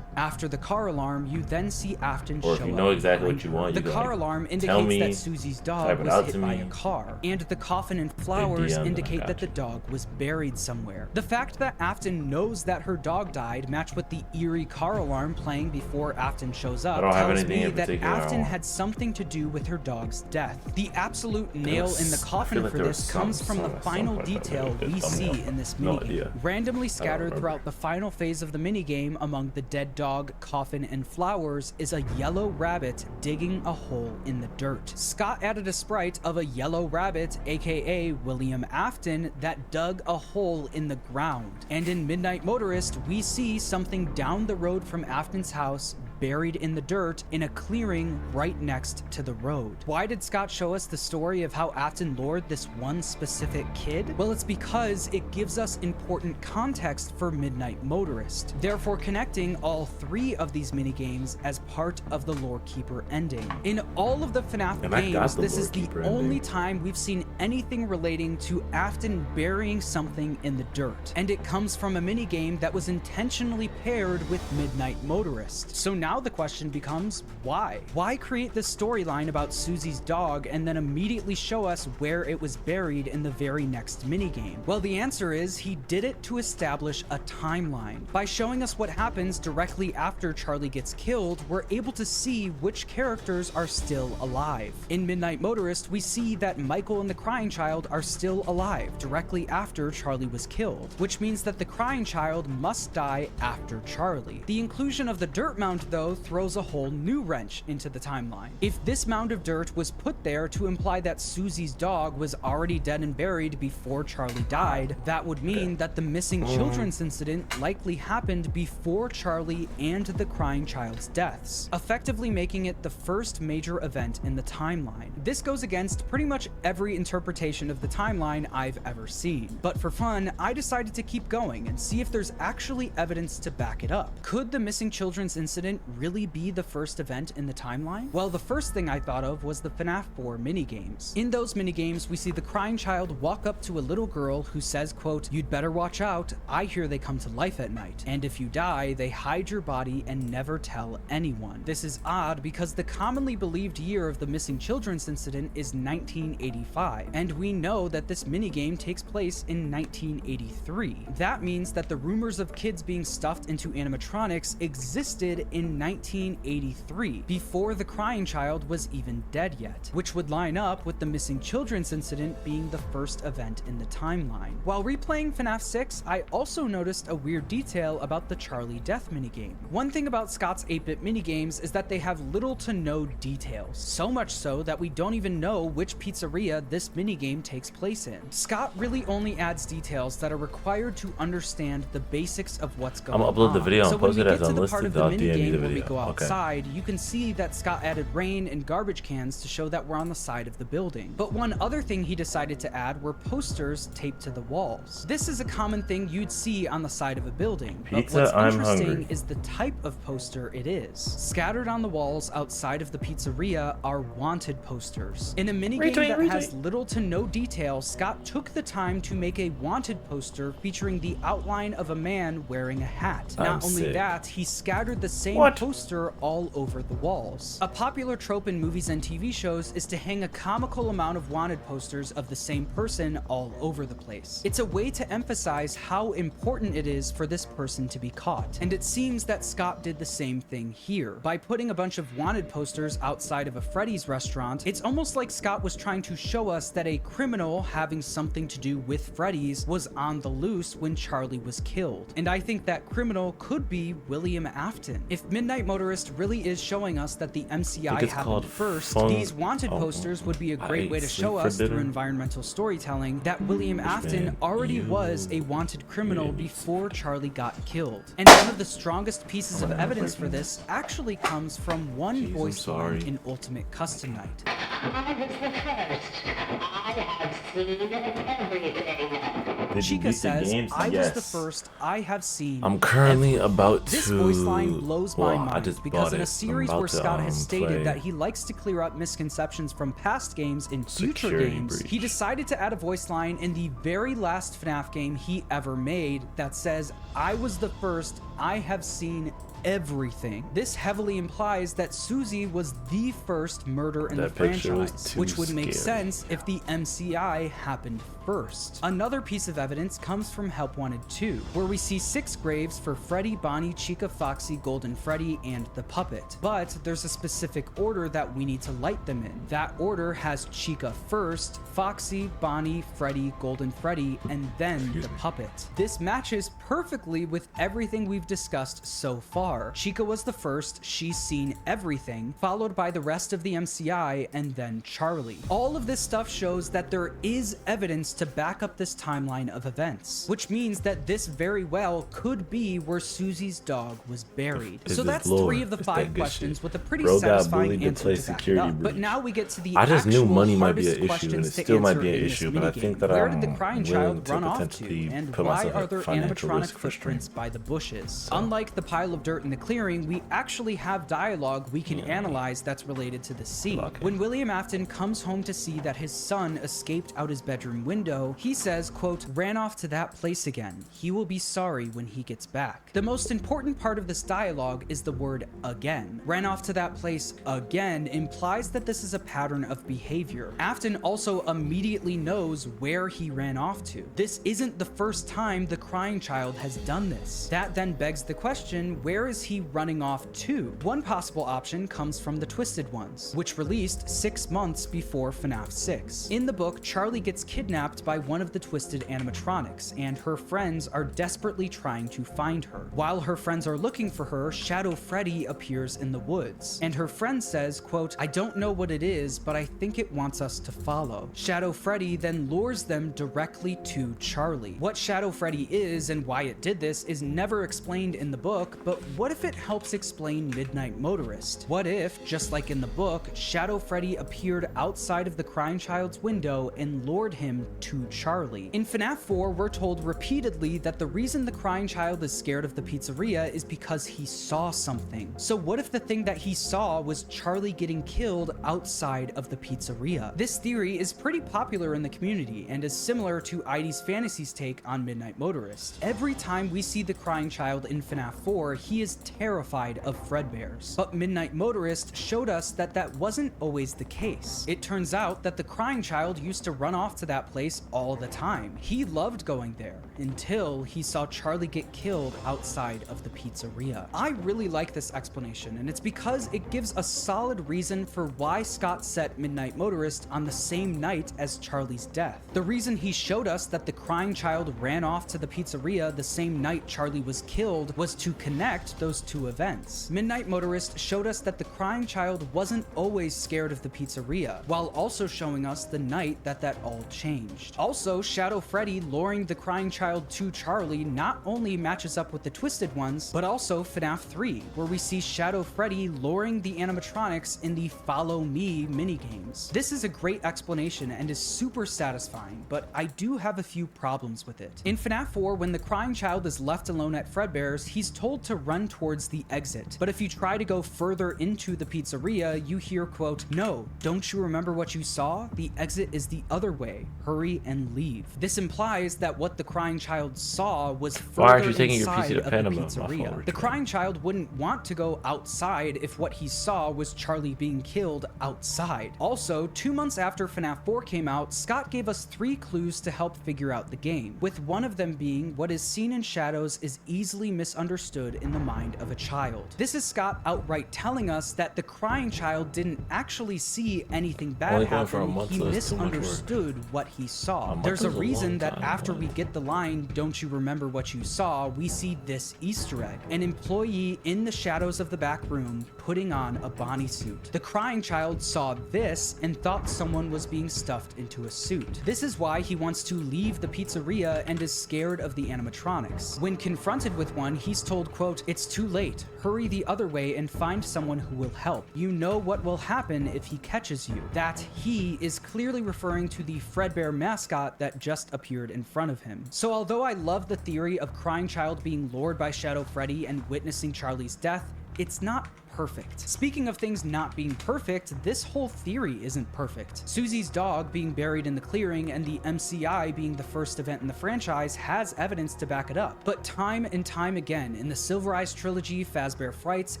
After the car alarm, you then see Afton show Or up. if you know exactly what you want, The you can, car like, alarm tell indicates me, that Susie's dog type it was out hit to by me. a car, and the coffin and flowers DM, indicate I that the got dog was buried somewhere. The fact that Afton knows that her dog died match with the eerie car alarm playing before Afton shows up I don't have tells anything me in that particular I Afton want. had something to do with her dog's death. The absolute nail in the I coffin feel like for there this was comes from the some final point that detail they did we see thumbnail. in this No minigame. idea. Randomly scattered remember. throughout the final phase of the minigame among the dead dog, coffin, and flowers is a yellow rabbit digging a hole in the dirt. Scott added a sprite of a yellow rabbit, aka William Afton, that dug a hole in the ground. And in Midnight Motorist, we see something down the road from Afton's house buried in the dirt in a clearing right next to the road. Why did Scott show us the story of how Afton lured this one specific kid? Well, it's because it gives us important context for Midnight Motorist, therefore connecting all three of these minigames as part of the Lore Keeper ending. In all of the FNAF And I got games, the this Lore is the Keeper only ending. time we've seen anything relating to Afton burying something in the dirt, and it comes from a minigame that was intentionally paired with Midnight Motorist. So now the question becomes, why? Why create this storyline about Susie's dog and then immediately show us where it was buried in the very next minigame? Well, the answer is he did it to establish a timeline. By showing us what happens directly after Charlie gets killed, we're able to see which characters are still alive. In Midnight Motorist, we see that Michael and the Crying Child are still alive directly after Charlie was killed, which means that the Crying Child must die after Charlie. The inclusion of the dirt mound, though, throws a whole new wrench into the timeline. If this mound of dirt was put there to imply that Susie's dog was already dead and buried before Charlie died, that would mean that the missing children's incident likely happened before Charlie and the Crying Child's deaths, effectively making it the first major event in the timeline. This goes against pretty much every interpretation of the timeline I've ever seen. But for fun, I decided to keep going and see if there's actually evidence to back it up. Could the missing children's incident really be the first event in the timeline? Well, the first thing I thought of was the FNAF 4 minigames. In those minigames, we see the Crying Child walk up to a little girl who says, quote, "You'd better watch out, I hear they come to life at night, and if you die, they hide your body and never tell anyone." This is odd because the commonly believed year of the missing children's incident is 1985, and we know that this minigame takes place in 1983. That means that the rumors of kids being stuffed into animatronics existed in 1983, before the Crying Child was even dead yet, which would line up with the missing children's incident being the first event in the timeline. While replaying FNAF 6, I also noticed a weird detail about the Charlie death minigame. One thing about Scott's 8-bit minigames is that they have little to no details, so much so that we don't even know which pizzeria this minigame takes place in. Scott really only adds details that are required to understand the basics of what's going on. I'm gonna upload the video and So when post we it get as to the unlisted. part of the I'll DM you minigame the where we video. go Okay. outside, you can see that Scott added rain and garbage cans to show that we're on the side of the building. But one other thing he decided to add were posters taped to the walls. This is a common thing you'd see on the side of a building. Pizza, but what's I'm interesting hungry. is the type of poster it is. Scattered on the walls outside of the pizzeria are wanted posters. In a minigame that has little to no detail, Scott took the time to make a wanted poster featuring the outline of a man wearing a hat. Not only sick. that, he scattered the same poster all over the walls. A popular trope in movies and TV shows is to hang a comical amount of wanted posters of the same person all over the place. It's a way to emphasize how important it is for this person to be caught. And it seems that Scott did the same thing here. By putting a bunch of wanted posters outside of a Freddy's restaurant, it's almost like Scott was trying to show us that a criminal having something to do with Freddy's was on the loose when Charlie was killed. And I think that criminal could be William Afton. If Midnight Motorist really is showing us that the MCI happened first, these wanted posters would be a great way to show us through environmental storytelling that William Afton already was a wanted criminal before Charlie got killed. And one of the strongest pieces of evidence for this actually comes from one voice line in Ultimate Custom Night. I was the first. I have seen everything. Chica says, "I was the first. I have seen." I'm currently about to. This voice line blows my I mind just because bought in a it. I'm series about where to, Scott has stated play that he likes to clear up misconceptions from past games in future Security games, breach. he decided to add a voice line in the very last FNAF game he ever made that says, "I was the first. I have seen everything. This heavily implies that Susie was the first murder in the franchise, which would make sense if the MCI happened first. Another piece of evidence comes from Help Wanted 2, where we see 6 graves for Freddy, Bonnie, Chica, Foxy, Golden Freddy, and the puppet. But there's a specific order that we need to light them in. That order has Chica first, Foxy, Bonnie, Freddy, Golden Freddy, and then the puppet. This matches perfectly with everything we've discussed so far. Chica was the first, she's seen everything, followed by the rest of the MCI, and then Charlie. All of this stuff shows that there is evidence to back up this timeline of events, which means that this very well could be where Susie's dog was buried. So that's 3 of the 5 questions with a pretty satisfying answer to back it up. But now we get to the I just knew money might be hardest an issue, and questions it to still might answer be an in this issue, but I think that Where I'm did the crying willing child to run off to, potentially and put why myself are at there financial animatronic risk for footprints by the bushes? Unlike the pile of dirt in the clearing, we actually have dialogue we can analyze that's related to the scene. When William Afton comes home to see that his son escaped out his bedroom window, he says, quote, "Ran off to that place again. He will be sorry when he gets back." The most important part of this dialogue is the word again. Ran off to that place again implies that this is a pattern of behavior. Afton also immediately knows where he ran off to. This isn't the first time the crying child has done this. That then begs the question, where is he running off to? One possible option comes from The Twisted Ones, which released 6 months before FNAF 6. In the book, Charlie gets kidnapped by one of the Twisted animatronics, and her friends are desperately trying to find her. While her friends are looking for her, Shadow Freddy appears in the woods, and her friend says, quote, "I don't know what it is, but I think it wants us to follow." Shadow Freddy then lures them directly to Charlie. What Shadow Freddy is and why it did this is never explained in the book, but what if it helps explain Midnight Motorist? What if, just like in the book, Shadow Freddy appeared outside of the crying child's window and lured him to Charlie? In FNAF 4, we're told repeatedly that the reason the crying child is scared of the pizzeria is because he saw something. So what if the thing that he saw was Charlie getting killed outside of the pizzeria? This theory is pretty popular in the community and is similar to ID's Fantasy's take on Midnight Motorist. Every time we see the crying child in FNAF 4, he is terrified of Fredbears. But Midnight Motorist showed us that that wasn't always the case. It turns out that the crying child used to run off to that place all the time. He loved going there until he saw Charlie get killed outside of the pizzeria. I really like this explanation, and it's because it gives a solid reason for why Scott set Midnight Motorist on the same night as Charlie's death. The reason he showed us that the crying child ran off to the pizzeria the same night Charlie was killed was to connect those 2 events. Midnight Motorist showed us that the crying child wasn't always scared of the pizzeria, while also showing us the night that that all changed. Also, Shadow Freddy luring the crying child to Charlie not only matches up with the Twisted Ones, but also FNAF 3, where we see Shadow Freddy luring the animatronics in the Follow Me minigames. This is a great explanation and is super satisfying, but I do have a few problems with it. In FNAF 4, when the crying child is left alone at Fredbear's, he's told to run towards the exit. But if you try to go further into the pizzeria, you hear, quote, "No, don't you remember what you saw? The exit is the other way. Hurry and leave." This implies that what the crying child saw was further inside of the pizzeria. The crying child wouldn't want to go outside if what he saw was Charlie being killed outside. Also, 2 months after FNAF 4 came out, Scott gave us 3 clues to help figure out the game, with one of them being what is seen in shadows is easily misunderstood in the mind of a child. This is Scott outright telling us that the crying child didn't actually see anything bad happen, he misunderstood what he saw. There's a reason that after we get the line, "Don't you remember what you saw?" we see this Easter egg, an employee in the shadows of the back room putting on a Bonnie suit. The crying child saw this and thought someone was being stuffed into a suit. This is why he wants to leave the pizzeria and is scared of the animatronics. When confronted with one, he's told, quote, "It's too late. Hurry the other way and find someone who will help. You know what will happen if he catches you." That "he" is clearly referring to the Fredbear mascot that just appeared in front of him. So although I love the theory of crying child being lured by Shadow Freddy and witnessing Charlie's death, it's not perfect. Speaking of things not being perfect, this whole theory isn't perfect. Susie's dog being buried in the clearing and the MCI being the first event in the franchise has evidence to back it up. But time and time again, in the Silver Eyes trilogy, Fazbear Frights,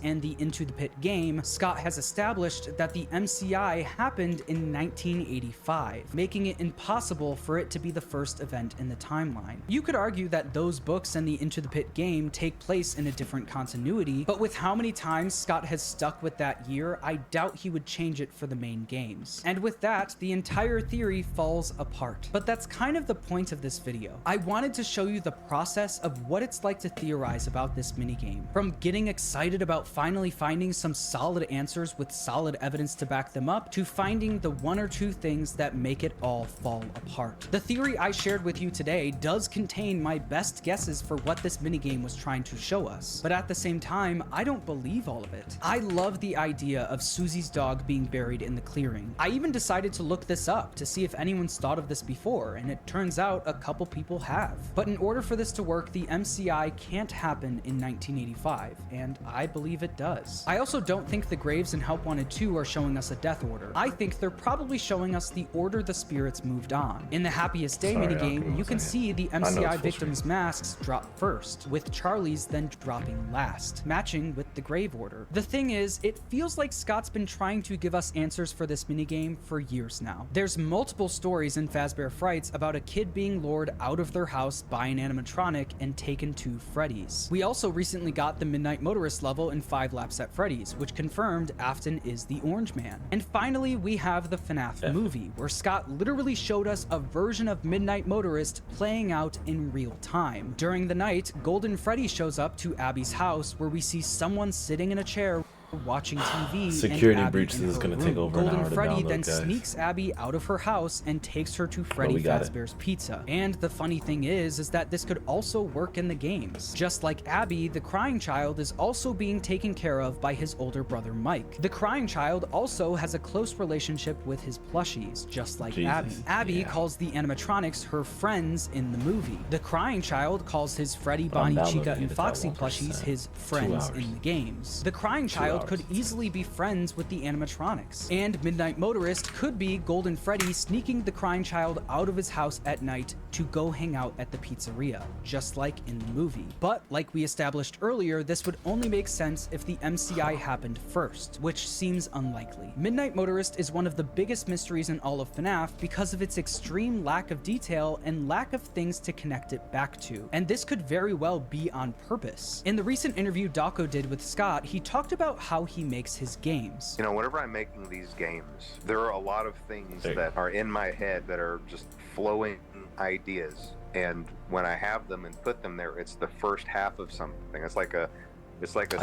and the Into the Pit game, Scott has established that the MCI happened in 1985, making it impossible for it to be the first event in the timeline. You could argue that those books and the Into the Pit game take place in a different continuity, but with how many times Scott has stuck with that year, I doubt he would change it for the main games. And with that, the entire theory falls apart. But that's kind of the point of this video. I wanted to show you the process of what it's like to theorize about this minigame. From getting excited about finally finding some solid answers with solid evidence to back them up, to finding the one or two things that make it all fall apart. The theory I shared with you today does contain my best guesses for what this minigame was trying to show us, but at the same time, I don't believe all of it. I love the idea of Susie's dog being buried in the clearing. I even decided to look this up to see if anyone's thought of this before, and it turns out a couple people have. But in order for this to work, the MCI can't happen in 1985, and I believe it does. I also don't think the graves in Help Wanted 2 are showing us a death order. I think they're probably showing us the order the spirits moved on. In the Happiest Day minigame, you can see the MCI victims' masks drop first, with Charlie's then dropping last, matching with the grave order. The thing is, it feels like Scott's been trying to give us answers for this minigame for years now. There's multiple stories in Fazbear Frights about a kid being lured out of their house by an animatronic and taken to Freddy's. We also recently got the Midnight Motorist level in 5 Laps at Freddy's, which confirmed Afton is the Orange Man. And finally, we have the FNAF movie, where Scott literally showed us a version of Midnight Motorist playing out in real time. During the night, Golden Freddy shows up to Abby's house, where we see someone sitting in a chair watching TV. Security and breach. This is going to take over Golden an hour Freddy to download, then guys. sneaks Abby out of her house and takes her to Freddy Fazbear's Pizza. And the funny thing is that this could also work in the games. Just like Abby, the crying child is also being taken care of by his older brother Mike. The crying child also has a close relationship with his plushies, just like Abby. Abby calls the animatronics her friends in the movie. The crying child calls his Freddy, Bonnie, Chica, and Foxy plushies his friends in the games. The crying child could easily be friends with the animatronics. And Midnight Motorist could be Golden Freddy sneaking the crying child out of his house at night to go hang out at the pizzeria, just like in the movie. But like we established earlier, this would only make sense if the MCI happened first, which seems unlikely. Midnight Motorist is one of the biggest mysteries in all of FNAF because of its extreme lack of detail and lack of things to connect it back to. And this could very well be on purpose. In the recent interview Daco did with Scott, he talked about how he makes his games. You know, whenever I'm making these games, there are a lot of things that are in my head that are just flowing ideas. And when I have them and put them there, it's the first half of something. It's like a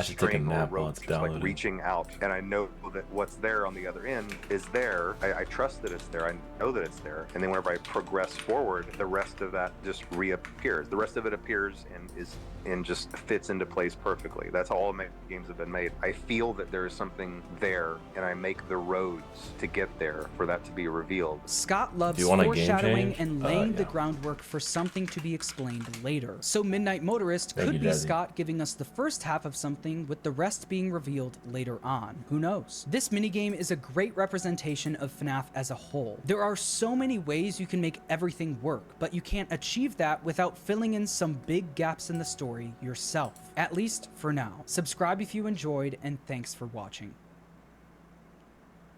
string or a rope, just like reaching out, and I know that what's there on the other end is there. I trust that it's there. I know that it's there, and then whenever I progress forward, the rest of that just reappears. The rest of it appears and just fits into place perfectly. That's how all my games have been made. I feel that there is something there, and I make the roads to get there for that to be revealed. Scott loves foreshadowing and laying the groundwork for something to be explained later. So Midnight Motorist could be Scott giving us the first half of something with the rest being revealed later on. Who knows? This minigame is a great representation of FNAF as a whole. There are so many ways you can make everything work, but you can't achieve that without filling in some big gaps in the story yourself. At least for now. Subscribe if you enjoyed, and thanks for watching.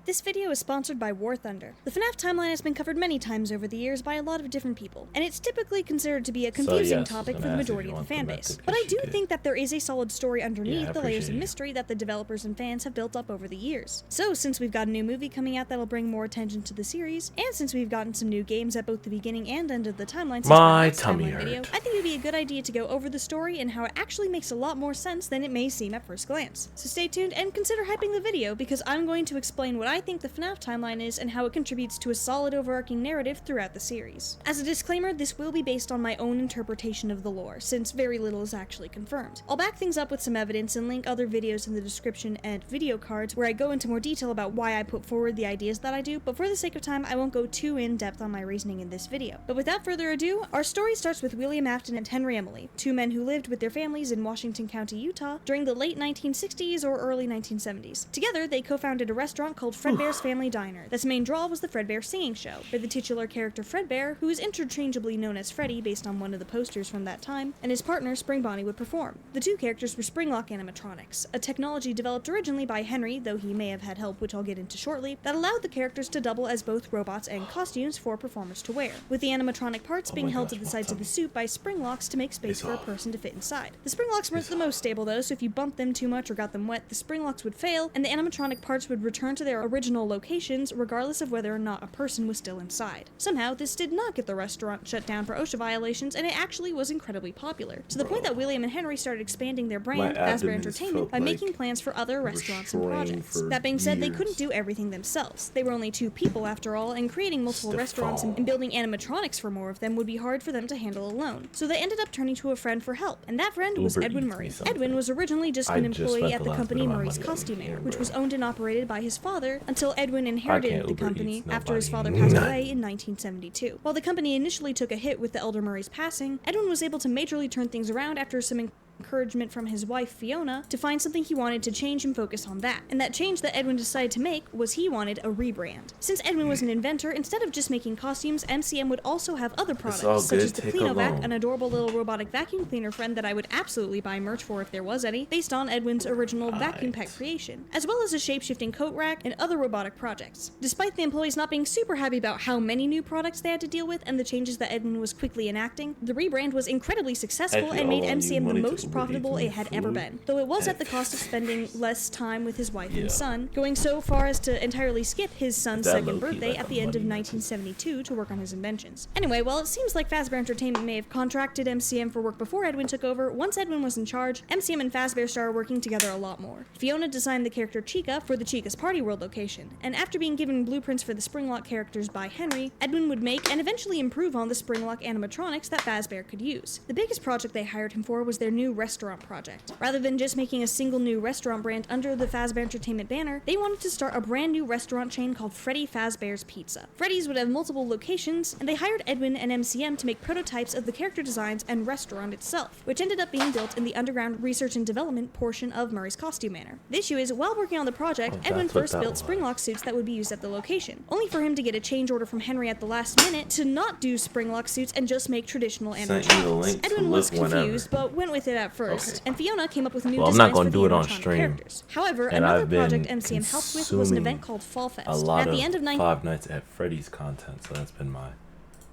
This video is sponsored by War Thunder. The FNAF timeline has been covered many times over the years by a lot of different people, and it's typically considered to be a confusing topic for the majority of the fanbase. But I do think that there is a solid story underneath the layers of mystery that the developers and fans have built up over the years. So since we've got a new movie coming out that'll bring more attention to the series, and since we've gotten some new games at both the beginning and end of the timeline since my tummy hurt. Video, I think it would be a good idea to go over the story and how it actually makes a lot more sense than it may seem at first glance. So stay tuned and consider hyping the video, because I'm going to explain what I I think the FNAF timeline is and how it contributes to a solid overarching narrative throughout the series. As a disclaimer, this will be based on my own interpretation of the lore, since very little is actually confirmed. I'll back things up with some evidence and link other videos in the description and video cards where I go into more detail about why I put forward the ideas that I do, but for the sake of time, I won't go too in-depth on my reasoning in this video. But without further ado, our story starts with William Afton and Henry Emily, two men who lived with their families in Washington County, Utah, during the late 1960s or early 1970s. Together, they co-founded a restaurant called Fredbear's Family Diner. That's main draw was the Fredbear singing show, where the titular character Fredbear, who is interchangeably known as Freddy based on one of the posters from that time, and his partner Spring Bonnie would perform. The two characters were Springlock animatronics, a technology developed originally by Henry, though he may have had help which I'll get into shortly, that allowed the characters to double as both robots and costumes for performers to wear, with the animatronic parts being held to the sides of the suit by Springlocks to make space for a person to fit inside. The Springlocks weren't the most stable though, so if you bumped them too much or got them wet, the Springlocks would fail, and the animatronic parts would return to their original locations regardless of whether or not a person was still inside. Somehow, this did not get the restaurant shut down for OSHA violations, and it actually was incredibly popular, to the point that William and Henry started expanding their brand, Fazbear Entertainment, by making plans for other restaurants and projects. That being said, they couldn't do everything themselves. They were only two people after all, and creating multiple restaurants and building animatronics for more of them would be hard for them to handle alone. So they ended up turning to a friend for help, and that friend was Edwin Murray. Edwin was originally just an employee at the company Murray's Costumaire, which was owned and operated by his father until Edwin inherited the company after his father passed away in 1972. While the company initially took a hit with the elder Murray's passing, Edwin was able to majorly turn things around after some encouragement from his wife Fiona to find something he wanted to change and focus on that. And that change that Edwin decided to make was he wanted a rebrand. Since Edwin was an inventor, instead of just making costumes, MCM would also have other products, such as the Cleanovac, an adorable little robotic vacuum cleaner friend that I would absolutely buy merch for if there was any, based on Edwin's original vacuum pack creation, as well as a shape-shifting coat rack and other robotic projects. Despite the employees not being super happy about how many new products they had to deal with and the changes that Edwin was quickly enacting, the rebrand was incredibly successful and made MCM the most profitable it had ever been, though it was at the cost of spending less time with his wife and son, going so far as to entirely skip his son's second birthday at the end of 1972 to work on his inventions. Anyway, while it seems like Fazbear Entertainment may have contracted MCM for work before Edwin took over, once Edwin was in charge, MCM and Fazbear started working together a lot more. Fiona designed the character Chica for the Chica's Party World location, and after being given blueprints for the Springlock characters by Henry, Edwin would make and eventually improve on the Springlock animatronics that Fazbear could use. The biggest project they hired him for was their new restaurant project. Rather than just making a single new restaurant brand under the Fazbear Entertainment banner, they wanted to start a brand new restaurant chain called Freddy Fazbear's Pizza. Freddy's would have multiple locations, and they hired Edwin and MCM to make prototypes of the character designs and restaurant itself, which ended up being built in the underground research and development portion of Murray's Costume Manor. The issue is, while working on the project, Edwin first built Springlock suits that would be used at the location, only for him to get a change order from Henry at the last minute to not do Springlock suits and just make traditional animatronics. Edwin was confused, but went with it at first, and Fiona came up with new designs for the animatronic characters. However, another project MCM helped with was an event called Fall Fest. A lot of Five Nights at Freddy's content, so that's been my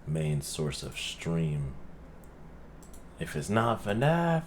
main source of stream. If it's not FNAF,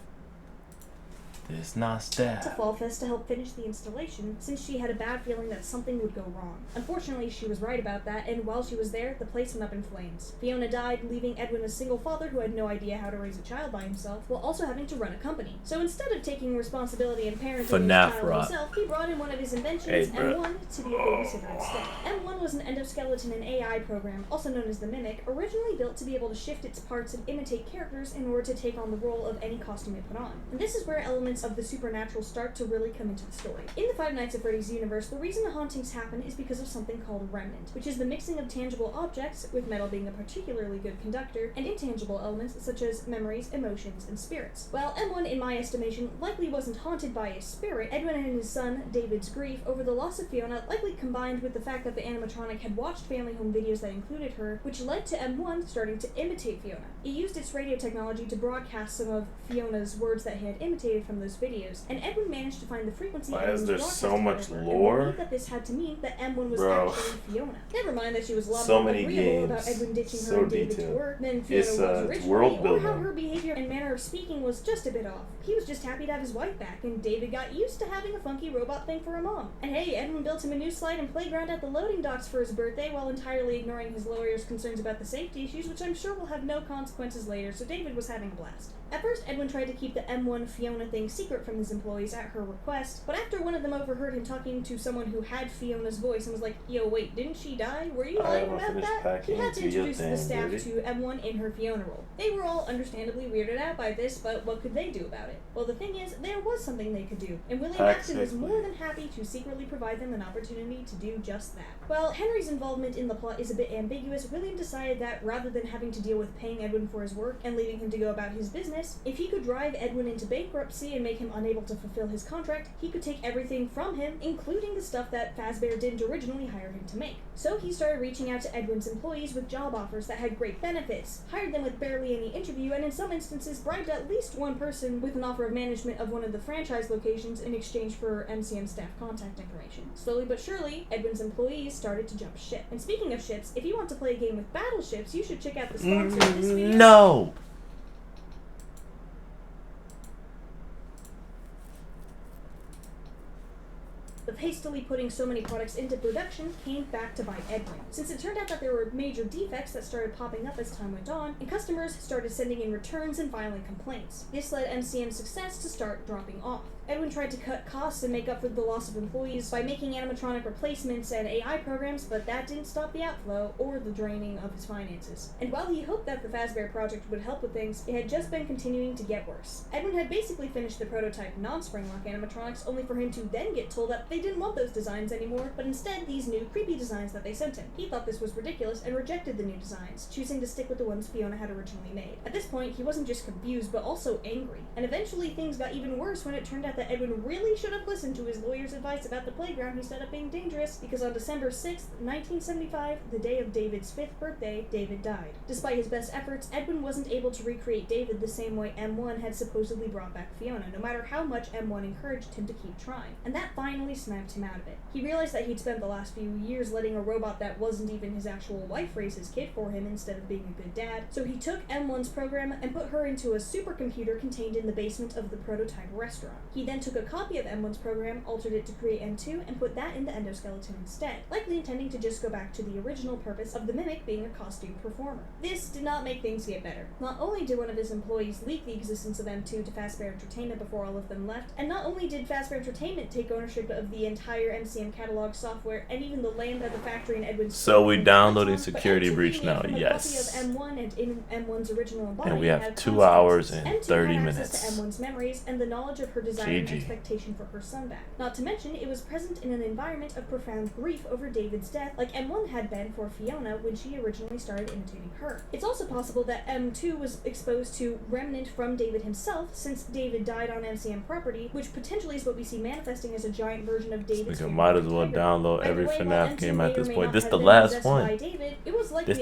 it's not staff. To Fall Fest to help finish the installation, since she had a bad feeling that something would go wrong. Unfortunately, she was right about that, and while she was there, the place went up in flames. Fiona died, leaving Edwin a single father who had no idea how to raise a child by himself, while also having to run a company. So instead of taking responsibility and parenting his child himself, he brought in one of his inventions, M1, to be a babysitter instead. M1 was an endoskeleton and AI program, also known as the Mimic, originally built to be able to shift its parts and imitate characters in order to take on the role of any costume it put on. And this is where elements of the supernatural start to really come into the story. In the Five Nights at Freddy's universe, the reason the hauntings happen is because of something called remnant, which is the mixing of tangible objects, with metal being a particularly good conductor, and intangible elements such as memories, emotions, and spirits. While M1, in my estimation, likely wasn't haunted by a spirit, Edwin and his son, David's grief over the loss of Fiona likely combined with the fact that the animatronic had watched family home videos that included her, which led to M1 starting to imitate Fiona. It used its radio technology to broadcast some of Fiona's words that he had imitated from those videos, and Edwin managed to find the frequency. Why is there so much lore? And that this had to mean that M1 was actually Fiona. Never mind that she was so many games, about Edwin ditching so her and David detailed. to work than Fiona was originally, world building. or how her behavior and manner of speaking was just a bit off. He was just happy to have his wife back, and David got used to having a funky robot thing for a mom. And hey, Edwin built him a new slide and playground at the loading docks for his birthday while entirely ignoring his lawyer's concerns about the safety issues, which I'm sure will have no consequences later, so David was having a blast. At first, Edwin tried to keep the M1 Fiona thing secret from his employees at her request, but after one of them overheard him talking to someone who had Fiona's voice and was like, yo, wait, didn't she die? Were you lying about that? He had to introduce the staff to M1 in her Fiona role. They were all understandably weirded out by this, but what could they do about it? Well, the thing is, there was something they could do, and William Afton was more than happy to secretly provide them an opportunity to do just that. While Henry's involvement in the plot is a bit ambiguous, William decided that rather than having to deal with paying Edwin for his work and leaving him to go about his business, if he could drive Edwin into bankruptcy and make him unable to fulfill his contract, he could take everything from him, including the stuff that Fazbear didn't originally hire him to make. So he started reaching out to Edwin's employees with job offers that had great benefits, hired them with barely any interview, and in some instances bribed at least one person with an offer of management of one of the franchise locations in exchange for MCM staff contact information. Slowly but surely, Edwin's employees started to jump ship. And speaking of ships, if you want to play a game with battleships, you should check out the sponsor of this video. No! Of hastily putting so many products into production came back to bite Edwin, since it turned out that there were major defects that started popping up as time went on, and customers started sending in returns and filing complaints. This led MCM's success to start dropping off. Edwin tried to cut costs and make up for the loss of employees by making animatronic replacements and AI programs, but that didn't stop the outflow or the draining of his finances. And while he hoped that the Fazbear project would help with things, it had just been continuing to get worse. Edwin had basically finished the prototype non-Springlock animatronics, only for him to then get told that they didn't want those designs anymore, but instead these new creepy designs that they sent him. He thought this was ridiculous and rejected the new designs, choosing to stick with the ones Fiona had originally made. At this point, he wasn't just confused, but also angry. And eventually things got even worse when it turned out that Edwin really should have listened to his lawyer's advice about the playground instead of being dangerous, because on December 6th, 1975, the day of David's 5th birthday, David died. Despite his best efforts, Edwin wasn't able to recreate David the same way M1 had supposedly brought back Fiona, no matter how much M1 encouraged him to keep trying. And that finally snapped him out of it. He realized that he'd spent the last few years letting a robot that wasn't even his actual wife raise his kid for him instead of being a good dad, so he took M1's program and put her into a supercomputer contained in the basement of the prototype restaurant. He then took a copy of M1's program, altered it to create M2, and put that in the endoskeleton instead, likely intending to just go back to the original purpose of the mimic being a costume performer. This did not make things get better. Not only did one of his employees leak the existence of M2 to Fazbear Entertainment before all of them left, and not only did Fazbear Entertainment take ownership of the entire MCM catalog software and even the land that the factory in Edwin's... So we downloading Security Breach now, yes. Of M1 and in M1's original embodiment, and we have 2 hours and 30 minutes. To M1's memories and the knowledge of her desire and expectation for her son back. Not to mention, it was present in an environment of profound grief over David's death, like M1 had been for Fiona when she originally started imitating her. It's also possible that M2 was exposed to remnant from David himself, since David died on MCM property, which potentially is what we see manifesting as a giant version of David's family. Might as well download every FNAF game at this point. This the last one. This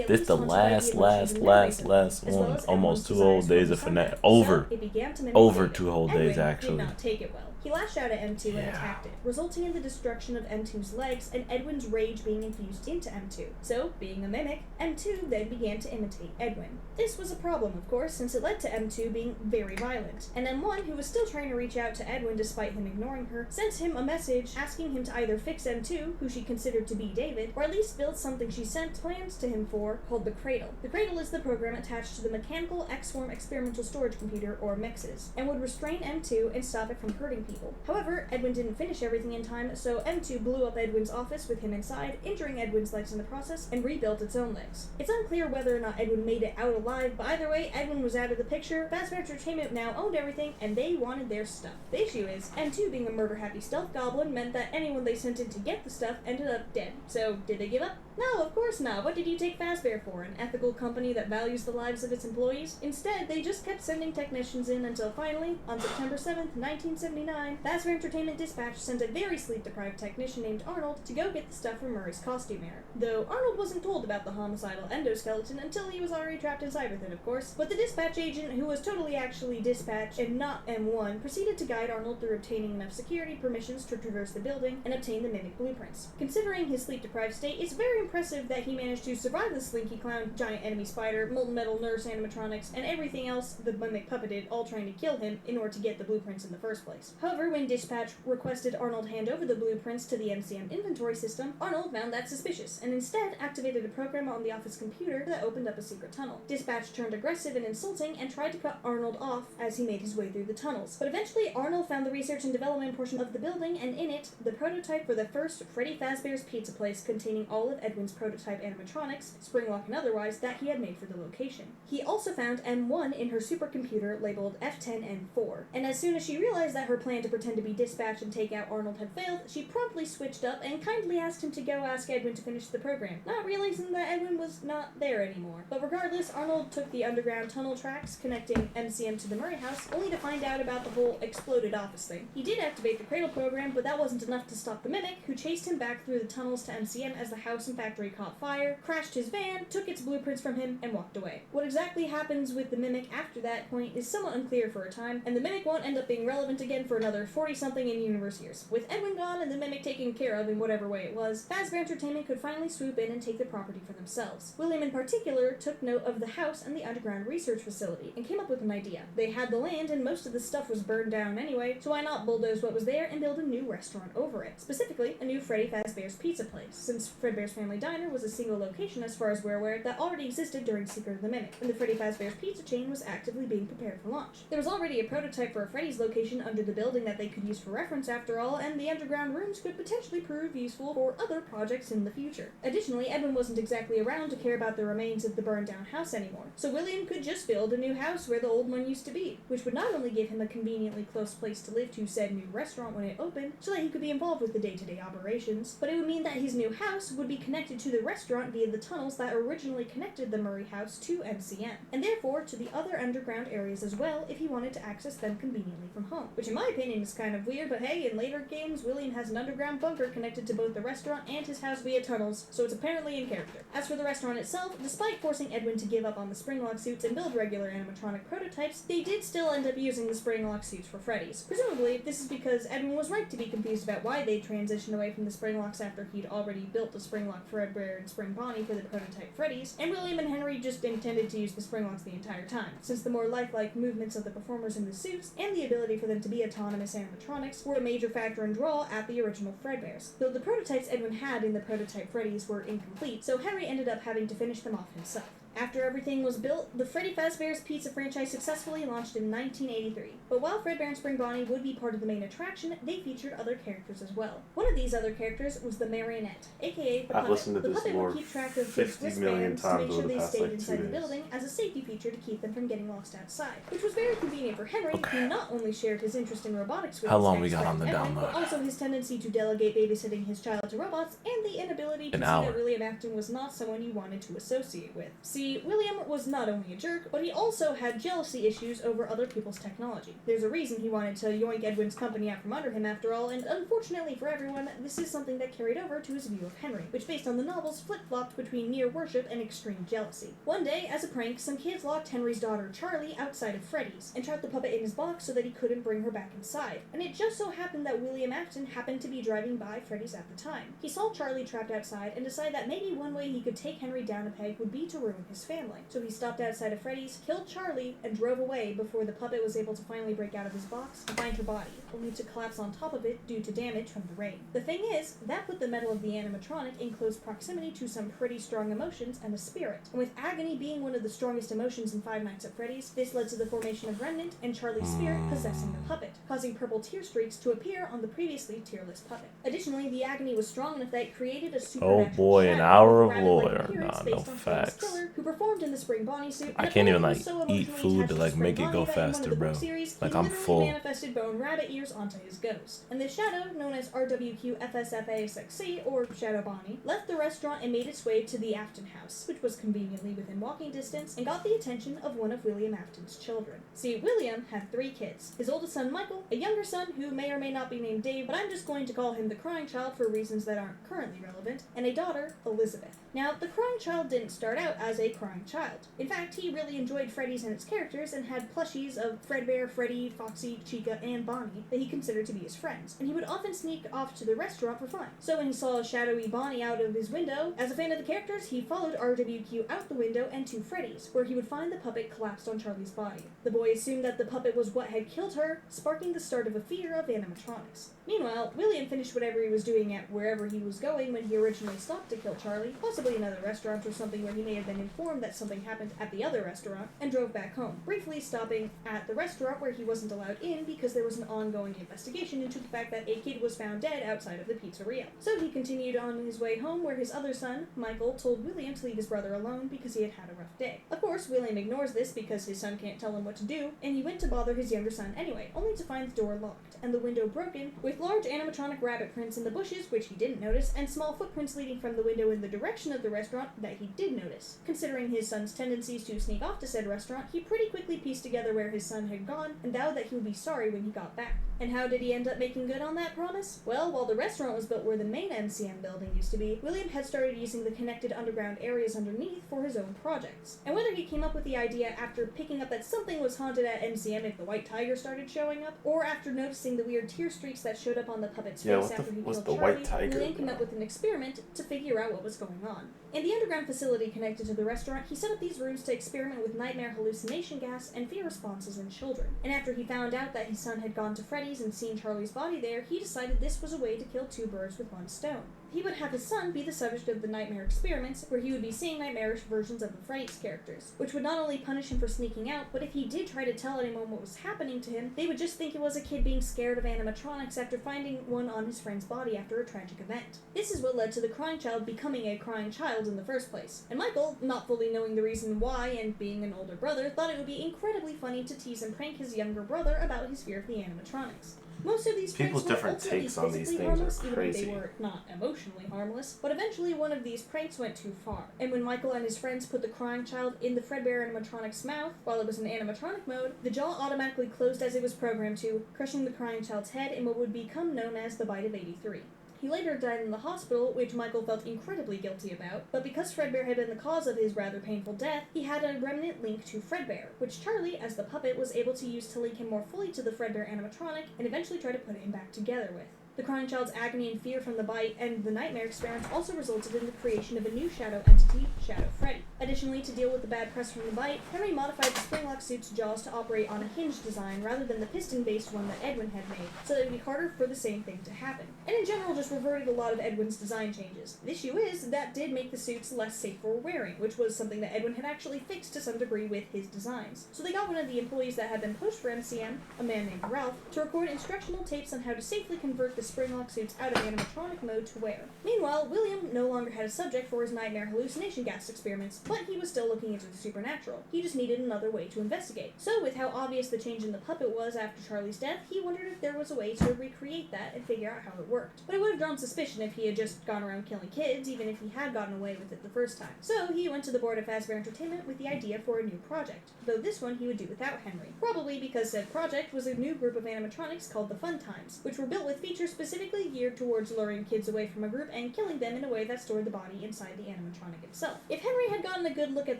the last one. Almost 2 whole days of FNAF. Over 2 whole days actually. Did not take it well. He lashed out at M2 and attacked it, resulting in the destruction of M2's legs and Edwin's rage being infused into M2. So, being a mimic, M2 then began to imitate Edwin. This was a problem, of course, since it led to M2 being very violent. And M1, who was still trying to reach out to Edwin despite him ignoring her, sent him a message asking him to either fix M2, who she considered to be David, or at least build something she sent plans to him for called the Cradle. The Cradle is the program attached to the Mechanical X-Form Experimental Storage Computer, or MEXes, and would restrain M2 and stop it from hurting people. However, Edwin didn't finish everything in time, so M2 blew up Edwin's office with him inside, injuring Edwin's legs in the process, and rebuilt its own legs. It's unclear whether or not Edwin made it out alive, but either way, Edwin was out of the picture. Fazbear Entertainment now owned everything, and they wanted their stuff. The issue is, M2 being a murder-happy stealth goblin meant that anyone they sent in to get the stuff ended up dead. So, did they give up? No, of course not. What did you take Fazbear for? An ethical company that values the lives of its employees? Instead, they just kept sending technicians in until finally, on September 7th, 1979, Fazbear Entertainment Dispatch sent a very sleep-deprived technician named Arnold to go get the stuff from Murray's costume error. Though Arnold wasn't told about the homicidal endoskeleton until he was already trapped inside with it, of course. But the dispatch agent, who was totally actually dispatch and not M1, proceeded to guide Arnold through obtaining enough security permissions to traverse the building and obtain the mimic blueprints. Considering his sleep-deprived state, it's very impressive that he managed to survive the Slinky Clown, giant enemy spider, molten metal nurse animatronics, and everything else the Mimic puppeted, all trying to kill him in order to get the blueprints in the first place. However, when Dispatch requested Arnold hand over the blueprints to the MCM inventory system, Arnold found that suspicious, and instead activated a program on the office computer that opened up a secret tunnel. Dispatch turned aggressive and insulting and tried to cut Arnold off as he made his way through the tunnels. But eventually, Arnold found the research and development portion of the building, and in it, the prototype for the first Freddy Fazbear's Pizza Place containing all of Edwin's prototype animatronics, Springlock and otherwise, that he had made for the location. He also found M1 in her supercomputer labeled F10N4, and as soon as she realized that her plan to pretend to be Dispatch and take out Arnold had failed, she promptly switched up and kindly asked him to go ask Edwin to finish the program, not realizing that Edwin was not there anymore. But regardless, Arnold took the underground tunnel tracks connecting MCM to the Murray house, only to find out about the whole exploded office thing. He did activate the Cradle program, but that wasn't enough to stop the Mimic, who chased him back through the tunnels to MCM as the house and factory caught fire, crashed his van, took its blueprints from him, and walked away. What exactly happens with the Mimic after that point is somewhat unclear for a time, and the Mimic won't end up being relevant again for another 40-something in-universe years. With Edwin gone and the Mimic taken care of in whatever way it was, Fazbear Entertainment could finally swoop in and take the property for themselves. William in particular took note of the house and the underground research facility, and came up with an idea. They had the land and most of the stuff was burned down anyway, so why not bulldoze what was there and build a new restaurant over it? Specifically, a new Freddy Fazbear's Pizza Place, since Fredbear's Family Diner was a single location as far as we're aware that already existed during Secret of the Mimic, and the Freddy Fazbear's Pizza chain was actively being prepared for launch. There was already a prototype for a Freddy's location under the building that they could use for reference after all, and the underground rooms could potentially prove useful for other projects in the future. Additionally, Edwin wasn't exactly around to care about the remains of the burned down house anymore, so William could just build a new house where the old one used to be, which would not only give him a conveniently close place to live to said new restaurant when it opened, so that he could be involved with the day-to-day operations, but it would mean that his new house would be connected to the restaurant via the tunnels that originally connected the Murray house to MCM, and therefore to the other underground areas as well if he wanted to access them conveniently from home. Which in my opinion is kind of weird, but hey, in later games, William has an underground bunker connected to both the restaurant and his house via tunnels, so it's apparently in character. As for the restaurant itself, despite forcing Edwin to give up on the Springlock suits and build regular animatronic prototypes, they did still end up using the Springlock suits for Freddy's. Presumably, this is because Edwin was right to be confused about why they transitioned away from the Springlocks after he'd already built the Springlock Fredbear and Spring Bonnie for the prototype Freddy's, and William and Henry just intended to use the Springlocks the entire time, since the more lifelike movements of the performers in the suits and the ability for them to be autonomous animatronics were a major factor and draw at the original Fredbears. Though the prototypes Edwin had in the prototype Freddy's were incomplete, so Henry ended up having to finish them off himself. After everything was built, the Freddy Fazbear's Pizza franchise successfully launched in 1983. But while Fredbear and Spring Bonnie would be part of the main attraction, they featured other characters as well. One of these other characters was the Marionette, aka the puppet. The puppet would keep track of his wristbands to make sure they stayed inside the building as a safety feature to keep them from getting lost outside, which was very convenient for Henry, who not only shared his interest in robotics with How his long we next got friend on the Evan, download? but also his tendency to delegate babysitting his child to robots, and the inability to see that William Afton was not someone you wanted to associate with. See, William was not only a jerk, but he also had jealousy issues over other people's technology. There's a reason he wanted to yoink Edwin's company out from under him after all, and unfortunately for everyone, this is something that carried over to his view of Henry, which based on the novels flip-flopped between mere worship and extreme jealousy. One day, as a prank, some kids locked Henry's daughter Charlie outside of Freddy's, and trapped the puppet in his box so that he couldn't bring her back inside. And it just so happened that William Afton happened to be driving by Freddy's at the time. He saw Charlie trapped outside and decided that maybe one way he could take Henry down a peg would be to ruin his family. So he stopped outside of Freddy's, killed Charlie, and drove away before the puppet was able to finally break out of his box and find her body, only to collapse on top of it due to damage from the rain. The thing is, that put the metal of the animatronic in close proximity to some pretty strong emotions and a spirit. And with agony being one of the strongest emotions in Five Nights at Freddy's, this led to the formation of Remnant and Charlie's spirit possessing the puppet, causing purple tear streaks to appear on the previously tearless puppet. Additionally, the agony was strong enough that it created a supernatural an hour of lore. Nah, no facts. Killer, who performed in the Spring Bonnie suit. I can't even like eat food to like make it go faster, bro. Like I'm full. Manifested bone rabbit ears onto his ghost, and this shadow, known as RWQ-FSFASXC, or Shadow Bonnie, left the restaurant and made its way to the Afton house, which was conveniently within walking distance, and got the attention of one of William Afton's children. See, William had 3 kids. His oldest son, Michael, a younger son who may or may not be named Dave, but I'm just going to call him the crying child for reasons that aren't currently relevant, and a daughter, Elizabeth. Now, the crying child didn't start out as a a crying child. In fact, he really enjoyed Freddy's and its characters and had plushies of Fredbear, Freddy, Foxy, Chica, and Bonnie that he considered to be his friends, and he would often sneak off to the restaurant for fun. So when he saw a shadowy Bonnie out of his window, as a fan of the characters, he followed RWQ out the window and to Freddy's, where he would find the puppet collapsed on Charlie's body. The boy assumed that the puppet was what had killed her, sparking the start of a fear of animatronics. Meanwhile, William finished whatever he was doing at wherever he was going when he originally stopped to kill Charlie, possibly another restaurant or something where he may have been informed that something happened at the other restaurant, and drove back home, briefly stopping at the restaurant where he wasn't allowed in because there was an ongoing investigation into the fact that a kid was found dead outside of the pizzeria. So he continued on his way home where his other son, Michael, told William to leave his brother alone because he had had a rough day. Of course, William ignores this because his son can't tell him what to do, and he went to bother his younger son anyway, only to find the door locked and the window broken, with large animatronic rabbit prints in the bushes, which he didn't notice, and small footprints leading from the window in the direction of the restaurant that he did notice. Considering his son's tendencies to sneak off to said restaurant, he pretty quickly pieced together where his son had gone and vowed that he would be sorry when he got back. And how did he end up making good on that promise? Well, while the restaurant was built where the main MCM building used to be, William had started using the connected underground areas underneath for his own projects. And whether he came up with the idea after picking up that something was haunted at MCM if the white tiger started showing up, or after noticing the weird tear streaks that showed up on the puppet's face after he killed Charlie, William came up with an experiment to figure out what was going on. In the underground facility connected to the restaurant, he set up these rooms to experiment with nightmare hallucination gas and fear responses in children. And after he found out that his son had gone to Freddy's and seen Charlie's body there, he decided this was a way to kill two birds with one stone. He would have his son be the subject of the nightmare experiments, where he would be seeing nightmarish versions of the Freddy's characters, which would not only punish him for sneaking out, but if he did try to tell anyone what was happening to him, they would just think it was a kid being scared of animatronics after finding one on his friend's body after a tragic event. This is what led to the crying child becoming a crying child in the first place. And Michael, not fully knowing the reason why and being an older brother, thought it would be incredibly funny to tease and prank his younger brother about his fear of the animatronics. Most of these people's different takes on these things are crazy. Even if they were not emotionally harmless, but eventually one of these pranks went too far. And when Michael and his friends put the crying child in the Fredbear animatronic's mouth while it was in animatronic mode, the jaw automatically closed as it was programmed to, crushing the crying child's head in what would become known as the Bite of 83. He later died in the hospital, which Michael felt incredibly guilty about, but because Fredbear had been the cause of his rather painful death, he had a remnant link to Fredbear, which Charlie, as the puppet, was able to use to link him more fully to the Fredbear animatronic and eventually try to put him back together with. The crying child's agony and fear from the bite and the nightmare experiments also resulted in the creation of a new shadow entity, Shadow Freddy. Additionally, to deal with the bad press from the bite, Henry modified the Springlock suit's jaws to operate on a hinge design rather than the piston-based one that Edwin had made, so that it would be harder for the same thing to happen. And in general, just reverted a lot of Edwin's design changes. The issue is, that did make the suits less safe for wearing, which was something that Edwin had actually fixed to some degree with his designs. So they got one of the employees that had been post for MCM, a man named Ralph, to record instructional tapes on how to safely convert the Springlock suits out of animatronic mode to wear. Meanwhile, William no longer had a subject for his nightmare hallucination gas experiments, but he was still looking into the supernatural. He just needed another way to investigate. So with how obvious the change in the puppet was after Charlie's death, he wondered if there was a way to recreate that and figure out how it worked. But it would have drawn suspicion if he had just gone around killing kids, even if he had gotten away with it the first time. So he went to the board of Fazbear Entertainment with the idea for a new project, though this one he would do without Henry. Probably because said project was a new group of animatronics called the Fun Times, which were built with features specifically geared towards luring kids away from a group and killing them in a way that stored the body inside the animatronic itself. If Henry had gotten a good look at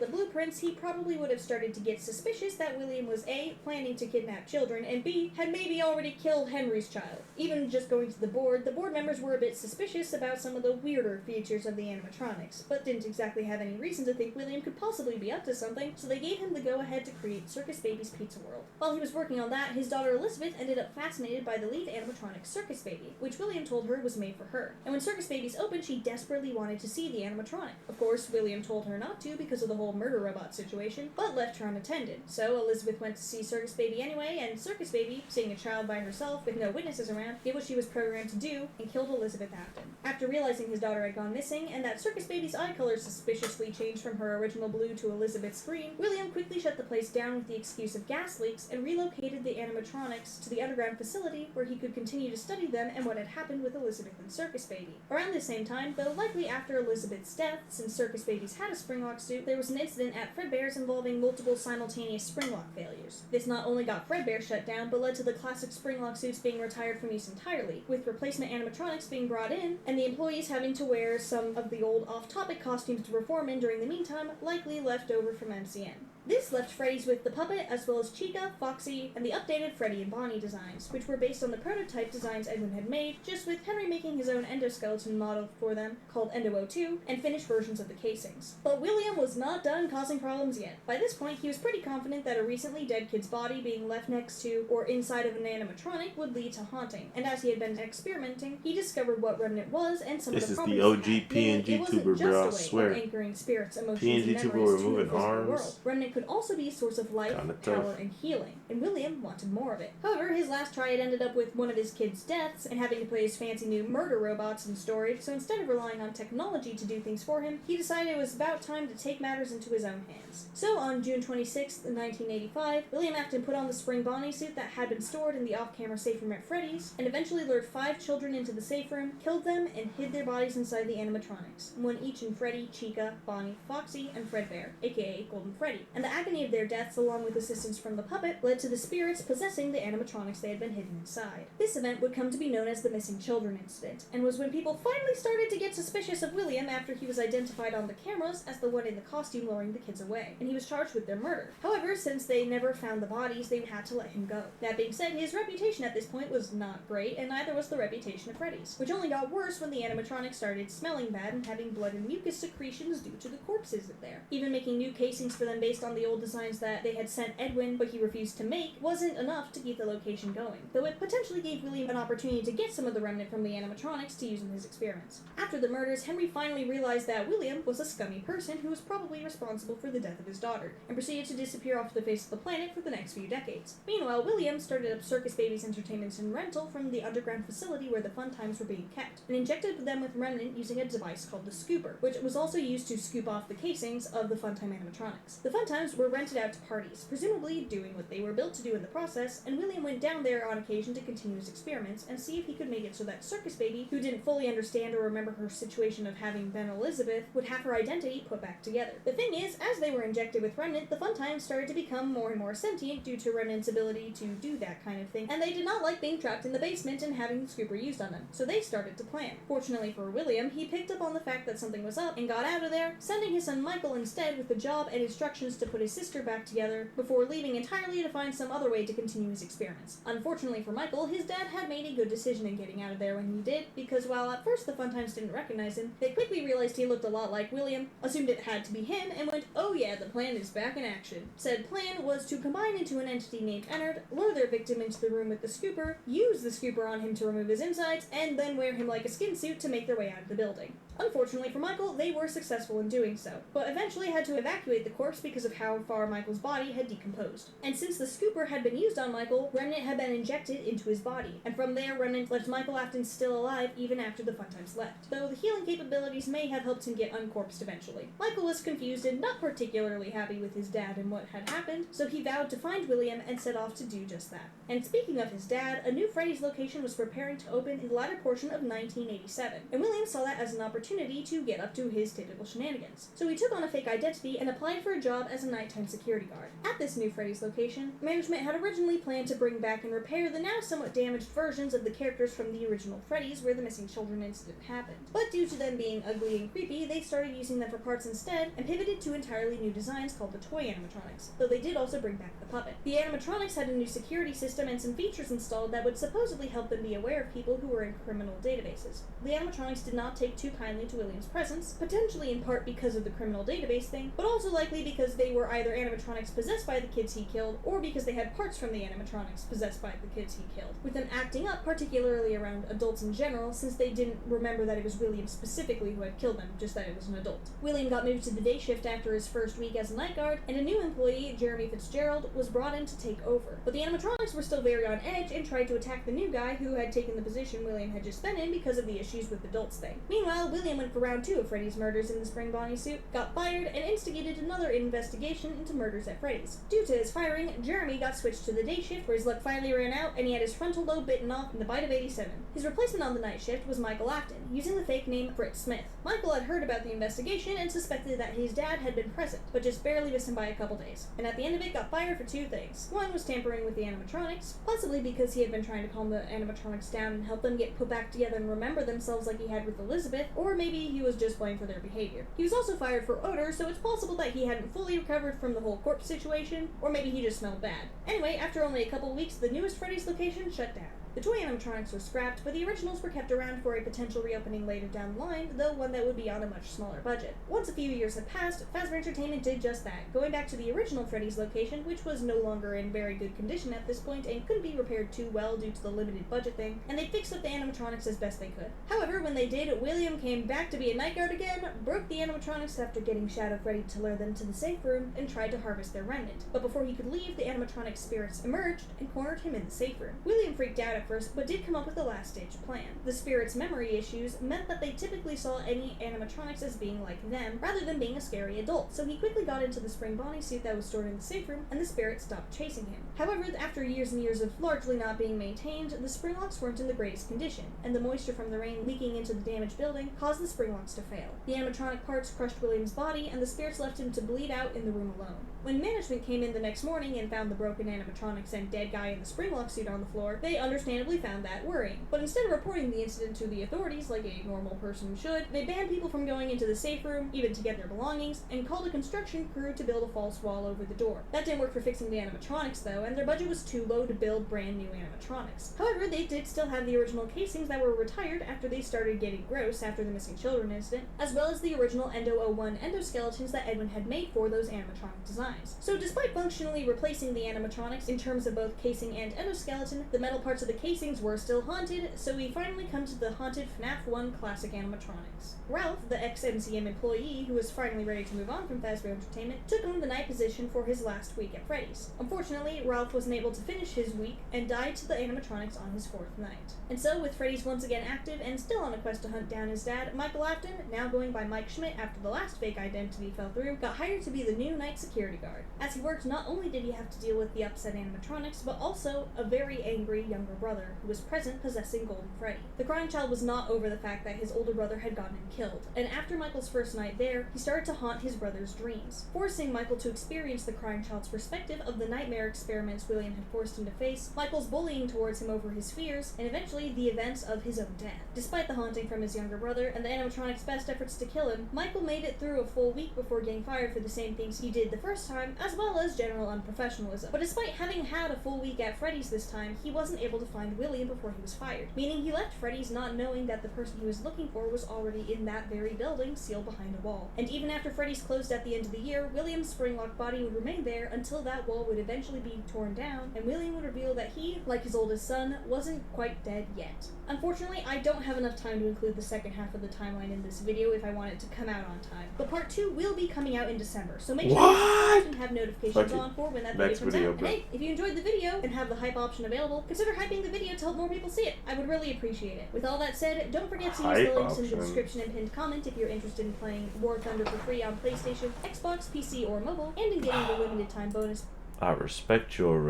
the blueprints, he probably would have started to get suspicious that William was A, planning to kidnap children, and B, had maybe already killed Henry's child. Even just going to the board members were a bit suspicious about some of the weirder features of the animatronics, but didn't exactly have any reason to think William could possibly be up to something, so they gave him the go-ahead to create Circus Baby's Pizza World. While he was working on that, his daughter Elizabeth ended up fascinated by the lead animatronic Circus Baby, which William told her was made for her. And when Circus Babies opened, she desperately wanted to see the animatronic. Of course, William told her not to because of the whole murder robot situation, but left her unattended. So Elizabeth went to see Circus Baby anyway, and Circus Baby, seeing a child by herself with no witnesses around, did what she was programmed to do and killed Elizabeth Afton. After realizing his daughter had gone missing and that Circus Baby's eye color suspiciously changed from her original blue to Elizabeth's green, William quickly shut the place down with the excuse of gas leaks and relocated the animatronics to the underground facility where he could continue to study them and what had happened with Elizabeth and Circus Baby. Around the same time, though likely after Elizabeth's death, since Circus Baby's had a springlock suit, there was an incident at Fredbear's involving multiple simultaneous springlock failures. This not only got Fredbear shut down, but led to the classic springlock suits being retired from use entirely, with replacement animatronics being brought in, and the employees having to wear some of the old off-topic costumes to perform in during the meantime, likely left over from MCM. This left Freddy's with the puppet, as well as Chica, Foxy, and the updated Freddy and Bonnie designs, which were based on the prototype designs Edwin had made, just with Henry making his own endoskeleton model for them, called Endo 02, and finished versions of the casings. But William was not done causing problems yet. By this point, he was pretty confident that a recently dead kid's body being left next to, or inside of an animatronic would lead to haunting, and as he had been experimenting, he discovered what Remnant was and some of the properties. This is the OG PNG tuber, bro, I swear. Anchoring spirits, emotions, PNG and tuber memories were to the moving physical arms. world. Remnant could also be a source of life, power, and healing, and William wanted more of it. However, his last try had ended up with one of his kids' deaths and having to put his fancy new murder robots in storage, so instead of relying on technology to do things for him, he decided it was about time to take matters into his own hands. So on June 26, 1985, William Afton put on the spring Bonnie suit that had been stored in the off-camera safe room at Freddy's, and eventually lured 5 children into the safe room, killed them, and hid their bodies inside the animatronics, one each in Freddy, Chica, Bonnie, Foxy, and Fredbear, aka Golden Freddy. And the agony of their deaths, along with assistance from the puppet, led to the spirits possessing the animatronics they had been hidden inside. This event would come to be known as the Missing Children incident, and was when people finally started to get suspicious of William after he was identified on the cameras as the one in the costume luring the kids away, and he was charged with their murder. However, since they never found the bodies, they had to let him go. That being said, his reputation at this point was not great, and neither was the reputation of Freddy's, which only got worse when the animatronics started smelling bad and having blood and mucus secretions due to the corpses in there. Even making new casings for them based on the old designs that they had sent Edwin, but he refused to make, wasn't enough to keep the location going, though it potentially gave William an opportunity to get some of the remnant from the animatronics to use in his experiments. After the murders, Henry finally realized that William was a scummy person who was probably responsible for the death of his daughter, and proceeded to disappear off the face of the planet for the next few decades. Meanwhile, William started up Circus Baby's Entertainment and Rental from the underground facility where the fun times were being kept, and injected them with remnant using a device called the Scooper, which was also used to scoop off the casings of the Funtime animatronics. The Funtimes were rented out to parties, presumably doing what they were built to do in the process, and William went down there on occasion to continue his experiments and see if he could make it so that Circus Baby, who didn't fully understand or remember her situation of having been Elizabeth, would have her identity put back together. The thing is, as they were injected with Remnant, the Funtimes started to become more and more sentient due to Remnant's ability to do that kind of thing, and they did not like being trapped in the basement and having the Scooper used on them, so they started to plan. Fortunately for William, he picked up on the fact that something was up and got out of there, sending his son Michael instead with the job and instructions to put his sister back together before leaving entirely to find some other way to continue his experiments. Unfortunately for Michael, his dad had made a good decision in getting out of there when he did, because while at first the Funtimes didn't recognize him, they quickly realized he looked a lot like William, assumed it had to be him, and went, "Oh yeah, the plan is back in action." Said plan was to combine into an entity named Ennard, lure their victim into the room with the Scooper, use the Scooper on him to remove his insides, and then wear him like a skin suit to make their way out of the building. Unfortunately for Michael, they were successful in doing so, but eventually had to evacuate the corpse because of how far Michael's body had decomposed. And since the Scooper had been used on Michael, Remnant had been injected into his body, and from there Remnant left Michael Afton still alive even after the Funtimes left, though the healing capabilities may have helped him get uncorpsed eventually. Michael was confused and not particularly happy with his dad and what had happened, so he vowed to find William and set off to do just that. And speaking of his dad, a new Freddy's location was preparing to open in the latter portion of 1987, and William saw that as an opportunity to get up to his typical shenanigans. So he took on a fake identity and applied for a job as a nighttime security guard. At this new Freddy's location, management had originally planned to bring back and repair the now somewhat damaged versions of the characters from the original Freddy's where the Missing Children incident happened. But due to them being ugly and creepy, they started using them for parts instead and pivoted to entirely new designs called the toy animatronics, though they did also bring back the puppet. The animatronics had a new security system and some features installed that would supposedly help them be aware of people who were in criminal databases. The animatronics did not take too kindly to William's presence, potentially in part because of the criminal database thing, but also likely because they were either animatronics possessed by the kids he killed, or because they had parts from the animatronics possessed by the kids he killed, with them acting up particularly around adults in general, since they didn't remember that it was William specifically who had killed them, just that it was an adult. William got moved to the day shift after his first week as a night guard, and a new employee, Jeremy Fitzgerald, was brought in to take over. But the animatronics were still very on edge and tried to attack the new guy who had taken the position William had just been in because of the issues with adults thing. Meanwhile, William William went for round 2 of Freddy's murders in the Spring Bonnie suit, got fired, and instigated another investigation into murders at Freddy's. Due to his firing, Jeremy got switched to the day shift where his luck finally ran out and he had his frontal lobe bitten off in the bite of 87. His replacement on the night shift was Michael Acton, using the fake name Fritz Smith. Michael had heard about the investigation and suspected that his dad had been present, but just barely missed him by a couple days, and at the end of it got fired for 2 things. One was tampering with the animatronics, possibly because he had been trying to calm the animatronics down and help them get put back together and remember themselves like he had with Elizabeth, or maybe he was just blamed for their behavior. He was also fired for odor, so it's possible that he hadn't fully recovered from the whole corpse situation, or maybe he just smelled bad. Anyway, after only a couple weeks, the newest Freddy's location shut down. The toy animatronics were scrapped, but the originals were kept around for a potential reopening later down the line, though one that would be on a much smaller budget. Once a few years had passed, Fazbear Entertainment did just that, going back to the original Freddy's location, which was no longer in very good condition at this point and couldn't be repaired too well due to the limited budget thing, and they fixed up the animatronics as best they could. However, when they did, William came back to be a night guard again, broke the animatronics after getting Shadow Freddy to lure them to the safe room, and tried to harvest their remnant. But before he could leave, the animatronic spirits emerged and cornered him in the safe room. William freaked out at first, but did come up with a last-stage plan. The spirits' memory issues meant that they typically saw any animatronics as being like them, rather than being a scary adult, so he quickly got into the Spring Bonnie suit that was stored in the safe room, and the spirits stopped chasing him. However, after years and years of largely not being maintained, the spring locks weren't in the greatest condition, and the moisture from the rain leaking into the damaged building caused the spring locks to fail. The animatronic parts crushed William's body, and the spirits left him to bleed out in the room alone. When management came in the next morning and found the broken animatronics and dead guy in the spring lock suit on the floor, they understandably found that worrying. But instead of reporting the incident to the authorities like a normal person should, they banned people from going into the safe room, even to get their belongings, and called a construction crew to build a false wall over the door. That didn't work for fixing the animatronics though, and their budget was too low to build brand new animatronics. However, they did still have the original casings that were retired after they started getting gross after the missing children incident, as well as the original Endo 01 endoskeletons that Edwin had made for those animatronic designs. So despite functionally replacing the animatronics in terms of both casing and endoskeleton, the metal parts of the casings were still haunted, so we finally come to the haunted FNAF 1 classic animatronics. Ralph, the ex-MCM employee who was finally ready to move on from Fazbear Entertainment, took on the night position for his last week at Freddy's. Unfortunately, Ralph wasn't able to finish his week and died to the animatronics on his 4th night. And so, with Freddy's once again active and still on a quest to hunt down his dad, Michael Afton, now going by Mike Schmidt after the last fake identity fell through, got hired to be the new night security guard. As he worked, not only did he have to deal with the upset animatronics, but also a very angry younger brother who was present possessing Golden Freddy. The crying child was not over the fact that his older brother had gotten him killed, and after Michael's first night there, he started to haunt his brother's dreams, forcing Michael to experience the crying child's perspective of the nightmare experiments William had forced him to face, Michael's bullying towards him over his fears, and eventually the events of his own death. Despite the haunting from his younger brother and the animatronic's best efforts to kill him, Michael made it through a full week before getting fired for the same things he did the first time, as well as general unprofessionalism. But despite having had a full week at Freddy's this time, he wasn't able to find William before he was fired, meaning he left Freddy's not knowing that the person he was looking for was already in that very building, sealed behind a wall. And even after Freddy's closed at the end of the year, William's spring-locked body would remain there until that wall would eventually be torn down, and William would reveal that he, like his oldest son, wasn't quite dead yet. Unfortunately, I don't have enough time to include the second half of the timeline in this video if I want it to come out on time. But part 2 will be coming out in December, so make sure you subscribe and have notifications on for when that video comes out. And hey, if you enjoyed the video and have the hype option available, consider hyping the video to help more people see it. I would really appreciate it. With all that said, don't forget to use the links in the description and pinned comment if you're interested in playing War Thunder for free on PlayStation, Xbox, PC, or mobile, and in getting the limited time bonus. I respect your,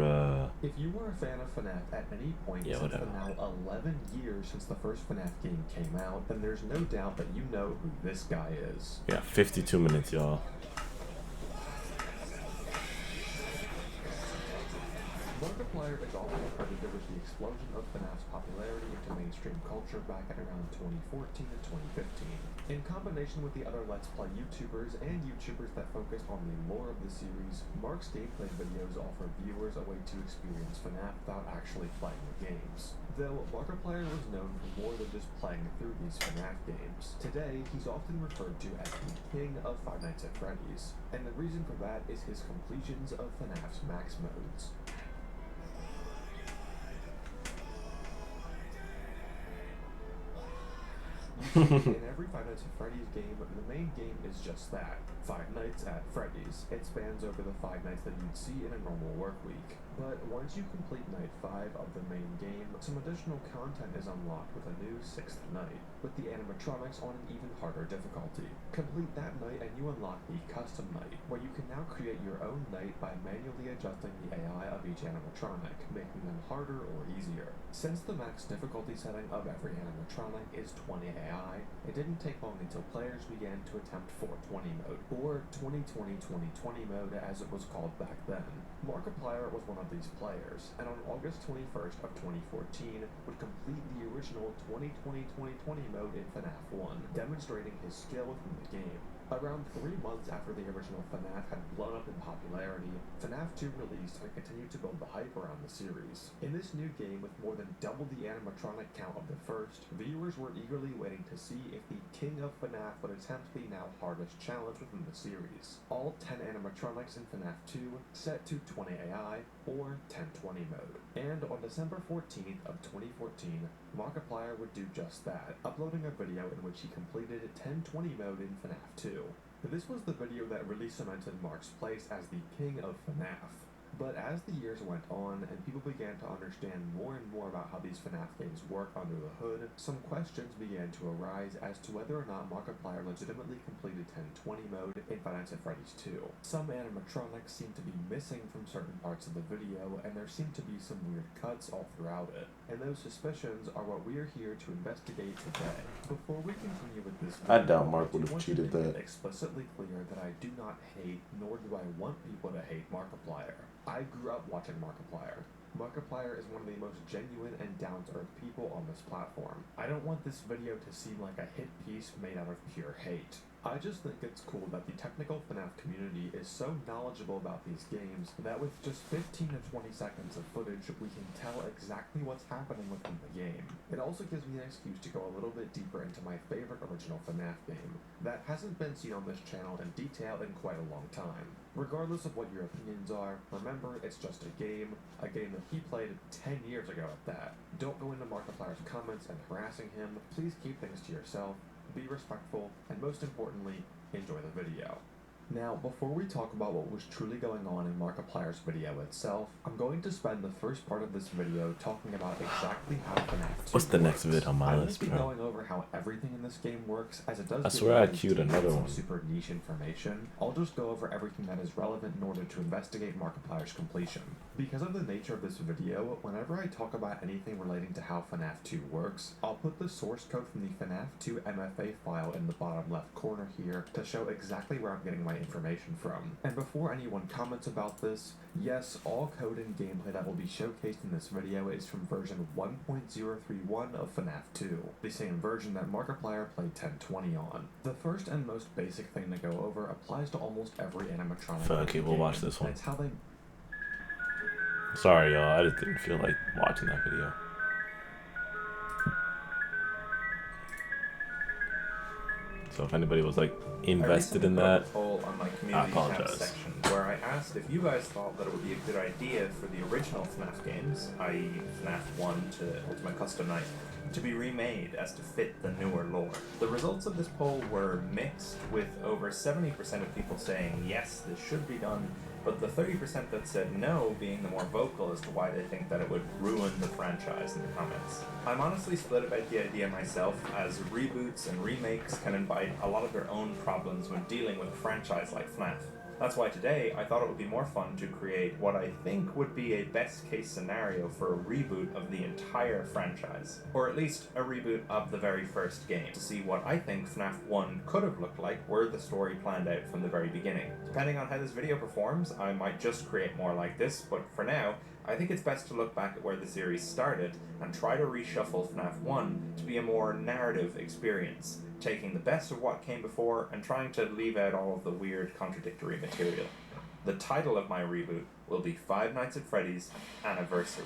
If you were a fan of FNAF at any point since the now 11 years since the first FNAF game came out, then there's no doubt that you know who this guy is. Yeah, 52 minutes, y'all. Markiplier is often credited with the explosion of FNAF's popularity into mainstream culture back at around 2014 and 2015. In combination with the other Let's Play YouTubers and YouTubers that focus on the lore of the series, Mark's gameplay videos offer viewers a way to experience FNAF without actually playing the games. Though Markiplier was known for more than just playing through these FNAF games, today he's often referred to as the king of Five Nights at Freddy's, and the reason for that is his completions of FNAF's max modes. You see, in every Five Nights at Freddy's game, the main game is just that. Five Nights at Freddy's. It spans over the 5 nights that you'd see in a normal work week. But once you complete night 5 of the main game, some additional content is unlocked with a new 6th night, with the animatronics on an even harder difficulty. Complete that night and you unlock the custom night, where you can now create your own night by manually adjusting the AI of each animatronic, making them harder or easier. Since the max difficulty setting of every animatronic is 20 AI, it didn't take long until players began to attempt 420 mode, or 2020-2020 mode as it was called back then. Markiplier was one of these players, and on August 21st of 2014 would complete the original 2020-2020 mode in FNAF 1, demonstrating his skill within the game. Around 3 months after the original FNAF had blown up in popularity, FNAF 2 released and continued to build the hype around the series. In this new game with more than double the animatronic count of the first, viewers were eagerly waiting to see if the king of FNAF would attempt the now hardest challenge within the series. All 10 animatronics in FNAF 2 set to 20 AI or 1020 mode. And on December 14th of 2014, Markiplier would do just that, uploading a video in which he completed 1020 mode in FNAF 2. This was the video that really cemented Mark's place as the king of FNAF. But as the years went on and people began to understand more and more about how these FNAF games work under the hood, some questions began to arise as to whether or not Markiplier legitimately completed 1020 mode in Five Nights at Freddy's 2. Some animatronics seemed to be missing from certain parts of the video, and there seemed to be some weird cuts all throughout it. And those suspicions are what we are here to investigate today. Before we continue with this video, I doubt Mark would have cheated that. Explicitly clear that I do not hate, nor do I want people to hate Markiplier. I grew up watching Markiplier. Markiplier is one of the most genuine and down-to-earth people on this platform. I don't want this video to seem like a hit piece made out of pure hate. I just think it's cool that the technical FNAF community is so knowledgeable about these games that with just 15 to 20 seconds of footage we can tell exactly what's happening within the game. It also gives me an excuse to go a little bit deeper into my favorite original FNAF game that hasn't been seen on this channel in detail in quite a long time. Regardless of what your opinions are, remember it's just a game that he played 10 years ago at that. Don't go into Markiplier's comments and harassing him. Please keep things to yourself, be respectful, and most importantly, enjoy the video. Now, before we talk about what was truly going on in Markiplier's video itself, I'm going to spend the first part of this video talking about exactly how FNAF 2 What's the next vid on my list, bro? I won't be going over how everything in this game works, as it does I swear I queued another some one. super niche information. I'll just go over everything that is relevant in order to investigate Markiplier's completion. Because of the nature of this video, whenever I talk about anything relating to how FNAF 2 works, I'll put the source code from the FNAF 2 MFA file in the bottom left corner here to show exactly where I'm getting my information from. And before anyone comments about this, yes, all code and gameplay that will be showcased in this video is from version 1.031 of FNAF 2, the same version that Markiplier played 1020 on. The first and most basic thing to go over applies to almost every animatronic. Fuck it, we'll watch this one. It's how they... Sorry y'all, I just didn't feel like watching that video. So if anybody was like invested in that, poll on my community I apologize. section where I asked if you guys thought that it would be a good idea for the original FNAF games, i.e. FNAF 1 to Ultimate Custom Night, to be remade as to fit the newer lore. The results of this poll were mixed, with over 70% of people saying yes, this should be done, but the 30% that said no being the more vocal as to why they think that it would ruin the franchise in the comments. I'm honestly split about the idea myself, as reboots and remakes can invite a lot of their own problems when dealing with a franchise like FNAF. That's why today I thought it would be more fun to create what I think would be a best case scenario for a reboot of the entire franchise, or at least a reboot of the very first game, to see what I think FNAF 1 could have looked like were the story planned out from the very beginning. Depending on how this video performs, I might just create more like this, but for now, I think it's best to look back at where the series started and try to reshuffle FNAF 1 to be a more narrative experience, taking the best of what came before and trying to leave out all of the weird contradictory material. The title of my reboot will be Five Nights at Freddy's Anniversary.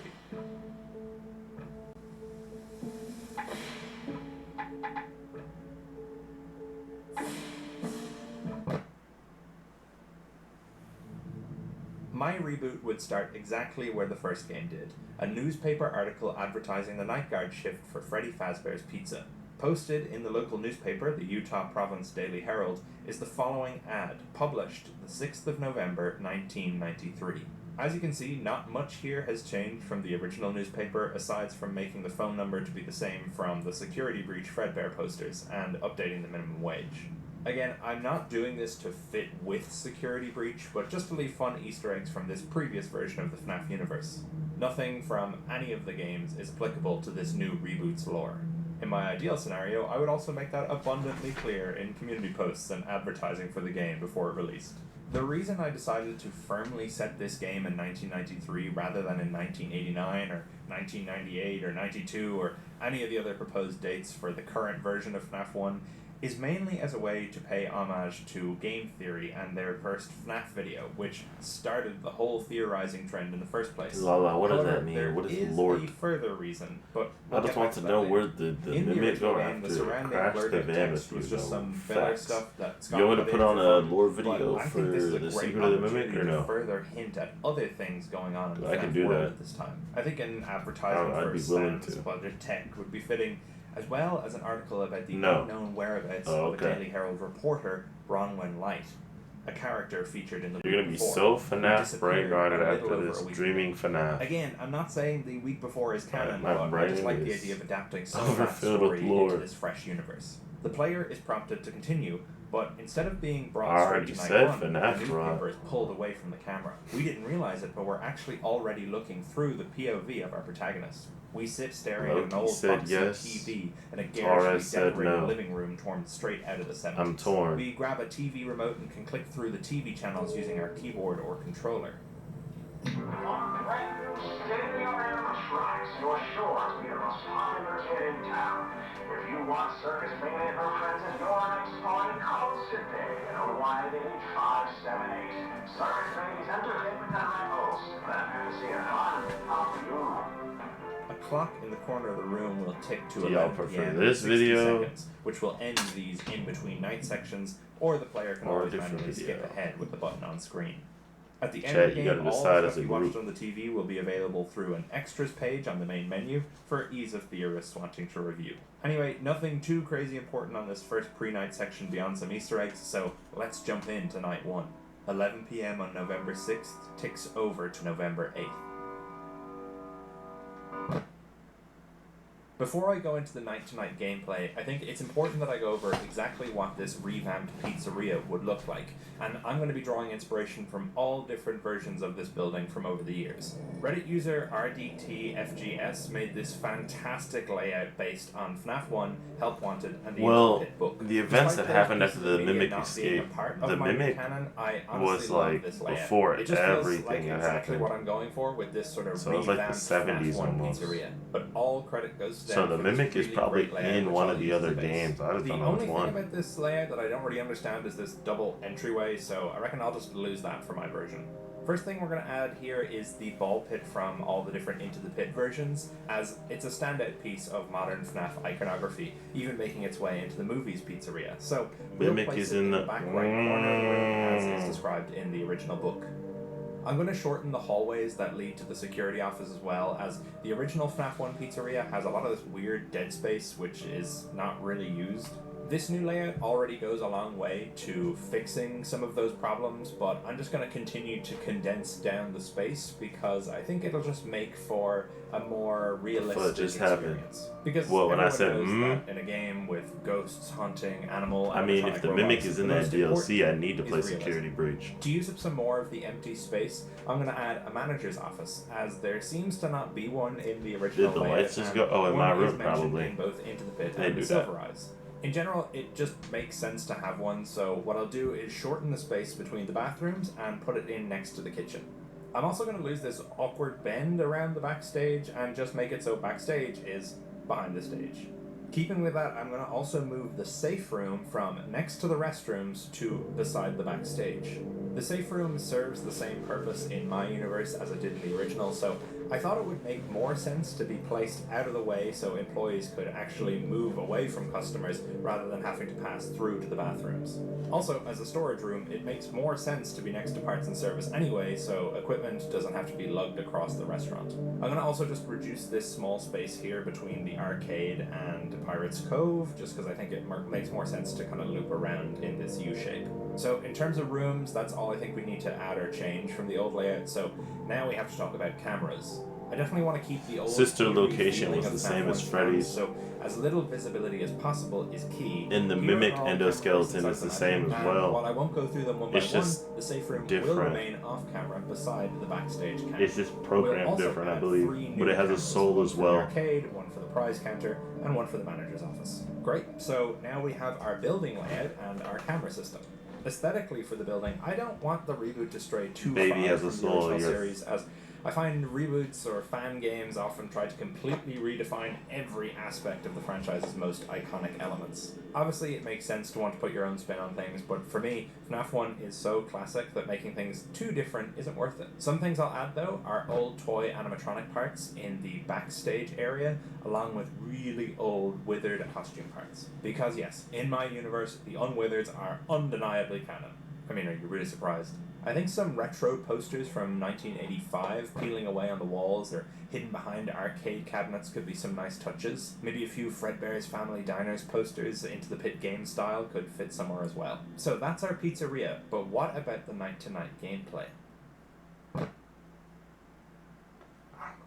My reboot would start exactly where the first game did, a newspaper article advertising the night guard shift for Freddy Fazbear's Pizza. Posted in the local newspaper, the Utah Province Daily Herald, is the following ad, published the 6th of November, 1993. As you can see, not much here has changed from the original newspaper, aside from making the phone number to be the same from the security breach Fredbear posters, and updating the minimum wage. Again, I'm not doing this to fit with security breach, but just to leave fun Easter eggs from this previous version of the FNAF universe. Nothing from any of the games is applicable to this new reboot's lore. In my ideal scenario, I would also make that abundantly clear in community posts and advertising for the game before it released. The reason I decided to firmly set this game in 1993 rather than in 1989 or 1998 or 92 or any of the other proposed dates for the current version of FNAF 1 is mainly as a way to pay homage to Game Theory and their first FNAF video, which started the whole theorizing trend in the first place. Lala, what does However, that mean? What is there Lord? a further reason, but I just want to know where the mimic go game, the after surrounding crash the blurred van text with was you just know, some filler facts. stuff that Scott You want me to put put in on for a fun, lore but video I for think this is a the great secret of the mimic opportunity or to no? further hint at other things going on in the I can FNAF do world that. at this time. I think an advertisement I'd for be willing Sans to. budget tech would be fitting, as well as an article about the No. unknown whereabouts Oh, of a okay. Daily Herald reporter, Bronwyn Light, a character featured in the You're week gonna be before, so who FNAF disappeared brain-rotted a little after over this a week dreaming ago. FNAF. Again, I'm not saying the week before is canon, My but I brain just like the is idea of adapting some of that overfilled with story lore. into this fresh universe. The player is prompted to continue, but instead of being I brought straight already to night said one, the FNAF newspaper rot. is pulled away from the camera. We didn't realize it, but we're actually already looking through the POV of our protagonist. We sit staring at an Loki old said box yes. TV in a Torres garishly said decorated no. living room torn straight out of the 70s. I'm torn. We grab a TV remote and can click through the TV channels using our keyboard or controller. State-of-the-art animatronics, you're sure to be the most popular kid in town. If you want Circus Mania for friends at your next party, call Sydney at 018-578. Circus Baby's entertainment at my post. That fantasy and fun of you. A clock in the corner of the room will tick to Do y'all 11 prefer p.m. this in 60 video seconds, which will end these in-between night sections, or the player can or a always different manually video? skip ahead with the button on screen. At the end Chat, of the you game, gotta all decide the as stuff a you watched group. on the TV will be available through an extras page on the main menu for ease of theorists wanting to review. Anyway, nothing too crazy important on this first pre-night section beyond some Easter eggs, so let's jump into night 1. 11 p.m. on November 6th ticks over to November 8th. Before I go into the night-to-night gameplay, I think it's important that I go over exactly what this revamped pizzeria would look like, and I'm going to be drawing inspiration from all different versions of this building from over the years. Reddit user RDTFGS made this fantastic layout based on FNAF 1, Help Wanted, and the Well, Pit book. the events Despite that those happened pieces after of the media Mimic not being a escape, part of the my Mimic canon, I honestly was love like this layout. before It just feels everything like that exactly happened. what I'm going for with this sort of So it was like the revamped 70s FNAF 1 almost. pizzeria. But all credit goes to them So the for this Mimic is really probably great layout, in which one I'll of the use as other a base. games. I just The don't know only which thing one. about this layout that I don't really understand is this double entryway, so I reckon I'll just lose that for my version. First thing we're going to add here is the ball pit from all the different Into the Pit versions, as it's a standout piece of modern FNAF iconography, even making its way into the movie's pizzeria. So we'll Mimic place is it in the the back right corner of the room as is described in the original book. I'm going to shorten the hallways that lead to the security office as well, as the original FNAF 1 pizzeria has a lot of this weird dead space which is not really used. This new layout already goes a long way to fixing some of those problems, but I'm just going to continue to condense down the space because I think it'll just make for a more realistic just happened? experience. Because Well, when I everyone said, knows that in a game with ghosts hunting animal I mean, if animatronic the robots, Mimic is in the that most DLC, I important need to thing play is realism. Security Breach. To use up some more of the empty space, I'm going to add a manager's office, as there seems to not be one in the original Did the layout, lights just and go? Oh, in one my is room, mentioned probably. in both Into the Pit They and do the that. Silver Eyes. In general, it just makes sense to have one, so what I'll do is shorten the space between the bathrooms and put it in next to the kitchen. I'm also going to lose this awkward bend around the backstage and just make it so backstage is behind the stage. Keeping with that, I'm going to also move the safe room from next to the restrooms to beside the backstage. The safe room serves the same purpose in my universe as it did in the original, so I thought it would make more sense to be placed out of the way so employees could actually move away from customers rather than having to pass through to the bathrooms. Also, as a storage room, it makes more sense to be next to parts and service anyway, so equipment doesn't have to be lugged across the restaurant. I'm going to also just reduce this small space here between the arcade and Pirates Cove, just because I think it makes more sense to kind of loop around in this U shape. So in terms of rooms, that's all I think we need to add or change from the old layout, so now we have to talk about cameras. I definitely want to keep the old sister location was the same as Freddy's. So as little visibility as possible is key. And the mimic endoskeleton is the same as well. While I won't go through them one by one, the safe room will remain off camera beside the backstage counter. It's just programmed different, I believe, but it has a soul as well. One for the arcade, one for the prize counter, and one for the manager's office. Great. So now we have our building layout and our camera system. Aesthetically for the building, I don't want the reboot to stray too far from the original series, as I find reboots or fan games often try to completely redefine every aspect of the franchise's most iconic elements. Obviously, it makes sense to want to put your own spin on things, but for me, FNAF 1 is so classic that making things too different isn't worth it. Some things I'll add, though, are old toy animatronic parts in the backstage area, along with really old withered costume parts. Because yes, in my universe, the unwithers are undeniably canon. I mean, are you really surprised? I think some retro posters from 1985 peeling away on the walls or hidden behind arcade cabinets could be some nice touches. Maybe a few Fredbear's Family Diners posters into the Pit game style could fit somewhere as well. So that's our pizzeria, but what about the night-to-night gameplay?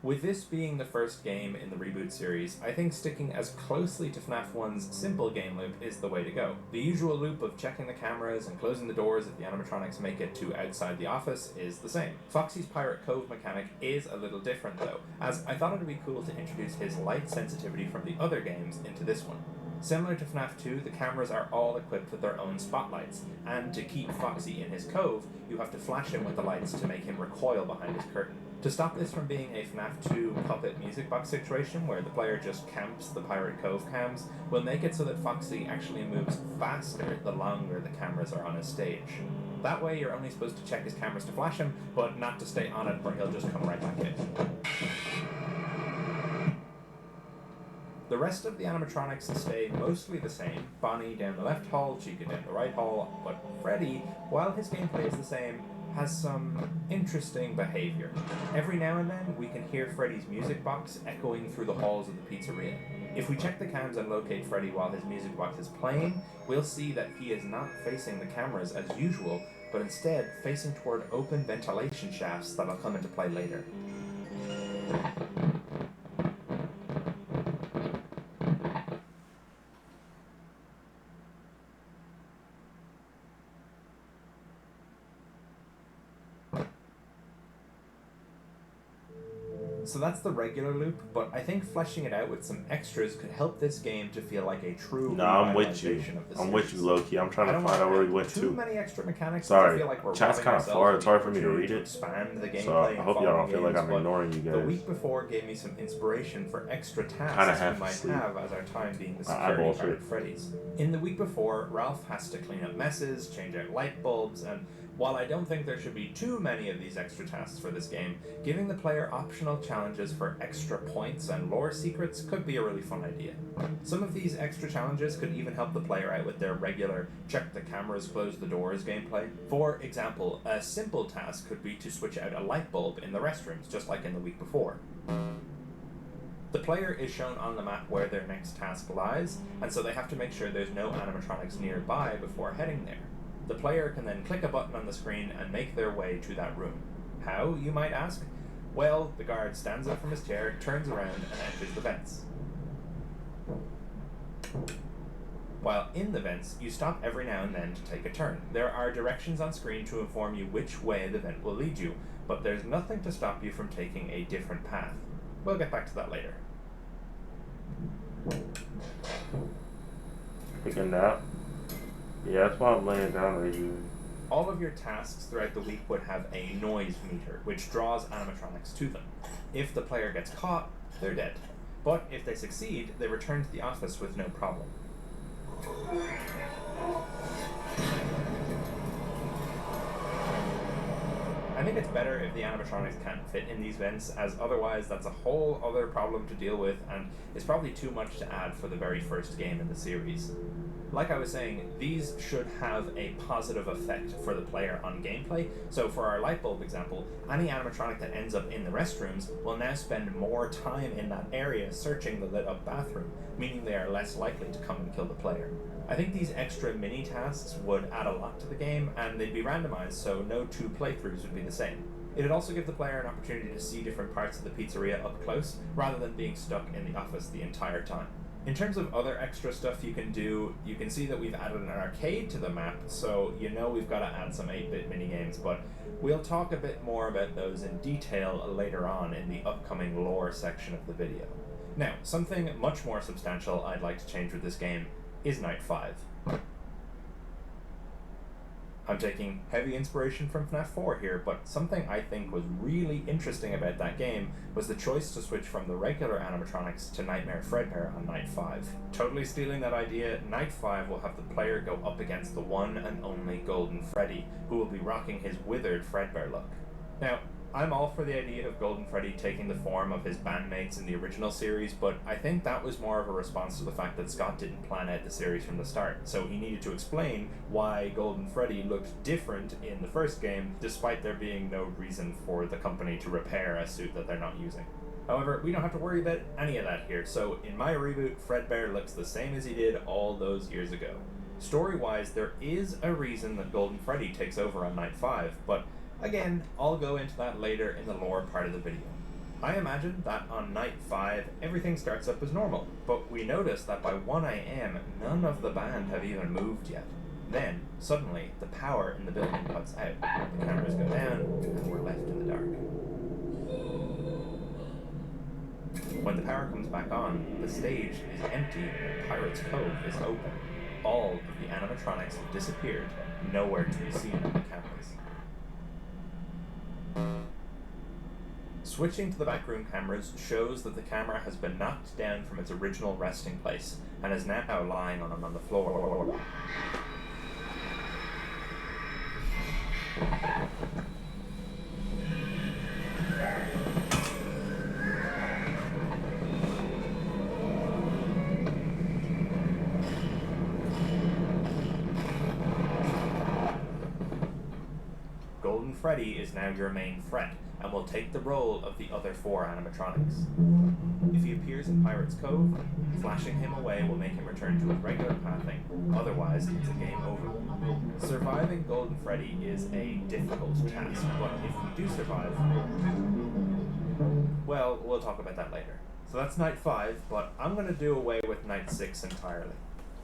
With this being the first game in the reboot series, I think sticking as closely to FNAF 1's simple game loop is the way to go. The usual loop of checking the cameras and closing the doors if the animatronics make it to outside the office is the same. Foxy's Pirate Cove mechanic is a little different though, as I thought it would be cool to introduce his light sensitivity from the other games into this one. Similar to FNAF 2, the cameras are all equipped with their own spotlights, and to keep Foxy in his cove, you have to flash him with the lights to make him recoil behind his curtain. To stop this from being a FNAF 2 puppet music box situation where the player just camps the Pirate Cove cams, we'll make it so that Foxy actually moves faster the longer the cameras are on his stage. That way you're only supposed to check his cameras to flash him, but not to stay on it or he'll just come right back in. The rest of the animatronics stay mostly the same, Bonnie down the left hall, Chica down the right hall, but Freddy, while his gameplay is the same, has some interesting behavior. Every now and then, we can hear Freddy's music box echoing through the halls of the pizzeria. If we check the cams and locate Freddy while his music box is playing, we'll see that he is not facing the cameras as usual, but instead facing toward open ventilation shafts that'll come into play later. So that's the regular loop, but I think fleshing it out with some extras could help this game to feel like a true I'm with you. I'm with you, low-key. I'm trying to find out where we went to. Too many extra mechanics. Sorry, I feel like we're chat's kind of far. It's hard for me to read it. Expand the gameplay so I hope y'all don't feel like I'm ignoring you guys. The week before gave me some inspiration for extra tasks we might have as our time being the security guard at Freddy's. In the week before, Ralph has to clean up messes, change out light bulbs, and while I don't think there should be too many of these extra tasks for this game, giving the player optional challenges for extra points and lore secrets could be a really fun idea. Some of these extra challenges could even help the player out with their regular check the cameras, close the doors gameplay. For example, a simple task could be to switch out a light bulb in the restrooms, just like in the week before. The player is shown on the map where their next task lies, and so they have to make sure there's no animatronics nearby before heading there. The player can then click a button on the screen and make their way to that room. How, you might ask? Well, the guard stands up from his chair, turns around, and enters the vents. While in the vents, you stop every now and then to take a turn. There are directions on screen to inform you which way the vent will lead you, but there's nothing to stop you from taking a different path. We'll get back to that later. Take a nap. Yeah, that's why I'm laying down right here. All of your tasks throughout the week would have a noise meter, which draws animatronics to them. If the player gets caught, they're dead. But if they succeed, they return to the office with no problem. I think it's better if the animatronics can't fit in these vents, as otherwise that's a whole other problem to deal with, and it's probably too much to add for the very first game in the series. Like I was saying, these should have a positive effect for the player on gameplay, so for our light bulb example, any animatronic that ends up in the restrooms will now spend more time in that area searching the lit up bathroom, meaning they are less likely to come and kill the player. I think these extra mini tasks would add a lot to the game, and they'd be randomized so no two playthroughs would be the same. It'd also give the player an opportunity to see different parts of the pizzeria up close, rather than being stuck in the office the entire time. In terms of other extra stuff you can do, you can see that we've added an arcade to the map, so you know we've got to add some 8-bit minigames, but we'll talk a bit more about those in detail later on in the upcoming lore section of the video. Now, something much more substantial I'd like to change with this game is Night 5. I'm taking heavy inspiration from FNAF 4 here, but something I think was really interesting about that game was the choice to switch from the regular animatronics to Nightmare Fredbear on Night 5. Totally stealing that idea, Night 5 will have the player go up against the one and only Golden Freddy, who will be rocking his withered Fredbear look. Now, I'm all for the idea of Golden Freddy taking the form of his bandmates in the original series, but I think that was more of a response to the fact that Scott didn't plan out the series from the start, so he needed to explain why Golden Freddy looked different in the first game, despite there being no reason for the company to repair a suit that they're not using. However, we don't have to worry about any of that here, so in my reboot, Fredbear looks the same as he did all those years ago. Story-wise, there is a reason that Golden Freddy takes over on Night 5, but again, I'll go into that later in the lore part of the video. I imagine that on Night 5, everything starts up as normal, but we notice that by 1 AM, none of the band have even moved yet. Then, suddenly, the power in the building cuts out, the cameras go down, and we're left in the dark. When the power comes back on, the stage is empty and Pirate's Cove is open. All of the animatronics have disappeared, nowhere to be seen on the cameras. Switching to the backroom cameras shows that the camera has been knocked down from its original resting place and is now lying on the floor. Golden Freddy is now your main threat, and will take the role of the other 4 animatronics. If he appears in Pirate's Cove, flashing him away will make him return to his regular pathing, otherwise it's a game over. Surviving Golden Freddy is a difficult task, but if we do survive, well, we'll talk about that later. So that's Night 5, but I'm going to do away with Night 6 entirely.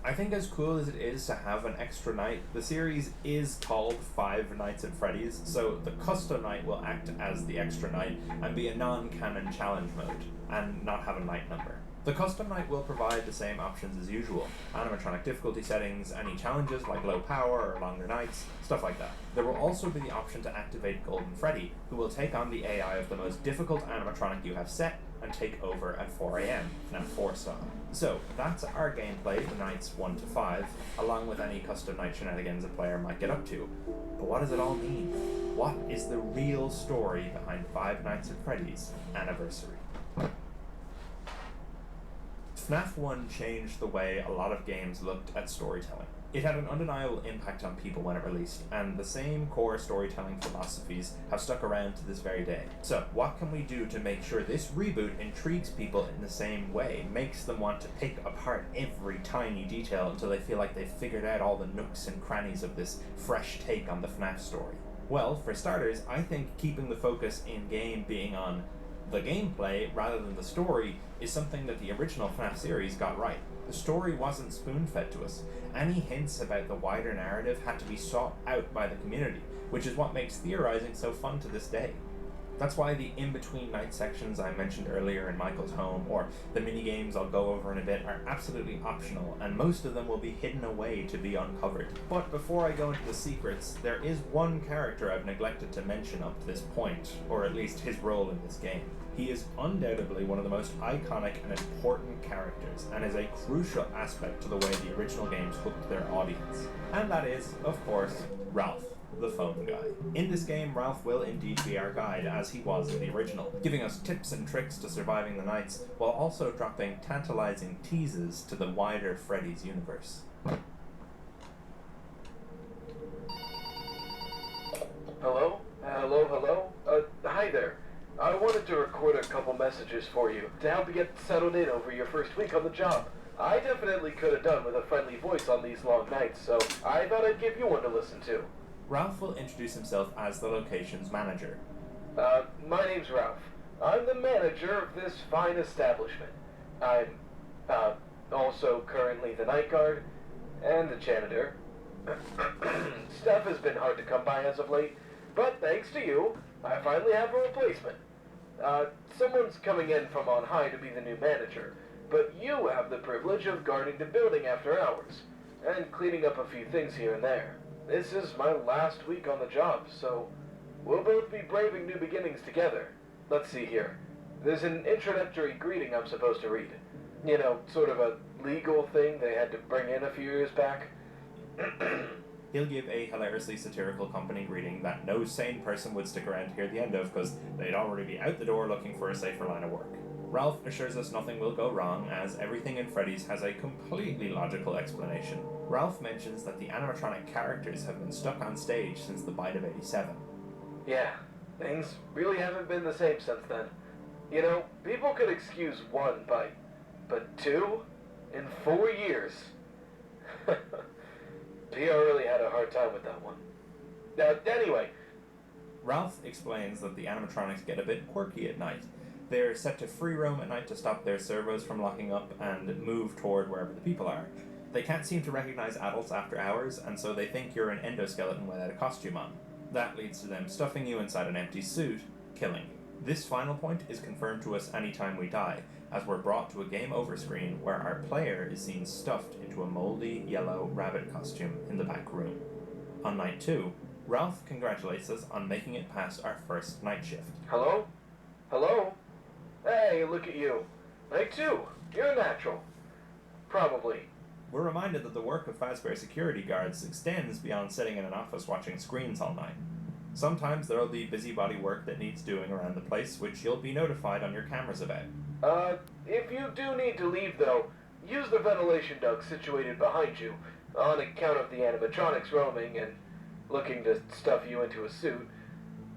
I think as cool as it is to have an extra night, the series is called 5 Nights at Freddy's, so the custom night will act as the extra night and be a non-canon challenge mode, and not have a night number. The custom night will provide the same options as usual: animatronic difficulty settings, any challenges like low power or longer nights, stuff like that. There will also be the option to activate Golden Freddy, who will take on the AI of the most difficult animatronic you have set and take over at 4 AM, FNAF 4 style. So, that's our gameplay for nights 1 to 5, along with any custom night shenanigans a player might get up to. But what does it all mean? What is the real story behind 5 Nights at Freddy's Anniversary? FNAF 1 changed the way a lot of games looked at storytelling. It had an undeniable impact on people when it released, and the same core storytelling philosophies have stuck around to this very day. So, what can we do to make sure this reboot intrigues people in the same way, makes them want to pick apart every tiny detail until they feel like they've figured out all the nooks and crannies of this fresh take on the FNAF story? Well, for starters, I think keeping the focus in-game being on the gameplay rather than the story is something that the original FNAF series got right. The story wasn't spoon-fed to us. Any hints about the wider narrative had to be sought out by the community, which is what makes theorizing so fun to this day. That's why the in-between night sections I mentioned earlier in Michael's home, or the minigames I'll go over in a bit, are absolutely optional, and most of them will be hidden away to be uncovered. But before I go into the secrets, there is one character I've neglected to mention up to this point, or at least his role in this game. He is undoubtedly one of the most iconic and important characters, and is a crucial aspect to the way the original games hooked their audience. And that is, of course, Ralph. the phone guy. In this game, Ralph will indeed be our guide, as he was in the original, giving us tips and tricks to surviving the nights, while also dropping tantalizing teases to the wider Freddy's universe. Hello? Hello? Hi there. I wanted to record a couple messages for you to help you get settled in over your first week on the job. I definitely could have done with a friendly voice on these long nights, so I thought I'd give you one to listen to. Ralph will introduce himself as the location's manager. My name's Ralph. I'm the manager of this fine establishment. I'm, also currently the night guard and the janitor. Staff has been hard to come by as of late, but thanks to you, I finally have a replacement. Someone's coming in from on high to be the new manager, but you have the privilege of guarding the building after hours, and cleaning up a few things here and there. This is my last week on the job, so we'll both be braving new beginnings together. Let's see here. There's an introductory greeting I'm supposed to read. You know, sort of a legal thing they had to bring in a few years back. He'll give a hilariously satirical company greeting that no sane person would stick around to hear the end of, because they'd already be out the door looking for a safer line of work. Ralph assures us nothing will go wrong, as everything in Freddy's has a completely logical explanation. Ralph mentions that the animatronic characters have been stuck on stage since the bite of '87. Yeah, things really haven't been the same since then. You know, people could excuse one bite, but two? In 4 years? PR really had a hard time with that one. Anyway. Ralph explains that the animatronics get a bit quirky at night. They're set to free roam at night to stop their servos from locking up and move toward wherever the people are. They can't seem to recognize adults after hours, and so they think you're an endoskeleton without a costume on. That leads to them stuffing you inside an empty suit, killing you. This final point is confirmed to us anytime we die, as we're brought to a game over screen where our player is seen stuffed into a moldy yellow rabbit costume in the back room. On night 2, Ralph congratulates us on making it past our first night shift. Hello? Hello? Hey, look at you. Night 2. You're a natural. Probably. We're reminded that the work of Fazbear security guards extends beyond sitting in an office watching screens all night. Sometimes there'll be busybody work that needs doing around the place, which you'll be notified on your cameras about. If you do need to leave though, use the ventilation duct situated behind you, on account of the animatronics roaming and looking to stuff you into a suit.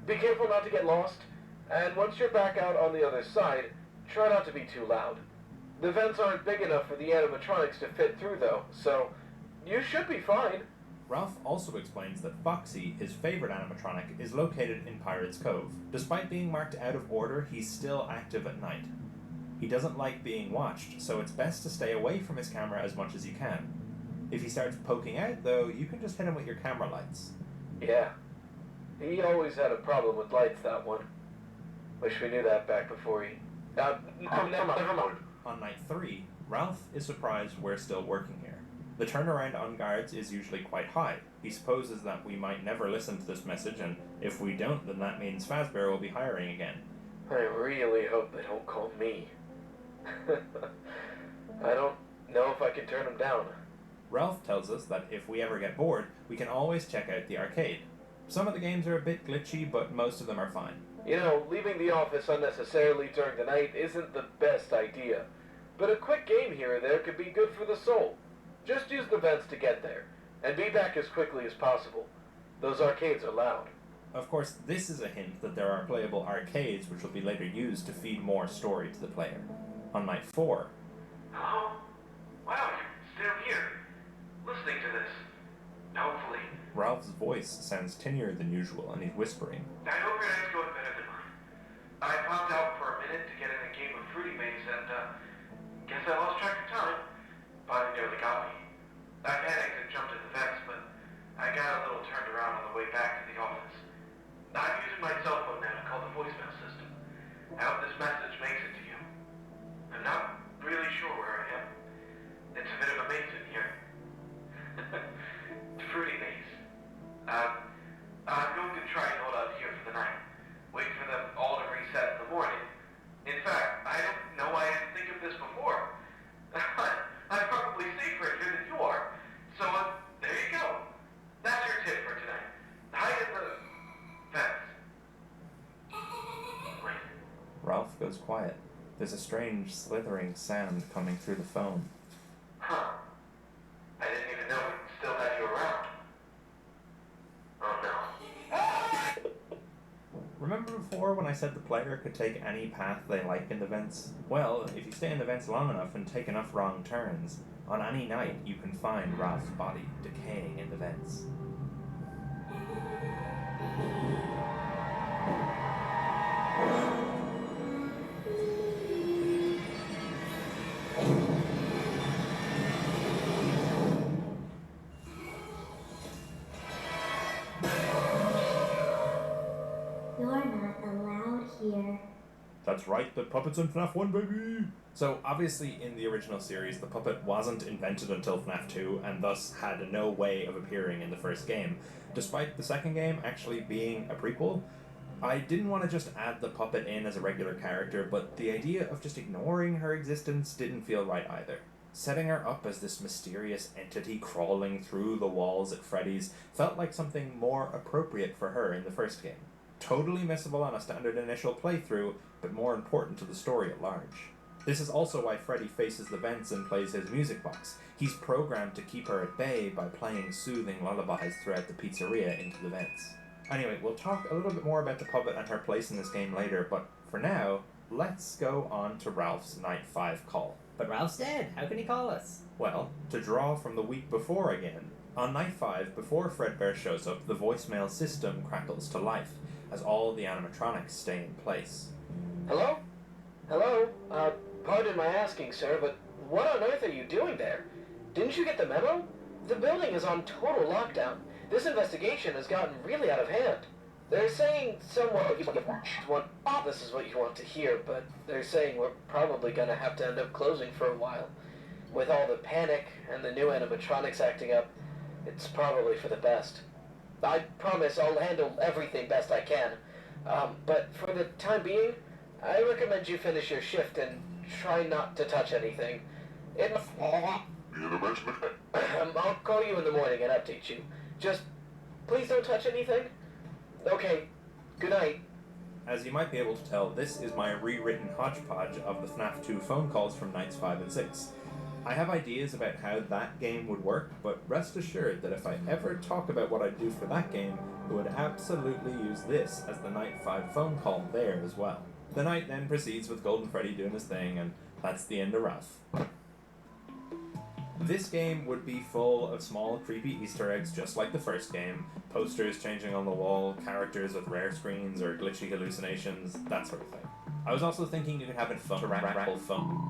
Be careful not to get lost, and once you're back out on the other side, try not to be too loud. The vents aren't big enough for the animatronics to fit through though, so you should be fine. Ralph also explains that Foxy, his favorite animatronic, is located in Pirate's Cove. Despite being marked out of order, he's still active at night. He doesn't like being watched, so it's best to stay away from his camera as much as you can. If he starts poking out, though, you can just hit him with your camera lights. Yeah. He always had a problem with lights, that one. Wish we knew that back before he... never mind. On night 3, Ralph is surprised we're still working here. The turnaround on guards is usually quite high. He supposes that we might never listen to this message, and if we don't, then that means Fazbear will be hiring again. I really hope they don't call me. I don't know if I can turn them down. Ralph tells us that if we ever get bored, we can always check out the arcade. Some of the games are a bit glitchy, but most of them are fine. You know, leaving the office unnecessarily during the night isn't the best idea, but a quick game here or there could be good for the soul. Just use the vents to get there, and be back as quickly as possible. Those arcades are loud. Of course, this is a hint that there are playable arcades which will be later used to feed more story to the player. On night 4... Hello? Why are you still here, listening to this? Hopefully. Ralph's voice sounds tinier than usual, and he's whispering. I hope your night's going better than mine. I popped out for a minute to get in a game of Fruity Maze, and, guess I lost track of time. But it nearly got me. I panicked and jumped in the vents, but I got a little turned around on the way back to the office. I'm using my cell phone now to call the voicemail system. I hope this message makes it to you. I'm not really sure where I am. It's a bit of a maze in here. Fruity Maze. I'm going to try and hold out here for the night. Wait for them all to reset in the morning. In fact, I don't know why I didn't think of this before. I'm probably safer here than you are. So, there you go. That's your tip for tonight. Hide Ralph goes quiet. There's a strange slithering sound coming through the phone. Huh. I didn't even know we still had you around. Oh no. Remember before when I said the player could take any path they like in the vents? Well, if you stay in the vents long enough and take enough wrong turns, on any night you can find Ralph's body decaying in the vents. You're not allowed here. That's right, the puppet's in FNAF 1, baby! So, obviously, in the original series, the puppet wasn't invented until FNAF 2, and thus had no way of appearing in the first game. Despite the second game actually being a prequel, I didn't want to just add the puppet in as a regular character, but the idea of just ignoring her existence didn't feel right either. Setting her up as this mysterious entity crawling through the walls at Freddy's felt like something more appropriate for her in the first game. Totally missable on a standard initial playthrough, but more important to the story at large. This is also why Freddy faces the vents and plays his music box. He's programmed to keep her at bay by playing soothing lullabies throughout the pizzeria into the vents. Anyway, we'll talk a little bit more about the puppet and her place in this game later, but for now, let's go on to Ralph's Night 5 call. But Ralph's dead. How can he call us? Well, to draw from the week before again, on Night 5, before Fredbear shows up, the voicemail system crackles to life, as all the animatronics stay in place. Hello? Hello? Pardon my asking, sir, but what on earth are you doing there? Didn't you get the memo? The building is on total lockdown. This investigation has gotten really out of hand. They're saying someone this is what you want to hear, but they're saying we're probably gonna have to end up closing for a while. With all the panic and the new animatronics acting up, it's probably for the best. I promise I'll handle everything best I can. But for the time being, I recommend you finish your shift and try not to touch anything. I'll call you in the morning and update you. Just please don't touch anything. Okay, good night. As you might be able to tell, this is my rewritten hodgepodge of the FNAF 2 phone calls from nights 5 and 6. I have ideas about how that game would work, but rest assured that if I ever talk about what I'd do for that game, I would absolutely use this as the Night 5 phone call there as well. The night then proceeds with Golden Freddy doing his thing, and that's the end of Ralph. This game would be full of small, creepy Easter eggs just like the first game, posters changing on the wall, characters with rare screens or glitchy hallucinations, that sort of thing. I was also thinking you could have it fun to raffle fun.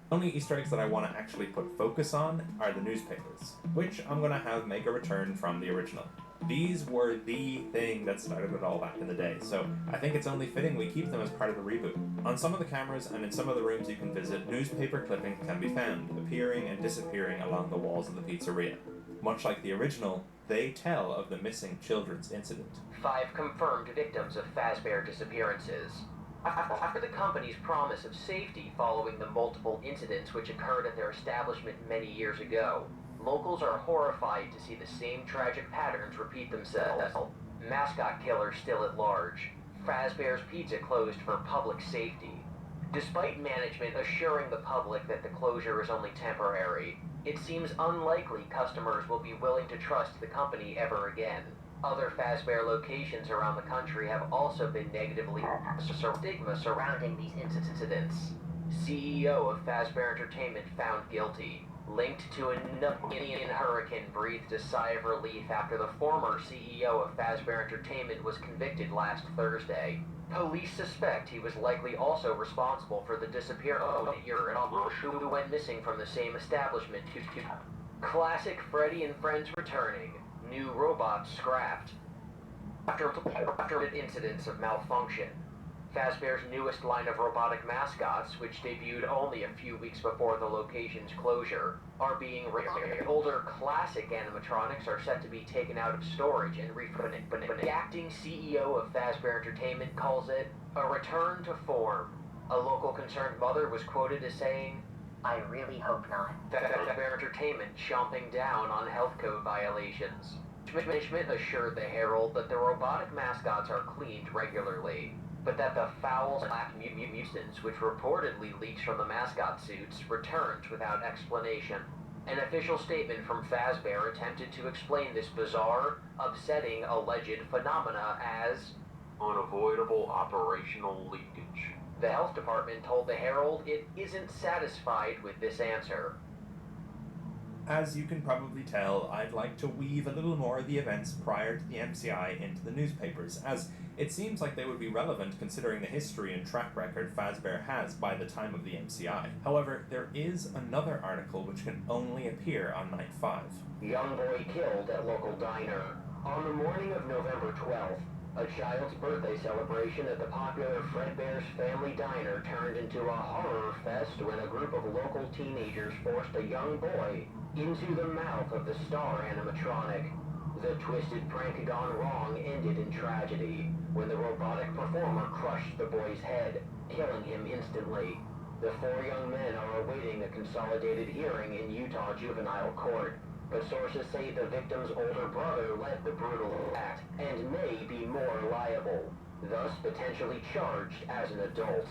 The only Easter eggs that I want to actually put focus on are the newspapers, which I'm going to have make a return from the original. These were the thing that started it all back in the day, so I think it's only fitting we keep them as part of the reboot. On some of the cameras and in some of the rooms you can visit, newspaper clippings can be found, appearing and disappearing along the walls of the pizzeria. Much like the original, they tell of the missing children's incident. 5 confirmed victims of Fazbear disappearances. After the company's promise of safety following the multiple incidents which occurred at their establishment many years ago, locals are horrified to see the same tragic patterns repeat themselves. Mascot killer still at large. Fazbear's Pizza closed for public safety. Despite management assuring the public that the closure is only temporary, it seems unlikely customers will be willing to trust the company ever again. Other Fazbear locations around the country have also been negatively stigma surrounding these incidents. CEO of Fazbear Entertainment found guilty. Linked to an Indian hurricane breathed a sigh of relief after the former CEO of Fazbear Entertainment was convicted last Thursday. Police suspect he was likely also responsible for the disappearance of a year who went missing from the same establishment. Classic Freddy and Friends returning. New robots scrapped. After incidents of malfunction, Fazbear's newest line of robotic mascots, which debuted only a few weeks before the location's closure, are being repaired. Older classic animatronics are set to be taken out of storage and refitted. The acting CEO of Fazbear Entertainment calls it a return to form. A local concerned mother was quoted as saying, I really hope not. Fazbear Entertainment chomping down on health code violations. Schmidt assured the Herald that the robotic mascots are cleaned regularly. but that the foul black mutants, which reportedly leaked from the mascot suits, returned without explanation. An official statement from Fazbear attempted to explain this bizarre, upsetting alleged phenomena as unavoidable operational leakage. The health department told the Herald it isn't satisfied with this answer. As you can probably tell, I'd like to weave a little more of the events prior to the MCI into the newspapers, as it seems like they would be relevant considering the history and track record Fazbear has by the time of the MCI. However, there is another article which can only appear on Night 5. Young boy killed at local diner. On the morning of November 12th, a child's birthday celebration at the popular Fredbear's Family Diner turned into a horror fest when a group of local teenagers forced a young boy into the mouth of the star animatronic. The twisted prank gone wrong ended in tragedy when the robotic performer crushed the boy's head, killing him instantly. The 4 young men are awaiting a consolidated hearing in Utah Juvenile Court, but sources say the victim's older brother led the brutal act and may be more liable, thus potentially charged as an adult.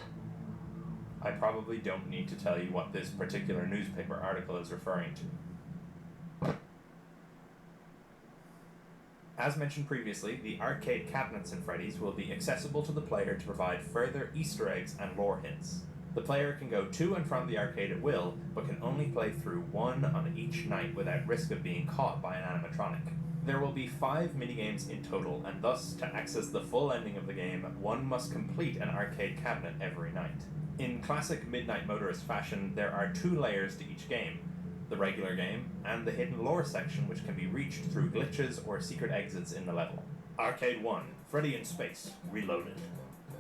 I probably don't need to tell you what this particular newspaper article is referring to. As mentioned previously, the arcade cabinets in Freddy's will be accessible to the player to provide further Easter eggs and lore hints. The player can go to and from the arcade at will, but can only play through one on each night without risk of being caught by an animatronic. There will be 5 minigames in total, and thus, to access the full ending of the game, one must complete an arcade cabinet every night. In classic Midnight Motorist fashion, there are 2 layers to each game: the regular game, and the hidden lore section, which can be reached through glitches or secret exits in the level. Arcade 1, Freddy in Space, Reloaded.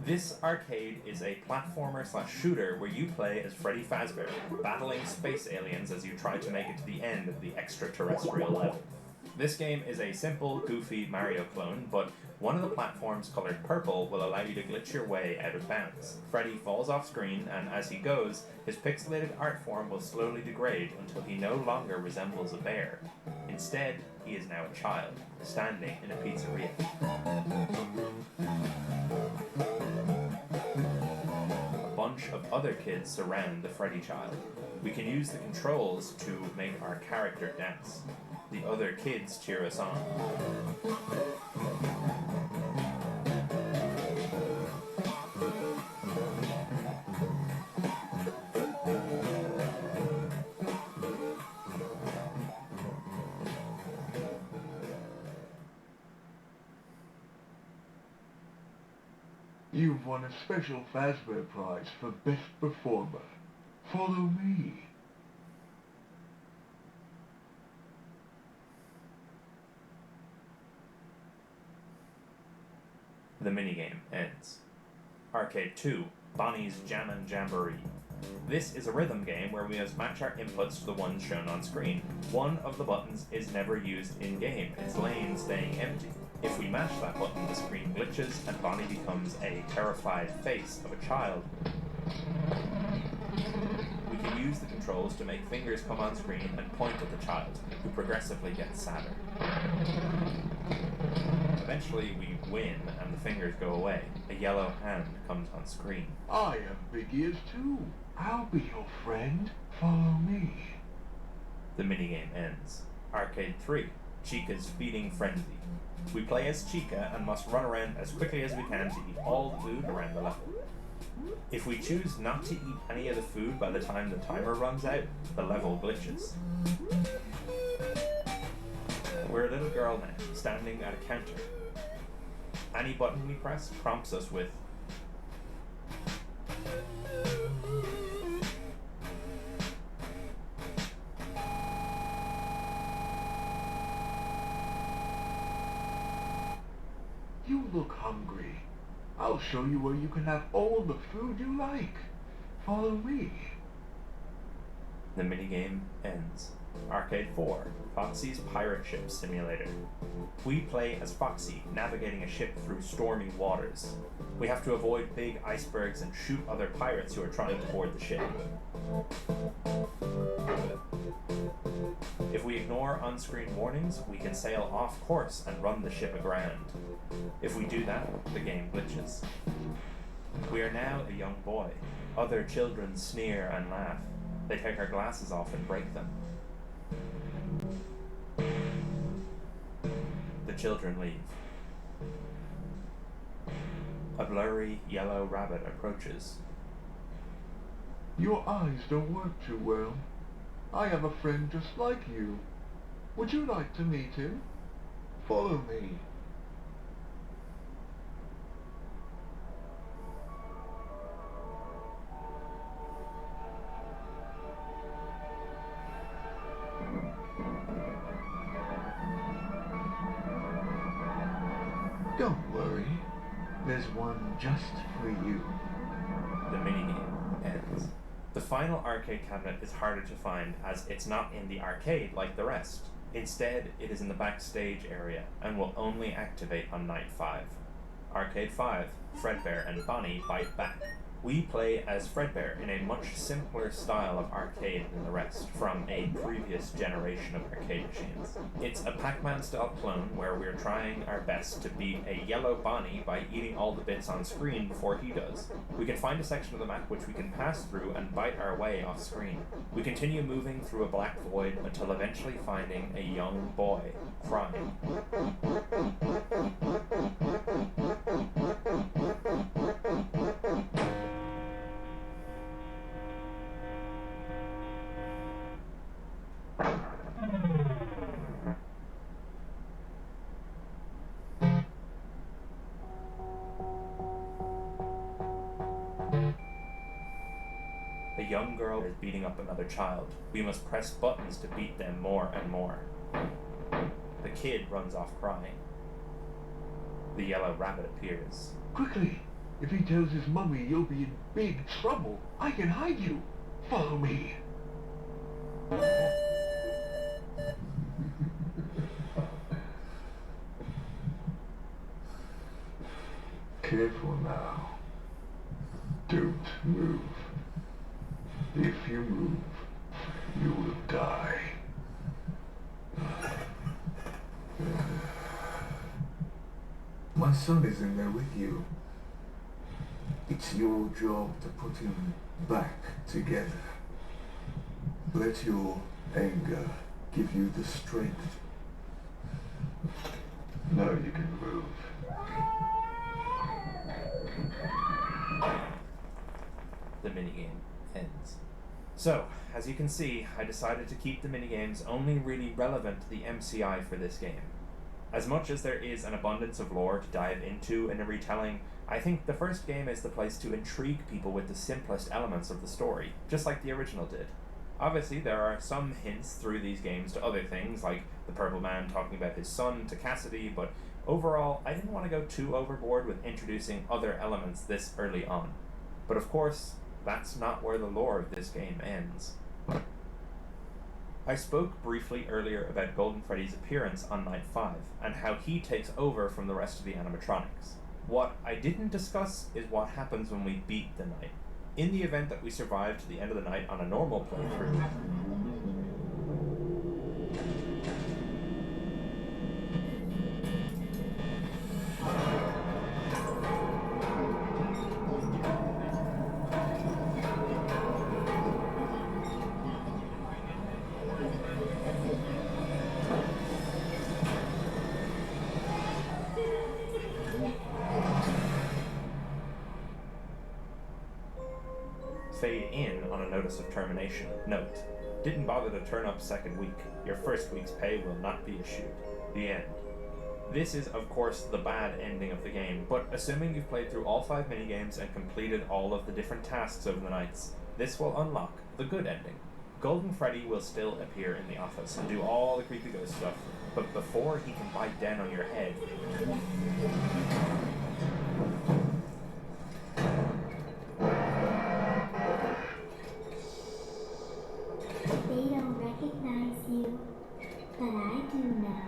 This arcade is a platformer/shooter where you play as Freddy Fazbear, battling space aliens as you try to make it to the end of the extraterrestrial level. This game is a simple, goofy Mario clone, but one of the platforms colored purple will allow you to glitch your way out of bounds. Freddy falls off screen, and as he goes, his pixelated art form will slowly degrade until he no longer resembles a bear. Instead, he is now a child, standing in a pizzeria. A bunch of other kids surround the Freddy child. We can use the controls to make our character dance. The other kids cheer us on. You've won a special Fazbear Prize for Best Performer. Follow me. The minigame ends. Arcade 2, Bonnie's Jammin' Jamboree. This is a rhythm game where we must match our inputs to the ones shown on screen. One of the buttons is never used in-game, its lane staying empty. If we mash that button, the screen glitches and Bonnie becomes a terrified face of a child. We can use the controls to make fingers come on screen and point at the child, who progressively gets sadder. Eventually we win and the fingers go away. A yellow hand comes on screen. I am Big Ears too. I'll be your friend. Follow me. The minigame ends. Arcade 3, Chica's Feeding Frenzy. We play as Chica and must run around as quickly as we can to eat all the food around the level. If we choose not to eat any of the food by the time the timer runs out, the level glitches. We're a little girl now, standing at a counter. Any button we press prompts us with You look hungry. I'll show you where you can have all the food you like. Follow me. The minigame ends. Arcade 4, Foxy's Pirate Ship Simulator. We play as Foxy, navigating a ship through stormy waters. We have to avoid big icebergs and shoot other pirates who are trying to board the ship. If we ignore on-screen warnings, we can sail off course and run the ship aground. If we do that, the game glitches. We are now a young boy. Other children sneer and laugh. They take our glasses off and break them. The children leave. A blurry yellow rabbit approaches. Your eyes don't work too well. I have a friend just like you. Would you like to meet him? Follow me. Don't worry. There's one just for you. The minigame ends. The final arcade cabinet is harder to find as it's not in the arcade like the rest. Instead, it is in the backstage area and will only activate on night 5. Arcade 5, Fredbear and Bonnie bite back. We play as Fredbear in a much simpler style of arcade than the rest, from a previous generation of arcade machines. It's a Pac-Man style clone where we're trying our best to beat a yellow Bonnie by eating all the bits on screen before he does. We can find a section of the map which we can pass through and bite our way off screen. We continue moving through a black void until eventually finding a young boy crying. A young girl is beating up another child. We must press buttons to beat them more and more. The kid runs off crying. The yellow rabbit appears. Quickly! If he tells his mummy, you'll be in big trouble. I can hide you. Follow me. Careful now. Don't move. If you move, you will die. My son is in there with you. It's your job to put him back together. Let your anger give you the strength. Now you can move. The minigame ends. So, as you can see, I decided to keep the minigames only really relevant to the MCI for this game. As much as there is an abundance of lore to dive into in a retelling, I think the first game is the place to intrigue people with the simplest elements of the story, just like the original did. Obviously, there are some hints through these games to other things, like the Purple Man talking about his son to Cassidy, but overall, I didn't want to go too overboard with introducing other elements this early on. But of course, that's not where the lore of this game ends. I spoke briefly earlier about Golden Freddy's appearance on Night 5, and how he takes over from the rest of the animatronics. What I didn't discuss is what happens when we beat the night. In the event that we survive to the end of the night on a normal playthrough, fade in on a notice of termination. Note: didn't bother to turn up second week. Your first week's pay will not be issued. The end. This is, of course, the bad ending of the game, but assuming you've played through all 5 minigames and completed all of the different tasks over the nights, this will unlock the good ending. Golden Freddy will still appear in the office and do all the creepy ghost stuff, but before he can bite down on your head, They don't recognize you, but I do now.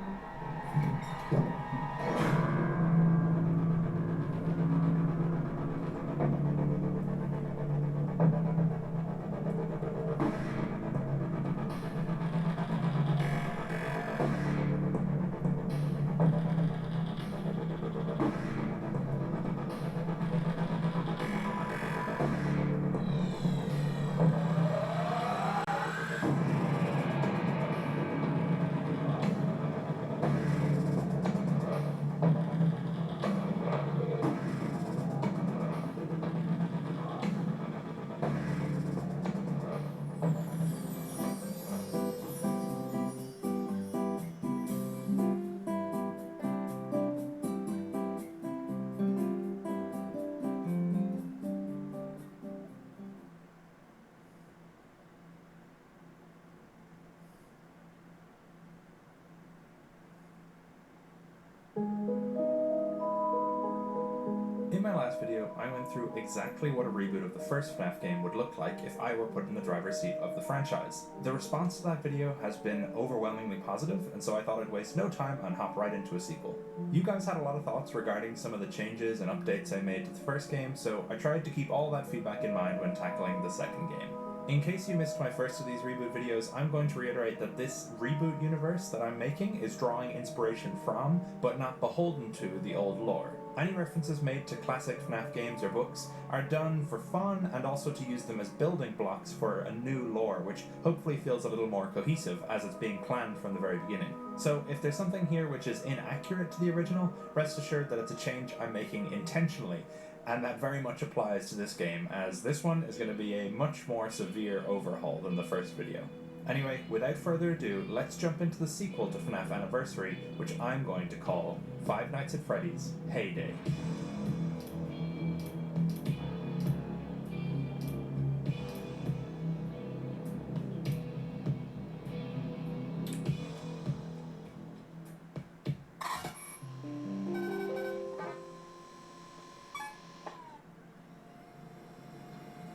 I went through exactly what a reboot of the first FNAF game would look like if I were put in the driver's seat of the franchise. The response to that video has been overwhelmingly positive, and so I thought I'd waste no time and hop right into a sequel. You guys had a lot of thoughts regarding some of the changes and updates I made to the first game, so I tried to keep all that feedback in mind when tackling the second game. In case you missed my first of these reboot videos, I'm going to reiterate that this reboot universe that I'm making is drawing inspiration from, but not beholden to, the old lore. Any references made to classic FNAF games or books are done for fun and also to use them as building blocks for a new lore, which hopefully feels a little more cohesive as it's being planned from the very beginning. So if there's something here which is inaccurate to the original, rest assured that it's a change I'm making intentionally, and that very much applies to this game, as this one is going to be a much more severe overhaul than the first video. Anyway, without further ado, let's jump into the sequel to FNAF Anniversary, which I'm going to call Five Nights at Freddy's Heyday.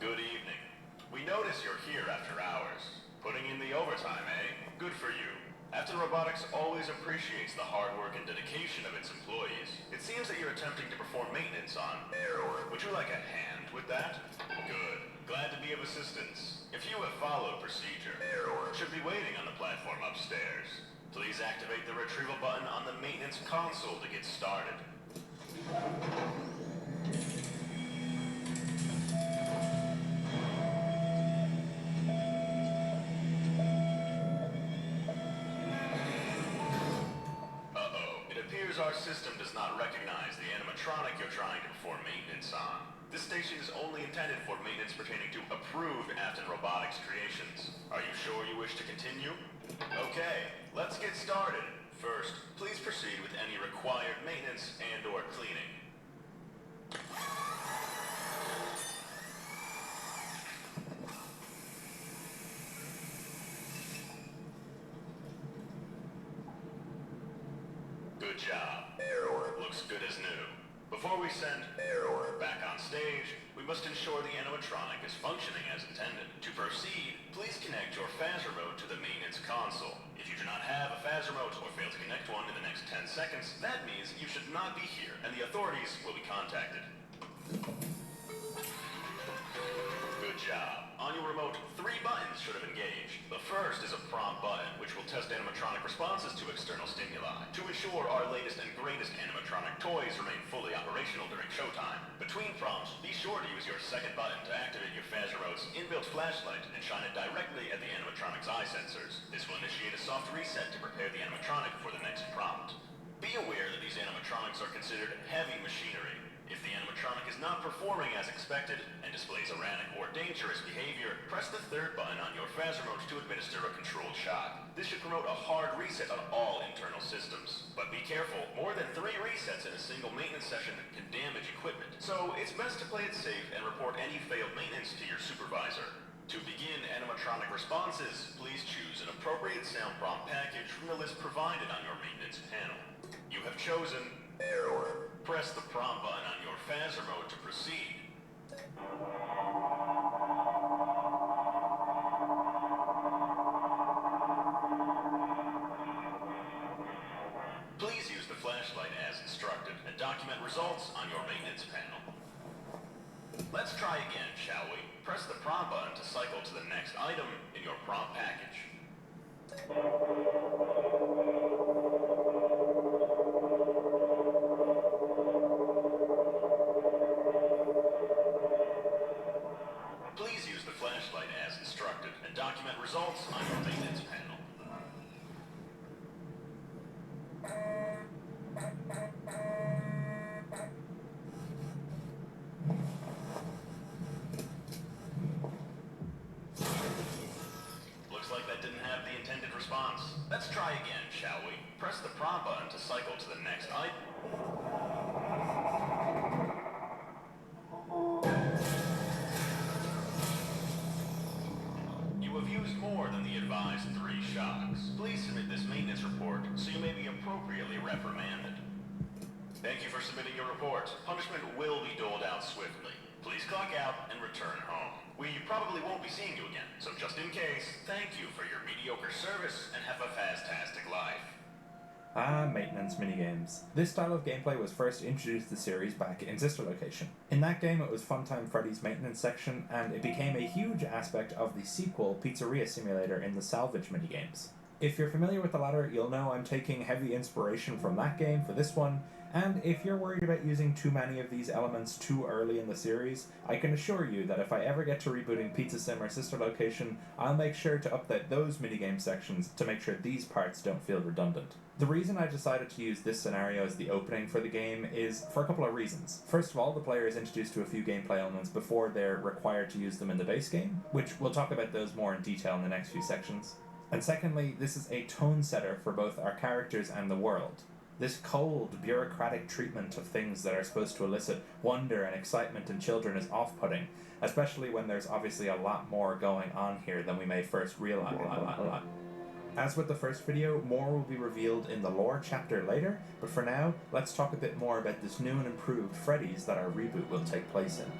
Good evening. We notice you're here after hours. Putting in the overtime, eh? Good for you. Afton Robotics always appreciates the hard work and dedication of its employees. It seems that you're attempting to perform maintenance on Error. Would you like a hand with that? Good. Glad to be of assistance. If you have followed procedure, Error should be waiting on the platform upstairs. Please activate the retrieval button on the maintenance console to get started. Our system does not recognize the animatronic you're trying to perform maintenance on. This station is only intended for maintenance pertaining to approved Afton Robotics creations. Are you sure you wish to continue? Okay, let's get started. First, please proceed with any required maintenance and/or cleaning. Good job. Error looks good as new. Before we send Error back on stage, we must ensure the animatronic is functioning as intended. To proceed, please connect your FAS remote to the maintenance console. If you do not have a FAS remote or fail to connect one in the next 10 seconds, that means you should not be here and the authorities will be contacted. Good job. On your remote, 3 buttons should have engaged. The first is a prompt button, which will test animatronic responses to external stimuli, to ensure our latest and greatest animatronic toys remain fully operational during showtime. Between prompts, be sure to use your second button to activate your FAS remote's inbuilt flashlight and shine it directly at the animatronic's eye sensors. This will initiate a soft reset to prepare the animatronic for the next prompt. Be aware that these animatronics are considered heavy machinery. If the animatronic is not performing as expected and displays erratic or dangerous behavior, press the third button on your FAS remote to administer a controlled shock. This should promote a hard reset on all internal systems. But be careful, more than 3 resets in a single maintenance session can damage equipment. So it's best to play it safe and report any failed maintenance to your supervisor. To begin animatronic responses, please choose an appropriate sound prompt package from the list provided on your maintenance panel. You have chosen Error. Press the prompt button on your FAS remote to proceed. Please use the flashlight as instructed and document results on your maintenance panel. Let's try again, shall we? Press the prompt button to cycle to the next item in your prompt package. Please use the flashlight as instructed and document results on your maintenance panel. Looks like that didn't have the intended response. Let's try again, shall we? Press the prompt button to cycle to the next item. You have used more than the advised 3 shocks. Please submit this maintenance report so you may be appropriately reprimanded. Thank you for submitting your report. Punishment will be doled out swiftly. Please clock out and return home. We probably won't be seeing you again, so just in case, thank you for your mediocre service and have a fantastic life. Maintenance minigames. This style of gameplay was first introduced to the series back in Sister Location. In that game it was Funtime Freddy's maintenance section, and it became a huge aspect of the sequel Pizzeria Simulator in the salvage minigames. If you're familiar with the latter, you'll know I'm taking heavy inspiration from that game for this one, and if you're worried about using too many of these elements too early in the series, I can assure you that if I ever get to rebooting Pizza Sim or Sister Location, I'll make sure to update those minigame sections to make sure these parts don't feel redundant. The reason I decided to use this scenario as the opening for the game is for a couple of reasons. First of all, the player is introduced to a few gameplay elements before they're required to use them in the base game, which we'll talk about those more in detail in the next few sections. And secondly, this is a tone setter for both our characters and the world. This cold, bureaucratic treatment of things that are supposed to elicit wonder and excitement in children is off-putting, especially when there's obviously a lot more going on here than we may first realize. As with the first video, more will be revealed in the lore chapter later, but for now, let's talk a bit more about this new and improved Freddy's that our reboot will take place in.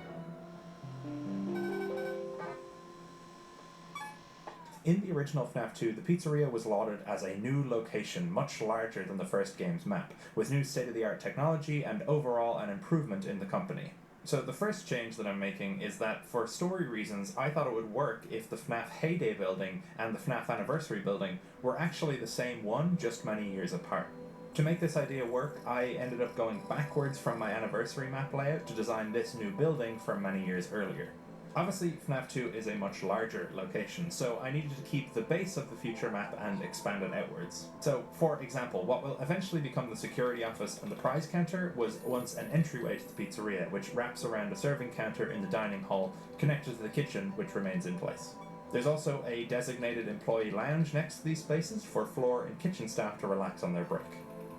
In the original FNAF 2, the pizzeria was lauded as a new location much larger than the first game's map, with new state-of-the-art technology and overall an improvement in the company. So the first change that I'm making is that, for story reasons, I thought it would work if the FNAF Heyday building and the FNAF Anniversary building were actually the same one, just many years apart. To make this idea work, I ended up going backwards from my Anniversary map layout to design this new building from many years earlier. Obviously, FNAF 2 is a much larger location, so I needed to keep the base of the future map and expand it outwards. So, for example, what will eventually become the security office and the prize counter was once an entryway to the pizzeria, which wraps around a serving counter in the dining hall, connected to the kitchen, which remains in place. There's also a designated employee lounge next to these spaces for floor and kitchen staff to relax on their break.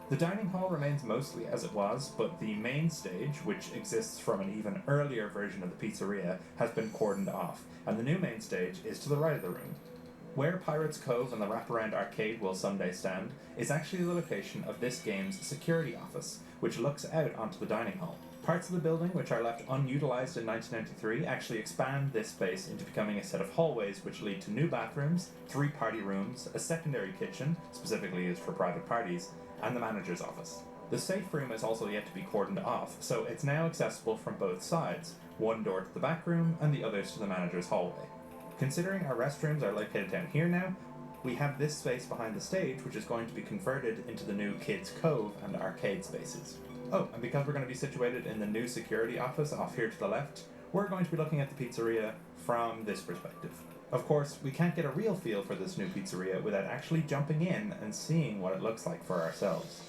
The dining hall remains mostly as it was, but the main stage, which exists from an even earlier version of the pizzeria, has been cordoned off, and the new main stage is to the right of the room. Where Pirates Cove and the wraparound arcade will someday stand is actually the location of this game's security office, which looks out onto the dining hall. Parts of the building which are left unutilized in 1993 actually expand this space into becoming a set of hallways which lead to new bathrooms, 3 party rooms, a secondary kitchen, specifically used for private parties, and the manager's office. The safe room is also yet to be cordoned off, so it's now accessible from both sides, one door to the back room and the others to the manager's hallway. Considering our restrooms are located down here now, we have this space behind the stage which is going to be converted into the new Kids Cove and arcade spaces. Oh, and because we're going to be situated in the new security office off here to the left, we're going to be looking at the pizzeria from this perspective. Of course, we can't get a real feel for this new pizzeria without actually jumping in and seeing what it looks like for ourselves.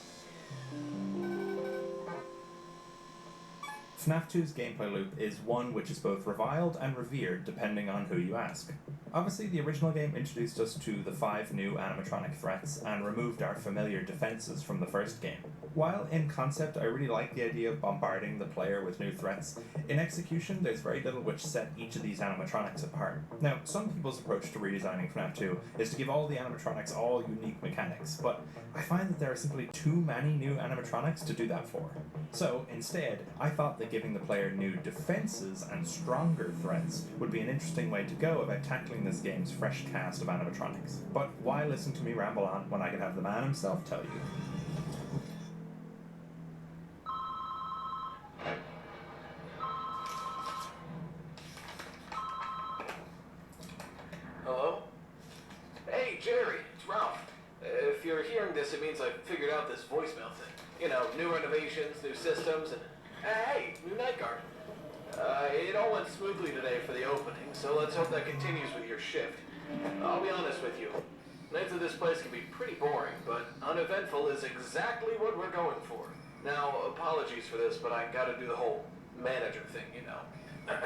FNAF 2's gameplay loop is one which is both reviled and revered depending on who you ask. Obviously, the original game introduced us to the 5 new animatronic threats and removed our familiar defenses from the first game. While in concept I really like the idea of bombarding the player with new threats, in execution there's very little which set each of these animatronics apart. Now, some people's approach to redesigning FNAF 2 is to give all the animatronics all unique mechanics, but I find that there are simply too many new animatronics to do that for. So, instead, I thought that giving the player new defenses and stronger threats would be an interesting way to go about tackling this game's fresh cast of animatronics. But why listen to me ramble on when I can have the man himself tell you? Hello? Hey, Jerry, it's Ralph. If you're hearing this, it means I've figured out this voicemail thing. You know, new renovations, new systems, and hey, new night guard. It all went smoothly today for the opening, so let's hope that continues with your shift. I'll be honest with you. Nights at this place can be pretty boring, but uneventful is exactly what we're going for. Now, apologies for this, but I gotta do the whole manager thing, you know.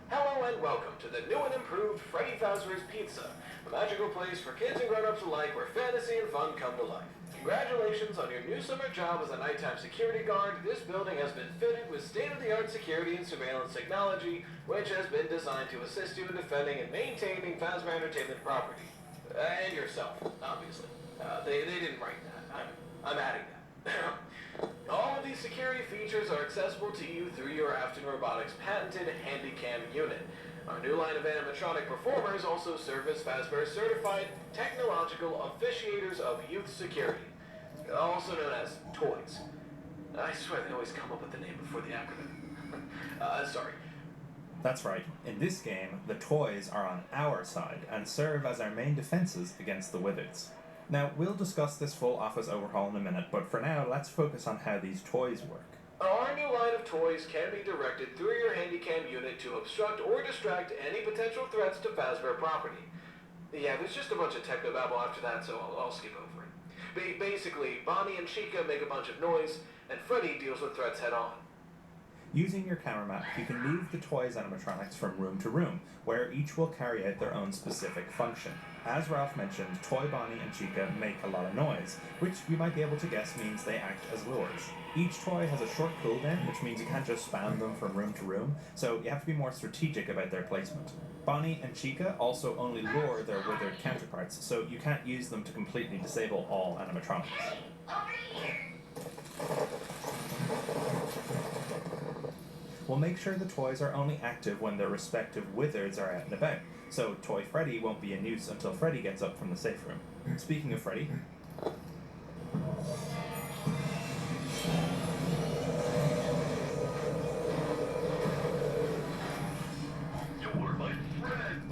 Hello and welcome to the new and improved Freddy Fazbear's Pizza, a magical place for kids and grown-ups alike where fantasy and fun come to life. Congratulations on your new summer job as a nighttime security guard. This building has been fitted with state-of-the-art security and surveillance technology, which has been designed to assist you in defending and maintaining Fazbear Entertainment property. And yourself, obviously. They didn't write that. I'm adding that. All of these security features are accessible to you through your Afton Robotics patented Handycam unit. Our new line of animatronic performers also serve as Fazbear certified technological officiators of youth security, also known as toys. I swear they always come up with the name before the acronym. Sorry. That's right. In this game, the toys are on our side and serve as our main defenses against the Wizards. Now, we'll discuss this full office overhaul in a minute, but for now, let's focus on how these toys work. Our new line of toys can be directed through your Handycam unit to obstruct or distract any potential threats to Fazbear property. Yeah, there's just a bunch of technobabble after that, so I'll skip over it. Basically, Bonnie and Chica make a bunch of noise, and Freddy deals with threats head-on. Using your camera map, you can move the toys animatronics from room to room, where each will carry out their own specific function. As Ralph mentioned, Toy Bonnie and Chica make a lot of noise, which you might be able to guess means they act as lures. Each toy has a short cooldown, which means you can't just spam them from room to room, so you have to be more strategic about their placement. Bonnie and Chica also only lure their withered counterparts, so you can't use them to completely disable all animatronics. We'll make sure the toys are only active when their respective wizards are out and about, so Toy Freddy won't be in use until Freddy gets up from the safe room. Speaking of Freddy, You're my friend.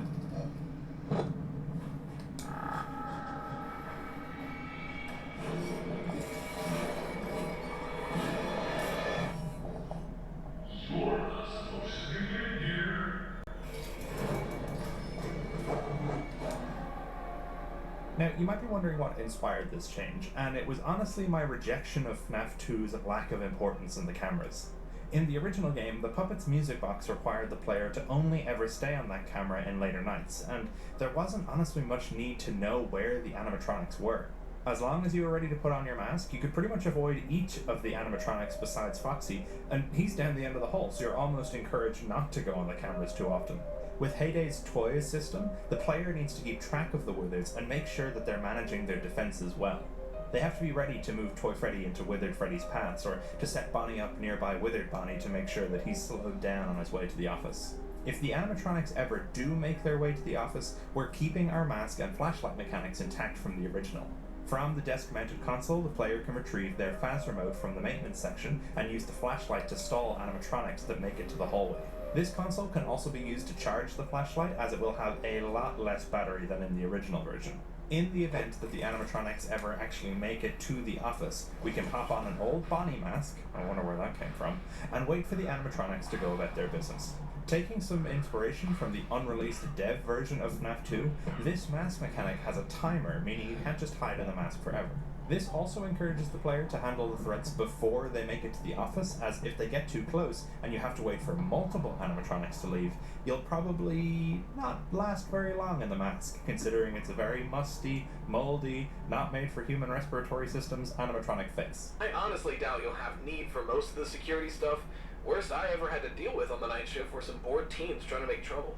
Now, you might be wondering what inspired this change, and it was honestly my rejection of FNAF 2's lack of importance in the cameras. In the original game, the puppet's music box required the player to only ever stay on that camera in later nights, and there wasn't honestly much need to know where the animatronics were. As long as you were ready to put on your mask, you could pretty much avoid each of the animatronics besides Foxy, and he's down the end of the hole, so you're almost encouraged not to go on the cameras too often. With Heyday's Toys system, the player needs to keep track of the Wizards and make sure that they're managing their defenses well. They have to be ready to move Toy Freddy into Withered Freddy's paths, or to set Bonnie up nearby Withered Bonnie to make sure that he's slowed down on his way to the office. If the animatronics ever do make their way to the office, we're keeping our mask and flashlight mechanics intact from the original. From the desk-mounted console, the player can retrieve their Faz remote from the maintenance section and use the flashlight to stall animatronics that make it to the hallway. This console can also be used to charge the flashlight, as it will have a lot less battery than in the original version. In the event that the animatronics ever actually make it to the office, we can pop on an old Bonnie mask, I wonder where that came from, and wait for the animatronics to go about their business. Taking some inspiration from the unreleased dev version of FNAF 2, this mask mechanic has a timer, meaning you can't just hide in the mask forever. This also encourages the player to handle the threats before they make it to the office, as if they get too close and you have to wait for multiple animatronics to leave, you'll probably not last very long in the mask, considering it's a very musty, moldy, not made for human respiratory systems animatronic face. I honestly doubt you'll have need for most of the security stuff. Worst I ever had to deal with on the night shift were some bored teens trying to make trouble.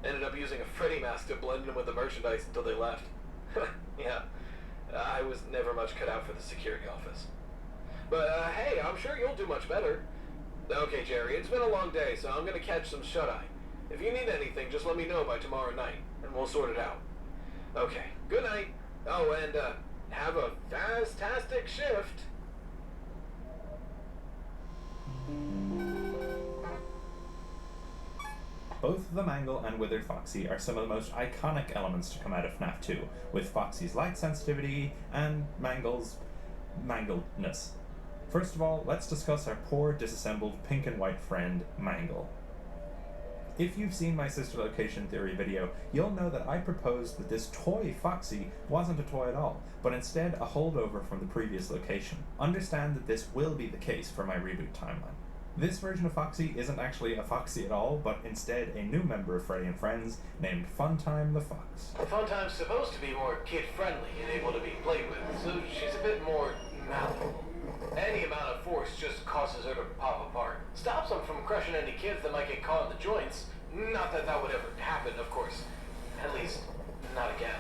Ended up using a Freddy mask to blend in with the merchandise until they left. Yeah. I was never much cut out for the security office. But, hey, I'm sure you'll do much better. Okay, Jerry, it's been a long day, so I'm gonna catch some shut-eye. If you need anything, just let me know by tomorrow night, and we'll sort it out. Okay, good night. Oh, and, have a fantastic shift. Both the Mangle and Withered Foxy are some of the most iconic elements to come out of FNAF 2, with Foxy's light sensitivity and Mangle's mangledness. First of all, let's discuss our poor, disassembled pink and white friend, Mangle. If you've seen my sister location theory video, you'll know that I proposed that this toy Foxy wasn't a toy at all, but instead a holdover from the previous location. Understand that this will be the case for my reboot timeline. This version of Foxy isn't actually a Foxy at all, but instead a new member of Freddy and Friends named Funtime the Fox. Funtime's supposed to be more kid-friendly and able to be played with, so she's a bit more malleable. Any amount of force just causes her to pop apart. Stops them from crushing any kids that might get caught in the joints. Not that that would ever happen, of course. At least, not again.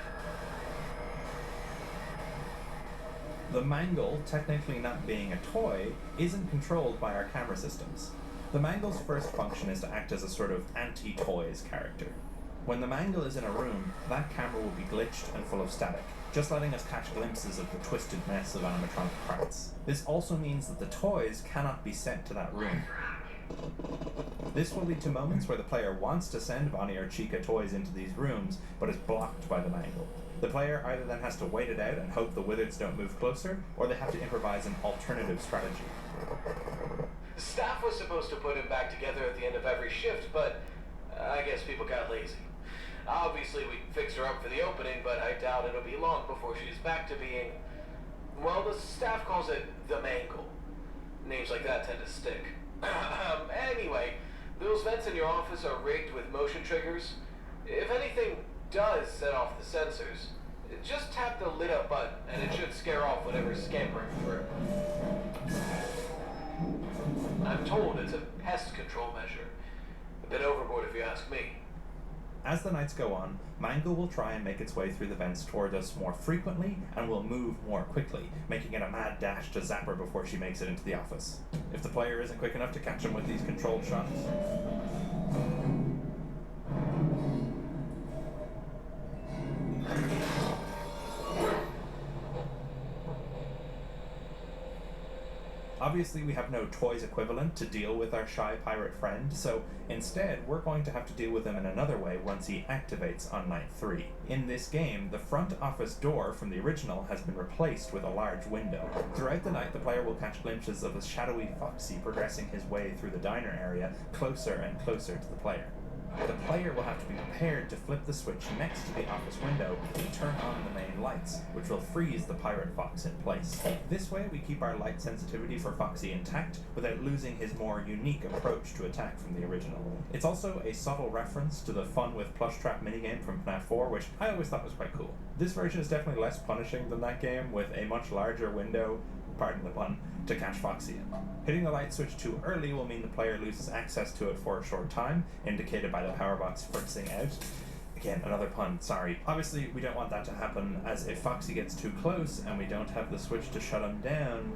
The mangle, technically not being a toy, isn't controlled by our camera systems. The mangle's first function is to act as a sort of anti-toys character. When the mangle is in a room, that camera will be glitched and full of static, just letting us catch glimpses of the twisted mess of animatronic parts. This also means that the toys cannot be sent to that room. This will lead to moments where the player wants to send Bonnie or Chica toys into these rooms, but is blocked by the mangle. The player either then has to wait it out and hope the wizards don't move closer, or they have to improvise an alternative strategy. Staff was supposed to put him back together at the end of every shift, but I guess people got lazy. Obviously, we fixed her up for the opening, but I doubt it'll be long before she's back to being... well, the staff calls it the mangle. Names like that tend to stick. Anyway, those vents in your office are rigged with motion triggers. If anything does set off the sensors, just tap the lit up button and it should scare off whatever's scampering through. I'm told it's a pest control measure. A bit overboard if you ask me. As the nights go on, Mangle will try and make its way through the vents toward us more frequently and will move more quickly, making it a mad dash to zap her before she makes it into the office. If the player isn't quick enough to catch him with these controlled shots... Obviously, we have no toys equivalent to deal with our shy pirate friend, so instead, we're going to have to deal with him in another way once he activates on night 3. In this game, the front office door from the original has been replaced with a large window. Throughout the night, the player will catch glimpses of a shadowy Foxy progressing his way through the diner area, closer and closer to the player. The player will have to be prepared to flip the switch next to the office window to turn on the main lights, which will freeze the pirate fox in place. This way we keep our light sensitivity for Foxy intact without losing his more unique approach to attack from the original. It's also a subtle reference to the fun with plush trap minigame from FNAF 4, which I always thought was quite cool. This version is definitely less punishing than that game, with a much larger window, pardon the pun, to catch Foxy in. Hitting the light switch too early will mean the player loses access to it for a short time, indicated by the power box fritzing out. Again, another pun, sorry. Obviously, we don't want that to happen, as if Foxy gets too close and we don't have the switch to shut him down...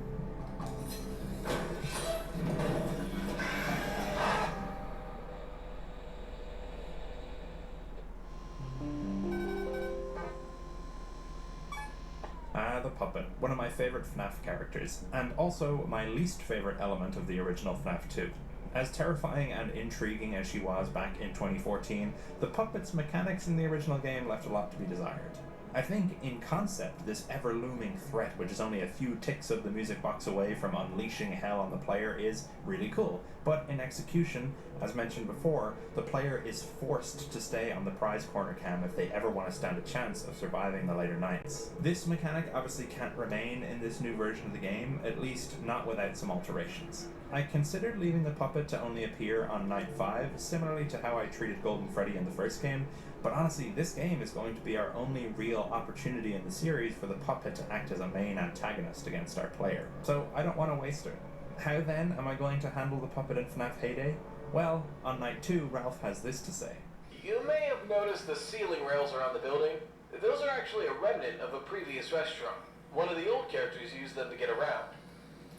the puppet, one of my favorite FNAF characters, and also my least favorite element of the original FNAF 2. As terrifying and intriguing as she was back in 2014, the puppet's mechanics in the original game left a lot to be desired. I think, in concept, this ever-looming threat, which is only a few ticks of the music box away from unleashing hell on the player, is really cool. But in execution, as mentioned before, the player is forced to stay on the prize corner cam if they ever want to stand a chance of surviving the later nights. This mechanic obviously can't remain in this new version of the game, at least not without some alterations. I considered leaving the puppet to only appear on night 5, similarly to how I treated Golden Freddy in the first game, but honestly, this game is going to be our only real opportunity in the series for the puppet to act as a main antagonist against our player. So I don't want to waste her. How then am I going to handle the puppet in FNAF Heyday? Well, on night 2, Ralph has this to say. You may have noticed the ceiling rails around the building. Those are actually a remnant of a previous restaurant. One of the old characters used them to get around.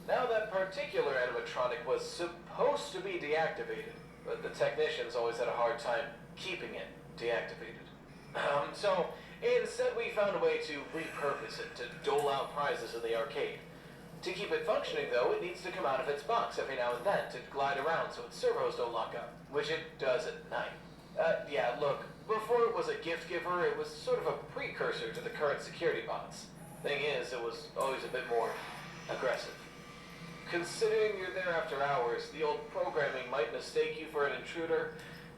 Now that particular animatronic was supposed to be deactivated, but the technicians always had a hard time keeping it deactivated. So instead we found a way to repurpose it to dole out prizes in the arcade. To keep it functioning though, it needs to come out of its box every now and then to glide around so its servos don't lock up, which it does at night. Yeah, look, before it was a gift giver, it was sort of a precursor to the current security bots. Thing is, it was always a bit more aggressive. Considering you're there after hours, the old programming might mistake you for an intruder.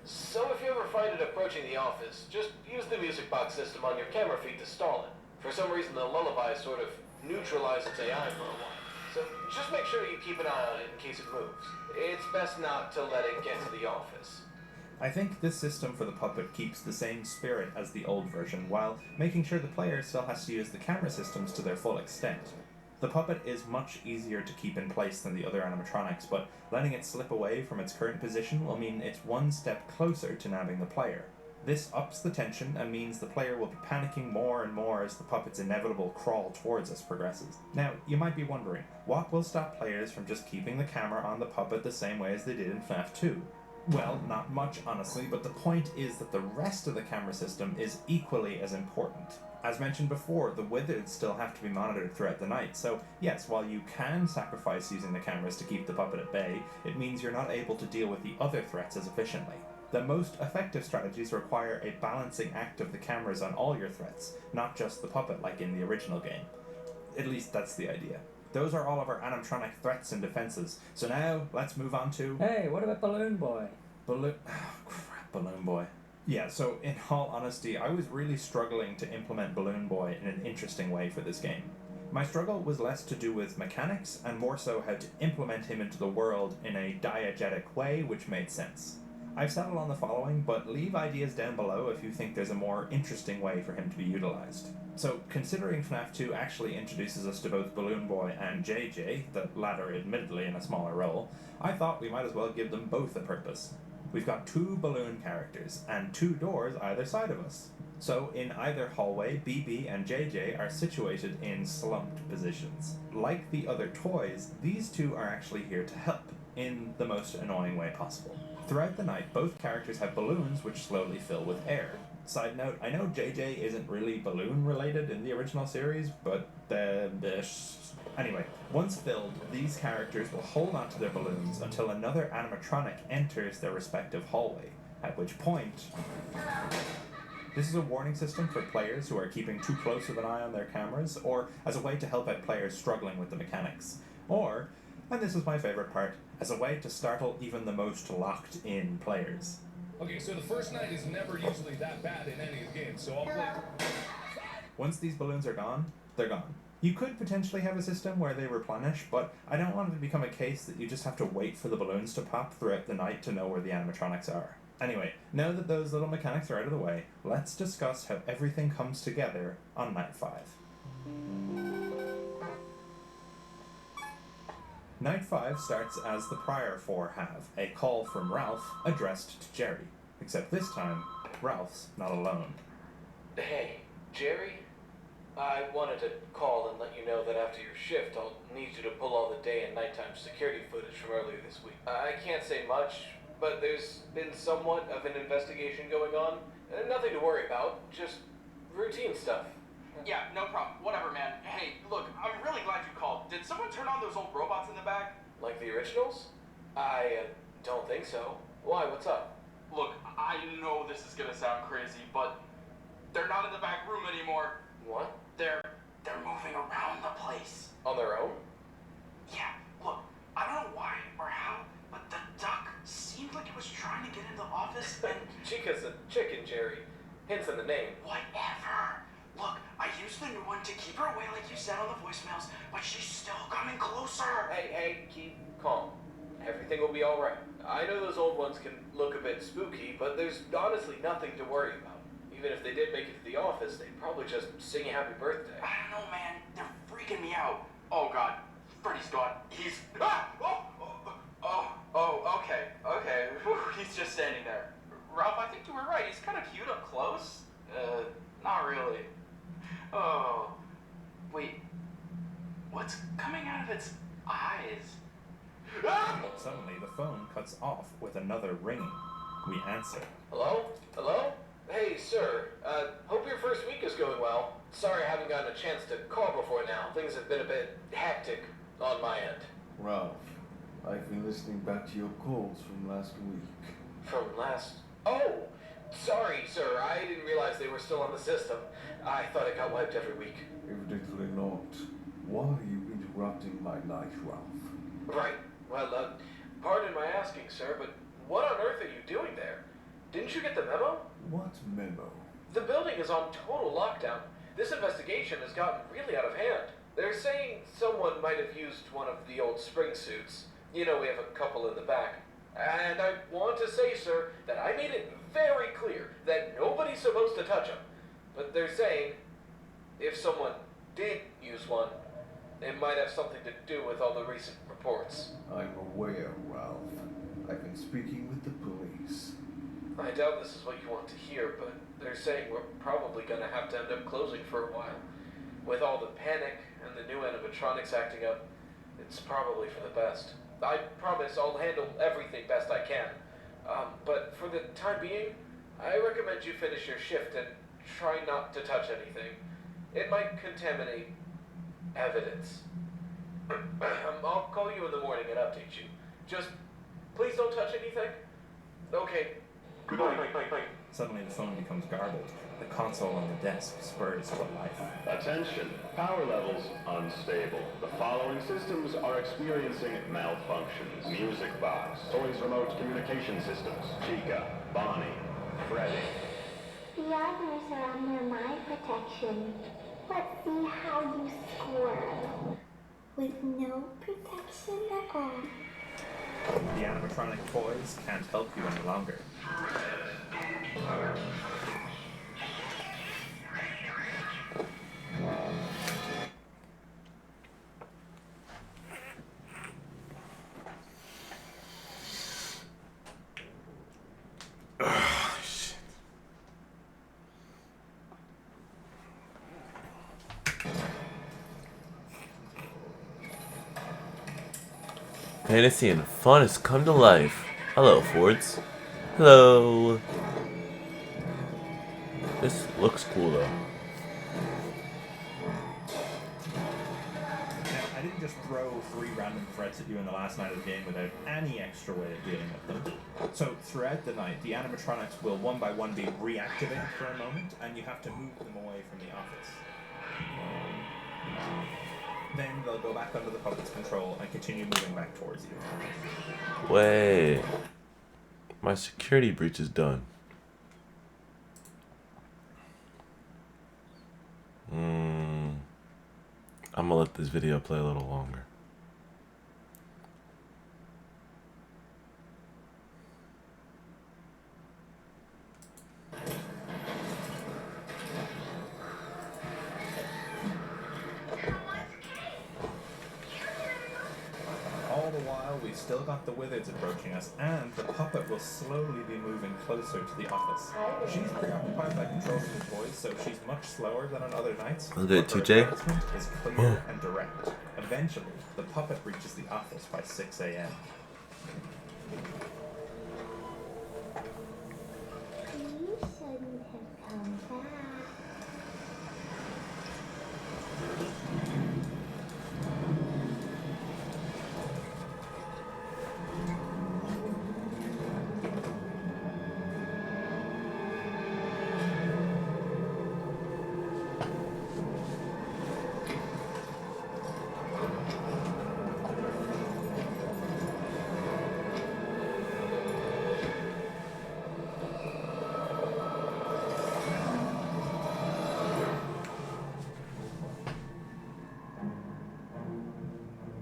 So if you ever find it approaching the office, just use the music box system on your camera feed to stall it. For some reason, the lullaby sort of neutralizes its AI for a while. So just make sure you keep an eye on it in case it moves. It's best not to let it get to the office. I think this system for the puppet keeps the same spirit as the old version, while making sure the player still has to use the camera systems to their full extent. The puppet is much easier to keep in place than the other animatronics, but letting it slip away from its current position will mean it's one step closer to nabbing the player. This ups the tension and means the player will be panicking more and more as the puppet's inevitable crawl towards us progresses. Now, you might be wondering, what will stop players from just keeping the camera on the puppet the same way as they did in FNAF 2? Well, not much, honestly, but the point is that the rest of the camera system is equally as important. As mentioned before, the wizards still have to be monitored throughout the night, so yes, while you can sacrifice using the cameras to keep the puppet at bay, it means you're not able to deal with the other threats as efficiently. The most effective strategies require a balancing act of the cameras on all your threats, not just the puppet like in the original game. At least that's the idea. Those are all of our animatronic threats and defenses, so now let's move on to... Hey, what about Balloon Boy? Oh crap, Balloon Boy. Yeah, so in all honesty, I was really struggling to implement Balloon Boy in an interesting way for this game. My struggle was less to do with mechanics, and more so how to implement him into the world in a diegetic way which made sense. I've settled on the following, but leave ideas down below if you think there's a more interesting way for him to be utilized. So, considering FNAF 2 actually introduces us to both Balloon Boy and JJ, the latter admittedly in a smaller role, I thought we might as well give them both a purpose. We've got 2 balloon characters, and 2 doors either side of us. So, in either hallway, BB and JJ are situated in slumped positions. Like the other toys, these 2 are actually here to help, in the most annoying way possible. Throughout the night, both characters have balloons which slowly fill with air. Side note, I know JJ isn't really balloon related in the original series, but anyway, once filled, these characters will hold onto their balloons until another animatronic enters their respective hallway, at which point... This is a warning system for players who are keeping too close of an eye on their cameras, or as a way to help out players struggling with the mechanics. Or, and this is my favorite part, as a way to startle even the most locked-in players. Okay, so the first night is never usually that bad in any of the games, so I'll play... Once these balloons are gone, they're gone. You could potentially have a system where they replenish, but I don't want it to become a case that you just have to wait for the balloons to pop throughout the night to know where the animatronics are. Anyway, now that those little mechanics are out of the way, let's discuss how everything comes together on Night 5. Night 5 starts as the prior 4 have, a call from Ralph addressed to Jerry. Except this time, Ralph's not alone. Hey, Jerry? I wanted to call and let you know that after your shift, I'll need you to pull all the day and nighttime security footage from earlier this week. I can't say much, but there's been somewhat of an investigation going on. Nothing to worry about, just routine stuff. Yeah, no problem. Whatever, man. Hey, look, I'm really glad you called. Did someone turn on those old robots in the back? Like the originals? I don't think so. Why, what's up? Look, I know this is gonna sound crazy, but they're not in the back room anymore. What? They're moving around the place. On their own? Yeah, look, I don't know why or how, but the duck seemed like it was trying to get in the office and... Chica's a chicken, Jerry. Hence in the name. Whatever. Look, I used the new one to keep her away like you said on the voicemails, but she's still coming closer. Hey, keep calm. Everything will be alright. I know those old ones can look a bit spooky, but there's honestly nothing to worry about. Even if they did make it to the office, they'd probably just sing you happy birthday. I don't know, man. They're freaking me out. Oh, God. Freddy's gone. He's... Ah! Okay. Whew, he's just standing there. Ralph, I think you were right. He's kind of cute up close. Not really. Oh. Wait. What's coming out of its eyes? Ah! Suddenly, the phone cuts off with another ringing. We answer. Hello? Hey, sir. Hope your first week is going well. Sorry I haven't gotten a chance to call before now. Things have been a bit hectic on my end. Ralph, I've been listening back to your calls from last week. From last... Oh! Sorry, sir. I didn't realize they were still on the system. I thought it got wiped every week. Evidently not. Why are you interrupting my night, Ralph? Right. Well, pardon my asking, sir, but what on earth are you doing there? Didn't you get the memo? What memo? The building is on total lockdown. This investigation has gotten really out of hand. They're saying someone might have used one of the old spring suits. You know, we have a couple in the back. And I want to say, sir, that I made it very clear that nobody's supposed to touch them. But they're saying, if someone did use one, it might have something to do with all the recent reports. I'm aware, Ralph. I've been speaking with the police. I doubt this is what you want to hear, but they're saying we're probably gonna have to end up closing for a while. With all the panic and the new animatronics acting up, it's probably for the best. I promise I'll handle everything best I can. But for the time being, I recommend you finish your shift and try not to touch anything. It might contaminate evidence. I'll call you in the morning and update you. Just please don't touch anything. Okay. Good night. Suddenly the phone becomes garbled. The console on the desk spurs to life. Attention, power levels unstable. The following systems are experiencing malfunctions. Music box, toys remote communication systems, Chica, Bonnie, Freddy. The others are under my protection. Let's see how you score. With no protection at all. The animatronic toys can't help you any longer. Shit. Fantasy and fun has come to life. Hello, Fords. Hello. This looks cool though. I didn't just throw 3 random threats at you in the last night of the game without any extra way of dealing with them. So throughout the night, the animatronics will one by one be reactivated for a moment, and you have to move them away from the office. Then they'll go back under the puppet's control and continue moving back towards you. Wait. My security breach is done. I'm gonna let this video play a little longer. All the while, we've still got the Wizards approaching us, and the puppet will slowly be moving closer to the office. She's preoccupied by controlling the toys, so she's much slower than on other nights. Look at Her 2J. advancement is clear and direct. Eventually, the puppet reaches the office by 6 a.m. You shouldn't have come back.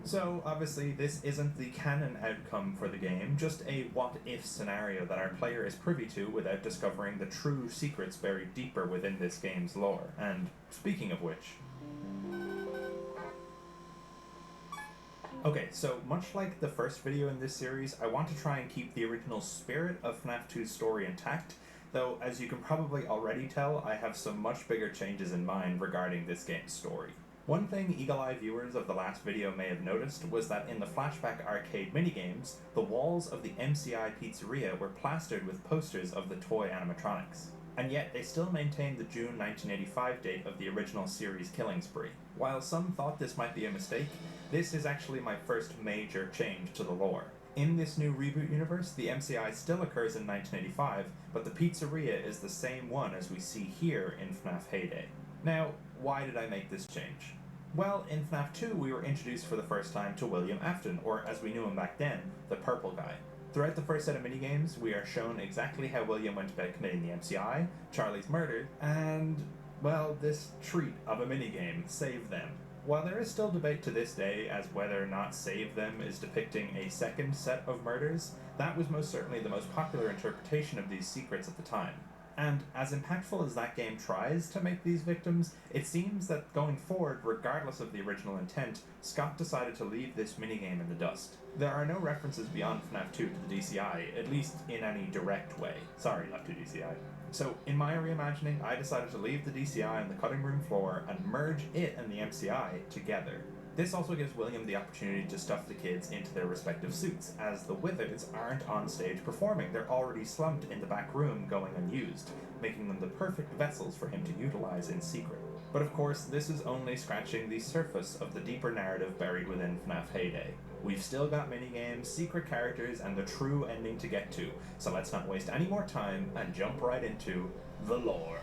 So, obviously, this isn't the canon outcome for the game, just a what-if scenario that our player is privy to without discovering the true secrets buried deeper within this game's lore. And, speaking of which... Okay, so much like the first video in this series, I want to try and keep the original spirit of FNAF 2's story intact, though, as you can probably already tell, I have some much bigger changes in mind regarding this game's story. One thing eagle-eye viewers of the last video may have noticed was that in the flashback arcade minigames, the walls of the MCI pizzeria were plastered with posters of the toy animatronics. And yet, they still maintained the June 1985 date of the original series Killing Spree. While some thought this might be a mistake, this is actually my first major change to the lore. In this new reboot universe, the MCI still occurs in 1985, but the pizzeria is the same one as we see here in FNAF Heyday. Now, why did I make this change? Well, in FNAF 2, we were introduced for the first time to William Afton, or as we knew him back then, the Purple Guy. Throughout the first set of minigames, we are shown exactly how William went about committing the MCI, Charlie's murder, and, well, this treat of a minigame, Save Them. While there is still debate to this day as whether or not Save Them is depicting a second set of murders, that was most certainly the most popular interpretation of these secrets at the time. And as impactful as that game tries to make these victims, it seems that going forward, regardless of the original intent, Scott decided to leave this minigame in the dust. There are no references beyond FNAF 2 to the DCI, at least in any direct way. Sorry, Left 2 DCI. So, in my reimagining, I decided to leave the DCI on the cutting room floor and merge it and the MCI together. This also gives William the opportunity to stuff the kids into their respective suits, as the Withers aren't on stage performing. They're already slumped in the back room going unused, making them the perfect vessels for him to utilize in secret. But of course, this is only scratching the surface of the deeper narrative buried within FNAF Heyday. We've still got minigames, secret characters, and the true ending to get to, so let's not waste any more time and jump right into the lore.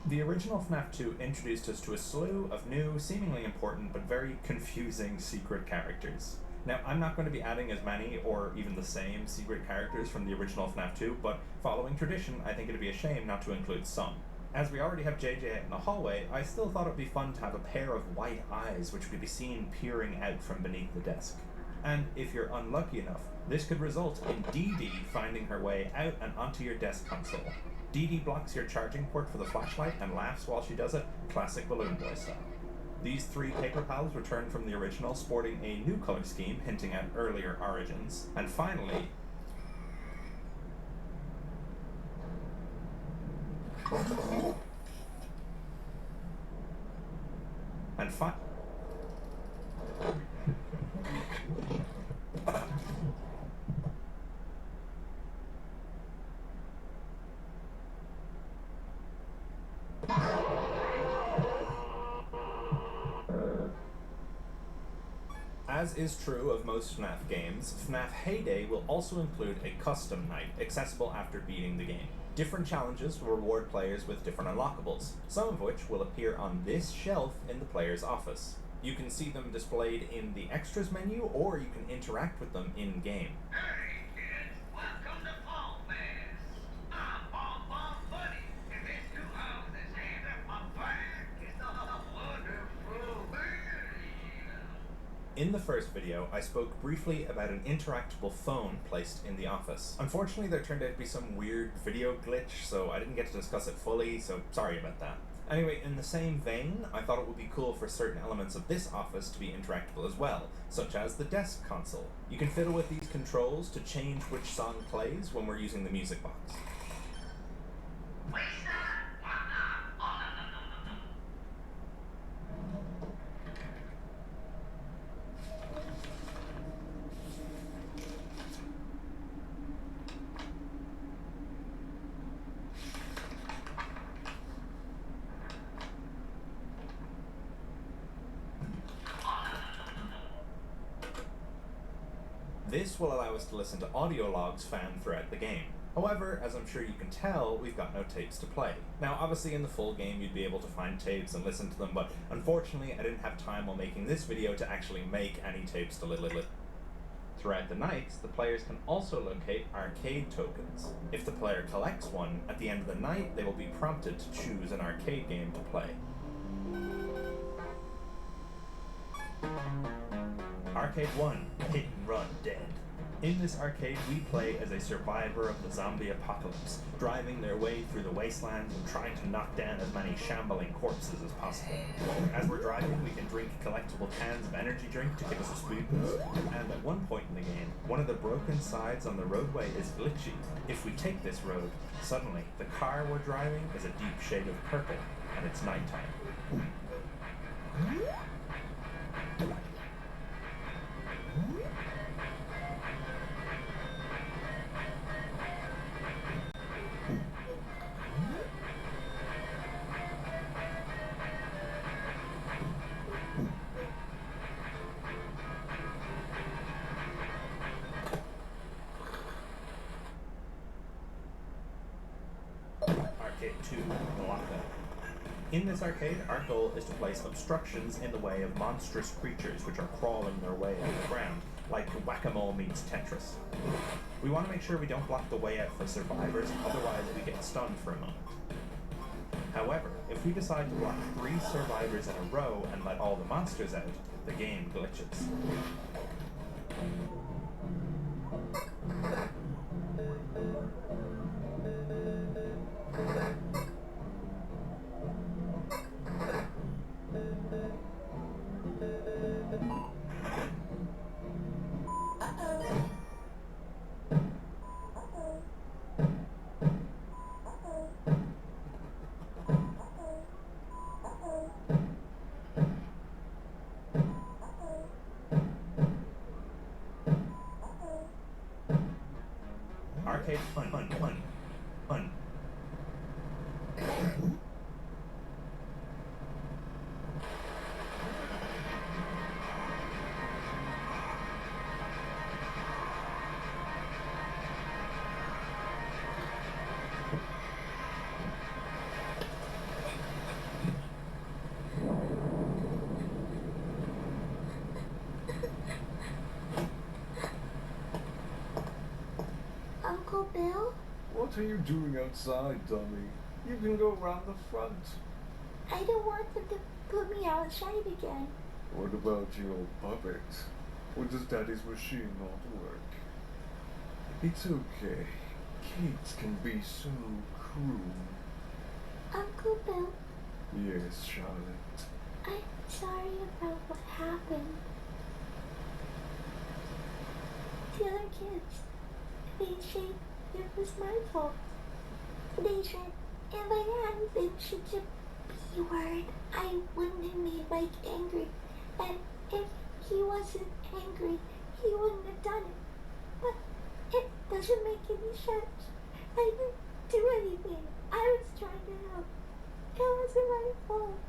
The original FNAF 2 introduced us to a slew of new, seemingly important, but very confusing secret characters. Now, I'm not going to be adding as many, or even the same, secret characters from the original FNAF 2, but following tradition, I think it'd be a shame not to include some. As we already have JJ out in the hallway, I still thought it would be fun to have a pair of white eyes which could be seen peering out from beneath the desk. And if you're unlucky enough, this could result in Dee Dee finding her way out and onto your desk console. Dee Dee blocks your charging port for the flashlight and laughs while she does it, classic Balloon Boy style. These three paper pals return from the original sporting a new color scheme hinting at earlier origins. And finally, as is true of most FNAF games, FNAF Heyday will also include a custom night, accessible after beating the game. Different challenges will reward players with different unlockables, some of which will appear on this shelf in the player's office. You can see them displayed in the extras menu, or you can interact with them in-game. In the first video, I spoke briefly about an interactable phone placed in the office. Unfortunately, there turned out to be some weird video glitch, so I didn't get to discuss it fully, so sorry about that. Anyway, in the same vein, I thought it would be cool for certain elements of this office to be interactable as well, such as the desk console. You can fiddle with these controls to change which song plays when we're using the music box. This will allow us to listen to audio logs found throughout the game. However, as I'm sure you can tell, we've got no tapes to play. Now, obviously in the full game you'd be able to find tapes and listen to them, but unfortunately I didn't have time while making this video to actually make any tapes to listen. Throughout the nights, the players can also locate arcade tokens. If the player collects one, at the end of the night they will be prompted to choose an arcade game to play. Arcade 1, Hit and Run Dead. In this arcade, we play as a survivor of the zombie apocalypse, driving their way through the wasteland and trying to knock down as many shambling corpses as possible. As we're driving, we can drink collectible cans of energy drink to give us a speed boost, and at one point in the game, one of the broken sides on the roadway is glitchy. If we take this road, suddenly, the car we're driving is a deep shade of purple, and it's nighttime. Arcade 2, Malacca. In this arcade, our goal is to place obstructions in the way of monstrous creatures which are crawling their way out of the ground, like Whack-A-Mole meets Tetris. We want to make sure we don't block the way out for survivors, otherwise we get stunned for a moment. However, if we decide to block 3 survivors in a row and let all the monsters out, the game glitches. Arcade fun. Uncle Bill? What are you doing outside, dummy? You can go round the front. I don't want them to put me outside again. What about your puppet? Or does Daddy's machine not work? It's okay. Kids can be so cruel. Uncle Bill? Yes, Charlotte. I'm sorry about what happened. The other kids, they say it was my fault. They said if I hadn't been such a B-word, I wouldn't have made Mike angry. And if he wasn't angry, he wouldn't have done it. But it doesn't make any sense. I didn't do anything. I was trying to help. It wasn't my fault.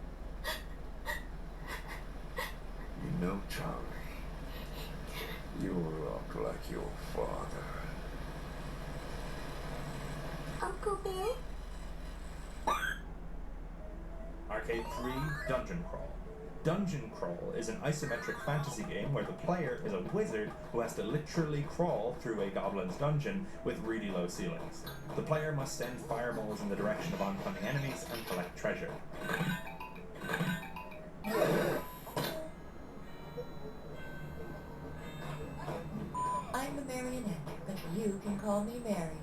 You know, Charlie, you look like your father. Uncle Bill? Arcade 3, Dungeon Crawl. Dungeon Crawl is an isometric fantasy game where the player is a wizard who has to literally crawl through a goblin's dungeon with really low ceilings. The player must send fireballs in the direction of oncoming enemies and collect treasure. I'm the marionette, but you can call me Mary.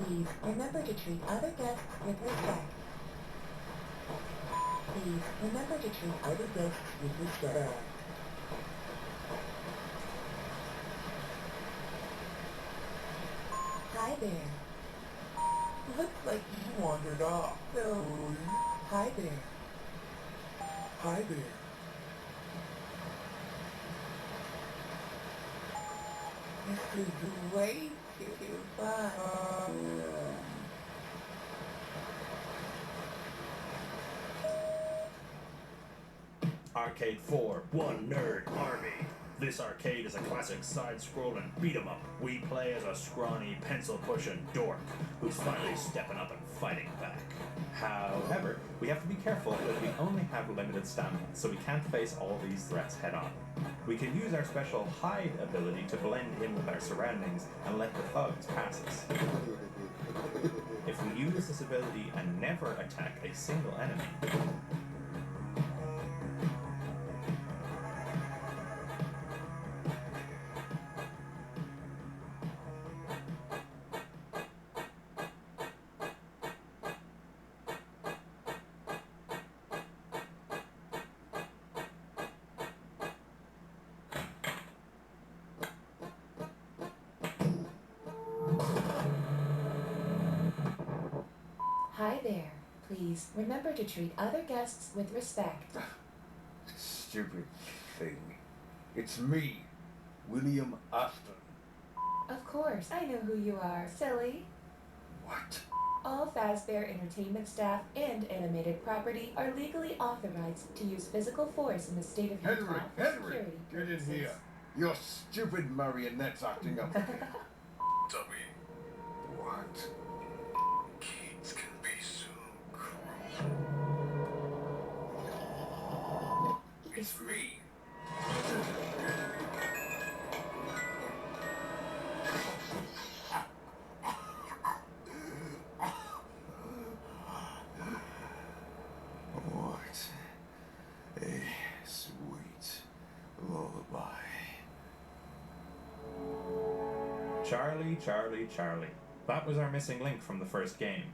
Please remember to treat other guests with respect. Please remember to treat other guests with respect. Hi there. Looks like you wandered off. So, hi there. Hi there. This is way too fun. Arcade 4, One Nerd Army. This arcade is a classic side-scrolling beat-em-up. We play as a scrawny, pencil-pushing dork who's finally stepping up and fighting back. However, we have to be careful that we only have limited stamina, so we can't face all these threats head-on. We can use our special hide ability to blend in with our surroundings and let the thugs pass us. If we use this ability and never attack a single enemy, Hi there. Please remember to treat other guests with respect. Stupid thing. It's me, William Aston. Of course, I know who you are, silly. What? All Fazbear Entertainment staff and animated property are legally authorized to use physical force in the state of Utah for security Get in purposes. here. Your stupid marionette's acting up again. Dummy. What? Kids can be so cruel. It's me. What a sweet lullaby. Charlie, Charlie, Charlie. That was our missing link from the first game.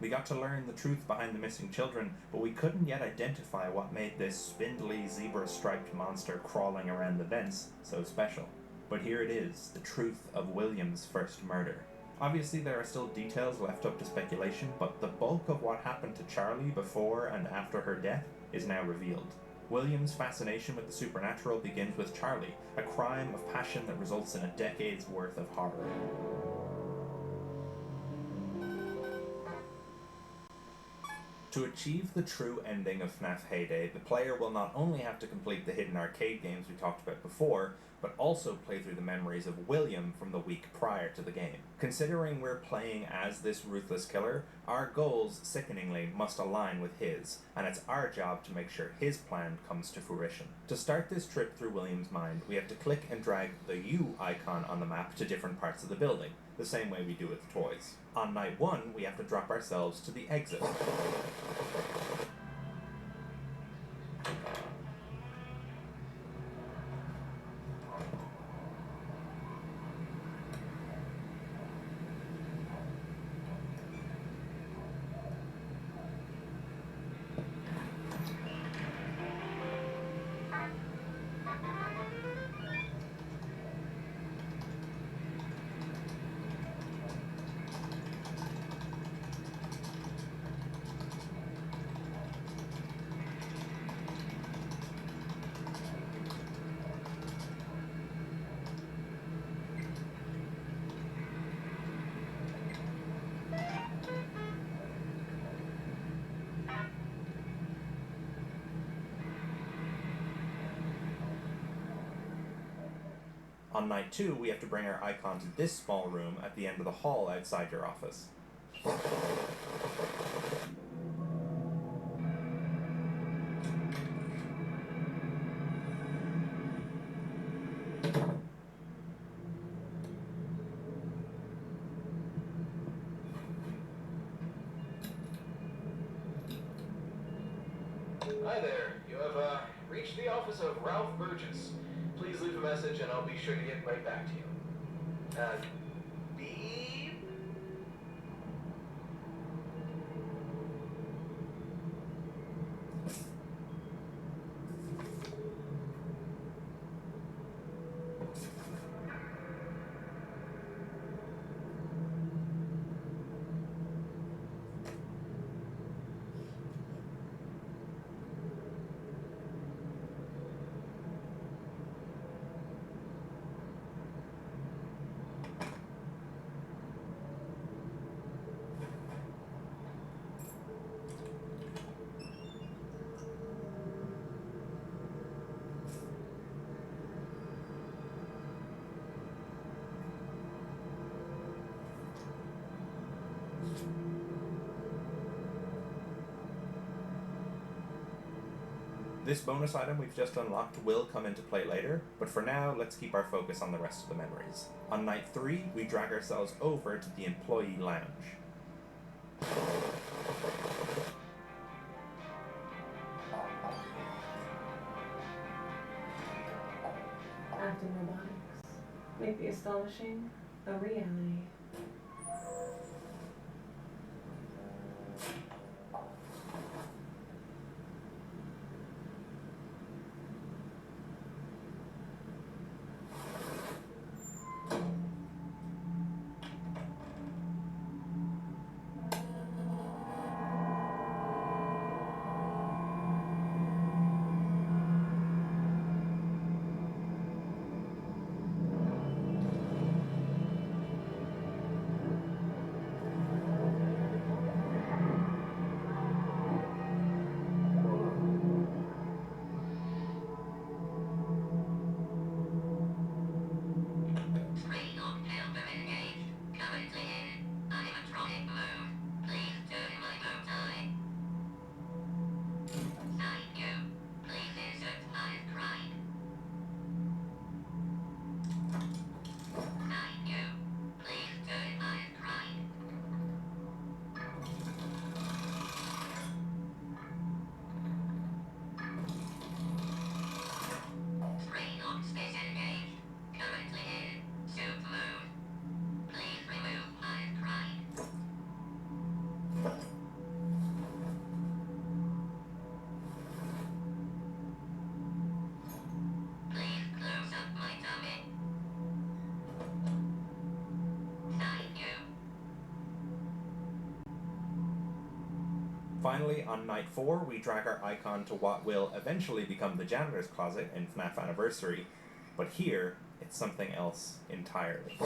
We got to learn the truth behind the missing children, but we couldn't yet identify what made this spindly, zebra-striped monster crawling around the vents so special. But here it is, the truth of William's first murder. Obviously there are still details left up to speculation, but the bulk of what happened to Charlie before and after her death is now revealed. William's fascination with the supernatural begins with Charlie, a crime of passion that results in a decade's worth of horror. To achieve the true ending of FNAF Heyday, the player will not only have to complete the hidden arcade games we talked about before, but also play through the memories of William from the week prior to the game. Considering we're playing as this ruthless killer, our goals, sickeningly, must align with his, and it's our job to make sure his plan comes to fruition. To start this trip through William's mind, we have to click and drag the U icon on the map to different parts of the building, the same way we do with toys. On night 1, we have to drop ourselves to the exit. On night 2, we have to bring our icon to this small room at the end of the hall outside your office. Hi there. You have reached the office of Ralph Burgess. Please leave a message and I'll be sure to get right back to you. Beep. This bonus item we've just unlocked will come into play later, but for now, let's keep our focus on the rest of the memories. On night 3, we drag ourselves over to the employee lounge. Active robotics. Make the astonishing a reality. Finally, on night 4, we drag our icon to what will eventually become the janitor's closet in FNAF Anniversary, but here, it's something else entirely.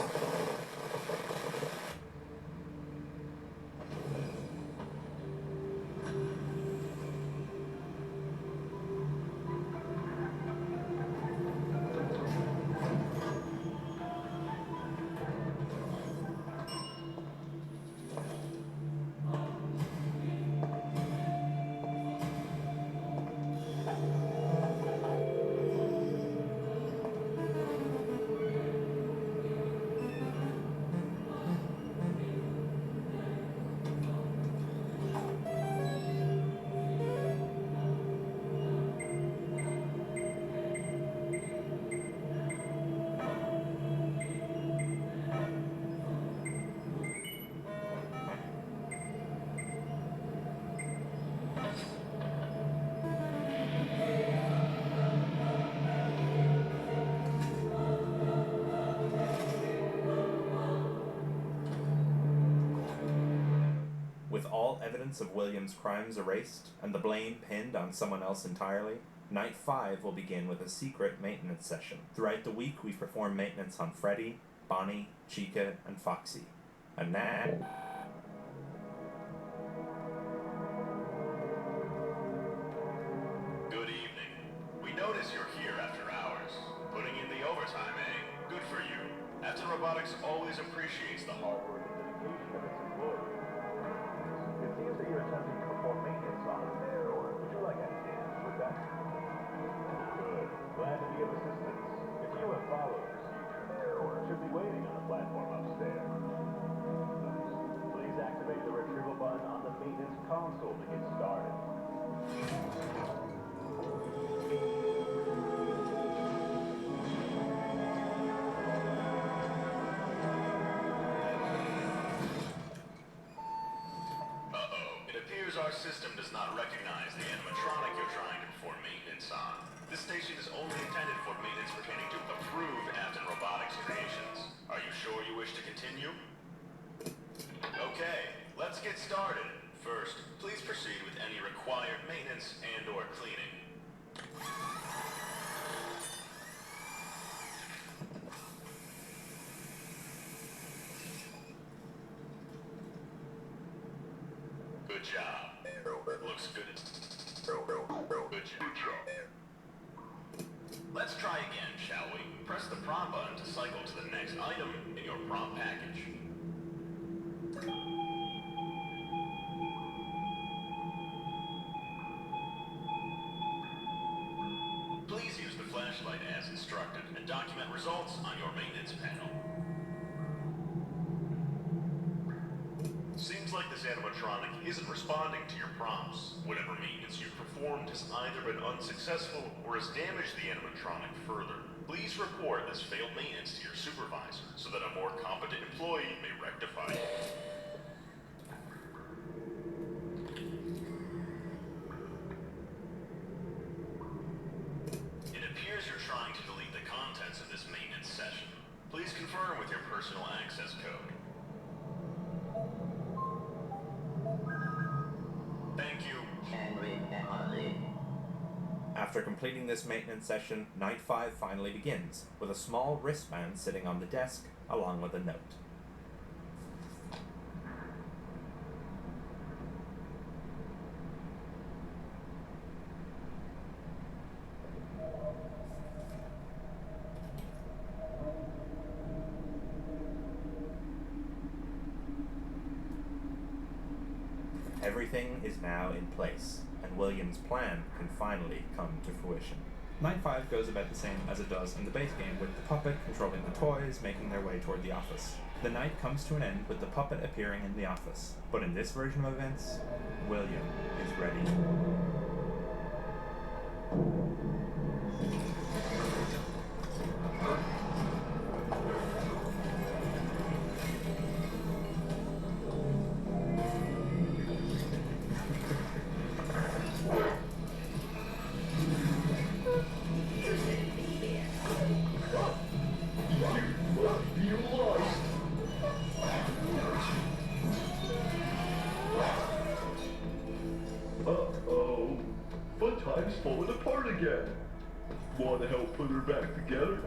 With all evidence of William's crimes erased, and the blame pinned on someone else entirely, Night 5 will begin with a secret maintenance session. Throughout the week, we perform maintenance on Freddy, Bonnie, Chica, and Foxy. And now... Good evening. We notice you're here after hours. Putting in the overtime, eh? Good for you. Afton Robotics always appreciates the hard work and dedication of its employees. It seems that you're attempting to perform maintenance on us there, or would you like a hand with that? Good. Glad to be of assistance. If you have followed procedure, or should be waiting on the platform upstairs. Please activate the retrieval button on the maintenance console to get started. Our system does not recognize the animatronic you're trying to perform maintenance on. This station is only intended for maintenance pertaining to approved Afton Robotics creations. Are you sure you wish to continue? Okay, let's get started. First, please proceed with any required maintenance and/or cleaning. Good job. Looks good. Good job. Let's try again, shall we? Press the prompt button to cycle to the next item in your prompt package. Please use the flashlight as instructed and document results on your maintenance panel. Seems like this animatronic isn't responding to your prompts. Whatever maintenance you've performed has either been unsuccessful or has damaged the animatronic further. Please report this failed maintenance to your supervisor so that a more competent employee may rectify it. It appears you're trying to delete the contents of this maintenance session. Please confirm with your personal access code. Thank you. After completing this maintenance session, Night 5 finally begins, with a small wristband sitting on the desk, along with a note. Everything is now in place, and William's plan can finally come to fruition. Night 5 goes about the same as it does in the base game, with the puppet controlling the toys making their way toward the office. The night comes to an end with the puppet appearing in the office, but in this version of events, William is ready. at? Want to help put her back together?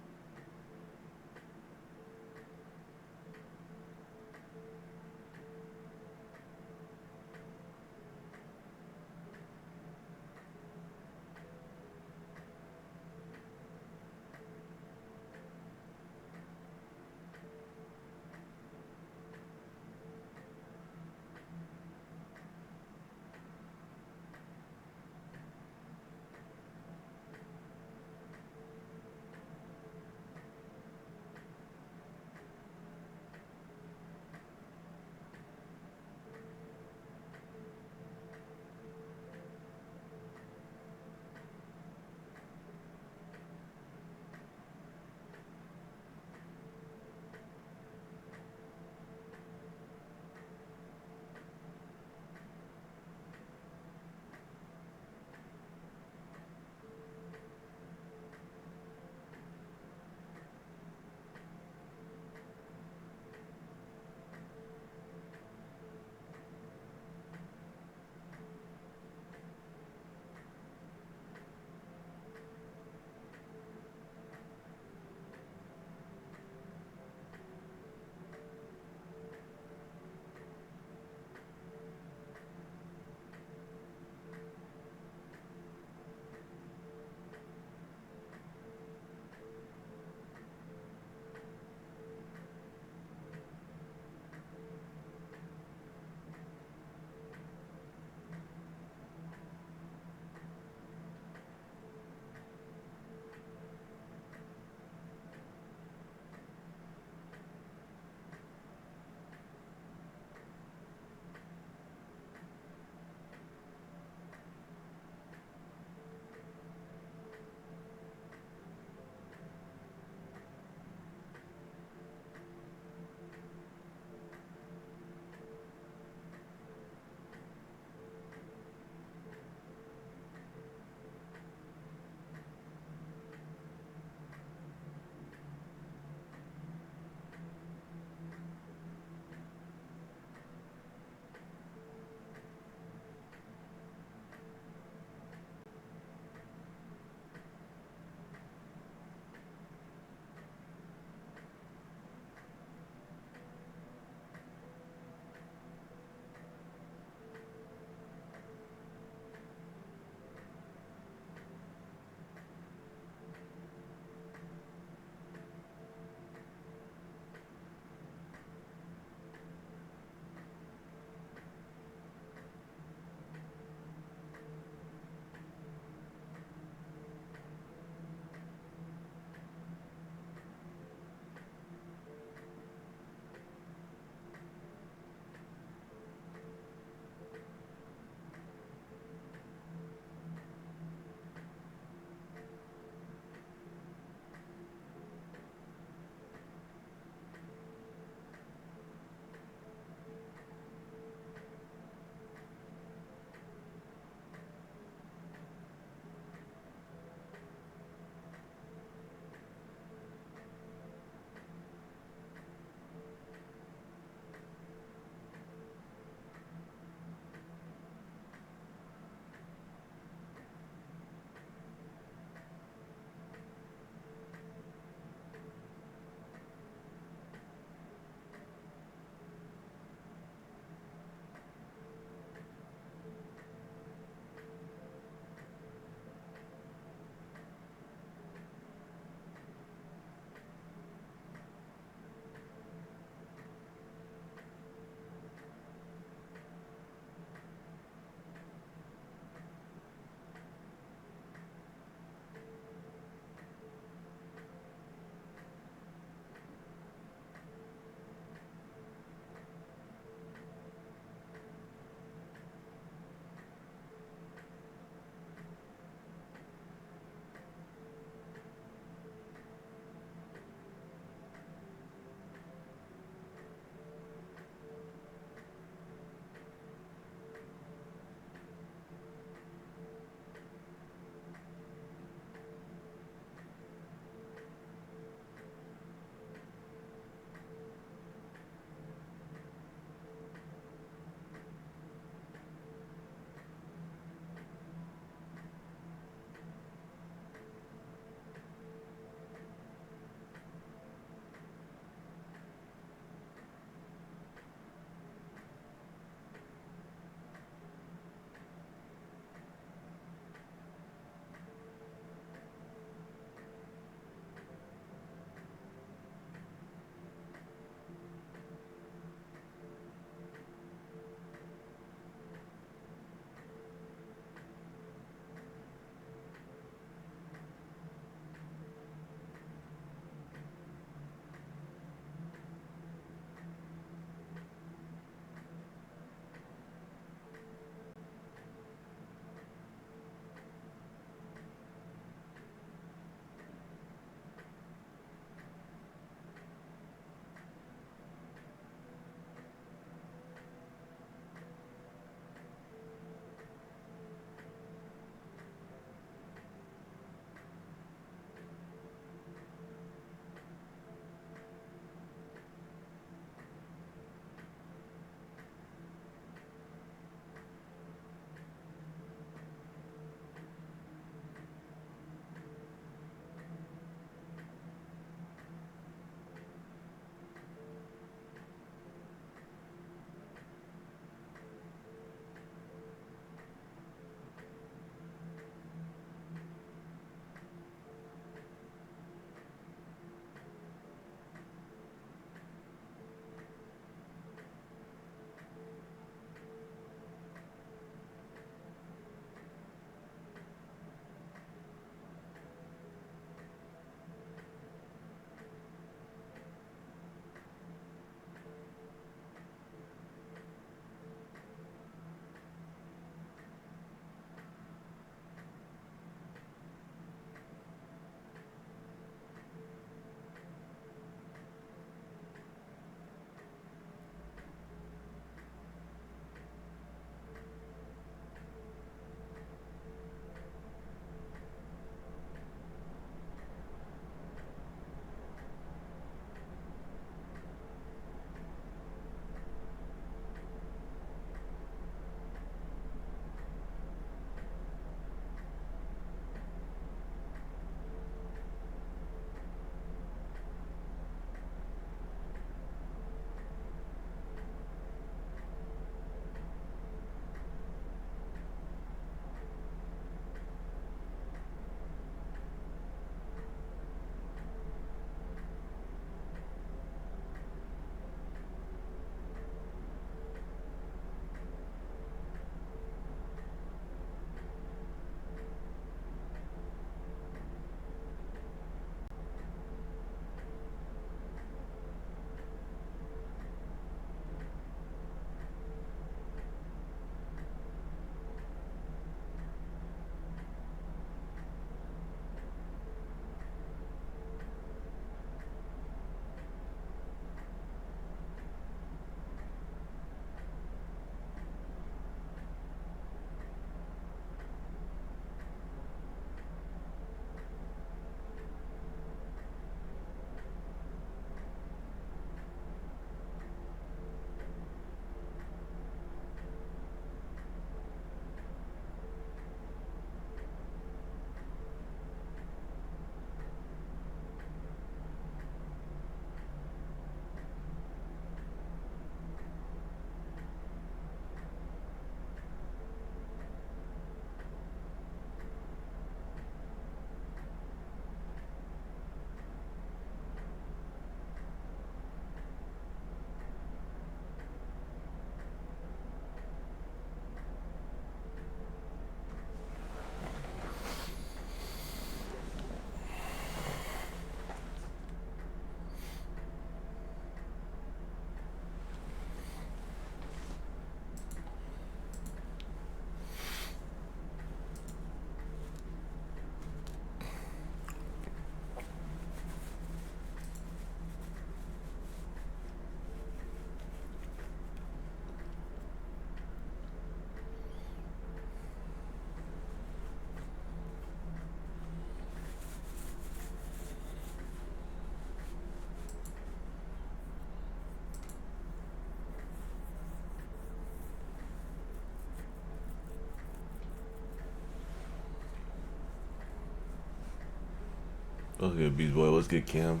What's good, Beast Boy? What's good, Kim?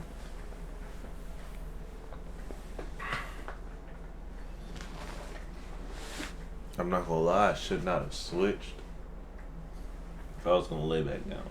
I'm not gonna lie, I should not have switched. If I was gonna lay back down.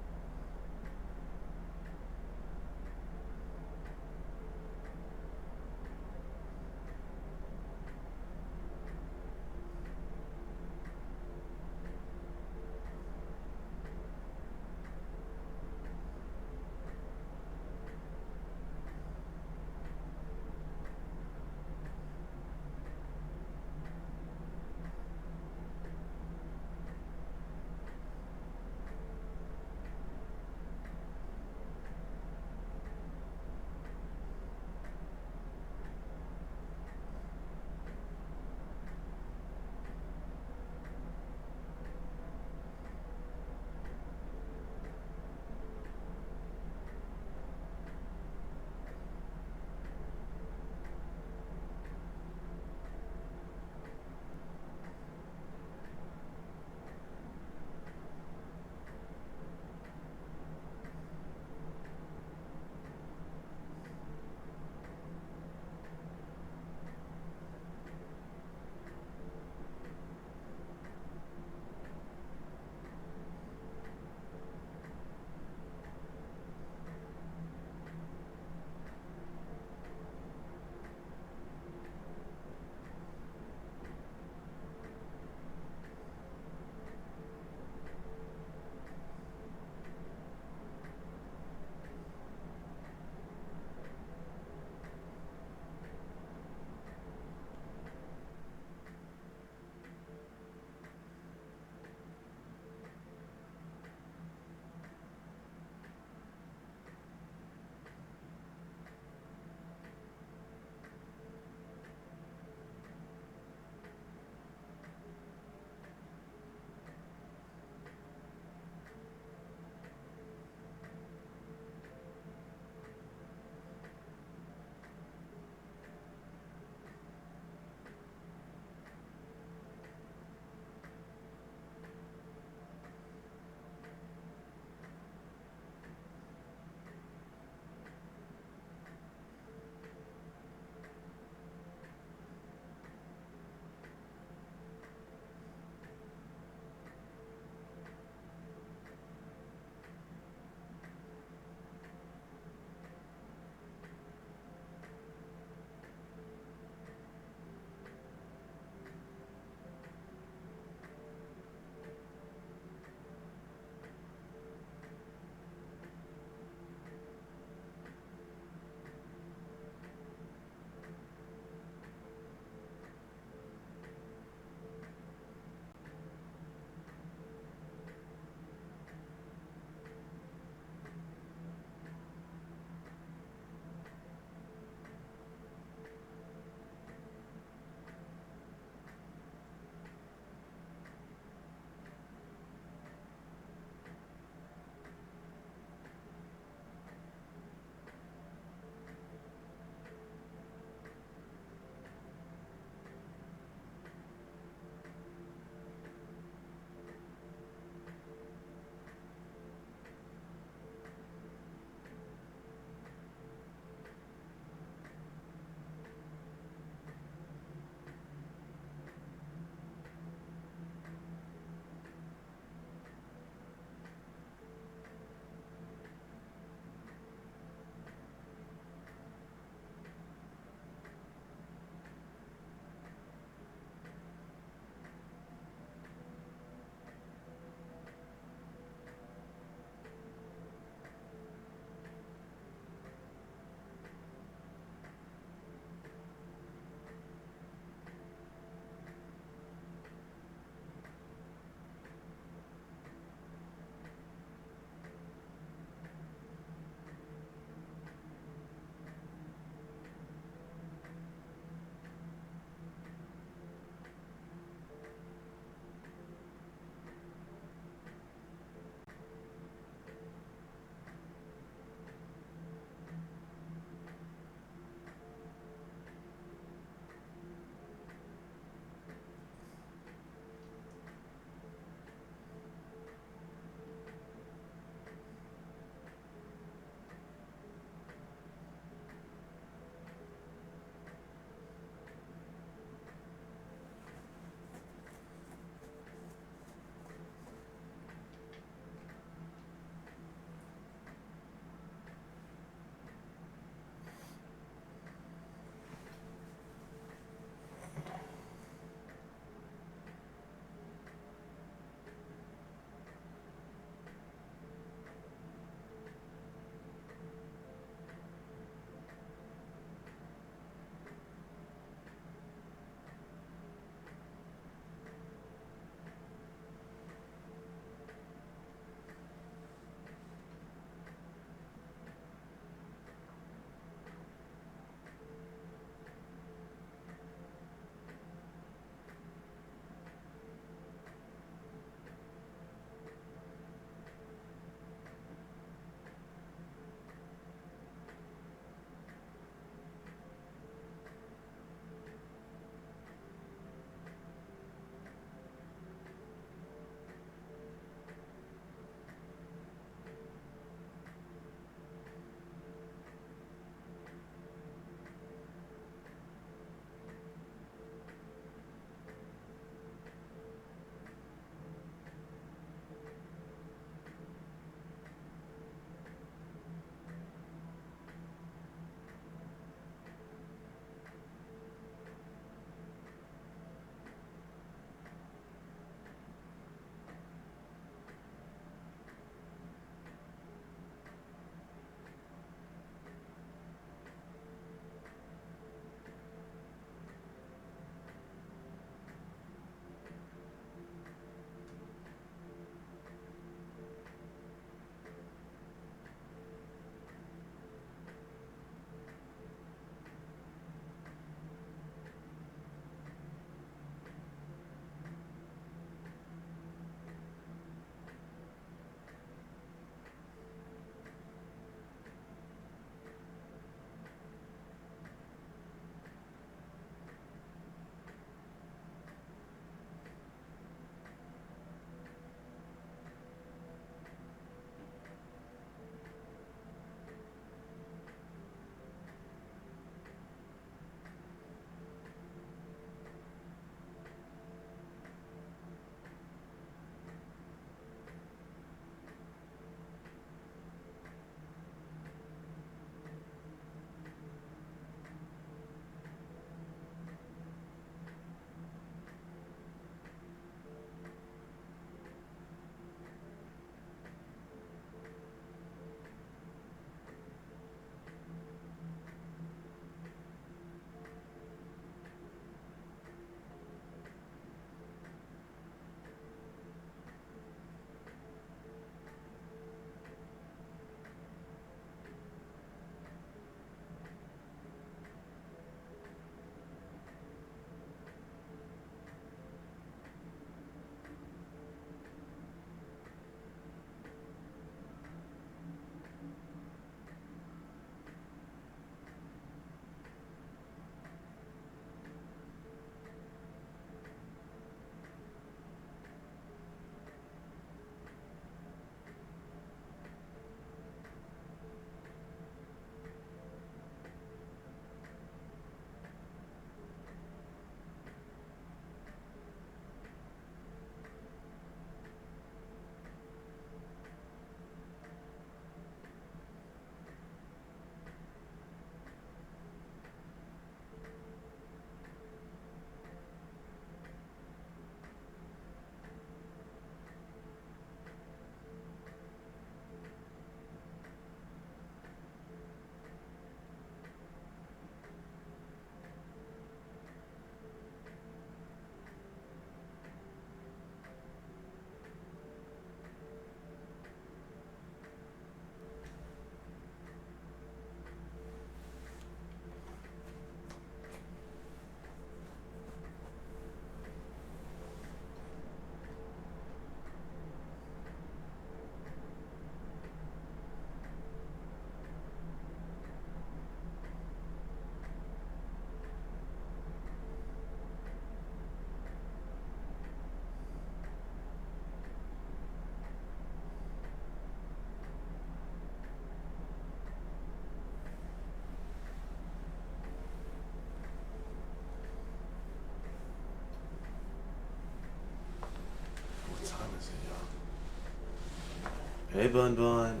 Hey, Bun Bun.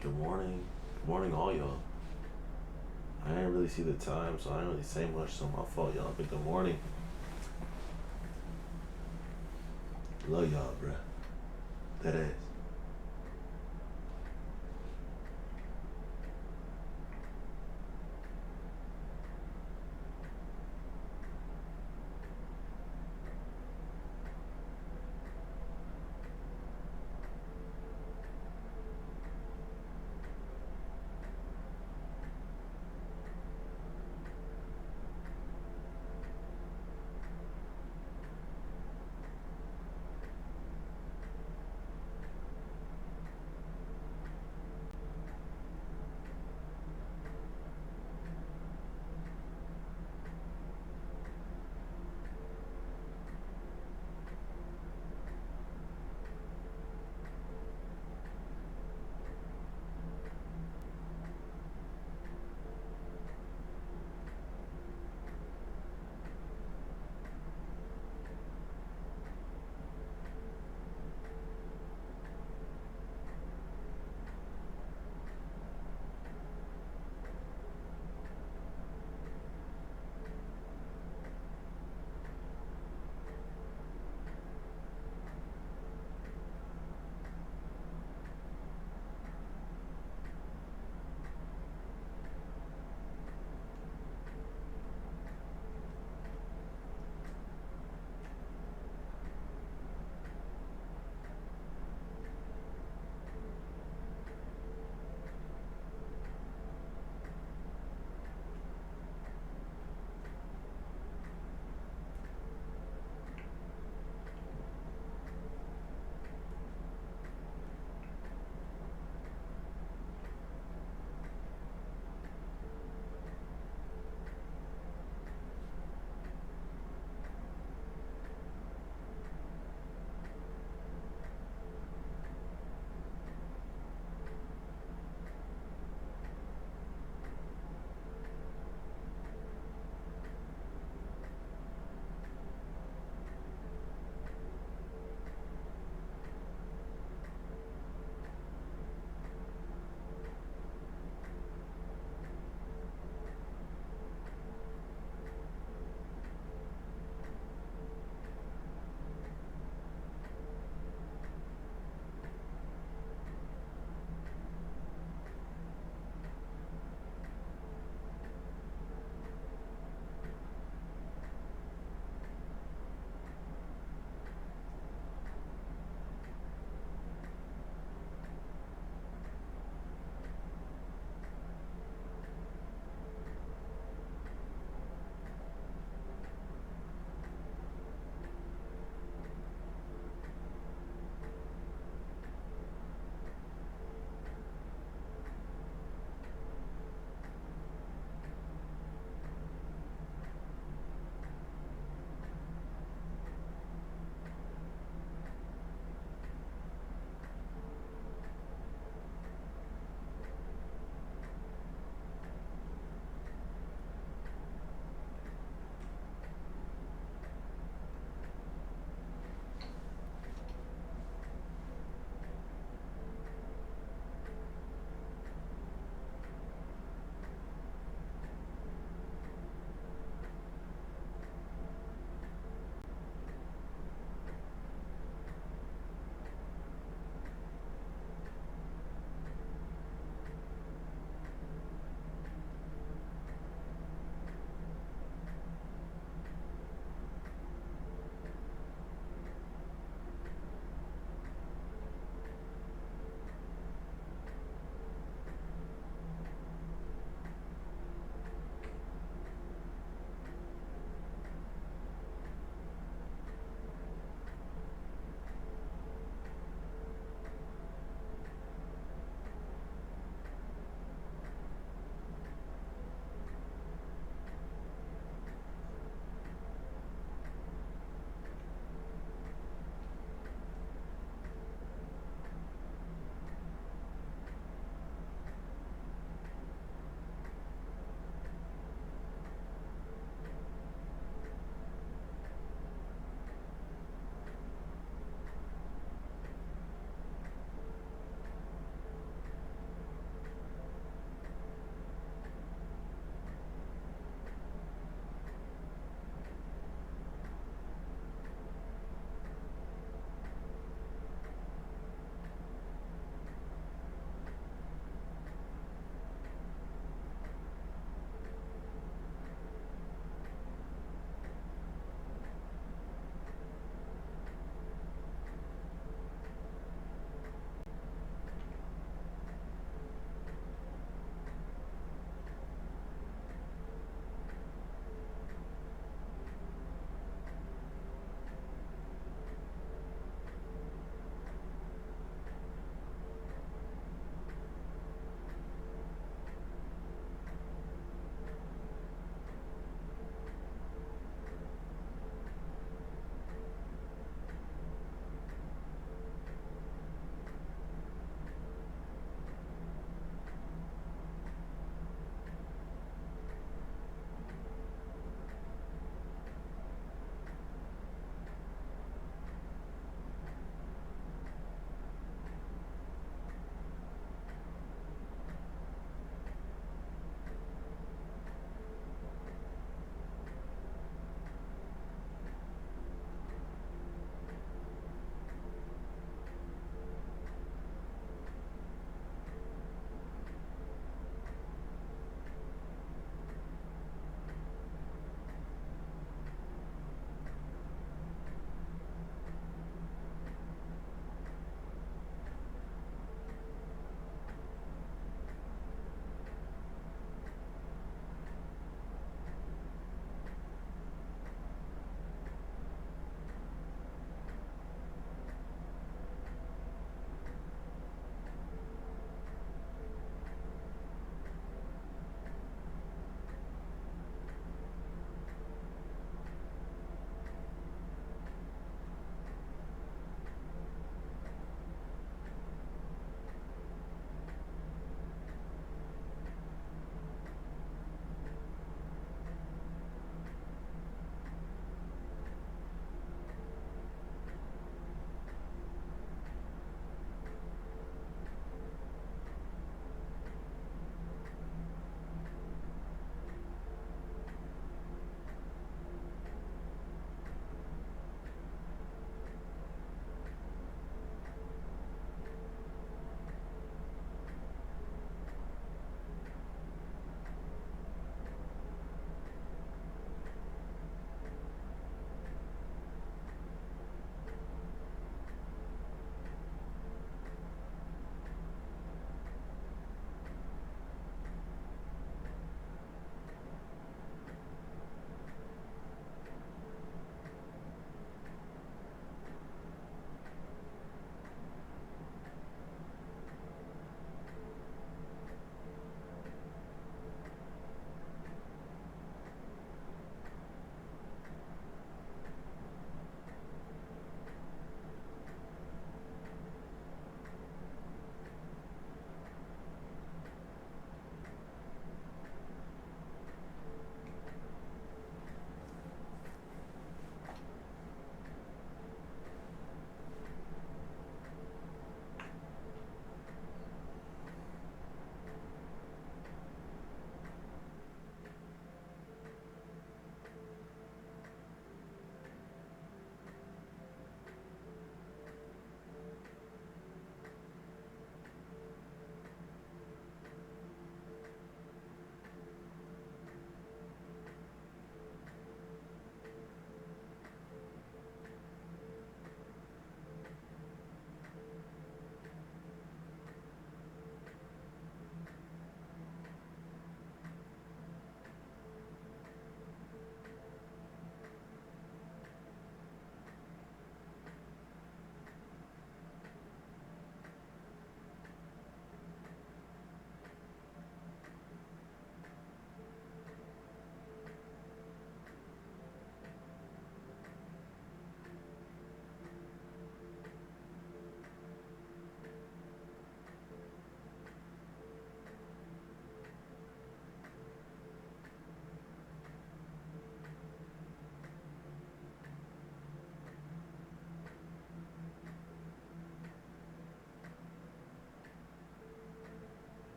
Good morning. Good morning, all y'all. I didn't really see the time, so I didn't really say much, so my fault, y'all. But good morning. Love y'all, bruh. That ass.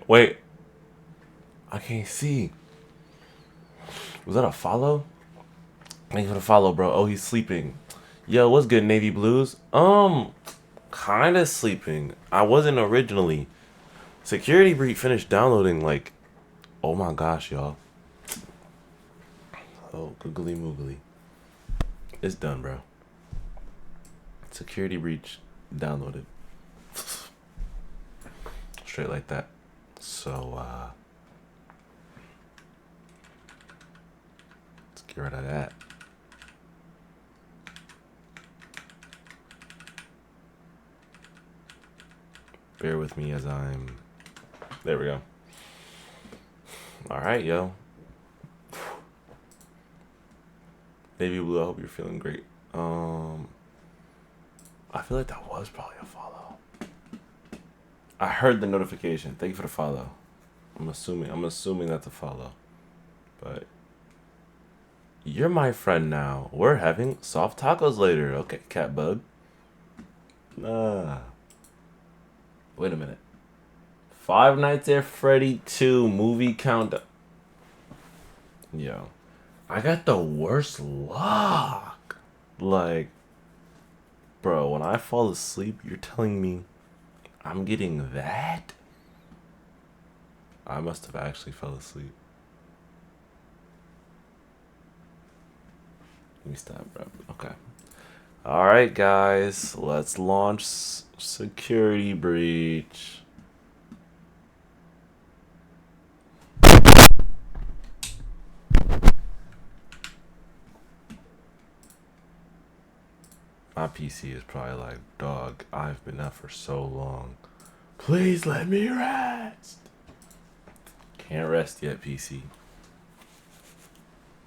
Wait. I can't see. Was that a follow? Thank you for the follow, bro. Oh, he's sleeping. Yo, what's good, Navy Blues? Kinda sleeping. I wasn't originally. Security Breach finished downloading, like, oh my gosh, y'all. Oh, googly moogly. It's done, bro. Security Breach downloaded. Straight like that. So, let's get rid of that. Bear with me as I'm... There we go. Alright, yo. Navy Blue, I hope you're feeling great. I feel like that was probably a follow. I heard the notification. Thank you for the follow. I'm assuming that's a follow. But you're my friend now. We're having soft tacos later. Okay, cat bug. Wait a minute. Five Nights at Freddy 2 movie countdown. Yo, I got the worst luck. Like, bro, when I fall asleep, you're telling me I'm getting that? I must have actually fell asleep. Let me stop, bro. Okay. Alright, guys. Let's launch Security Breach. My PC is probably like, dog, I've been up for so long. Please let me rest. Can't rest yet, PC.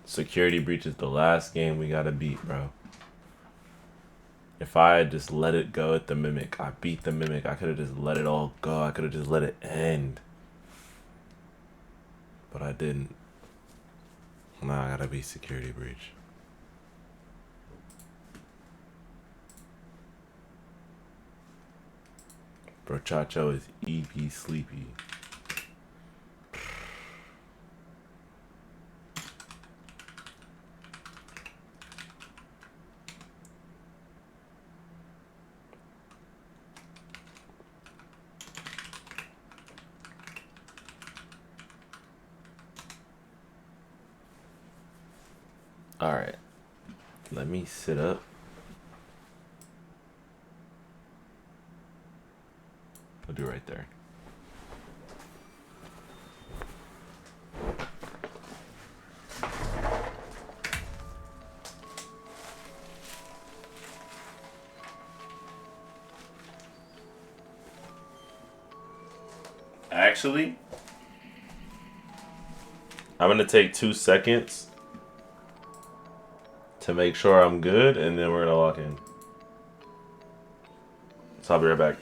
Security Breach is the last game we gotta beat, bro. If I had just let it go at the Mimic, I beat the Mimic. I could have just let it all go. I could have just let it end. But I didn't. Now I gotta beat Security Breach. Brochacho is EP sleepy. All right, let me sit up. I'll do right there. Actually, I'm gonna take 2 seconds to make sure I'm good, and then we're gonna lock in. So I'll be right back.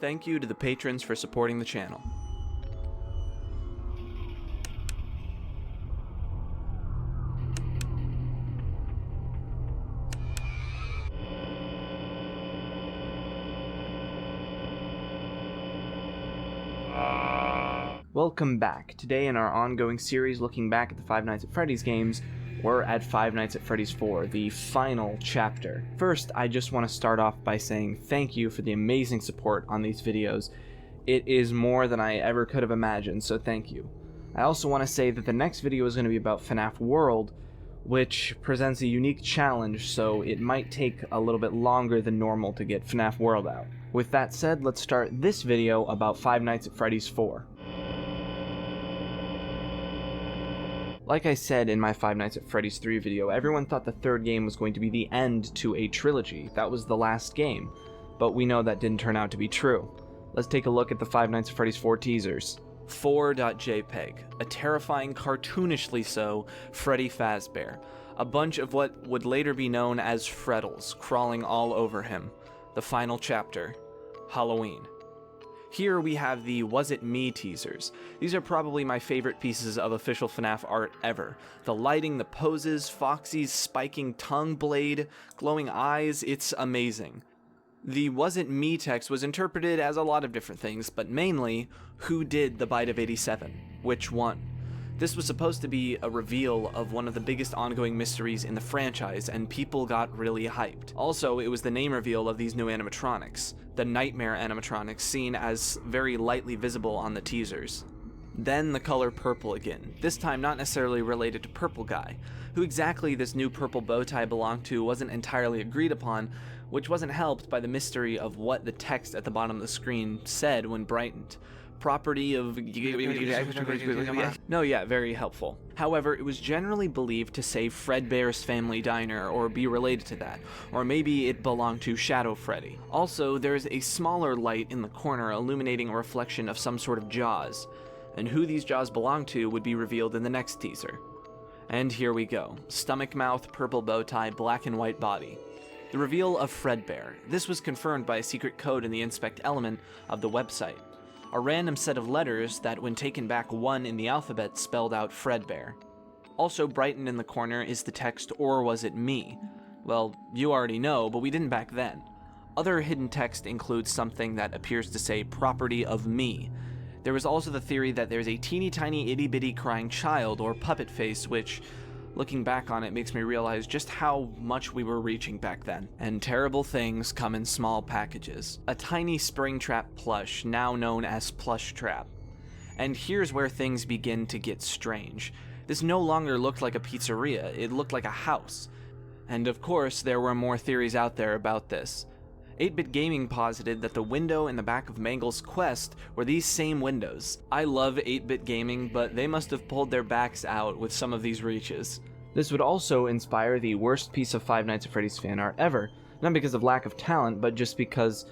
Thank you to the patrons for supporting the channel. Welcome back. Today in our ongoing series looking back at the Five Nights at Freddy's games, we're at Five Nights at Freddy's 4, the final chapter. First, I just want to start off by saying thank you for the amazing support on these videos. It is more than I ever could have imagined, so thank you. I also want to say that the next video is going to be about FNAF World, which presents a unique challenge, so it might take a little bit longer than normal to get FNAF World out. With that said, let's start this video about Five Nights at Freddy's 4. Like I said in my Five Nights at Freddy's 3 video, everyone thought the third game was going to be the end to a trilogy. That was the last game. But we know that didn't turn out to be true. Let's take a look at the Five Nights at Freddy's 4 teasers. 4.jpg, a terrifying, cartoonishly so, Freddy Fazbear. A bunch of what would later be known as Freddles crawling all over him. The final chapter, Halloween. Here we have the Was It Me teasers. These are probably my favorite pieces of official FNAF art ever. The lighting, the poses, Foxy's spiking tongue blade, glowing eyes, it's amazing. The "wasn't me" text was interpreted as a lot of different things, but mainly, who did the bite of 87? Which one? This was supposed to be a reveal of one of the biggest ongoing mysteries in the franchise, and people got really hyped. Also, it was the name reveal of these new animatronics, the Nightmare animatronics seen as very lightly visible on the teasers. Then the color purple again, this time not necessarily related to Purple Guy. Who exactly this new purple bow tie belonged to wasn't entirely agreed upon, which wasn't helped by the mystery of what the text at the bottom of the screen said when brightened. Property of... No, yeah, very helpful. However, it was generally believed to say Fredbear's Family Diner or be related to that, or maybe it belonged to Shadow Freddy. Also, there's a smaller light in the corner illuminating a reflection of some sort of jaws, and who these jaws belong to would be revealed in the next teaser. And here we go. Stomach mouth, purple bow tie, black and white body. The reveal of Fredbear. This was confirmed by a secret code in the inspect element of the website. A random set of letters that, when taken back one in the alphabet, spelled out Fredbear. Also brightened in the corner is the text, "Or was it me?" Well, you already know, but we didn't back then. Other hidden text includes something that appears to say property of me. There was also the theory that there's a teeny tiny itty bitty crying child or puppet face, which, looking back on it, makes me realize just how much we were reaching back then. And terrible things come in small packages. A tiny Springtrap plush, now known as Plush Trap. And here's where things begin to get strange. This no longer looked like a pizzeria, it looked like a house. And of course, there were more theories out there about this. 8-Bit Gaming posited that the window in the back of Mangle's quest were these same windows. I love 8-Bit Gaming, but they must have pulled their backs out with some of these reaches. This would also inspire the worst piece of Five Nights at Freddy's fan art ever, not because of lack of talent, but just because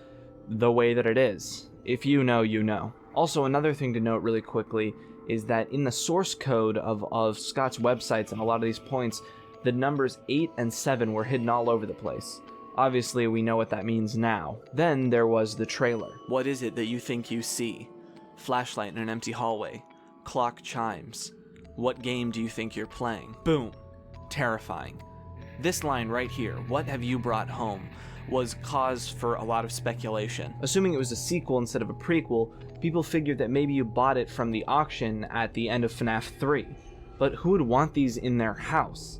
the way that it is. If you know, you know. Also, another thing to note really quickly is that in the source code of Scott's websites and a lot of these points, the numbers 8 and 7 were hidden all over the place. Obviously, we know what that means now. Then there was the trailer. What is it that you think you see? Flashlight in an empty hallway. Clock chimes. What game do you think you're playing? Boom. Terrifying. This line right here, "What have you brought home?" was cause for a lot of speculation. Assuming it was a sequel instead of a prequel, people figured that maybe you bought it from the auction at the end of FNAF 3. But who would want these in their house?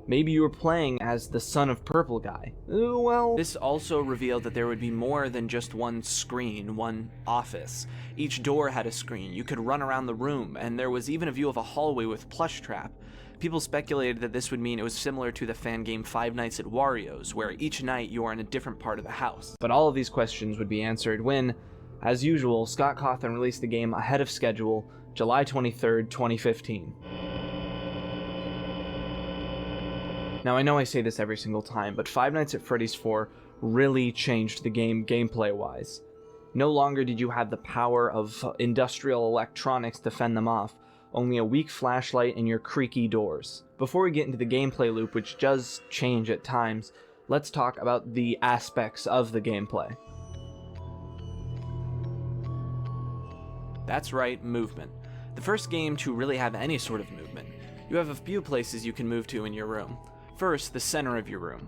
Maybe you were playing as the son of Purple Guy. Well... This also revealed that there would be more than just one screen, one office. Each door had a screen, you could run around the room, and there was even a view of a hallway with Plush Trap. People speculated that this would mean it was similar to the fan game Five Nights at Wario's, where each night you are in a different part of the house. But all of these questions would be answered when, as usual, Scott Cawthon released the game ahead of schedule, July 23rd, 2015. Now, I know I say this every single time, but Five Nights at Freddy's 4 really changed the game gameplay-wise. No longer did you have the power of industrial electronics to fend them off, only a weak flashlight and your creaky doors. Before we get into the gameplay loop, which does change at times, let's talk about the aspects of the gameplay. That's right, movement. The first game to really have any sort of movement. You have a few places you can move to in your room. First, the center of your room.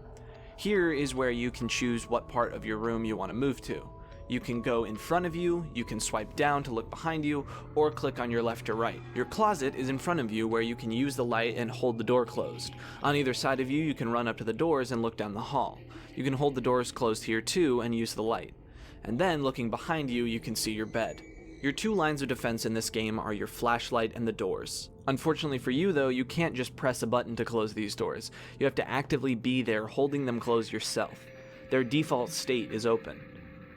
Here is where you can choose what part of your room you want to move to. You can go in front of you, you can swipe down to look behind you, or click on your left or right. Your closet is in front of you where you can use the light and hold the door closed. On either side of you, you can run up to the doors and look down the hall. You can hold the doors closed here too and use the light. And then, looking behind you, you can see your bed. Your two lines of defense in this game are your flashlight and the doors. Unfortunately for you though, you can't just press a button to close these doors. You have to actively be there holding them closed yourself. Their default state is open.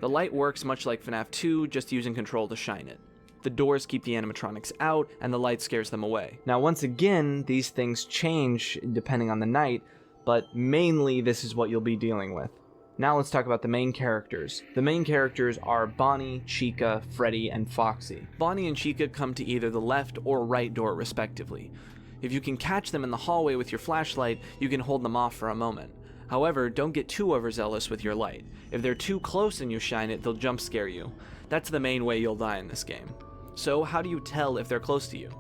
The light works much like FNAF 2, just using control to shine it. The doors keep the animatronics out, and the light scares them away. Now once again, these things change depending on the night, but mainly this is what you'll be dealing with. Now let's talk about the main characters. The main characters are Bonnie, Chica, Freddy, and Foxy. Bonnie and Chica come to either the left or right door respectively. If you can catch them in the hallway with your flashlight, you can hold them off for a moment. However, don't get too overzealous with your light. If they're too close and you shine it, they'll jump scare you. That's the main way you'll die in this game. So how do you tell if they're close to you?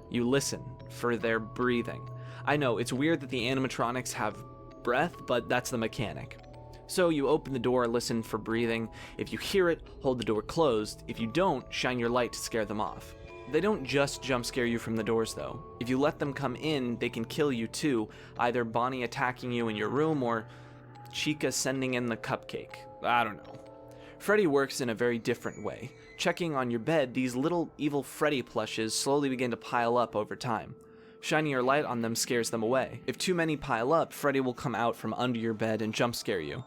You listen for their breathing. I know, it's weird that the animatronics have breath, but that's the mechanic. So you open the door, listen for breathing. If you hear it, hold the door closed. If you don't, shine your light to scare them off. They don't just jump scare you from the doors though. If you let them come in, they can kill you too, either Bonnie attacking you in your room or Chica sending in the cupcake. I don't know. Freddy works in a very different way. Checking on your bed, these little evil Freddy plushes slowly begin to pile up over time. Shining your light on them scares them away. If too many pile up, Freddy will come out from under your bed and jump scare you.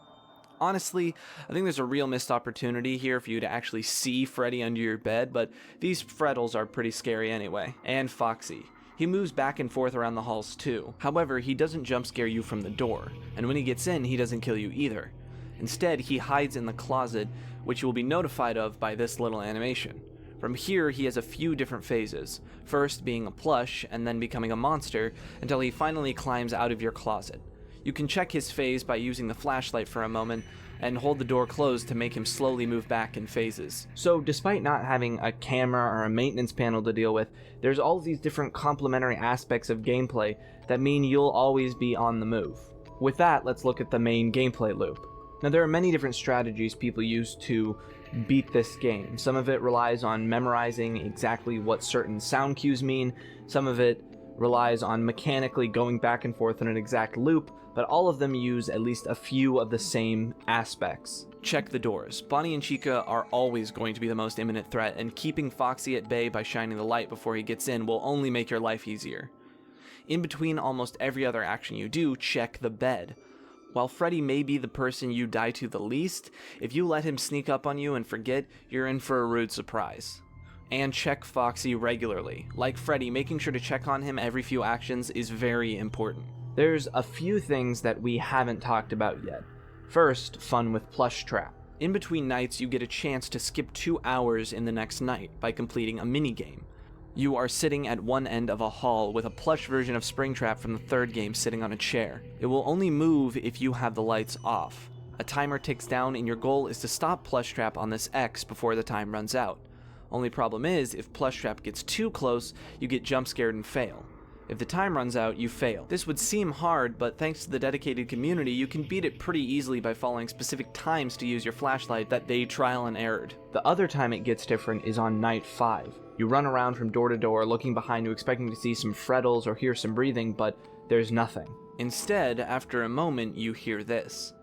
Honestly, I think there's a real missed opportunity here for you to actually see Freddy under your bed, but these Freddles are pretty scary anyway. And Foxy. He moves back and forth around the halls too. However, he doesn't jump scare you from the door, and when he gets in, he doesn't kill you either. Instead, he hides in the closet, which you will be notified of by this little animation. From here, he has a few different phases, first being a plush, and then becoming a monster, until he finally climbs out of your closet. You can check his phase by using the flashlight for a moment, and hold the door closed to make him slowly move back in phases. So despite not having a camera or a maintenance panel to deal with, there's all these different complementary aspects of gameplay that mean you'll always be on the move. With that, let's look at the main gameplay loop. Now there are many different strategies people use to beat this game. Some of it relies on memorizing exactly what certain sound cues mean, some of it relies on mechanically going back and forth in an exact loop, but all of them use at least a few of the same aspects. Check the doors. Bonnie and Chica are always going to be the most imminent threat, and keeping Foxy at bay by shining the light before he gets in will only make your life easier. In between almost every other action you do, check the bed. While Freddy may be the person you die to the least, if you let him sneak up on you and forget, you're in for a rude surprise. And check Foxy regularly. Like Freddy, making sure to check on him every few actions is very important. There's a few things that we haven't talked about yet. First, fun with Plush Trap. In between nights, you get a chance to skip 2 hours in the next night by completing a minigame. You are sitting at one end of a hall with a plush version of Springtrap from the third game sitting on a chair. It will only move if you have the lights off. A timer ticks down and your goal is to stop Plushtrap on this X before the time runs out. Only problem is, if Plushtrap gets too close, you get jump scared and fail. If the time runs out, you fail. This would seem hard, but thanks to the dedicated community, you can beat it pretty easily by following specific times to use your flashlight that they trial and errored. The other time it gets different is on night 5. You run around from door to door, looking behind you, expecting to see some Freddles or hear some breathing, but there's nothing. Instead, after a moment, you hear this.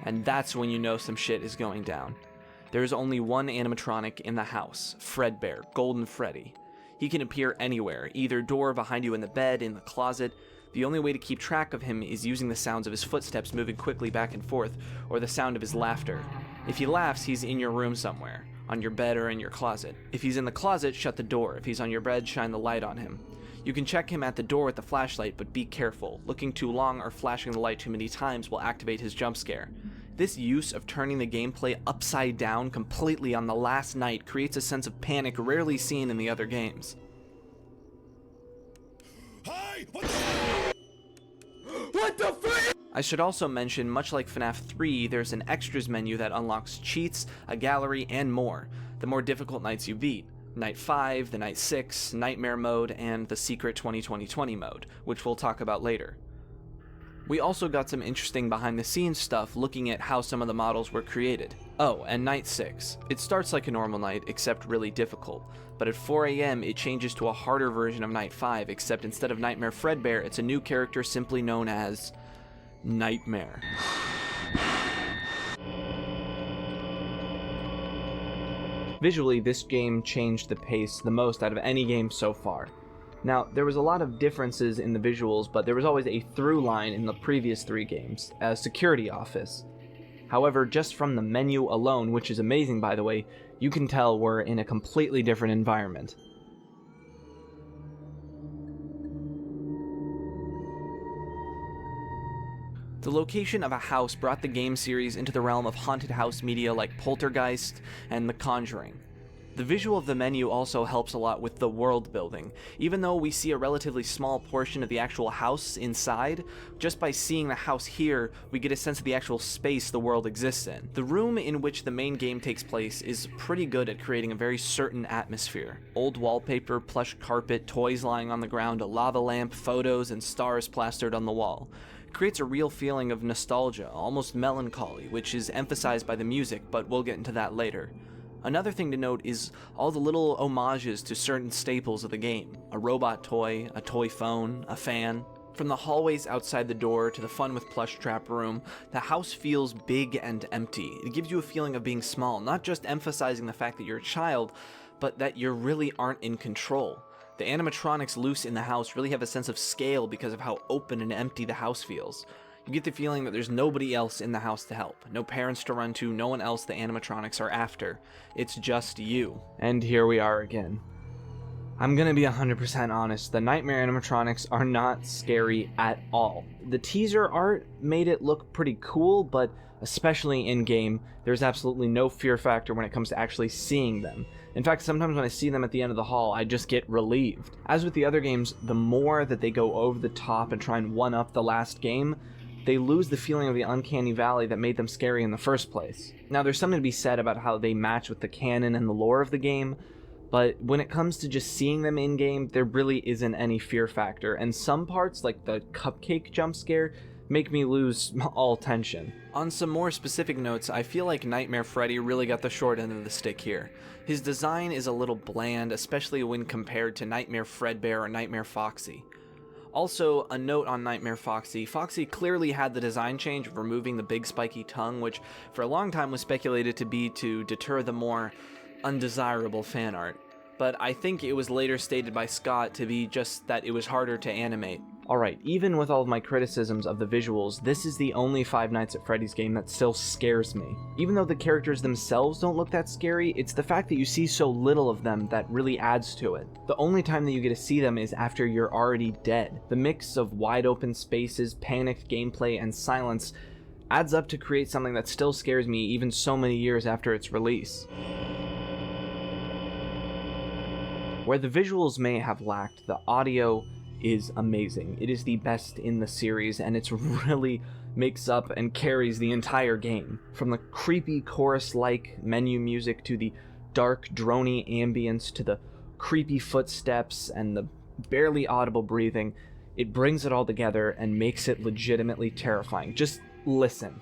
And that's when you know some shit is going down. There's only one animatronic in the house, Fredbear, Golden Freddy. He can appear anywhere, either door behind you in the bed, in the closet. The only way to keep track of him is using the sounds of his footsteps moving quickly back and forth, or the sound of his laughter. If he laughs, he's in your room somewhere, on your bed or in your closet. If he's in the closet, shut the door. If he's on your bed, shine the light on him. You can check him at the door with the flashlight, but be careful. Looking too long or flashing the light too many times will activate his jump scare. This use of turning the gameplay upside down completely on the last night creates a sense of panic rarely seen in the other games. What the frick? I should also mention, much like FNAF 3, there's an extras menu that unlocks cheats, a gallery, and more, the more difficult nights you beat. Night 5, the Night 6, Nightmare mode, and the Secret 2020 mode, which we'll talk about later. We also got some interesting behind-the-scenes stuff looking at how some of the models were created. Oh, and Night 6. It starts like a normal night, except really difficult. But at 4 AM, it changes to a harder version of Night 5, except instead of Nightmare Fredbear, it's a new character simply known as Nightmare. Visually, this game changed the pace the most out of any game so far. Now, there was a lot of differences in the visuals, but there was always a through line in the previous 3 games, a security office. However, just from the menu alone, which is amazing by the way, you can tell we're in a completely different environment. The location of a house brought the game series into the realm of haunted house media like Poltergeist and The Conjuring. The visual of the menu also helps a lot with the world building. Even though we see a relatively small portion of the actual house inside, just by seeing the house here, we get a sense of the actual space the world exists in. The room in which the main game takes place is pretty good at creating a very certain atmosphere. Old wallpaper, plush carpet, toys lying on the ground, a lava lamp, photos, and stars plastered on the wall. creates a real feeling of nostalgia, almost melancholy, which is emphasized by the music, but we'll get into that later. Another thing to note is all the little homages to certain staples of the game. A robot toy, a toy phone, a fan. From the hallways outside the door to the Fun with Plush Trap room, the house feels big and empty. It gives you a feeling of being small, not just emphasizing the fact that you're a child, but that you really aren't in control. The animatronics loose in the house really have a sense of scale because of how open and empty the house feels. You get the feeling that there's nobody else in the house to help, no parents to run to, no one else the animatronics are after. It's just you. And here we are again. I'm gonna be 100% honest, the nightmare animatronics are not scary at all. The teaser art made it look pretty cool, but especially in-game, there's absolutely no fear factor when it comes to actually seeing them. In fact, sometimes when I see them at the end of the hall, I just get relieved. As with the other games, the more that they go over the top and try and one-up the last game, they lose the feeling of the uncanny valley that made them scary in the first place. Now, there's something to be said about how they match with the canon and the lore of the game, but when it comes to just seeing them in-game, there really isn't any fear factor, and some parts, like the cupcake jump scare, make me lose all tension. On some more specific notes, I feel like Nightmare Freddy really got the short end of the stick here. His design is a little bland, especially when compared to Nightmare Fredbear or Nightmare Foxy. Also, a note on Nightmare Foxy. Foxy clearly had the design change of removing the big spiky tongue, which for a long time was speculated to be to deter the more undesirable fan art. But I think it was later stated by Scott to be just that it was harder to animate. Alright, even with all of my criticisms of the visuals, this is the only Five Nights at Freddy's game that still scares me. Even though the characters themselves don't look that scary, it's the fact that you see so little of them that really adds to it. The only time that you get to see them is after you're already dead. The mix of wide open spaces, panicked gameplay, and silence adds up to create something that still scares me even so many years after its release. Where the visuals may have lacked, the audio is amazing. It is the best in the series, and it's really makes up and carries the entire game. From the creepy chorus-like menu music to the dark, droney ambience to the creepy footsteps and the barely audible breathing, it brings it all together and makes it legitimately terrifying. Just listen.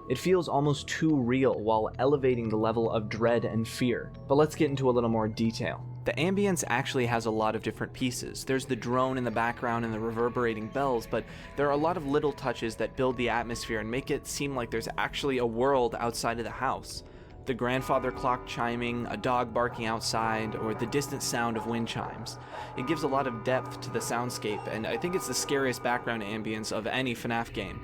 It feels almost too real while elevating the level of dread and fear. But let's get into a little more detail. The ambience actually has a lot of different pieces. There's the drone in the background and the reverberating bells, but there are a lot of little touches that build the atmosphere and make it seem like there's actually a world outside of the house. The grandfather clock chiming, a dog barking outside, or the distant sound of wind chimes. It gives a lot of depth to the soundscape, and I think it's the scariest background ambience of any FNAF game.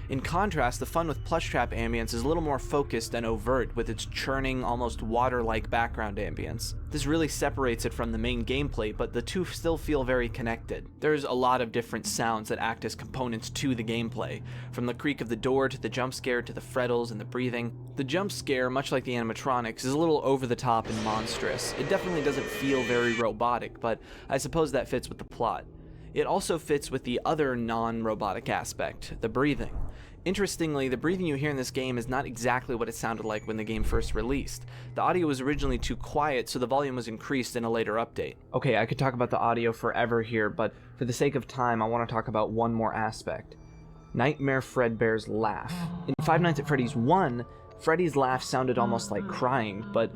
In contrast, the Fun with Plush Trap ambience is a little more focused and overt with its churning, almost water-like background ambience. This really separates it from the main gameplay, but the two still feel very connected. There's a lot of different sounds that act as components to the gameplay, from the creak of the door to the jump scare to the frettles and the breathing. The jump scare, much like the animatronics, is a little over the top and monstrous. It definitely doesn't feel very robotic, but I suppose that fits with the plot. It also fits with the other non-robotic aspect, the breathing. Interestingly, the breathing you hear in this game is not exactly what it sounded like when the game first released. The audio was originally too quiet, so the volume was increased in a later update. Okay, I could talk about the audio forever here, but for the sake of time, I want to talk about one more aspect. Nightmare Fredbear's laugh. In Five Nights at Freddy's 1, Freddy's laugh sounded almost like crying, but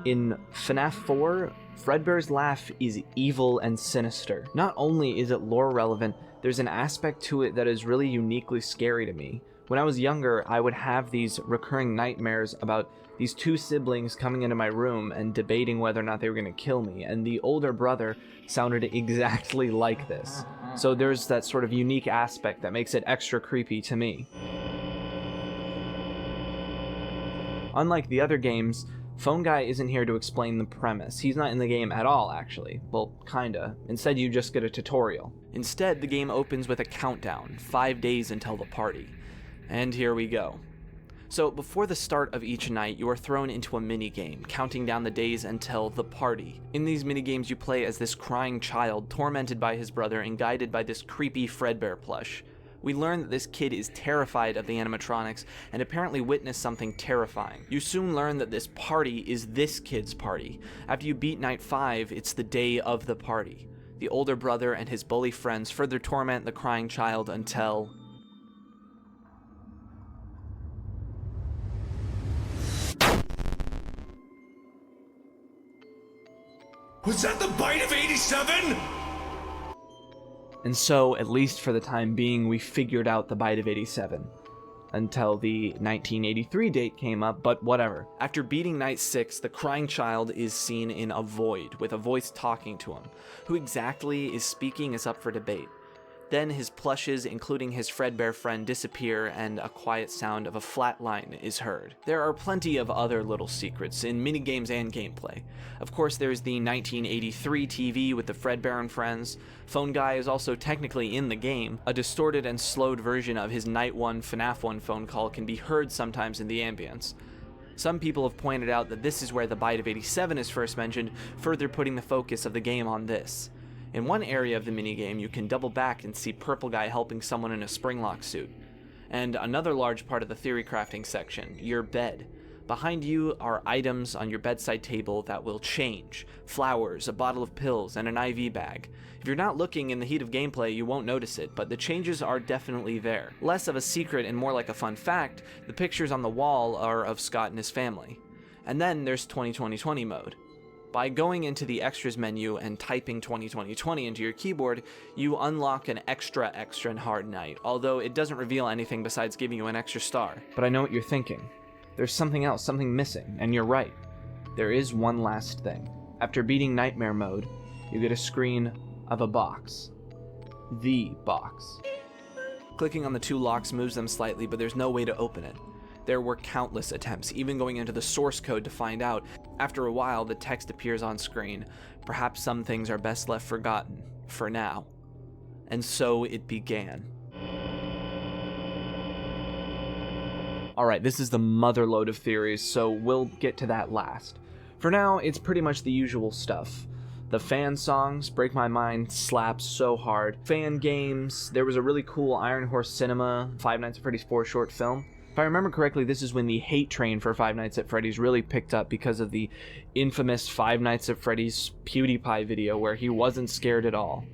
in FNAF 4, Fredbear's laugh is evil and sinister. Not only is it lore relevant, there's an aspect to it that is really uniquely scary to me. When I was younger, I would have these recurring nightmares about these two siblings coming into my room and debating whether or not they were going to kill me, and the older brother sounded exactly like this. So there's that sort of unique aspect that makes it extra creepy to me. Unlike the other games, Phone Guy isn't here to explain the premise. He's not in the game at all, actually. Well, kinda. Instead, you just get a tutorial. Instead, the game opens with a countdown, 5 days until the party. And here we go. So before the start of each night, you are thrown into a minigame, counting down the days until the party. In these minigames, you play as this crying child, tormented by his brother and guided by this creepy Fredbear plush. We learn that this kid is terrified of the animatronics and apparently witnessed something terrifying. You soon learn that this party is this kid's party. After you beat night 5, it's the day of the party. The older brother and his bully friends further torment the crying child until... Was that the bite of 87? And so, at least for the time being, we figured out the bite of 87. Until the 1983 date came up, but whatever. After beating night 6, the crying child is seen in a void, with a voice talking to him. Who exactly is speaking is up for debate. Then his plushes, including his Fredbear friend, disappear and a quiet sound of a flat line is heard. There are plenty of other little secrets in minigames and gameplay. Of course, there's the 1983 TV with the Fredbear and friends. Phone Guy is also technically in the game. A distorted and slowed version of his Night 1 FNAF 1 phone call can be heard sometimes in the ambience. Some people have pointed out that this is where the bite of 87 is first mentioned, further putting the focus of the game on this. In one area of the minigame, you can double back and see Purple Guy helping someone in a Springlock suit. And another large part of the theory crafting section, your bed. Behind you are items on your bedside table that will change. Flowers, a bottle of pills, and an IV bag. If you're not looking in the heat of gameplay, you won't notice it, but the changes are definitely there. Less of a secret and more like a fun fact, the pictures on the wall are of Scott and his family. And then there's 2020 mode. By going into the extras menu and typing 2020 into your keyboard, you unlock an extra and hard night, although it doesn't reveal anything besides giving you an extra star. But I know what you're thinking. There's something else, something missing, and you're right. There is one last thing. After beating Nightmare mode, you get a screen of a box. The box. Clicking on the 2 locks moves them slightly, but there's no way to open it. There were countless attempts, even going into the source code to find out. After a while, the text appears on screen. Perhaps some things are best left forgotten, for now. And so it began. Alright, this is the motherlode of theories, so we'll get to that last. For now, it's pretty much the usual stuff. The fan songs, Break My Mind, slaps so hard. Fan games, there was a really cool Iron Horse Cinema, Five Nights at Freddy's 4 short film. If I remember correctly, this is when the hate train for Five Nights at Freddy's really picked up because of the infamous Five Nights at Freddy's PewDiePie video where he wasn't scared at all.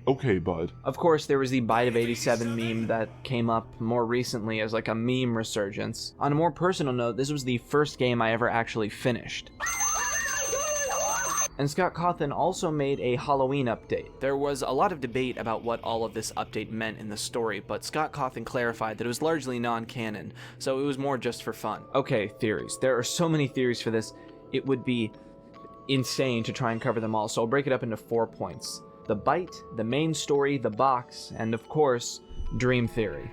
Okay, bud. Of course, there was the Bite of 87 meme that came up more recently as like a meme resurgence. On a more personal note, this was the first game I ever actually finished. And Scott Cawthon also made a Halloween update. There was a lot of debate about what all of this update meant in the story, but Scott Cawthon clarified that it was largely non-canon, so it was more just for fun. Okay, theories. There are so many theories for this, it would be insane to try and cover them all, so I'll break it up into 4 points. The bite, the main story, the box, and of course, Dream Theory.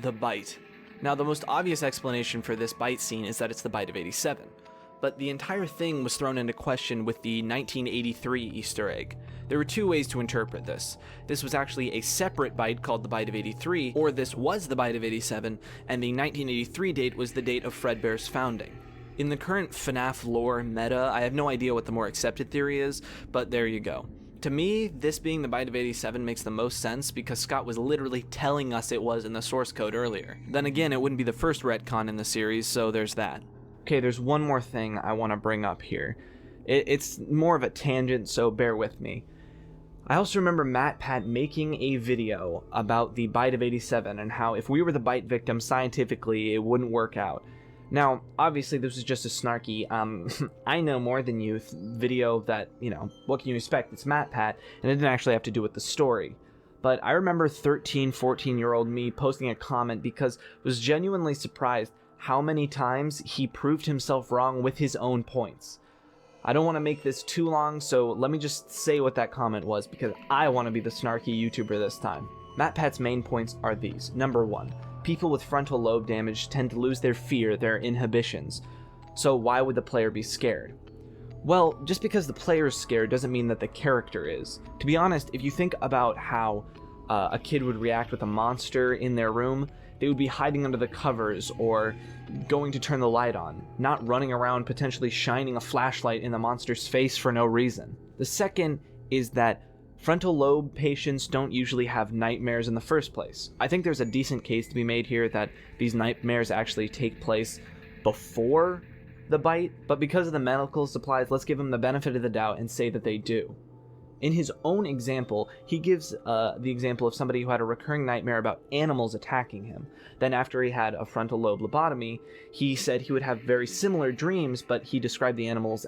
The bite. Now, the most obvious explanation for this bite scene is that it's the bite of 87. But the entire thing was thrown into question with the 1983 Easter egg. There were 2 ways to interpret this. This was actually a separate bite called the Bite of 83, or this was the Bite of 87, and the 1983 date was the date of Fredbear's founding. In the current FNAF lore meta, I have no idea what the more accepted theory is, but there you go. To me, this being the Bite of 87 makes the most sense because Scott was literally telling us it was in the source code earlier. Then again, it wouldn't be the first retcon in the series, so there's that. Okay, there's one more thing I want to bring up here. It's more of a tangent, so bear with me. I also remember MatPat making a video about the Bite of 87 and how if we were the bite victim scientifically, it wouldn't work out. Now, obviously this was just a snarky, I know more than you video that, what can you expect? It's MatPat, and it didn't actually have to do with the story. But I remember 13, 14-year-old me posting a comment because I was genuinely surprised how many times he proved himself wrong with his own points. I don't want to make this too long, so let me just say what that comment was because I want to be the snarky YouTuber this time. MatPat's main points are these. Number 1, people with frontal lobe damage tend to lose their fear, their inhibitions. So why would the player be scared? Well, just because the player is scared doesn't mean that the character is. To be honest, if you think about how a kid would react with a monster in their room, They would be hiding under the covers or going to turn the light on, not running around potentially shining a flashlight in the monster's face for no reason. The second is that frontal lobe patients don't usually have nightmares in the first place. I think there's a decent case to be made here that these nightmares actually take place before the bite, but because of the medical supplies, let's give them the benefit of the doubt and say that they do. In his own example, he gives the example of somebody who had a recurring nightmare about animals attacking him. Then after he had a frontal lobe lobotomy, he said he would have very similar dreams, but he described the animals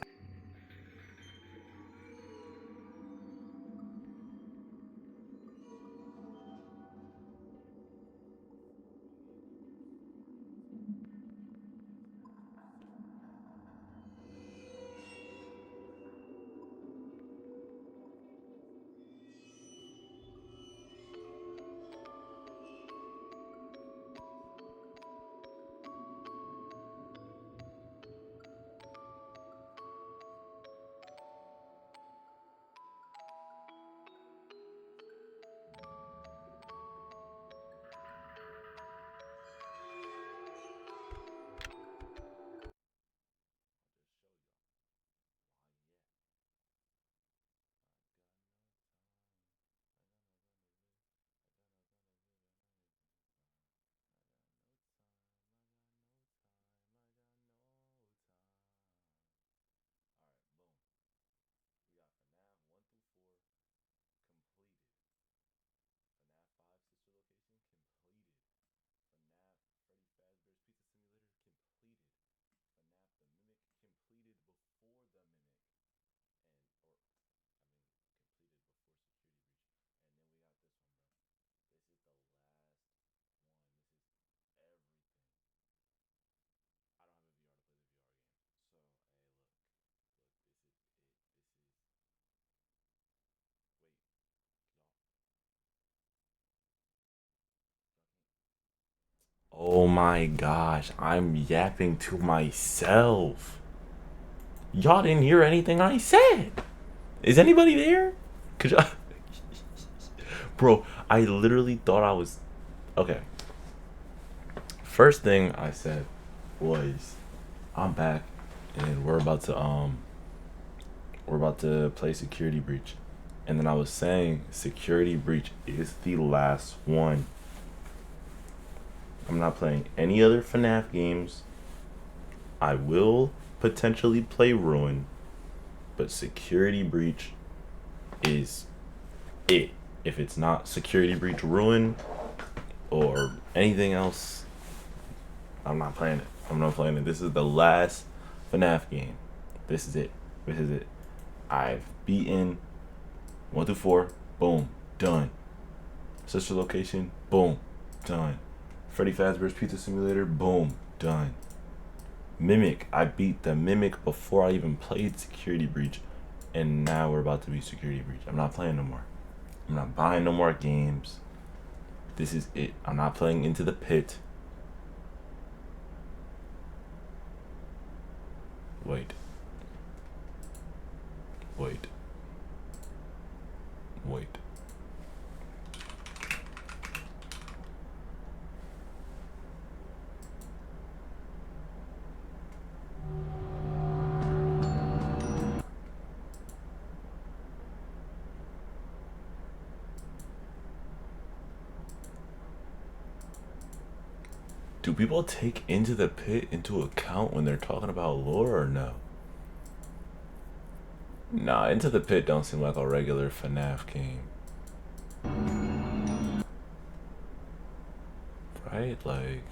Oh my gosh, I'm yapping to myself. Y'all didn't hear anything I said. Is anybody there? Could y'all... Bro, I literally thought I was... Okay. First thing I said was, I'm back and we're about to play Security Breach. And then I was saying Security Breach is the last one. I'm not playing any other FNAF games. I will potentially play Ruin, but Security Breach is it. If it's not Security Breach Ruin or anything else, I'm not playing it. I'm not playing it. This is the last FNAF game. This is it. This is it. I've beaten 1 through 4. Boom. Done. Sister Location. Boom. Done. Freddy Fazbear's Pizza Simulator. Boom. Done. Mimic. I beat the Mimic before I even played Security Breach. And now we're about to be Security Breach. I'm not playing no more. I'm not buying no more games. This is it. I'm not playing Into the Pit. Wait. Wait. Wait. Do people take Into the Pit into account when they're talking about lore or no? Nah, Into the Pit don't seem like a regular FNAF game. Right? Like...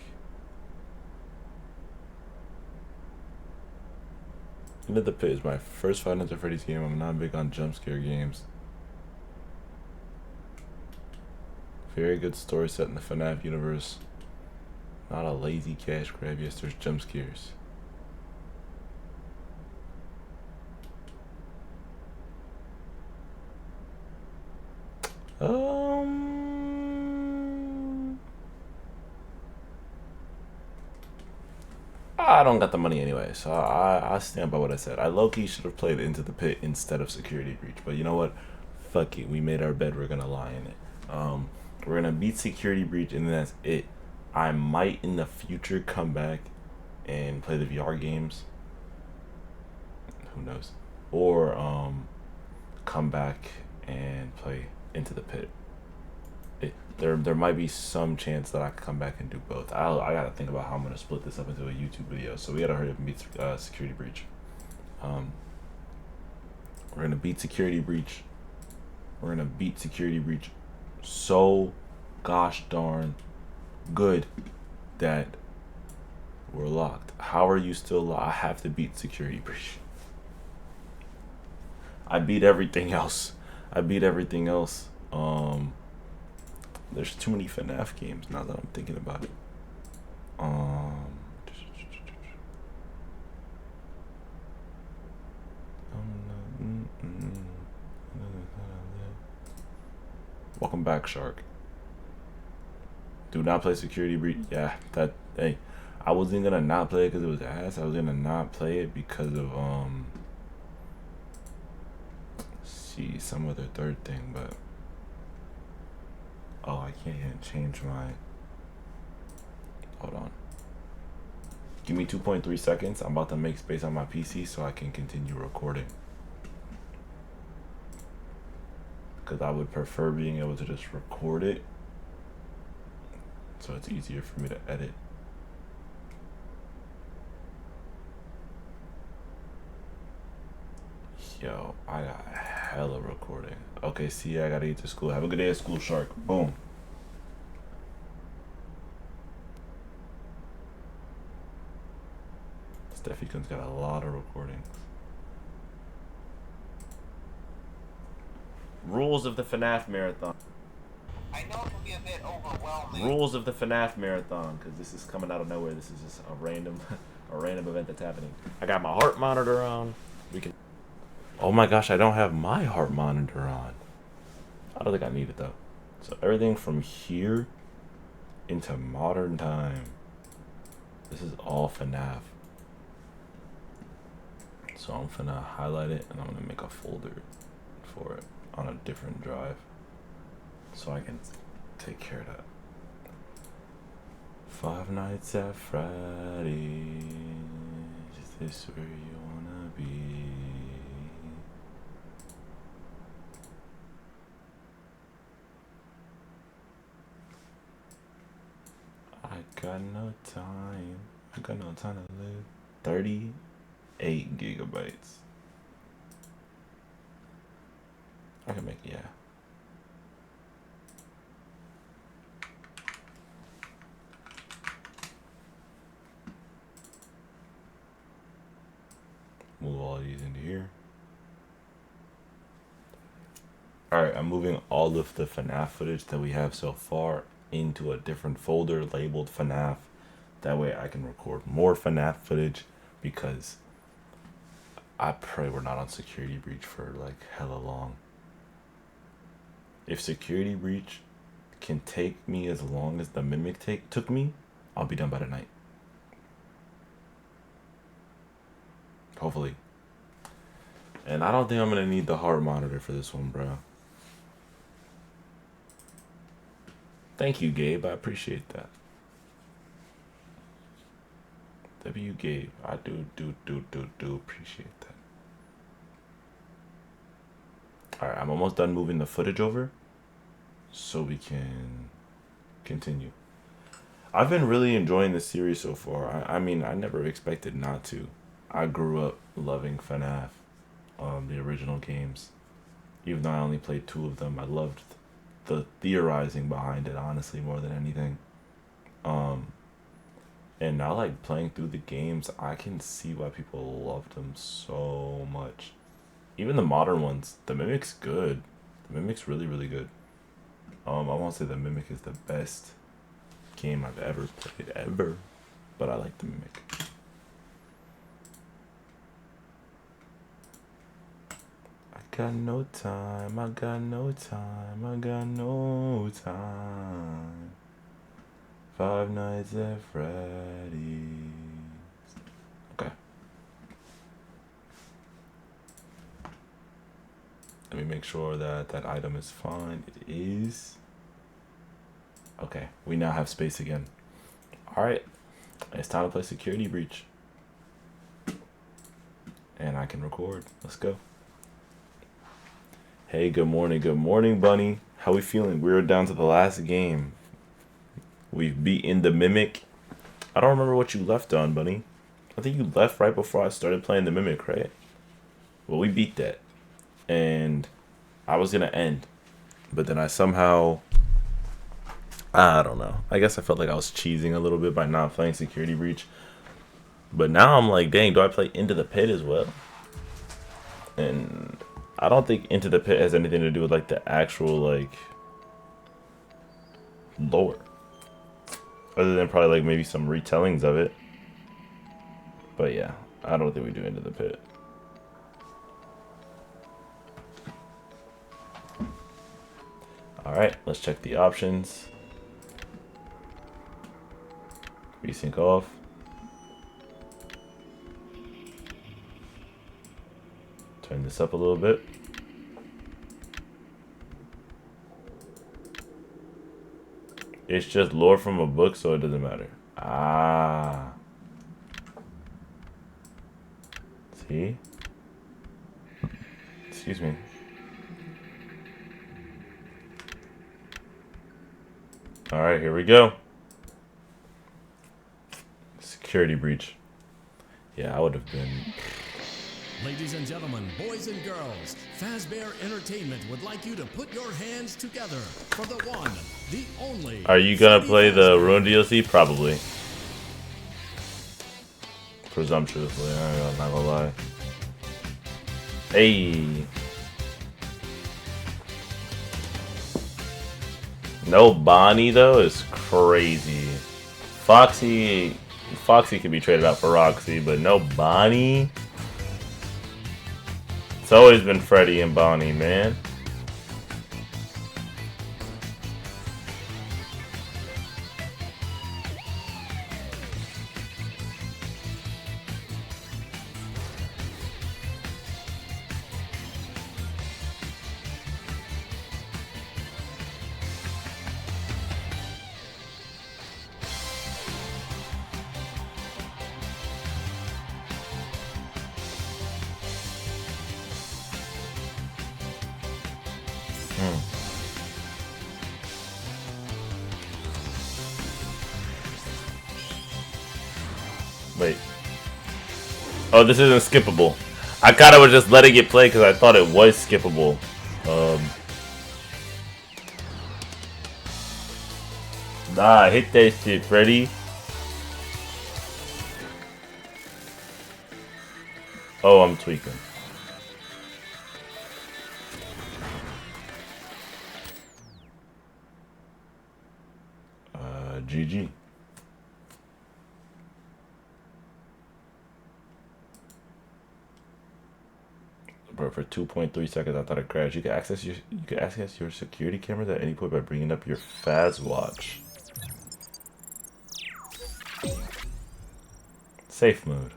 Into the Pit is my first Five Nights at Freddy's game. I'm not big on jump scare games. Very good story set in the FNAF universe. Not a lazy cash grab. Yes, there's jump scares. I don't got the money anyway, so I stand by what I said. I low-key should have played Into the Pit instead of Security Breach, but you know what? Fuck it. We made our bed. We're gonna lie in it. We're gonna beat Security Breach, and that's it. I might in the future come back and play the VR games. Who knows? Or come back and play Into the Pit. There might be some chance that I could come back and do both. I gotta think about how I'm gonna split this up into a YouTube video. So we gotta hurry up and beat Security Breach. We're gonna beat Security Breach. We're gonna beat Security Breach so gosh darn good that we're locked. How are you still locked? I have to beat Security Breach. I beat everything else. There's too many FNAF games now that I'm thinking about it. Welcome back, Shark. Do not play Security Breach. Yeah, hey, I wasn't gonna not play it because it was ass. I was gonna not play it because of some other third thing, but oh, I can't even change my. Hold on. Give me 2.3 seconds. I'm about to make space on my PC so I can continue recording. Because I would prefer being able to just record it so it's easier for me to edit. Yo, I got hella recording. Okay, see, I gotta get to school. Have a good day at school, Shark. Boom. Steffi-kun's got a lot of recordings. Rules of the FNAF marathon. I know it can be a bit overwhelming. Rules of the FNAF marathon, because this is coming out of nowhere. This is just a random event that's happening. I got my heart monitor on. We can. Oh my gosh, I don't have my heart monitor on. I don't think I need it though. So everything from here into modern time. This is all FNAF. So I'm finna highlight it and I'm gonna make a folder for it on a different drive so I can take care of that. Five Nights at Freddy's. Is this where you wanna be? I got no time. I got no time to live. 38 gigabytes. I can make, yeah. Move all these into here. Alright, I'm moving all of the FNAF footage that we have so far into a different folder labeled FNAF. That way I can record more FNAF footage, because I pray we're not on Security Breach for like hella long. If Security Breach can take me as long as the Mimic took me, I'll be done by tonight. Hopefully. And I don't think I'm gonna need the heart monitor for this one, bro. Thank you, Gabe. I appreciate that. W Gabe. I do appreciate that. Alright, I'm almost done moving the footage over so we can continue. I've been really enjoying this series so far. I mean, I never expected not to. I grew up loving FNAF, the original games. Even though I only played 2 of them, I loved the theorizing behind it, honestly, more than anything. And now, like, playing through the games, I can see why people loved them so much. Even the modern ones, the Mimic's good. The Mimic's really, really good. I won't say the Mimic is the best game I've ever played, ever. But I like the Mimic. I got no time, I got no time, I got no time. Five Nights at Freddy's. Okay. Let me make sure that that item is fine. It is. Okay, we now have space again. Alright. It's time to play Security Breach. And I can record. Let's go. Hey, good morning, Bunny. How we feeling? We're down to the last game. We've beaten the Mimic. I don't remember what you left on, Bunny. I think you left right before I started playing the Mimic, right? Well, we beat that. And I was going to end. But then I somehow... I don't know. I guess I felt like I was cheesing a little bit by not playing Security Breach. But now I'm like, dang, do I play Into the Pit as well? And I don't think Into the Pit has anything to do with like the actual like lore. Other than probably like maybe some retellings of it. But yeah, I don't think we do Into the Pit. Alright, let's check the options. Resync off. Turn this up a little bit. It's just lore from a book, so it doesn't matter. Ah. See? Excuse me. Alright, here we go. Security breach. Yeah, I would have been... Ladies and gentlemen, boys and girls, Fazbear Entertainment would like you to put your hands together for the one, the only... Are you gonna play the Ruin DLC? Probably. Presumptuously, I'm not gonna lie. Hey! No Bonnie though is crazy. Foxy can be traded out for Roxy, but no Bonnie? It's always been Freddy and Bonnie, man. Wait. Oh, this isn't skippable. I kind of was just letting it play because I thought it was skippable. Nah, hit that shit, Freddy. Oh, I'm tweaking. GG. Bro, for 2.3 seconds I thought it crashed. You can access your security cameras at any point by bringing up your Faz watch. Safe mode.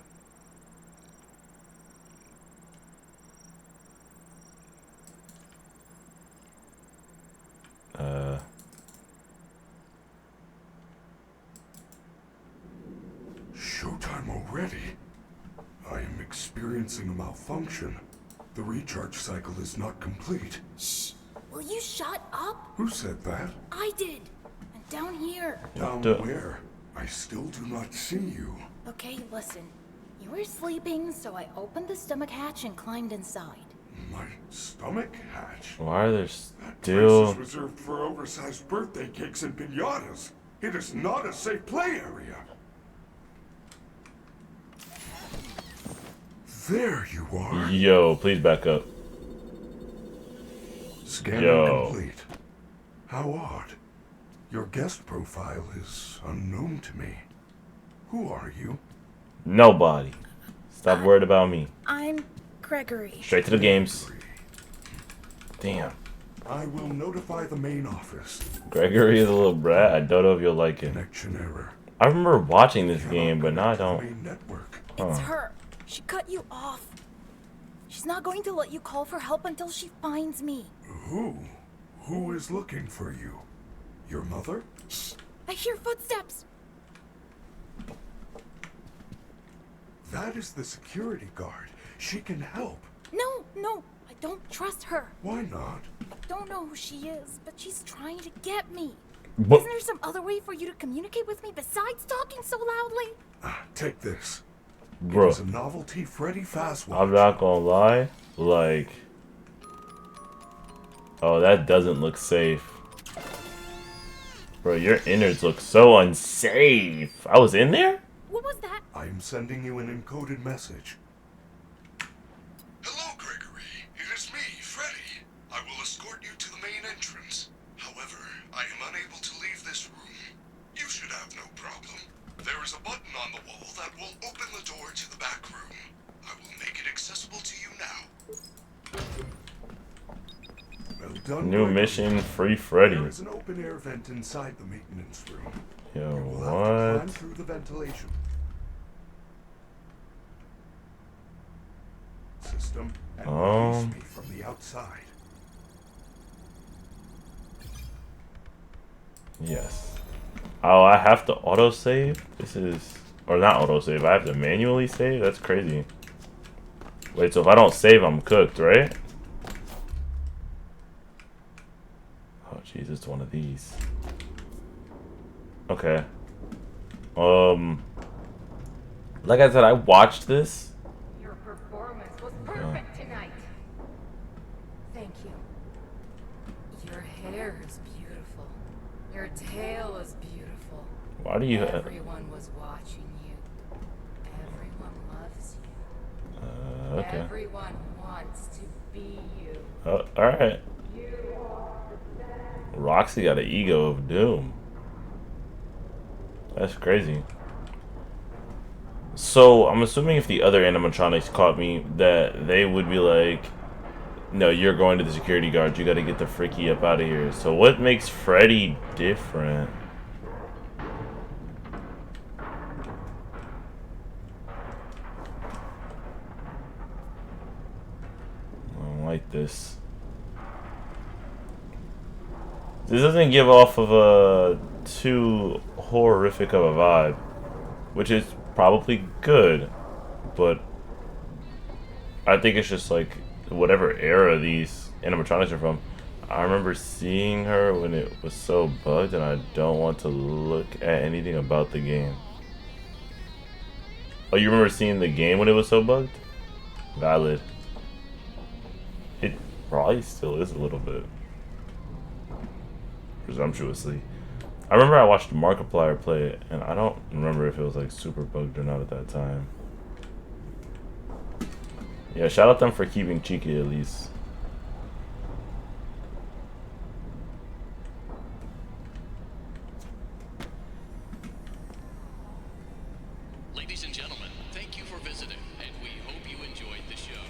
Showtime already? I am experiencing a malfunction. The recharge cycle is not complete. Shh! Will you shut up? Who said that? I did. And down here. Down where? I still do not see you. Okay, listen. You were sleeping, so I opened the stomach hatch and climbed inside. My stomach hatch? Why are there That still... place is reserved for oversized birthday cakes and piñatas. It is not a safe play area. There you are. Yo, please back up. Scanning complete. How odd. Your guest profile is unknown to me. Who are you? Nobody. Stop worried about me. I'm Gregory. Straight to the games. Damn. I will notify the main office. Gregory is a little brat. I don't know if you'll like him. Connection error. I remember watching this game, but now I don't. It's her. She cut you off. She's not going to let you call for help until she finds me. Who? Who is looking for you? Your mother? Shh! I hear footsteps. That is the security guard. She can help. No, I don't trust her. Why not? I don't know who she is, but she's trying to get me. What? Isn't there some other way for you to communicate with me besides talking so loudly? Take this. Bro, It is a novelty Freddy Fazbear. I'm not gonna lie. Like, oh, that doesn't look safe. Bro, your innards look so unsafe. I was in there? What was that? I am sending you an encoded message. Hello, Gregory. It is me, Freddy. I will escort you to the main entrance. However, I am unable to leave this room. You should have no problem. There is a button on the wall that will open the door to the back room. I will make it accessible to you now. Well done, New Gregory. mission, free Freddy. There is an open air vent inside the maintenance room. Yo, You will have to climb what? through the ventilation system and release me from the outside. Yes. Oh, I have to autosave? This is... Or not autosave, I have to manually save? That's crazy. Wait, so if I don't save, I'm cooked, right? Oh, jeez, it's one of these. Okay. Like I said, I watched this. Your performance was perfect tonight. Thank you. Your hair is beautiful. Your tail is beautiful. Why do you... Everyone was watching you. Everyone loves you. okay. Everyone wants to be you. Oh, alright. Roxy got an ego of doom. That's crazy. So, I'm assuming if the other animatronics caught me, that they would be like, no, you're going to the security guard. You gotta get the freaky up out of here. So, what makes Freddy different? I don't like this. This doesn't give off of a too horrific of a vibe, which is probably good, but I think it's just like whatever era these animatronics are from. I remember seeing her when it was so bugged, and I don't want to look at anything about the game. Oh, you remember seeing the game when it was so bugged? Valid. It probably still is a little bit. Presumptuously. I remember I watched Markiplier play it, and I don't remember if it was like super bugged or not at that time. Yeah, shout out them for keeping cheeky at least. Ladies and gentlemen, thank you for visiting, and we hope you enjoyed the show.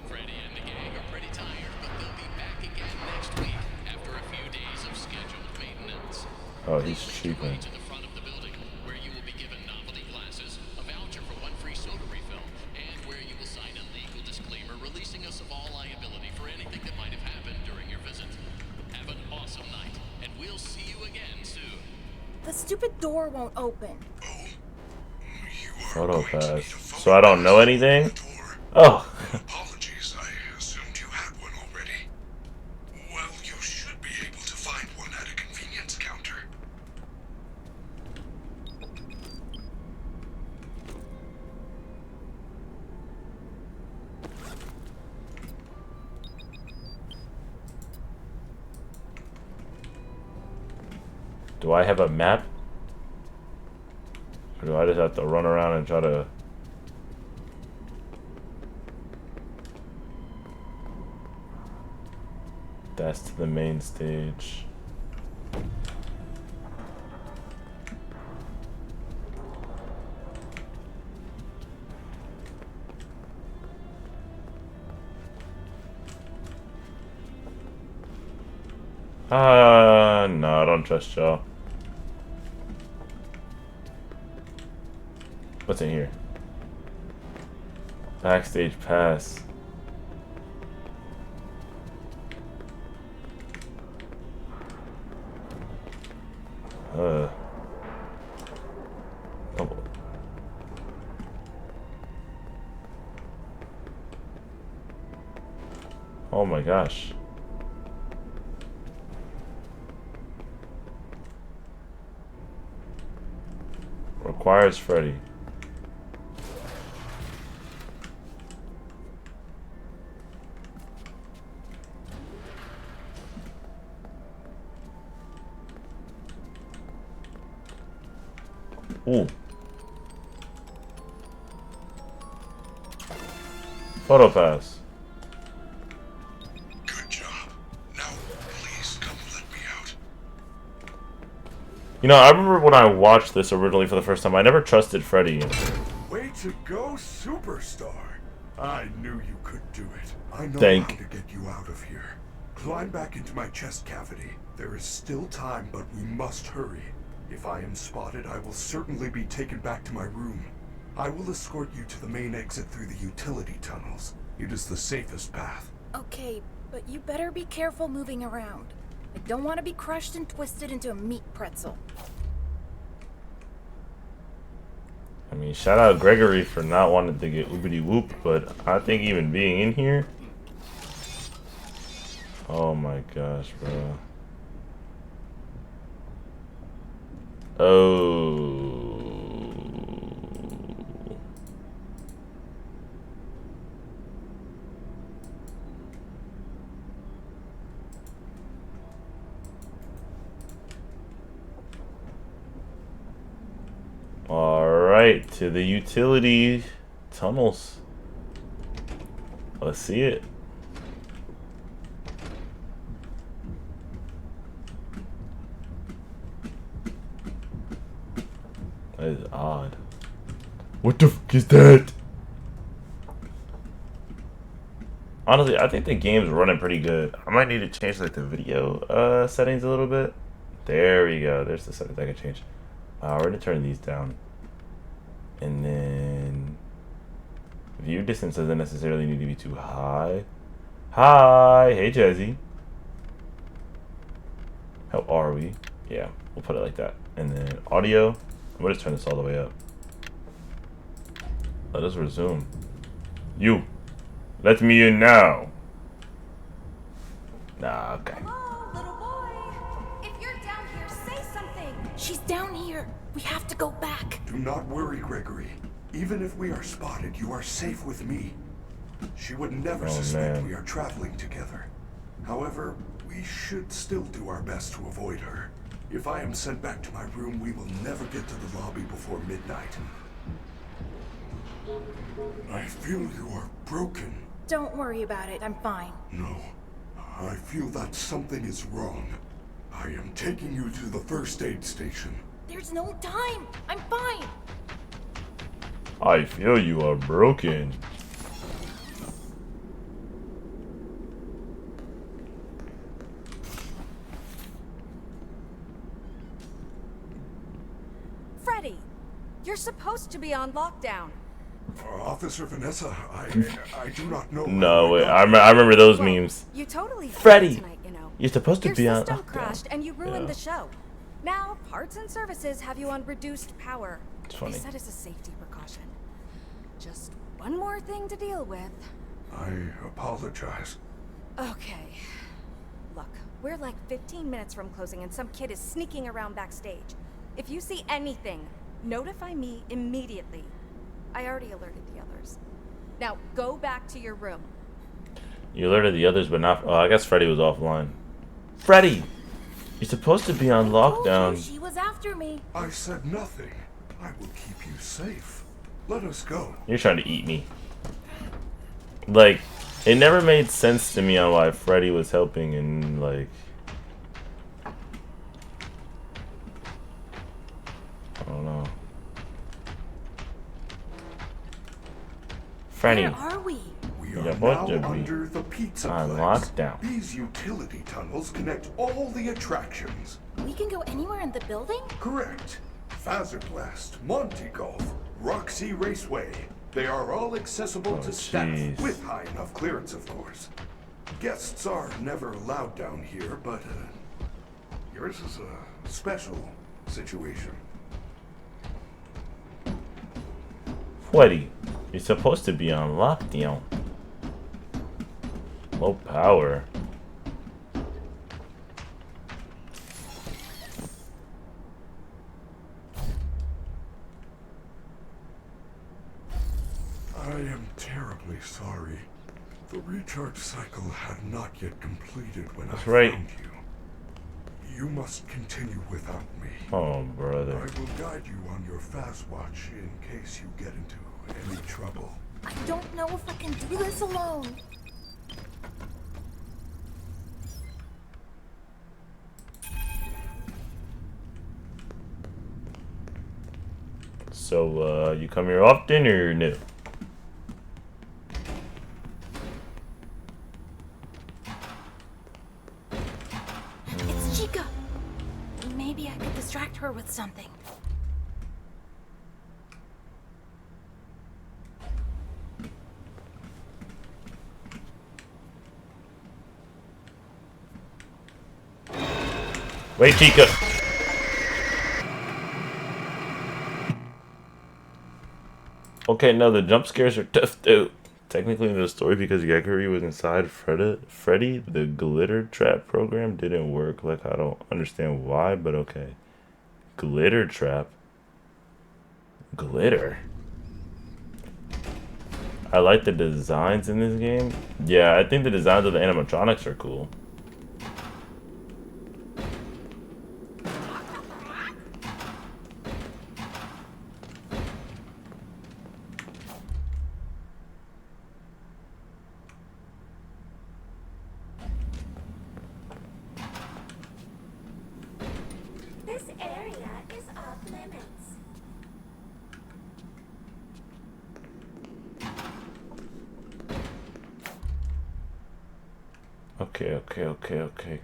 Freddy and the gang are pretty tired, but they'll be back again next week after a few days of scheduled maintenance. Oh, he's cheaping. To the front of the building, where you will be given novelty glasses, a voucher for one free soda refill, and where you will sign a legal disclaimer releasing us of all liability for anything that might have happened during your visit. Have an awesome night, and we'll see you again soon. The stupid door won't open. Photo pass. So I don't know anything? Oh. Apologies, I assumed you had one already. Well, you should be able to find one at a convenience counter. Do I have a map? Or do I just have to run around and try to... That's to the main stage. No, I don't trust y'all. What's in here? Backstage pass. my gosh. Requires Freddy. Ooh. Photo pass. Good job. Now, please come let me out. You know, I remember when I watched this originally for the first time, I never trusted Freddy. Way to go, superstar. I knew you could do it. I know Thank how to get you out of here. Climb back into my chest cavity. There is still time, but we must hurry. If I am spotted, I will certainly be taken back to my room. I will escort you to the main exit through the utility tunnels. It is the safest path. Okay, but you better be careful moving around. I don't want to be crushed and twisted into a meat pretzel. I mean, shout out Gregory for not wanting to get oobity whoop, but I think even being in here. Oh my gosh, bro. Oh. Alright, to the utility tunnels. Let's see it. That is odd. What the f is that? Honestly, I think the game's running pretty good. I might need to change like the video settings a little bit. There we go. There's the settings I can change. We're gonna turn these down. And then view distance doesn't necessarily need to be too high. Hi, hey Jazzy. How are we? Yeah, we'll put it like that. And then audio, we'll just turn this all the way up. Let us resume. You, let me in now. Nah, okay. Hello, little boy. If you're down here, say something. She's down here. We have to go back. Do not worry, Gregory. Even if we are spotted, you are safe with me. She would never suspect we are traveling together. However, we should still do our best to avoid her. If I am sent back to my room, we will never get to the lobby before midnight. I feel you are broken. Don't worry about it. I'm fine. No. I feel that something is wrong. I am taking you to the first aid station. There's no time. I'm fine. I feel you are broken. Freddy, you're supposed to be on lockdown. Officer Vanessa, I do not know. No, wait, I remember those memes. You totally Freddy, tonight, you know. you're supposed to Your be on. system crashed and you ruined Yeah. the show. Now, parts and services have you on reduced power. It's funny. They said it's a safety precaution. Just one more thing to deal with. I apologize. Okay. Look, we're like 15 minutes from closing and some kid is sneaking around backstage. If you see anything, notify me immediately. I already alerted the others. Now, go back to your room. You alerted the others, but not. Oh, I guess Freddy was offline. Freddy, you're supposed to be on lockdown. She was after me. I said nothing. I will keep you safe. Let us go. You're trying to eat me. Like, it never made sense to me on why Freddy was helping and like. I don't know. Freddy. Where are we? We You're are supposed now to be under the pizza on plex. lockdown. These utility tunnels connect all the attractions. We can go anywhere in the building? Correct. Fazerblast, Monte Golf, Roxy Raceway. They are all accessible to staff, jeez. with high enough clearance, of course. Guests are never allowed down here, but yours is a special situation. Freddy, you're supposed to be on lockdown. Low power. I am terribly sorry. The recharge cycle had not yet completed when That's I right. found you. You must continue without me. Oh, brother. I will guide you on your fast watch in case you get into any trouble. I don't know if I can do this alone. So, you come here often or you're new? It's Chica. Maybe I could distract her with something. Wait, Chica. Okay, no, the jump scares are tough too. Technically, in the story, because Yakuri was inside Freddy, the glitter trap program didn't work. Like, I don't understand why, but okay. Glitter trap? Glitter? I like the designs in this game. Yeah, I think the designs of the animatronics are cool. This area is off limits. Okay.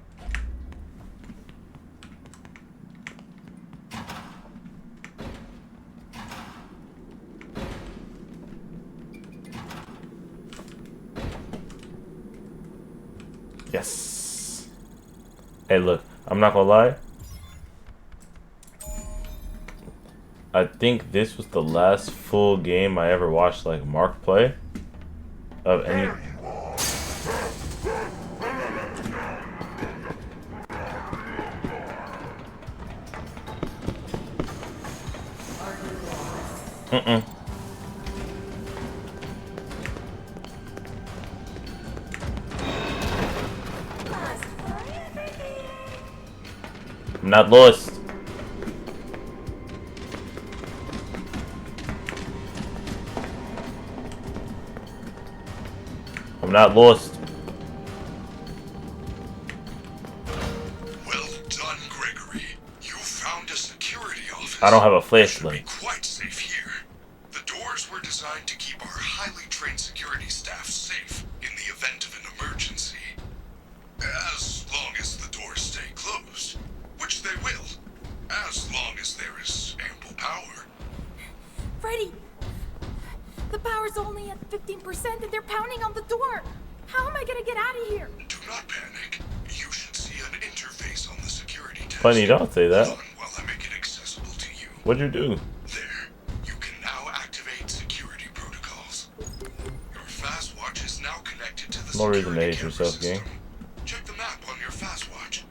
Yes. Hey, look, I'm not gonna lie. I think this was the last full game I ever watched, like, Mark play of any. I'm not lost. I'm not lost. Well done, Gregory. You found a security office. I don't have a You flashlight. should be quite safe here. The doors were designed to keep our highly trained security staff safe in the event of an emergency. As long as the doors stay closed, which they will, as long as there is ample power. Freddy! The power's only at 15% and they're pounding on the door! How am I gonna get out of here? Do not panic. You should see an interface on the security desk. Funny, don't say that. Hold on while I make it accessible to you. What'd you do? There. You can now activate security protocols. Your fast watch is now connected to the No reason to security hate camera yourself, system. gang. Check the map on your fast watch.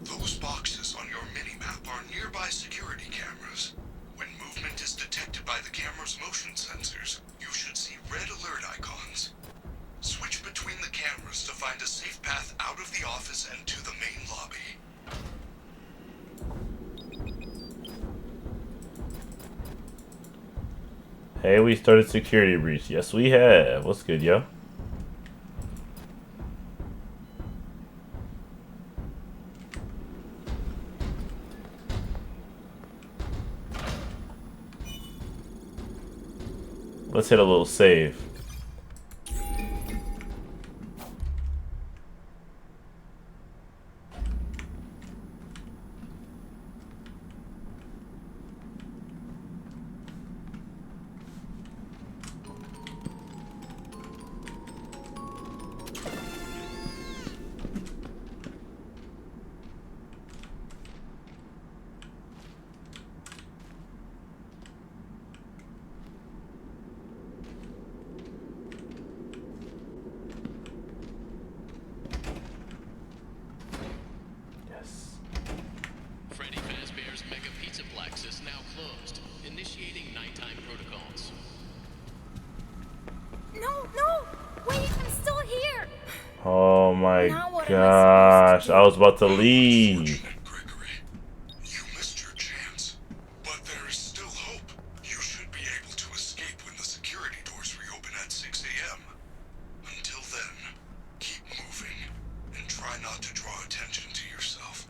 Those boxes on your mini-map are nearby security cameras. When movement is detected by the camera's motion sensors, you should see red alert icons. Switch between the cameras to find a safe path out of the office and to the main lobby. Hey, we started security breach. Yes, we have. What's good, yo? Let's hit a little save. gosh, I was about to leave. You missed your chance, but there is still hope. You should be able to escape when the security doors reopen at 6 a.m. Until then, keep moving and try not to draw attention to yourself.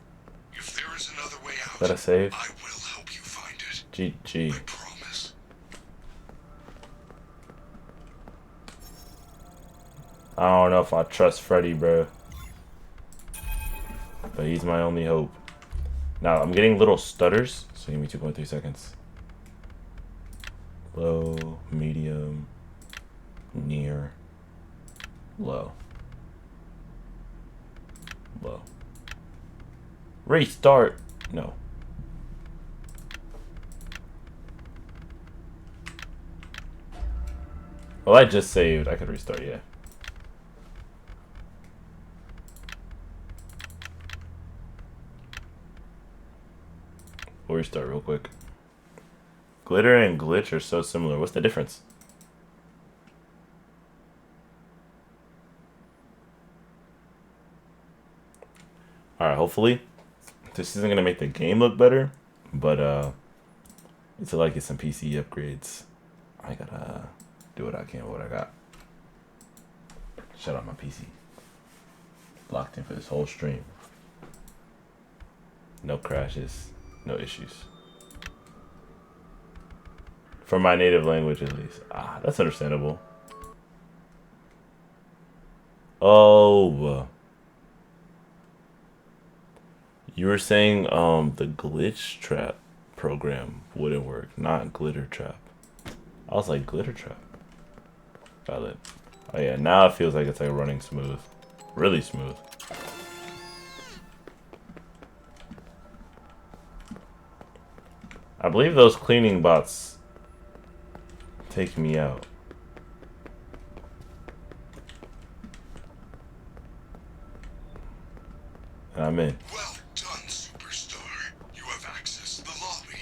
If there is another way out, Is that a save? I will help you find it. GG. I promise. I don't know if I trust Freddy, bro. But he's my only hope. Now, I'm getting little stutters, so give me 2.3 seconds. Low, medium, near, low. Low. Restart! No. Well, I just saved. I could restart, yeah. We'll restart real quick. Glitter and glitch are so similar. What's the difference? Alright, hopefully this isn't gonna make the game look better, but it's like it's some PC upgrades. I gotta do what I can with what I got. Shut up my PC. Locked in for this whole stream. No crashes, no issues. For my native language at least. Ah, that's understandable. Oh, you were saying the glitch trap program wouldn't work, not glitter trap. I was like, glitter trap. Valid. Oh yeah, now it feels like it's like running smooth. Really smooth. I believe those cleaning bots take me out. And I'm in. Well done, superstar. You have accessed the lobby.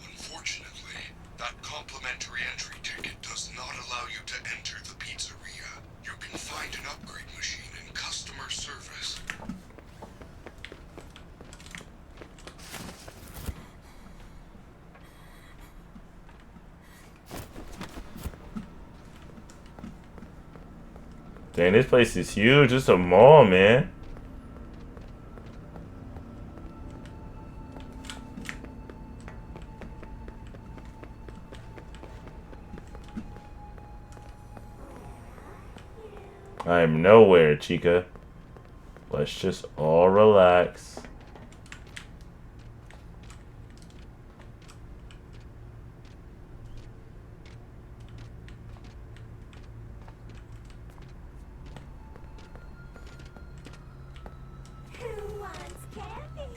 Unfortunately, that complimentary entry ticket does not allow you to enter the pizzeria. You can find an upgrade machine in customer service. Dang, this place is huge. It's a mall, man. I am nowhere, Chica. Let's just all relax. Who wants candy?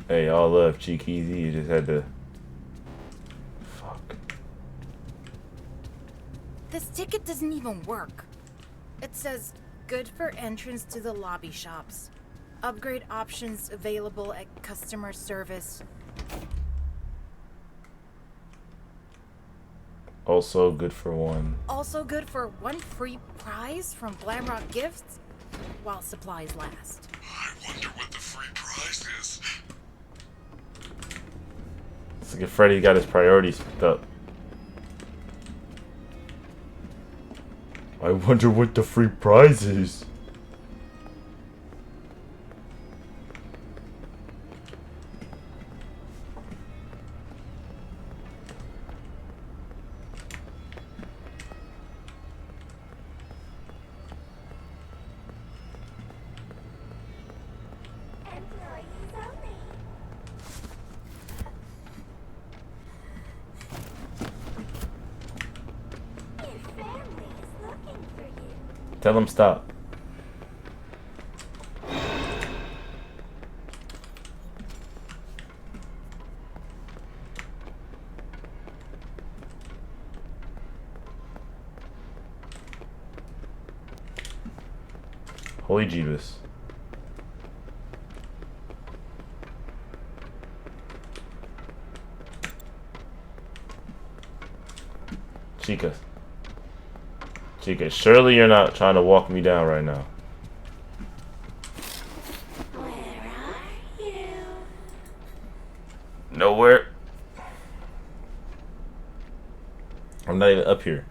Hey, all love, Cheek Easy. You just had to. Fuck. This ticket doesn't even work. It says, good for entrance to the lobby shops. Upgrade options available at customer service. Also good for one. Also good for one free prize from Glamrock Gifts while supplies last. I wonder what the free prize is. It's like if Freddy got his priorities picked up. I wonder what the free prize is. Employees only. Your family is looking for you. Tell him stop. Holy Jeebus. Chica. Chica, surely you're not trying to walk me down right now. Where are you? Nowhere. I'm not even up here.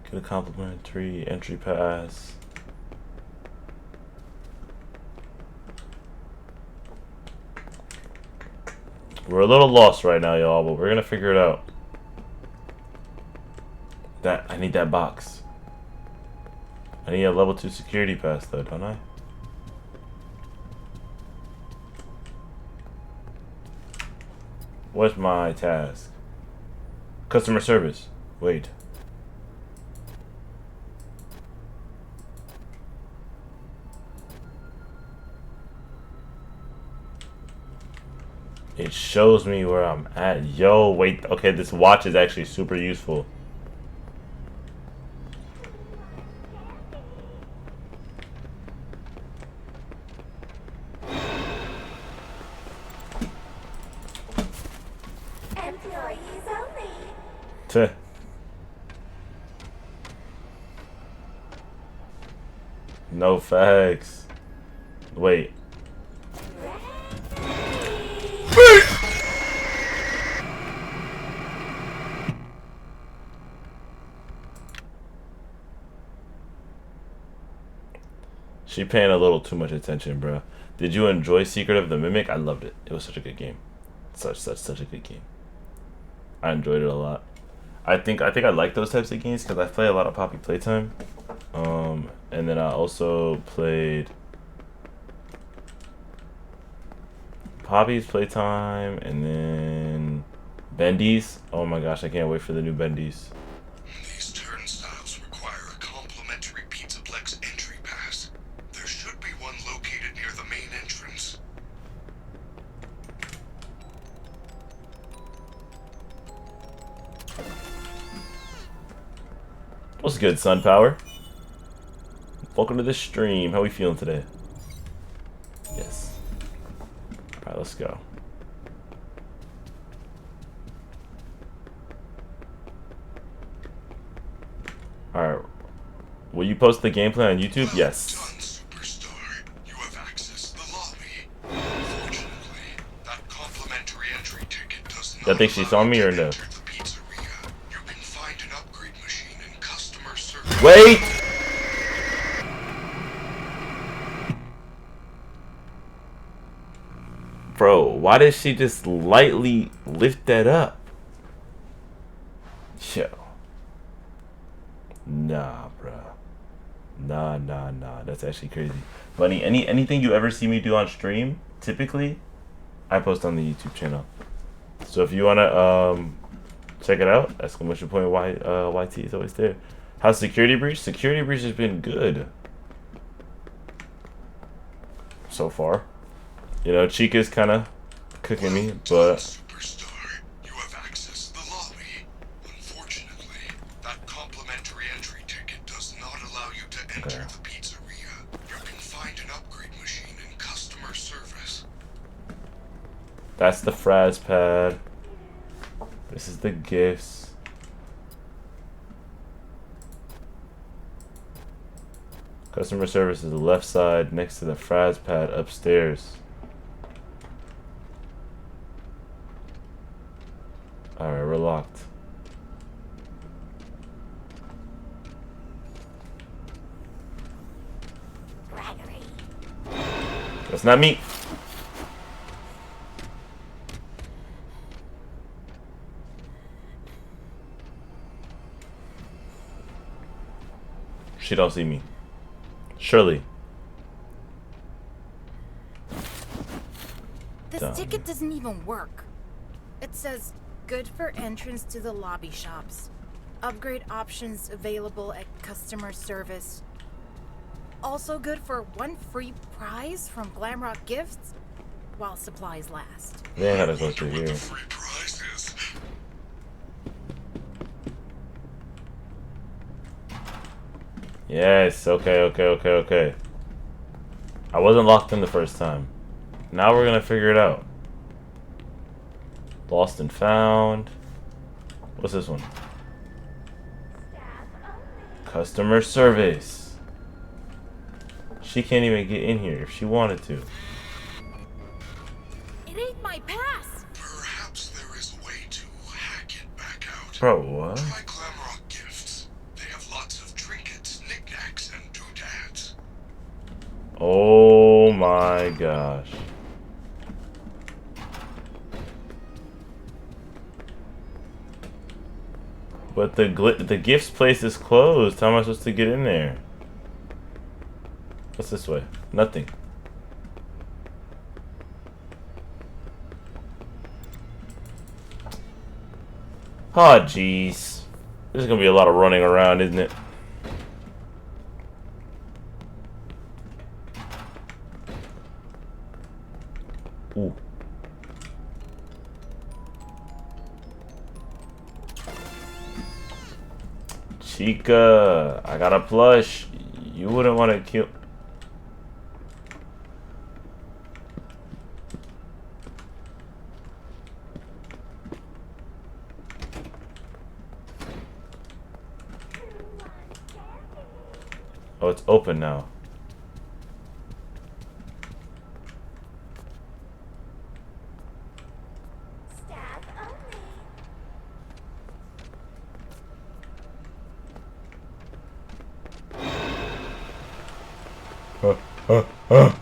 Get a complimentary entry pass. We're a little lost right now, y'all, but we're gonna figure it out. I need that box. I need a level 2 security pass though, don't I? What's my task? Customer service. Wait. It shows me where I'm at. Yo, wait. Okay, this watch is actually super useful. Employees only. Tuh. No facts. Wait. She paying a little too much attention, bro. Did you enjoy Secret of the Mimic? I loved it. It was such a good game. Such a good game. I enjoyed it a lot. I think I like those types of games because I play a lot of Poppy Playtime. And then I also played Poppy's Playtime and then Bendy's. Oh my gosh, I can't wait for the new Bendy's. These turnstiles require a complimentary Pizzaplex entry pass. There should be one located near the main entrance. What's good, Sun Power? Welcome to the stream. How we feeling today? Yes. Alright, let's go. Alright. Will you post the gameplay on YouTube? Yes. Superstar, you have accessed the lobby. Unfortunately, that complimentary entry ticket does not Y'all think she saw me or no? enter the pizzeria. You can find an upgrade machine in customer service. Wait! Bro, why did she just lightly lift that up? Yo. Nah, bro. Nah. That's actually crazy. Bunny, anything you ever see me do on stream, typically, I post on the YouTube channel. So if you wanna check it out, exclamation point YT is always there. How's Security Breach? Security Breach has been good so far. You know, Chica's kind of cooking me, but Superstar, you have accessed the lobby. Unfortunately, that complimentary entry ticket does not allow you to enter the pizzeria. You can find an upgrade machine in customer service. that's the Fraz pad. This is the gifts. Customer service is the left side next to the Fraz pad upstairs. Alright, we're locked. That's not me. She don't see me. Surely. This Dumb. ticket doesn't even work. It says, good for entrance to the lobby shops. Upgrade options available at customer service. Also good for 1 free prize from Glamrock Gifts while supplies last. They ain't gotta go through here. Yes, okay. I wasn't locked in the first time. Now we're gonna figure it out. Lost and found. What's this one? Customer service. She can't even get in here if she wanted to. It ain't my pass. Perhaps there is a way to hack it back out. Bro, what? Try Glamrock Gifts. They have lots of trinkets, knickknacks, and doodads. Oh my gosh. But the gifts place is closed. How am I supposed to get in there? What's this way? Nothing. Oh jeez. There's gonna be a lot of running around, isn't it? Ooh. Chica, I got a plush. You wouldn't want to kill. Oh, it's open now. Huh.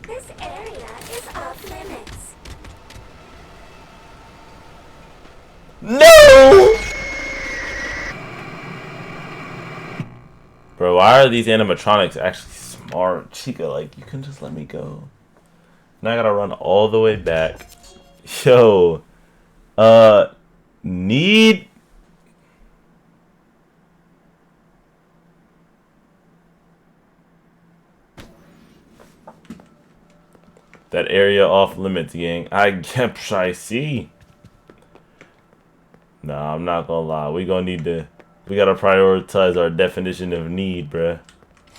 This area is off limits. No! Bro, why are these animatronics actually smart? Chica, like, you can just let me go. Now I gotta run all the way back. Yo. Need... That area off limits, gang. I see. Nah, I'm not gonna lie. We gotta prioritize our definition of need, bruh.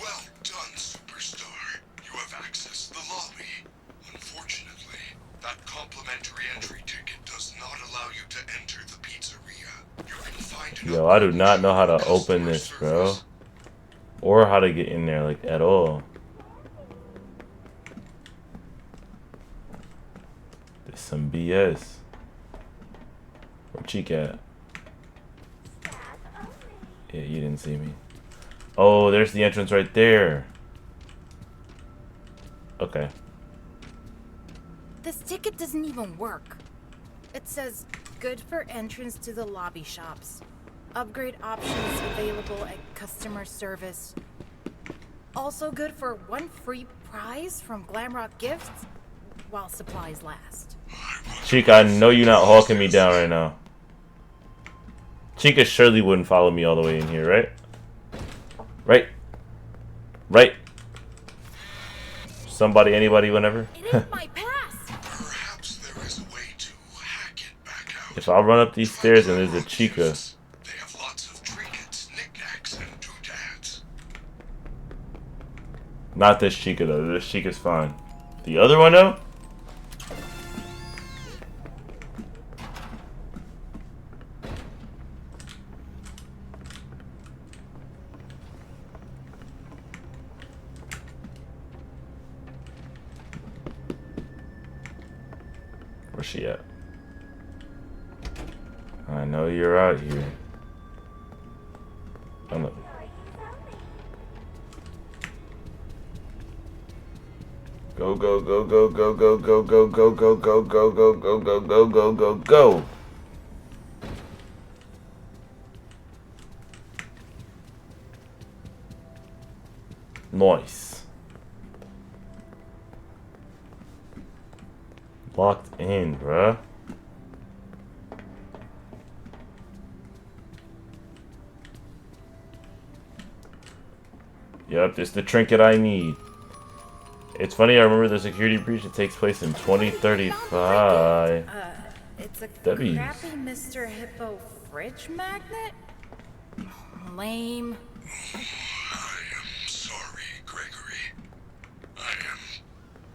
Well done, superstar. You have accessed the lobby. Unfortunately, that complimentary entry ticket does not allow you to enter the pizzeria. You can find Yo, I do not know how to open this, bro. Or how to get in there, like, at all. This some BS. Where Chica at? Yeah, you didn't see me. Oh, there's the entrance right there. Okay. This ticket doesn't even work. It says, good for entrance to the lobby shops. Upgrade options available at customer service. Also good for 1 free prize from Glamrock Gifts while supplies last. Chica, I know you're not hawking me down right now. Chica surely wouldn't follow me all the way in here, right? Right? Somebody, anybody, whenever? It ain't my pass. Perhaps there is a way to hack it back out. If I run up these stairs and there's a Chica. They have lots of trinkets, knickknacks, and doodads. Not this Chica, though. This Chica's fine. The other one, though? Where's she at? I know you're out here. Go, go, go, go, go, go, go, go, go, go, go, go, go, go, go, go, go, go, go. Nice. Locked in, bruh. Yep, this is the trinket I need. It's funny, I remember the security breach that takes place in 2035. It's a W's. crappy Mr. Hippo fridge magnet? Lame. I am sorry, Gregory. I am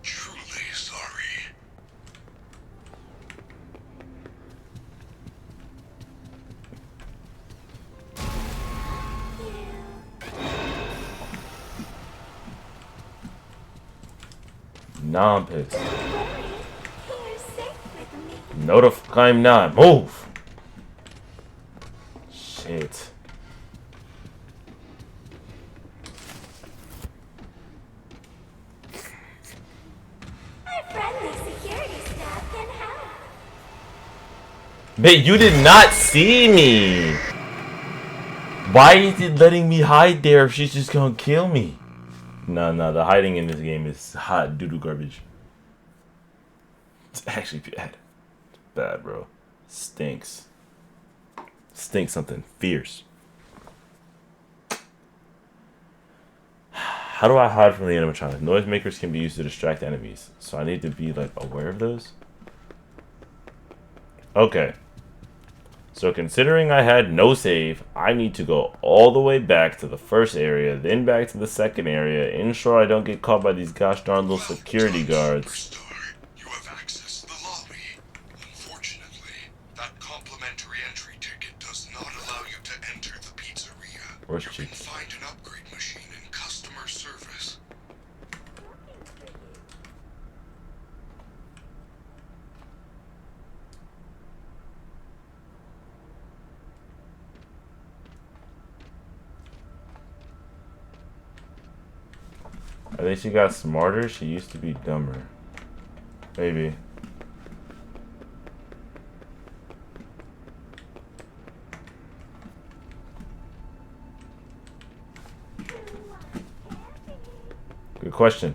truly sorry. Nah, I'm pissed. Notify him not. Move! Shit. Our friendly security staff can help. But you did not see me! Why is it letting me hide there if she's just gonna kill me? Nah, the hiding in this game is hot doo-doo garbage. It's actually bad. It's bad, bro. Stinks. Stinks something fierce. How do I hide from the animatronic? Noisemakers can be used to distract enemies. So I need to be, like, aware of those? Okay. So considering I had no save, I need to go all the way back to the first area, then back to the second area, ensure I don't get caught by these gosh darn little security guards. You have accessed the lobby. Unfortunately, that complimentary entry ticket does not allow you to enter the pizzeria. Where's You Cheeks? can find an upgrade machine in customer service. I think she got smarter. She used to be dumber. Maybe. Good question.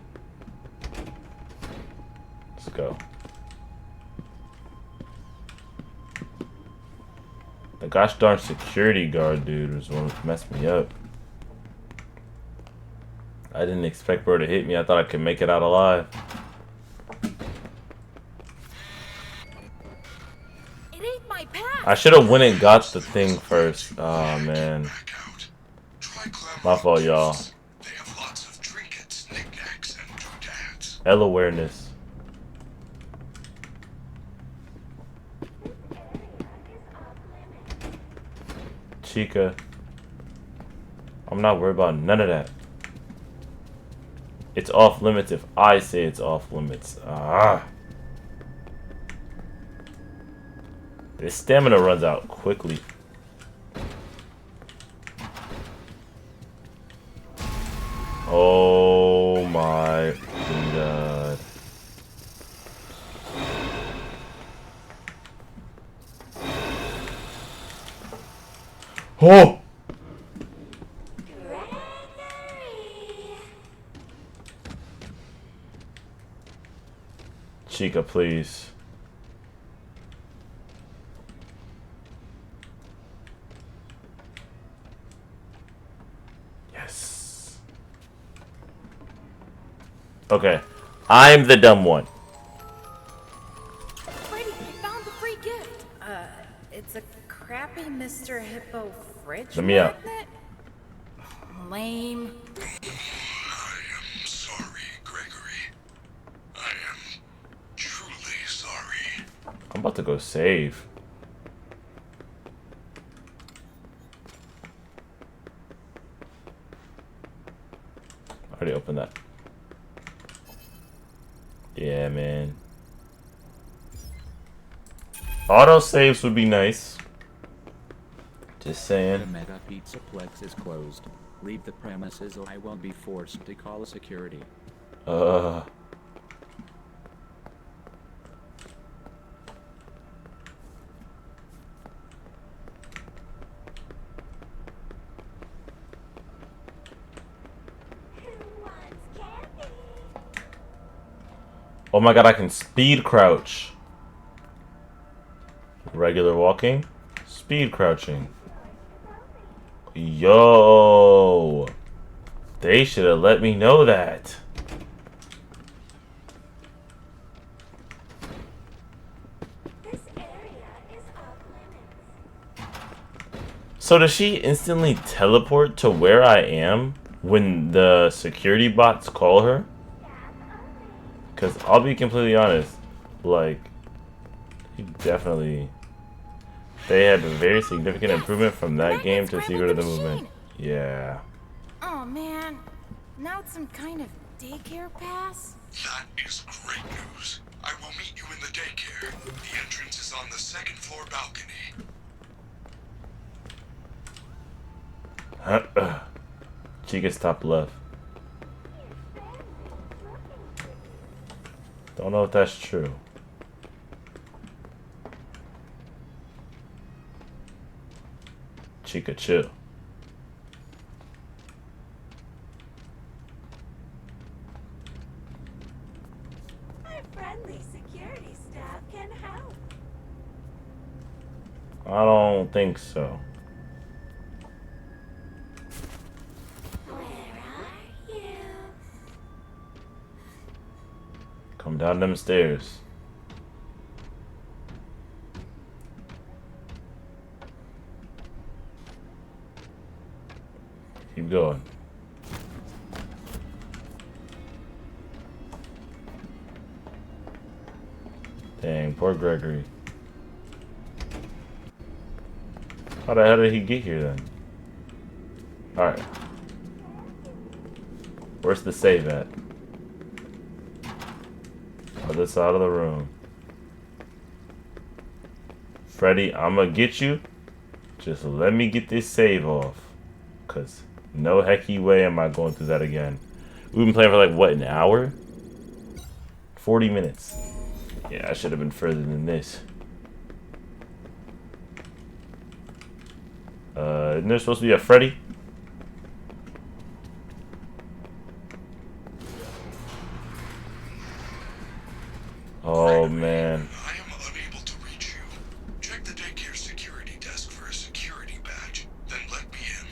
Let's go. The gosh darn security guard dude was the one who messed me up. I didn't expect her to hit me. I thought I could make it out alive. It ain't my path. I should have went and got the thing first. Oh, man. My fault, y'all. They have lots of trinkets, knickknacks, and doodads. L awareness. Chica. I'm not worried about none of that. It's off limits if I say it's off limits. Ah. This stamina runs out quickly. Oh my god. Oh! Chica, please. Yes. Okay. I'm the dumb one. Freddy, I found the free gift. It's a crappy Mr. Hippo fridge Let me out. magnet? Lame. I am sorry, Gregory. I am truly sorry. I'm about to go save. I already opened that. Yeah, man. Auto saves would be nice. Just The saying. Mega Pizzaplex is closed. Leave the premises or I will be forced to call security. Oh my god, I can speed crouch. Regular walking. Speed crouching. Yo. They should have let me know that. So does she instantly teleport to where I am when the security bots call her? Because I'll be completely honest, like, definitely, they had a very significant improvement from that game to Secret of the Movement. Yeah. Oh man, now it's some kind of daycare pass? That is great news. I will meet you in the daycare. The entrance is on the second floor balcony. Chica's top left. Don't know if that's true. Chica, chill. Our friendly security staff can help. I don't think so. Come down them stairs. Keep going. Dang, poor Gregory. How the hell did he get here then? Alright. Where's the save at? Other side of the room. Freddy, I'ma get you. Just let me get this save off. Cause no hecky way am I going through that again. We've been playing for like, what, an hour? 40 minutes. Yeah, I should have been further than this. Isn't there supposed to be a Freddy? Oh man. I am unable to reach you. Check the daycare security desk for a security badge, then let me in.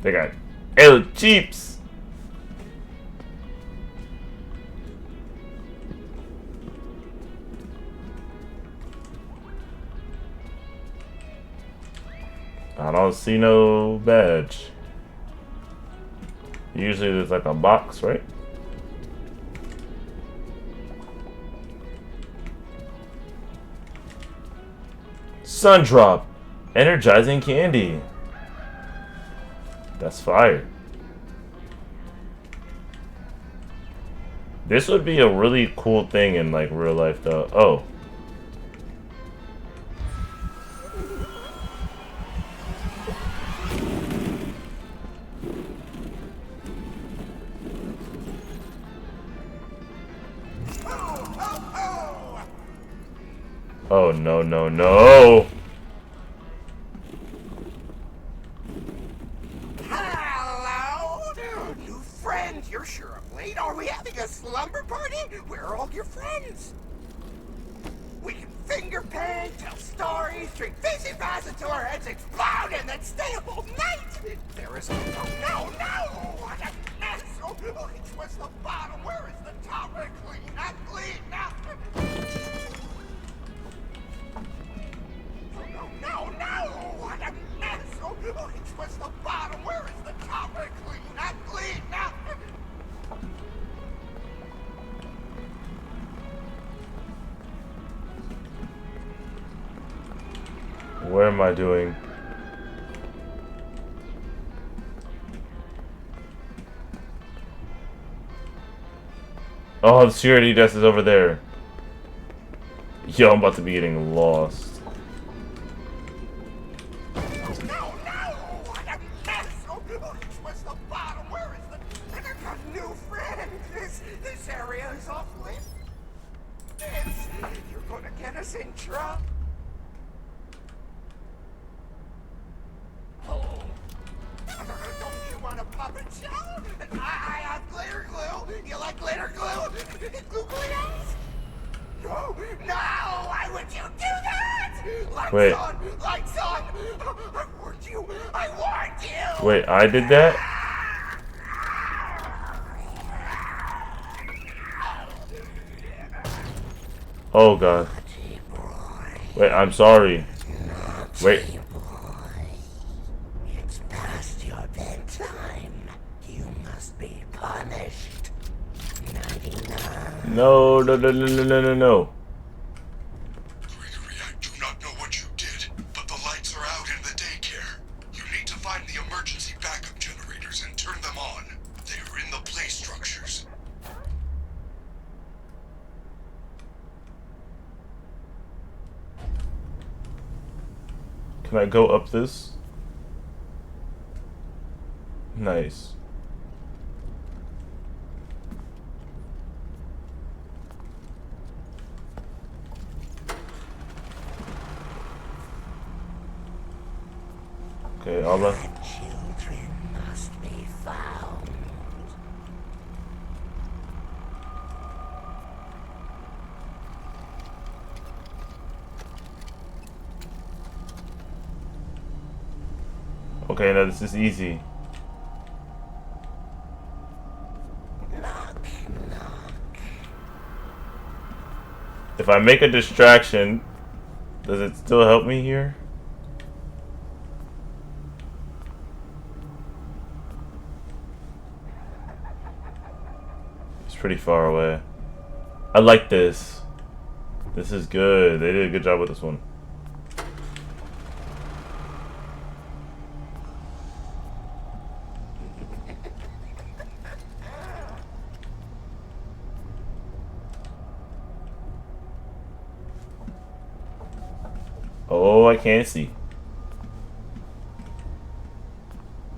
They got El Cheeps. I don't see no badge. Usually there's like a box, right? Sun drop. Energizing candy. That's fire. This would be a really cool thing in like real life though. Oh. Oh no no no. Hello? Dude, new friends. You're sure I'm late. Are we having a slumber party? Where are all your friends? We can finger paint, tell stories, drink fizzy fast until our heads explode, and then stay up all night. There is no. What a mess. Oh, what's the bottom? Where is the top? Clean up. No! What a mess! Oh, what's the bottom? Where is the top? Clean up! What am I doing? Oh, the security desk is over there. Yo, I'm about to be getting lost. What's the bottom? Where is the... I got new friends. This area is off limits. You're gonna get us in trouble. Don't you want a puppet show? No! Why would you do that? Lights Wait. on! Lights on! I warned you! I warned you! Wait, I did that? Oh god. Wait, I'm sorry. Wait. It's past your bedtime. You must be punished. 99. No, no, no, no, no, no, no, no. Gregory, I do not know what you did, but the lights are out in the daycare. You need to find the emergency backup generators and turn them on. They are in the play structures. Can I go up this? Nice. Okay, all the Children must be found. Okay, now this is easy. If I make a distraction, does it still help me here? It's pretty far away. I like this. This is good. They did a good job with this one. Oh, I can't see.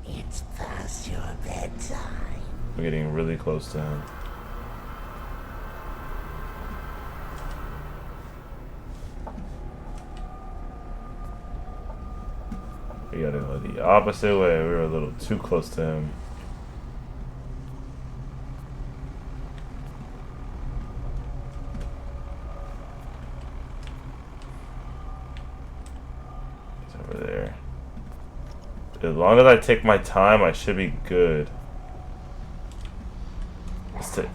It's past your bedtime. We're getting really close to him. We gotta go the opposite way. We were a little too close to him. He's over there. As long as I take my time, I should be good. Let's take.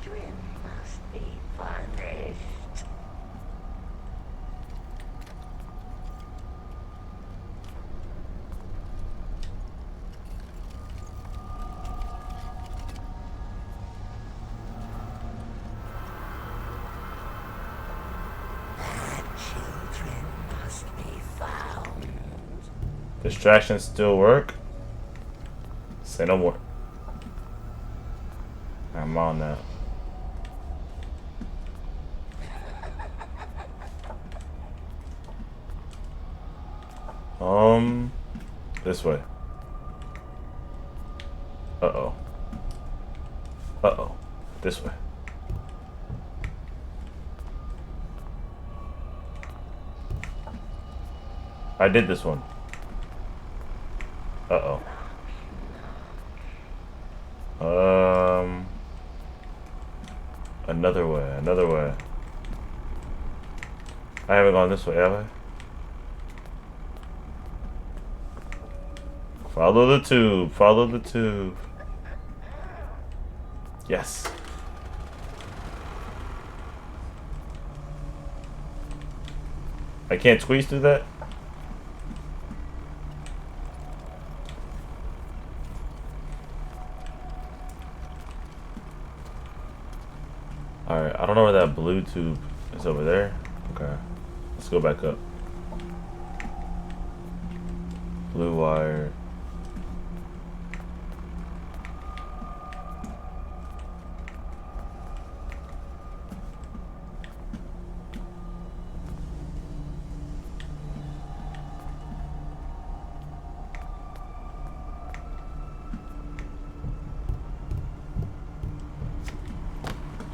Children must be punished. Bad children must be found. Distractions still work? Say no more. I'm on that. This way. Uh-oh. Uh-oh. This way. I did this one. Uh-oh. Another way, another way. I haven't gone this way, have I? Follow the tube, follow the tube. Yes. I can't squeeze through that? Alright, I don't know where that blue tube is. Over there? Okay. Let's go back up. Blue wire.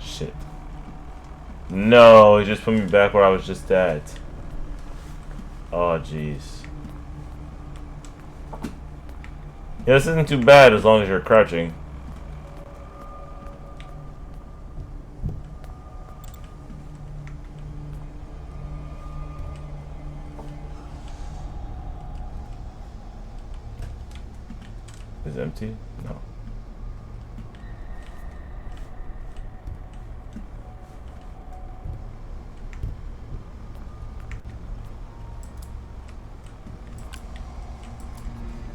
Shit. No, he just put me back where I was just at. Oh, jeez. Yeah, this isn't too bad as long as you're crouching. is empty? No.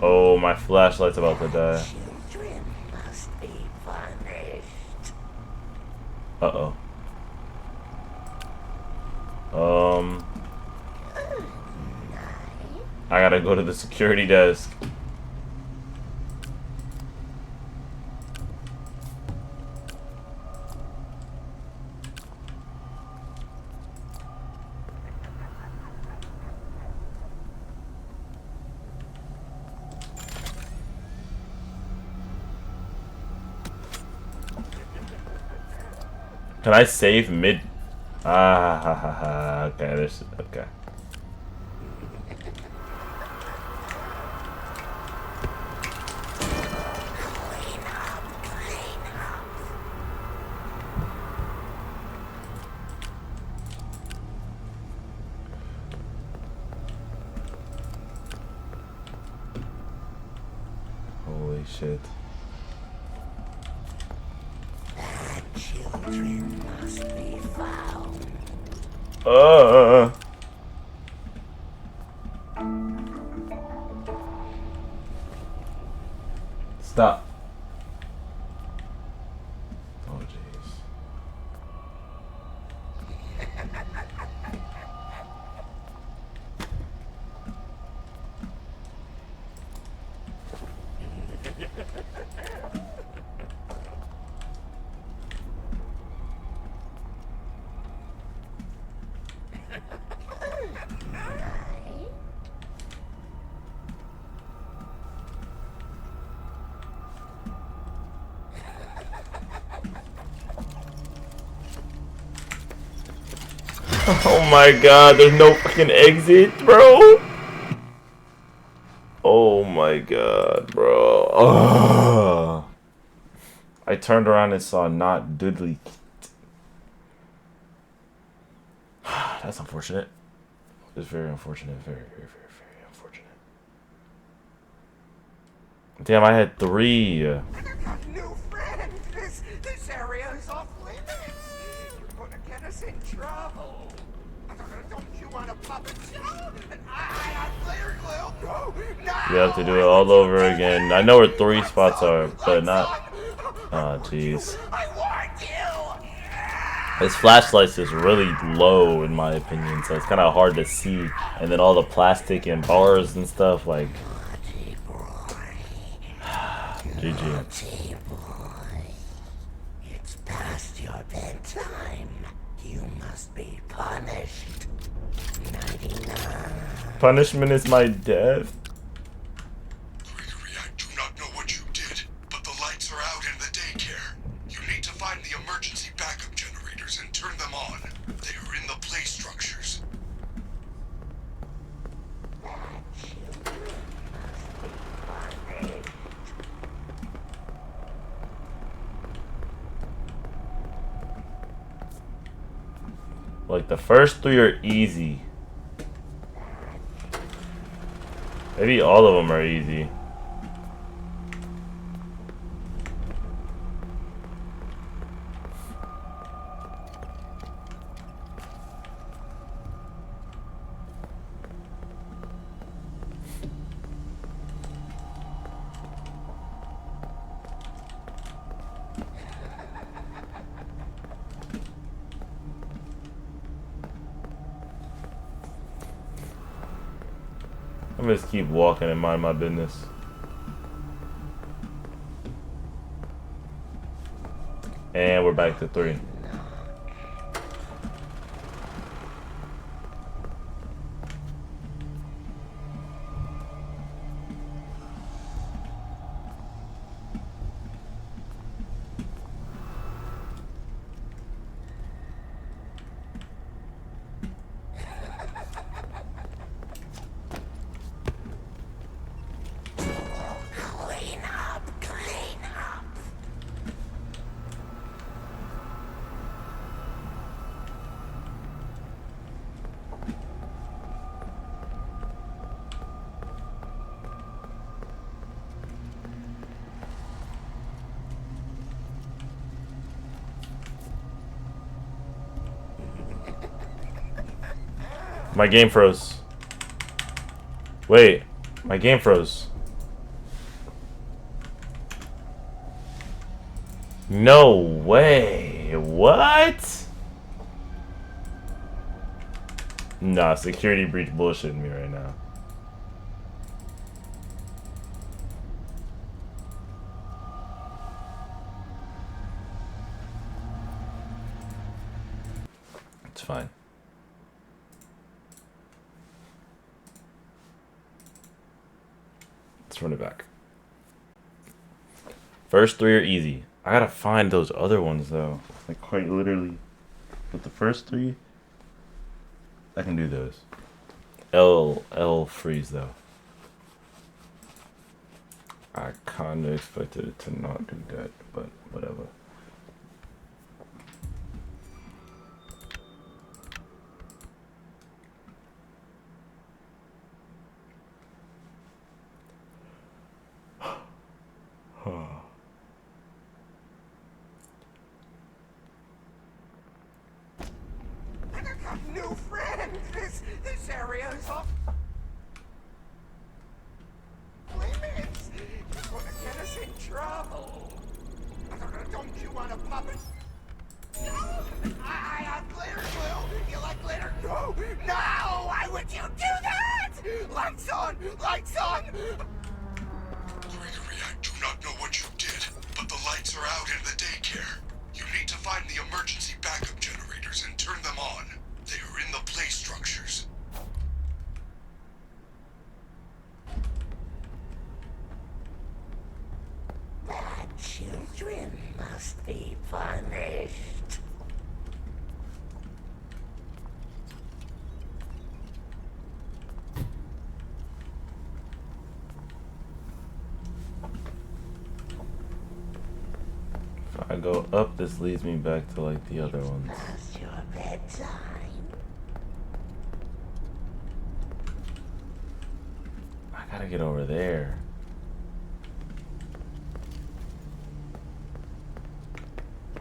Oh, my flashlight's about to die. Children must be punished. Uh-oh. I gotta go to the security desk. Can I save mid? Ah, ha, ha, ha. Okay, this. Okay. Holy shit. Children must be found. Stop. Oh jeez. Oh my god, there's no fucking exit, bro. Oh my god, bro. Ugh. I turned around and saw not Dudley. That's unfortunate. It's very unfortunate. Very unfortunate. Damn, I had 3. New friend, this area is off limits. You're gonna get us in trouble. Don't you want a puppet show? I clear glue. No. We have to do it all over again. I know where 3 spots are, but not. Oh, jeez. This flashlight is really low, in my opinion, so it's kind of hard to see. And then all the plastic and bars and stuff, like. GG. It's past your bedtime. You must be punished. 99. Punishment is my death. Gregory, I do not know what you did, but the lights are out in the daycare. You need to find the emergency backup generators and turn them on. They are in the play structures. Like, the first 3 are easy. Maybe all of them are easy. I'm gonna just keep walking and mind my business. And we're back to 3. My game froze. Wait, my game froze. No way. What? Nah, security breach bullshitting me right now. It's fine. Let's run it back. First three are easy. I gotta find those other ones though. Like quite literally. But the first three, I can do those. L freeze though. I kinda expected it to not do that, but whatever. I got new friends. This area is off limits. It's gonna get us in trouble. Don't you want to pop it? No, I have glitter glue. You like glitter glue? No, why would you do that? Lights on, lights on. Gregory, I do not know what you did, but the lights are out in the daycare. You need to find the emergency backup generators and turn them on. They are in the play structures. Bad children must be punished. If I go up, this leads me back to like the other ones. Past your bedtime. I gotta get over there.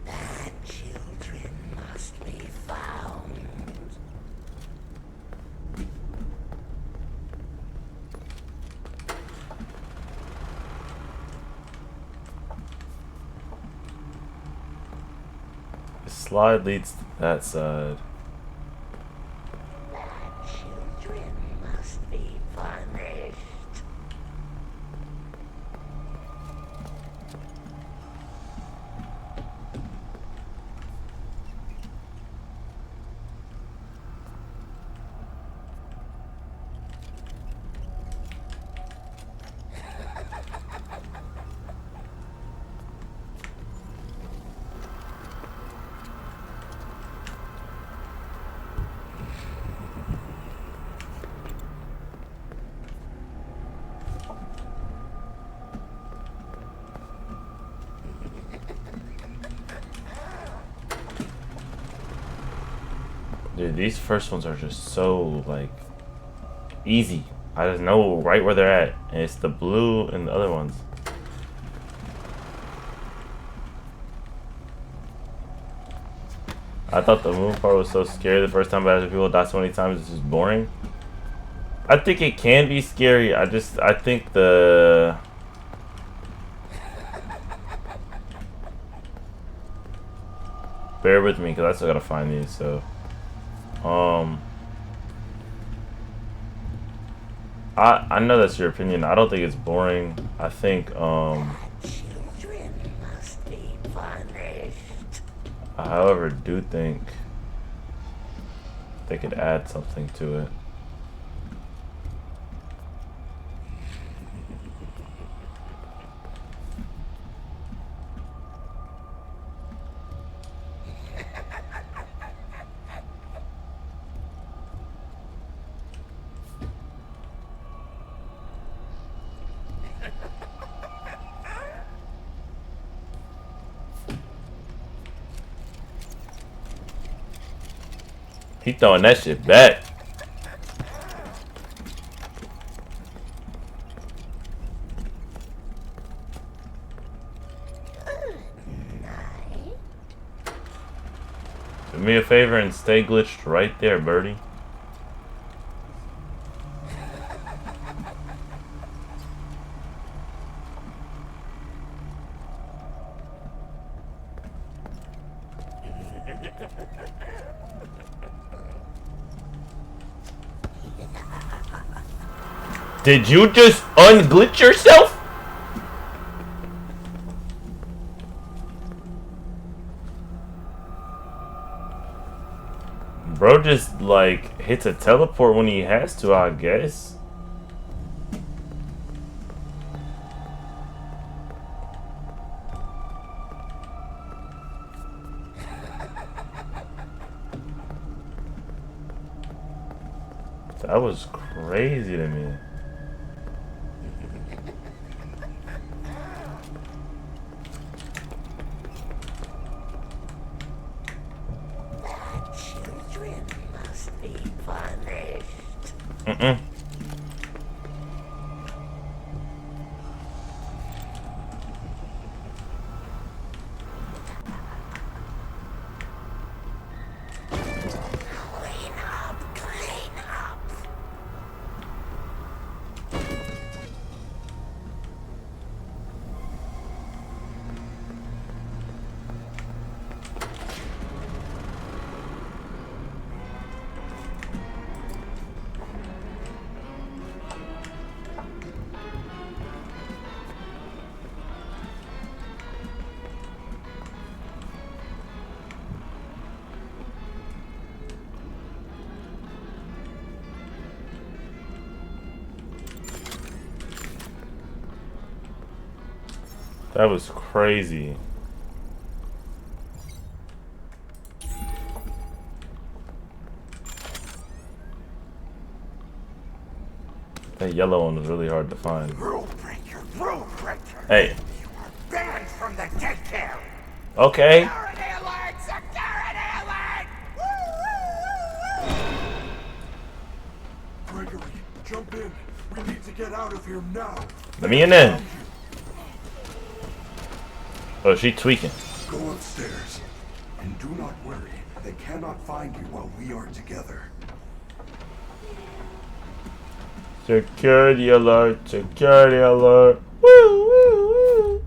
Bad children must be found. The slide leads to that side. Bad children must be punished. Dude, these first ones are just so, like, easy. I just know right where they're at. And it's the blue and the other ones. I thought the moon part was so scary the first time, but after people die so many times, it's just boring. I think it can be scary. I think the... Bear with me, because I still gotta find these, so... I know that's your opinion. I don't think it's boring. I think, Children must be punished. I, however, do think they could add something to it. He throwing that shit back. Do me a favor and stay glitched right there, birdie. Did you just unglitch yourself? Bro just like hits a teleport when he has to, I guess. That was crazy to me. Children must be punished. Mm-mm. That was crazy. That yellow one was really hard to find. Rule breaker, rule breaker. Hey. You are banned from the daycare. Okay. Security alert! Security alert! Gregory, jump in. We need to get out of here now. Let me in then. Oh, she tweaking. Go upstairs. And do not worry. They cannot find you while we are together. Security alert, security alert. Woo, woo, woo.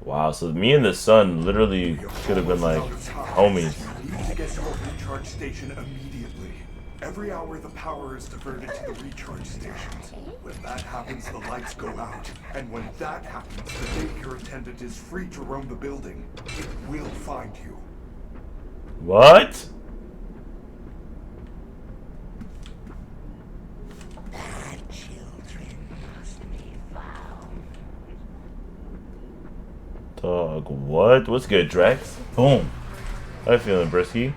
Wow, so me and the son literally could have been like homies. You need to get to a recharge station immediately. Every hour the power is diverted to the recharge stations. When that happens, the lights go out. And when that happens, the daycare attendant is free to roam the building. It will find you. What? Bad children must be found. Dog, what? What's good, Drax? Boom. How you feeling, Brisky?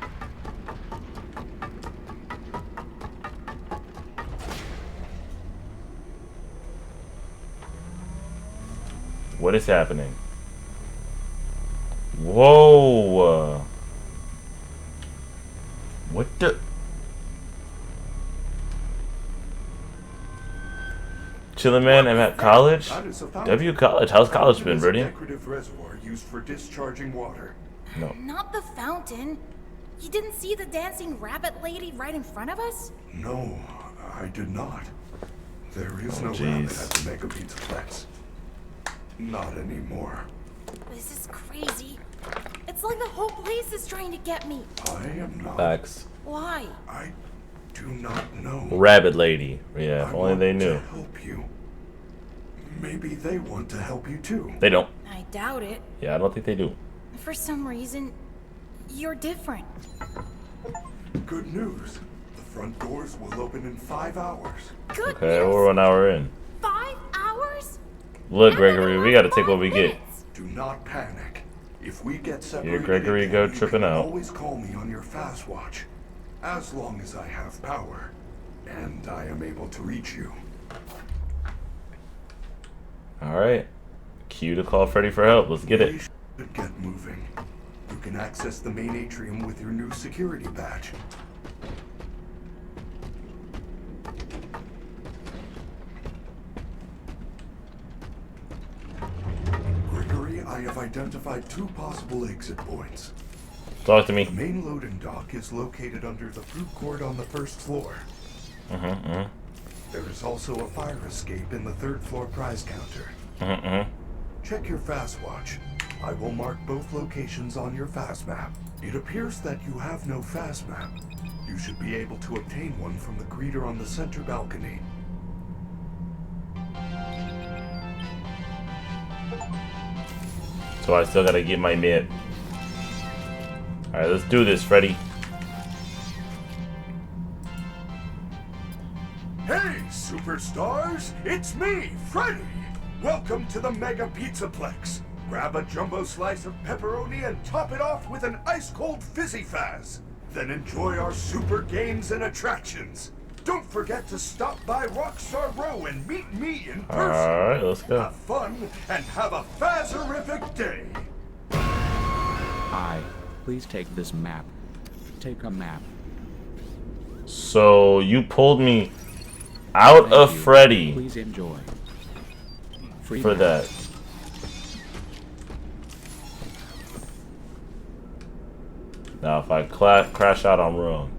What is happening? Whoa! What the? Chillin' man, I'm at college. W college. How's college been, Birdie? Decorative reservoir used for discharging water. No. Not the fountain. You didn't see the dancing rabbit lady right in front of us? No, I did not. There is Oh, no jeez. rabbit at the Mega Pizzaplex. Not anymore. This is crazy. It's like the whole place is trying to get me. I am not. Facts. Why? I do not know. Rabbit lady. Yeah, if I only want they to knew. help you. Maybe they want to help you too. They don't. I doubt it. Yeah, I don't think they do. For some reason, you're different. Good news. The front doors will open in 5 hours. Good Okay, news. we're 1 hour in. 5 hours? Look, Gregory, we gotta take what we get. Do not panic. If we get separated, Gregory again, go you tripping can out. always call me on your fast watch, as long as I have power, and I am able to reach you. Alright. Cue to call Freddy for help. Let's get We it. should get moving. You can access the main atrium with your new security badge. Gregory, I have identified 2 possible exit points. Talk to me. The main loading dock is located under the food court on the 1st floor. There is also a fire escape in the 3rd floor prize counter. Check your fast watch. I will mark both locations on your FAS map. It appears that you have no FAS map. You should be able to obtain one from the greeter on the center balcony. So I still gotta get my map. Alright, let's do this, Freddy. Hey, superstars! It's me, Freddy! Welcome to the Mega Pizzaplex. Grab a jumbo slice of pepperoni and top it off with an ice-cold Fizzy Faz. Then enjoy our super games and attractions. Don't forget to stop by Rockstar Row and meet me in person. Alright, let's go. Have fun and have a Fazerific day. Hi, please take this map. Take a map. So you pulled me out Thank of you. Freddy. Please enjoy. Free For map. that. Now if I crash out, I'm wrong.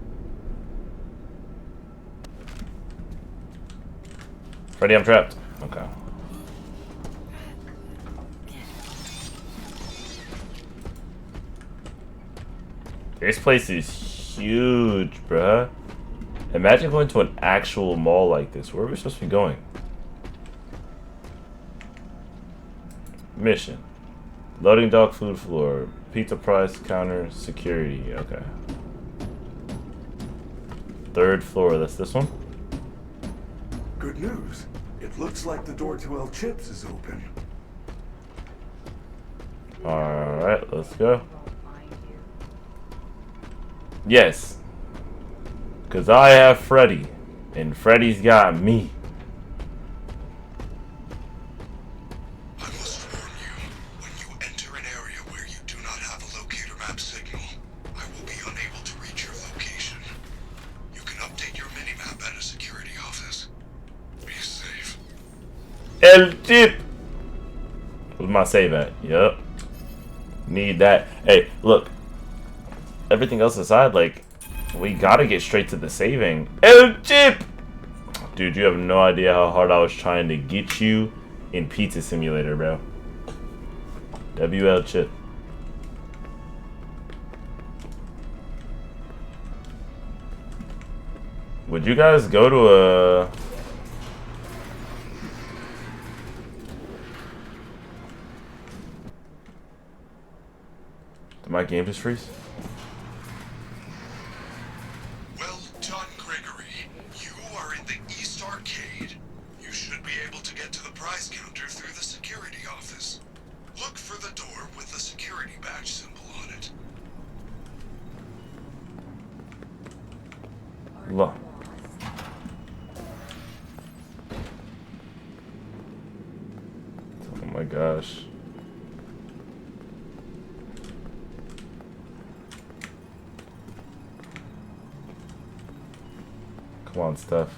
Freddy, I'm trapped. Okay. This place is huge, bruh. Imagine going to an actual mall like this. Where are we supposed to be going? Mission. Loading dock food floor. Pizza price counter security. Okay. Third floor. That's this one? Good news. It looks like the door to El Chips is open. Alright, let's go. Yes. Because I have Freddy. And Freddy's got me. I must warn you, when you enter an area where you do not have a locator map signal, I will be unable to reach your location. You can update your minimap at a security office. Be safe. El Chip! Where's my save at? Yup. Need that. Hey, look. Everything else aside, like, we gotta get straight to the saving. El Chip! Dude, you have no idea how hard I was trying to get you in Pizza Simulator, bro. WL Chip. Would you guys go to a... Did my game just freeze? Well done, Gregory. You are in the East Arcade. You should be able to get to the prize counter through the security office. Look for the door with the security badge symbol on it. Look. Oh my gosh. Come on, Steph.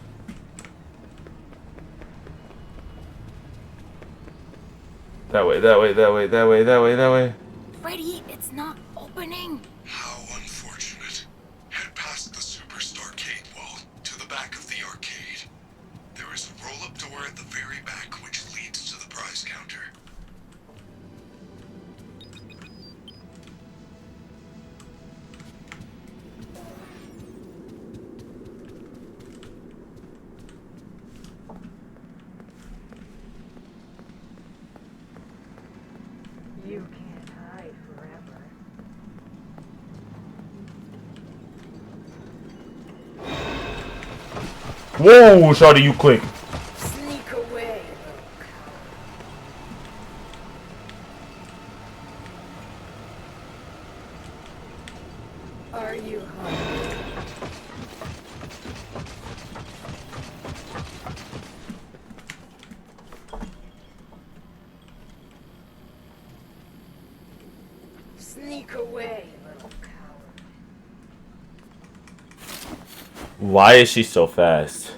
That way, that way, that way, that way, that way, that way. Freddy, it's not opening. How unfortunate. Head past the Superstar Arcade wall to the back of the arcade. There is a roll-up door at the very back which leads to the prize counter. You can't hide forever. Whoa, shawty, you quick. Sneak away. Are you hungry? Sneak away, little coward. Why is she so fast?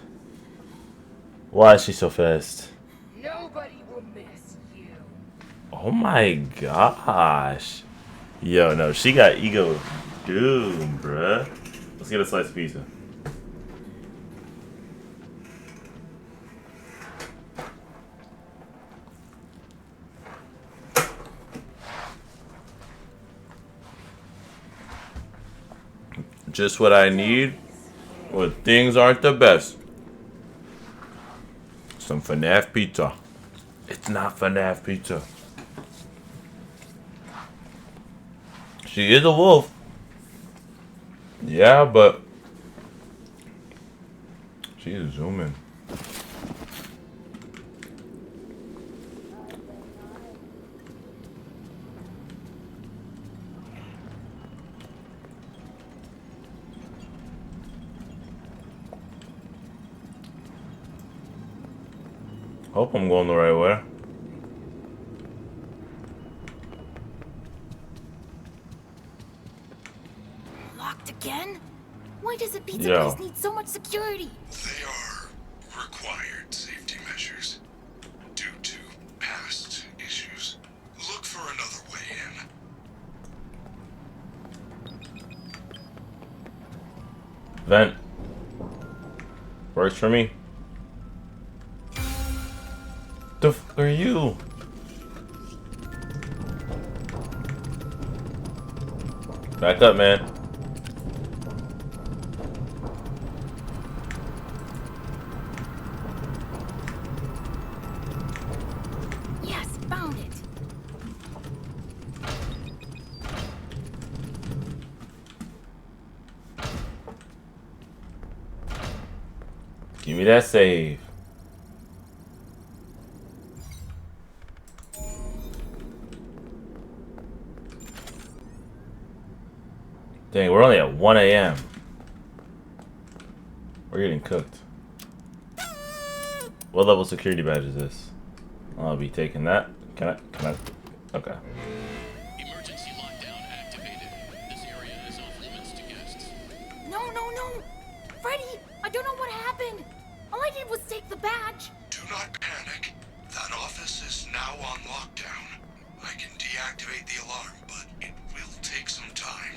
Why is she so fast? Nobody will miss you. Oh my gosh. Yo, no, she got ego doom, bruh. Let's get a slice of pizza. Just what I need when things aren't the best. Some FNAF pizza. It's not FNAF pizza. She is a wolf. Yeah, but she is zooming. Hope I'm going the right way. Locked again? Why does a pizza Yo. place need so much security? They are required safety measures due to past issues. Look for another way in. Vent. Works for me. The fuck are you? Back up, man. Yes, found it. Give me that save. Dang, we're only at 1 a.m. We're getting cooked. What level security badge is this? I'll be taking that. Can I? Okay. Emergency lockdown activated. This area is off limits to guests. No, no, no! Freddy, I don't know what happened. All I did was take the badge. Do not panic. That office is now on lockdown. I can deactivate the alarm, but it will take some time.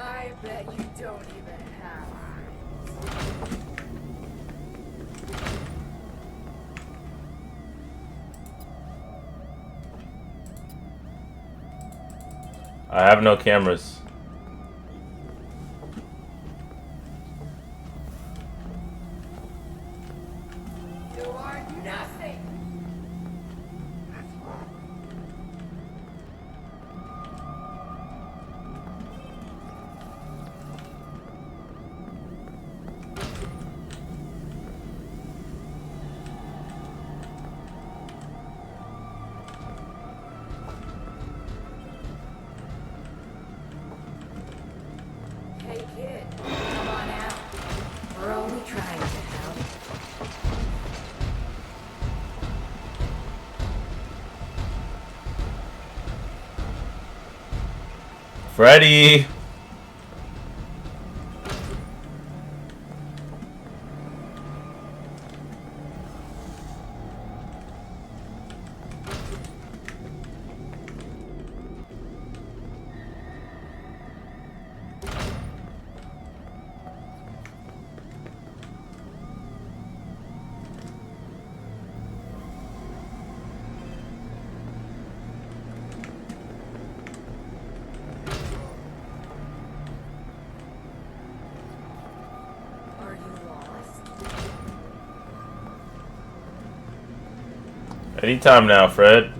I bet you don't even have. I have no cameras. You are nothing. Hey kid, come on out. We're only trying to help. Freddy! Are you lost? Anytime now, Fred.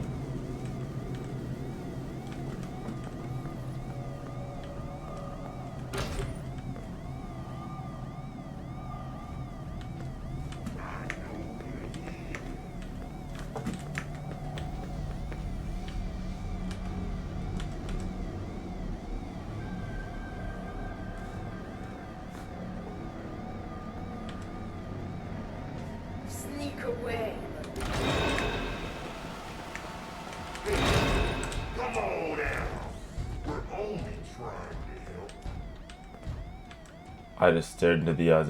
Sneak away. Come on now. We're only trying to help. I just stared into the eyes of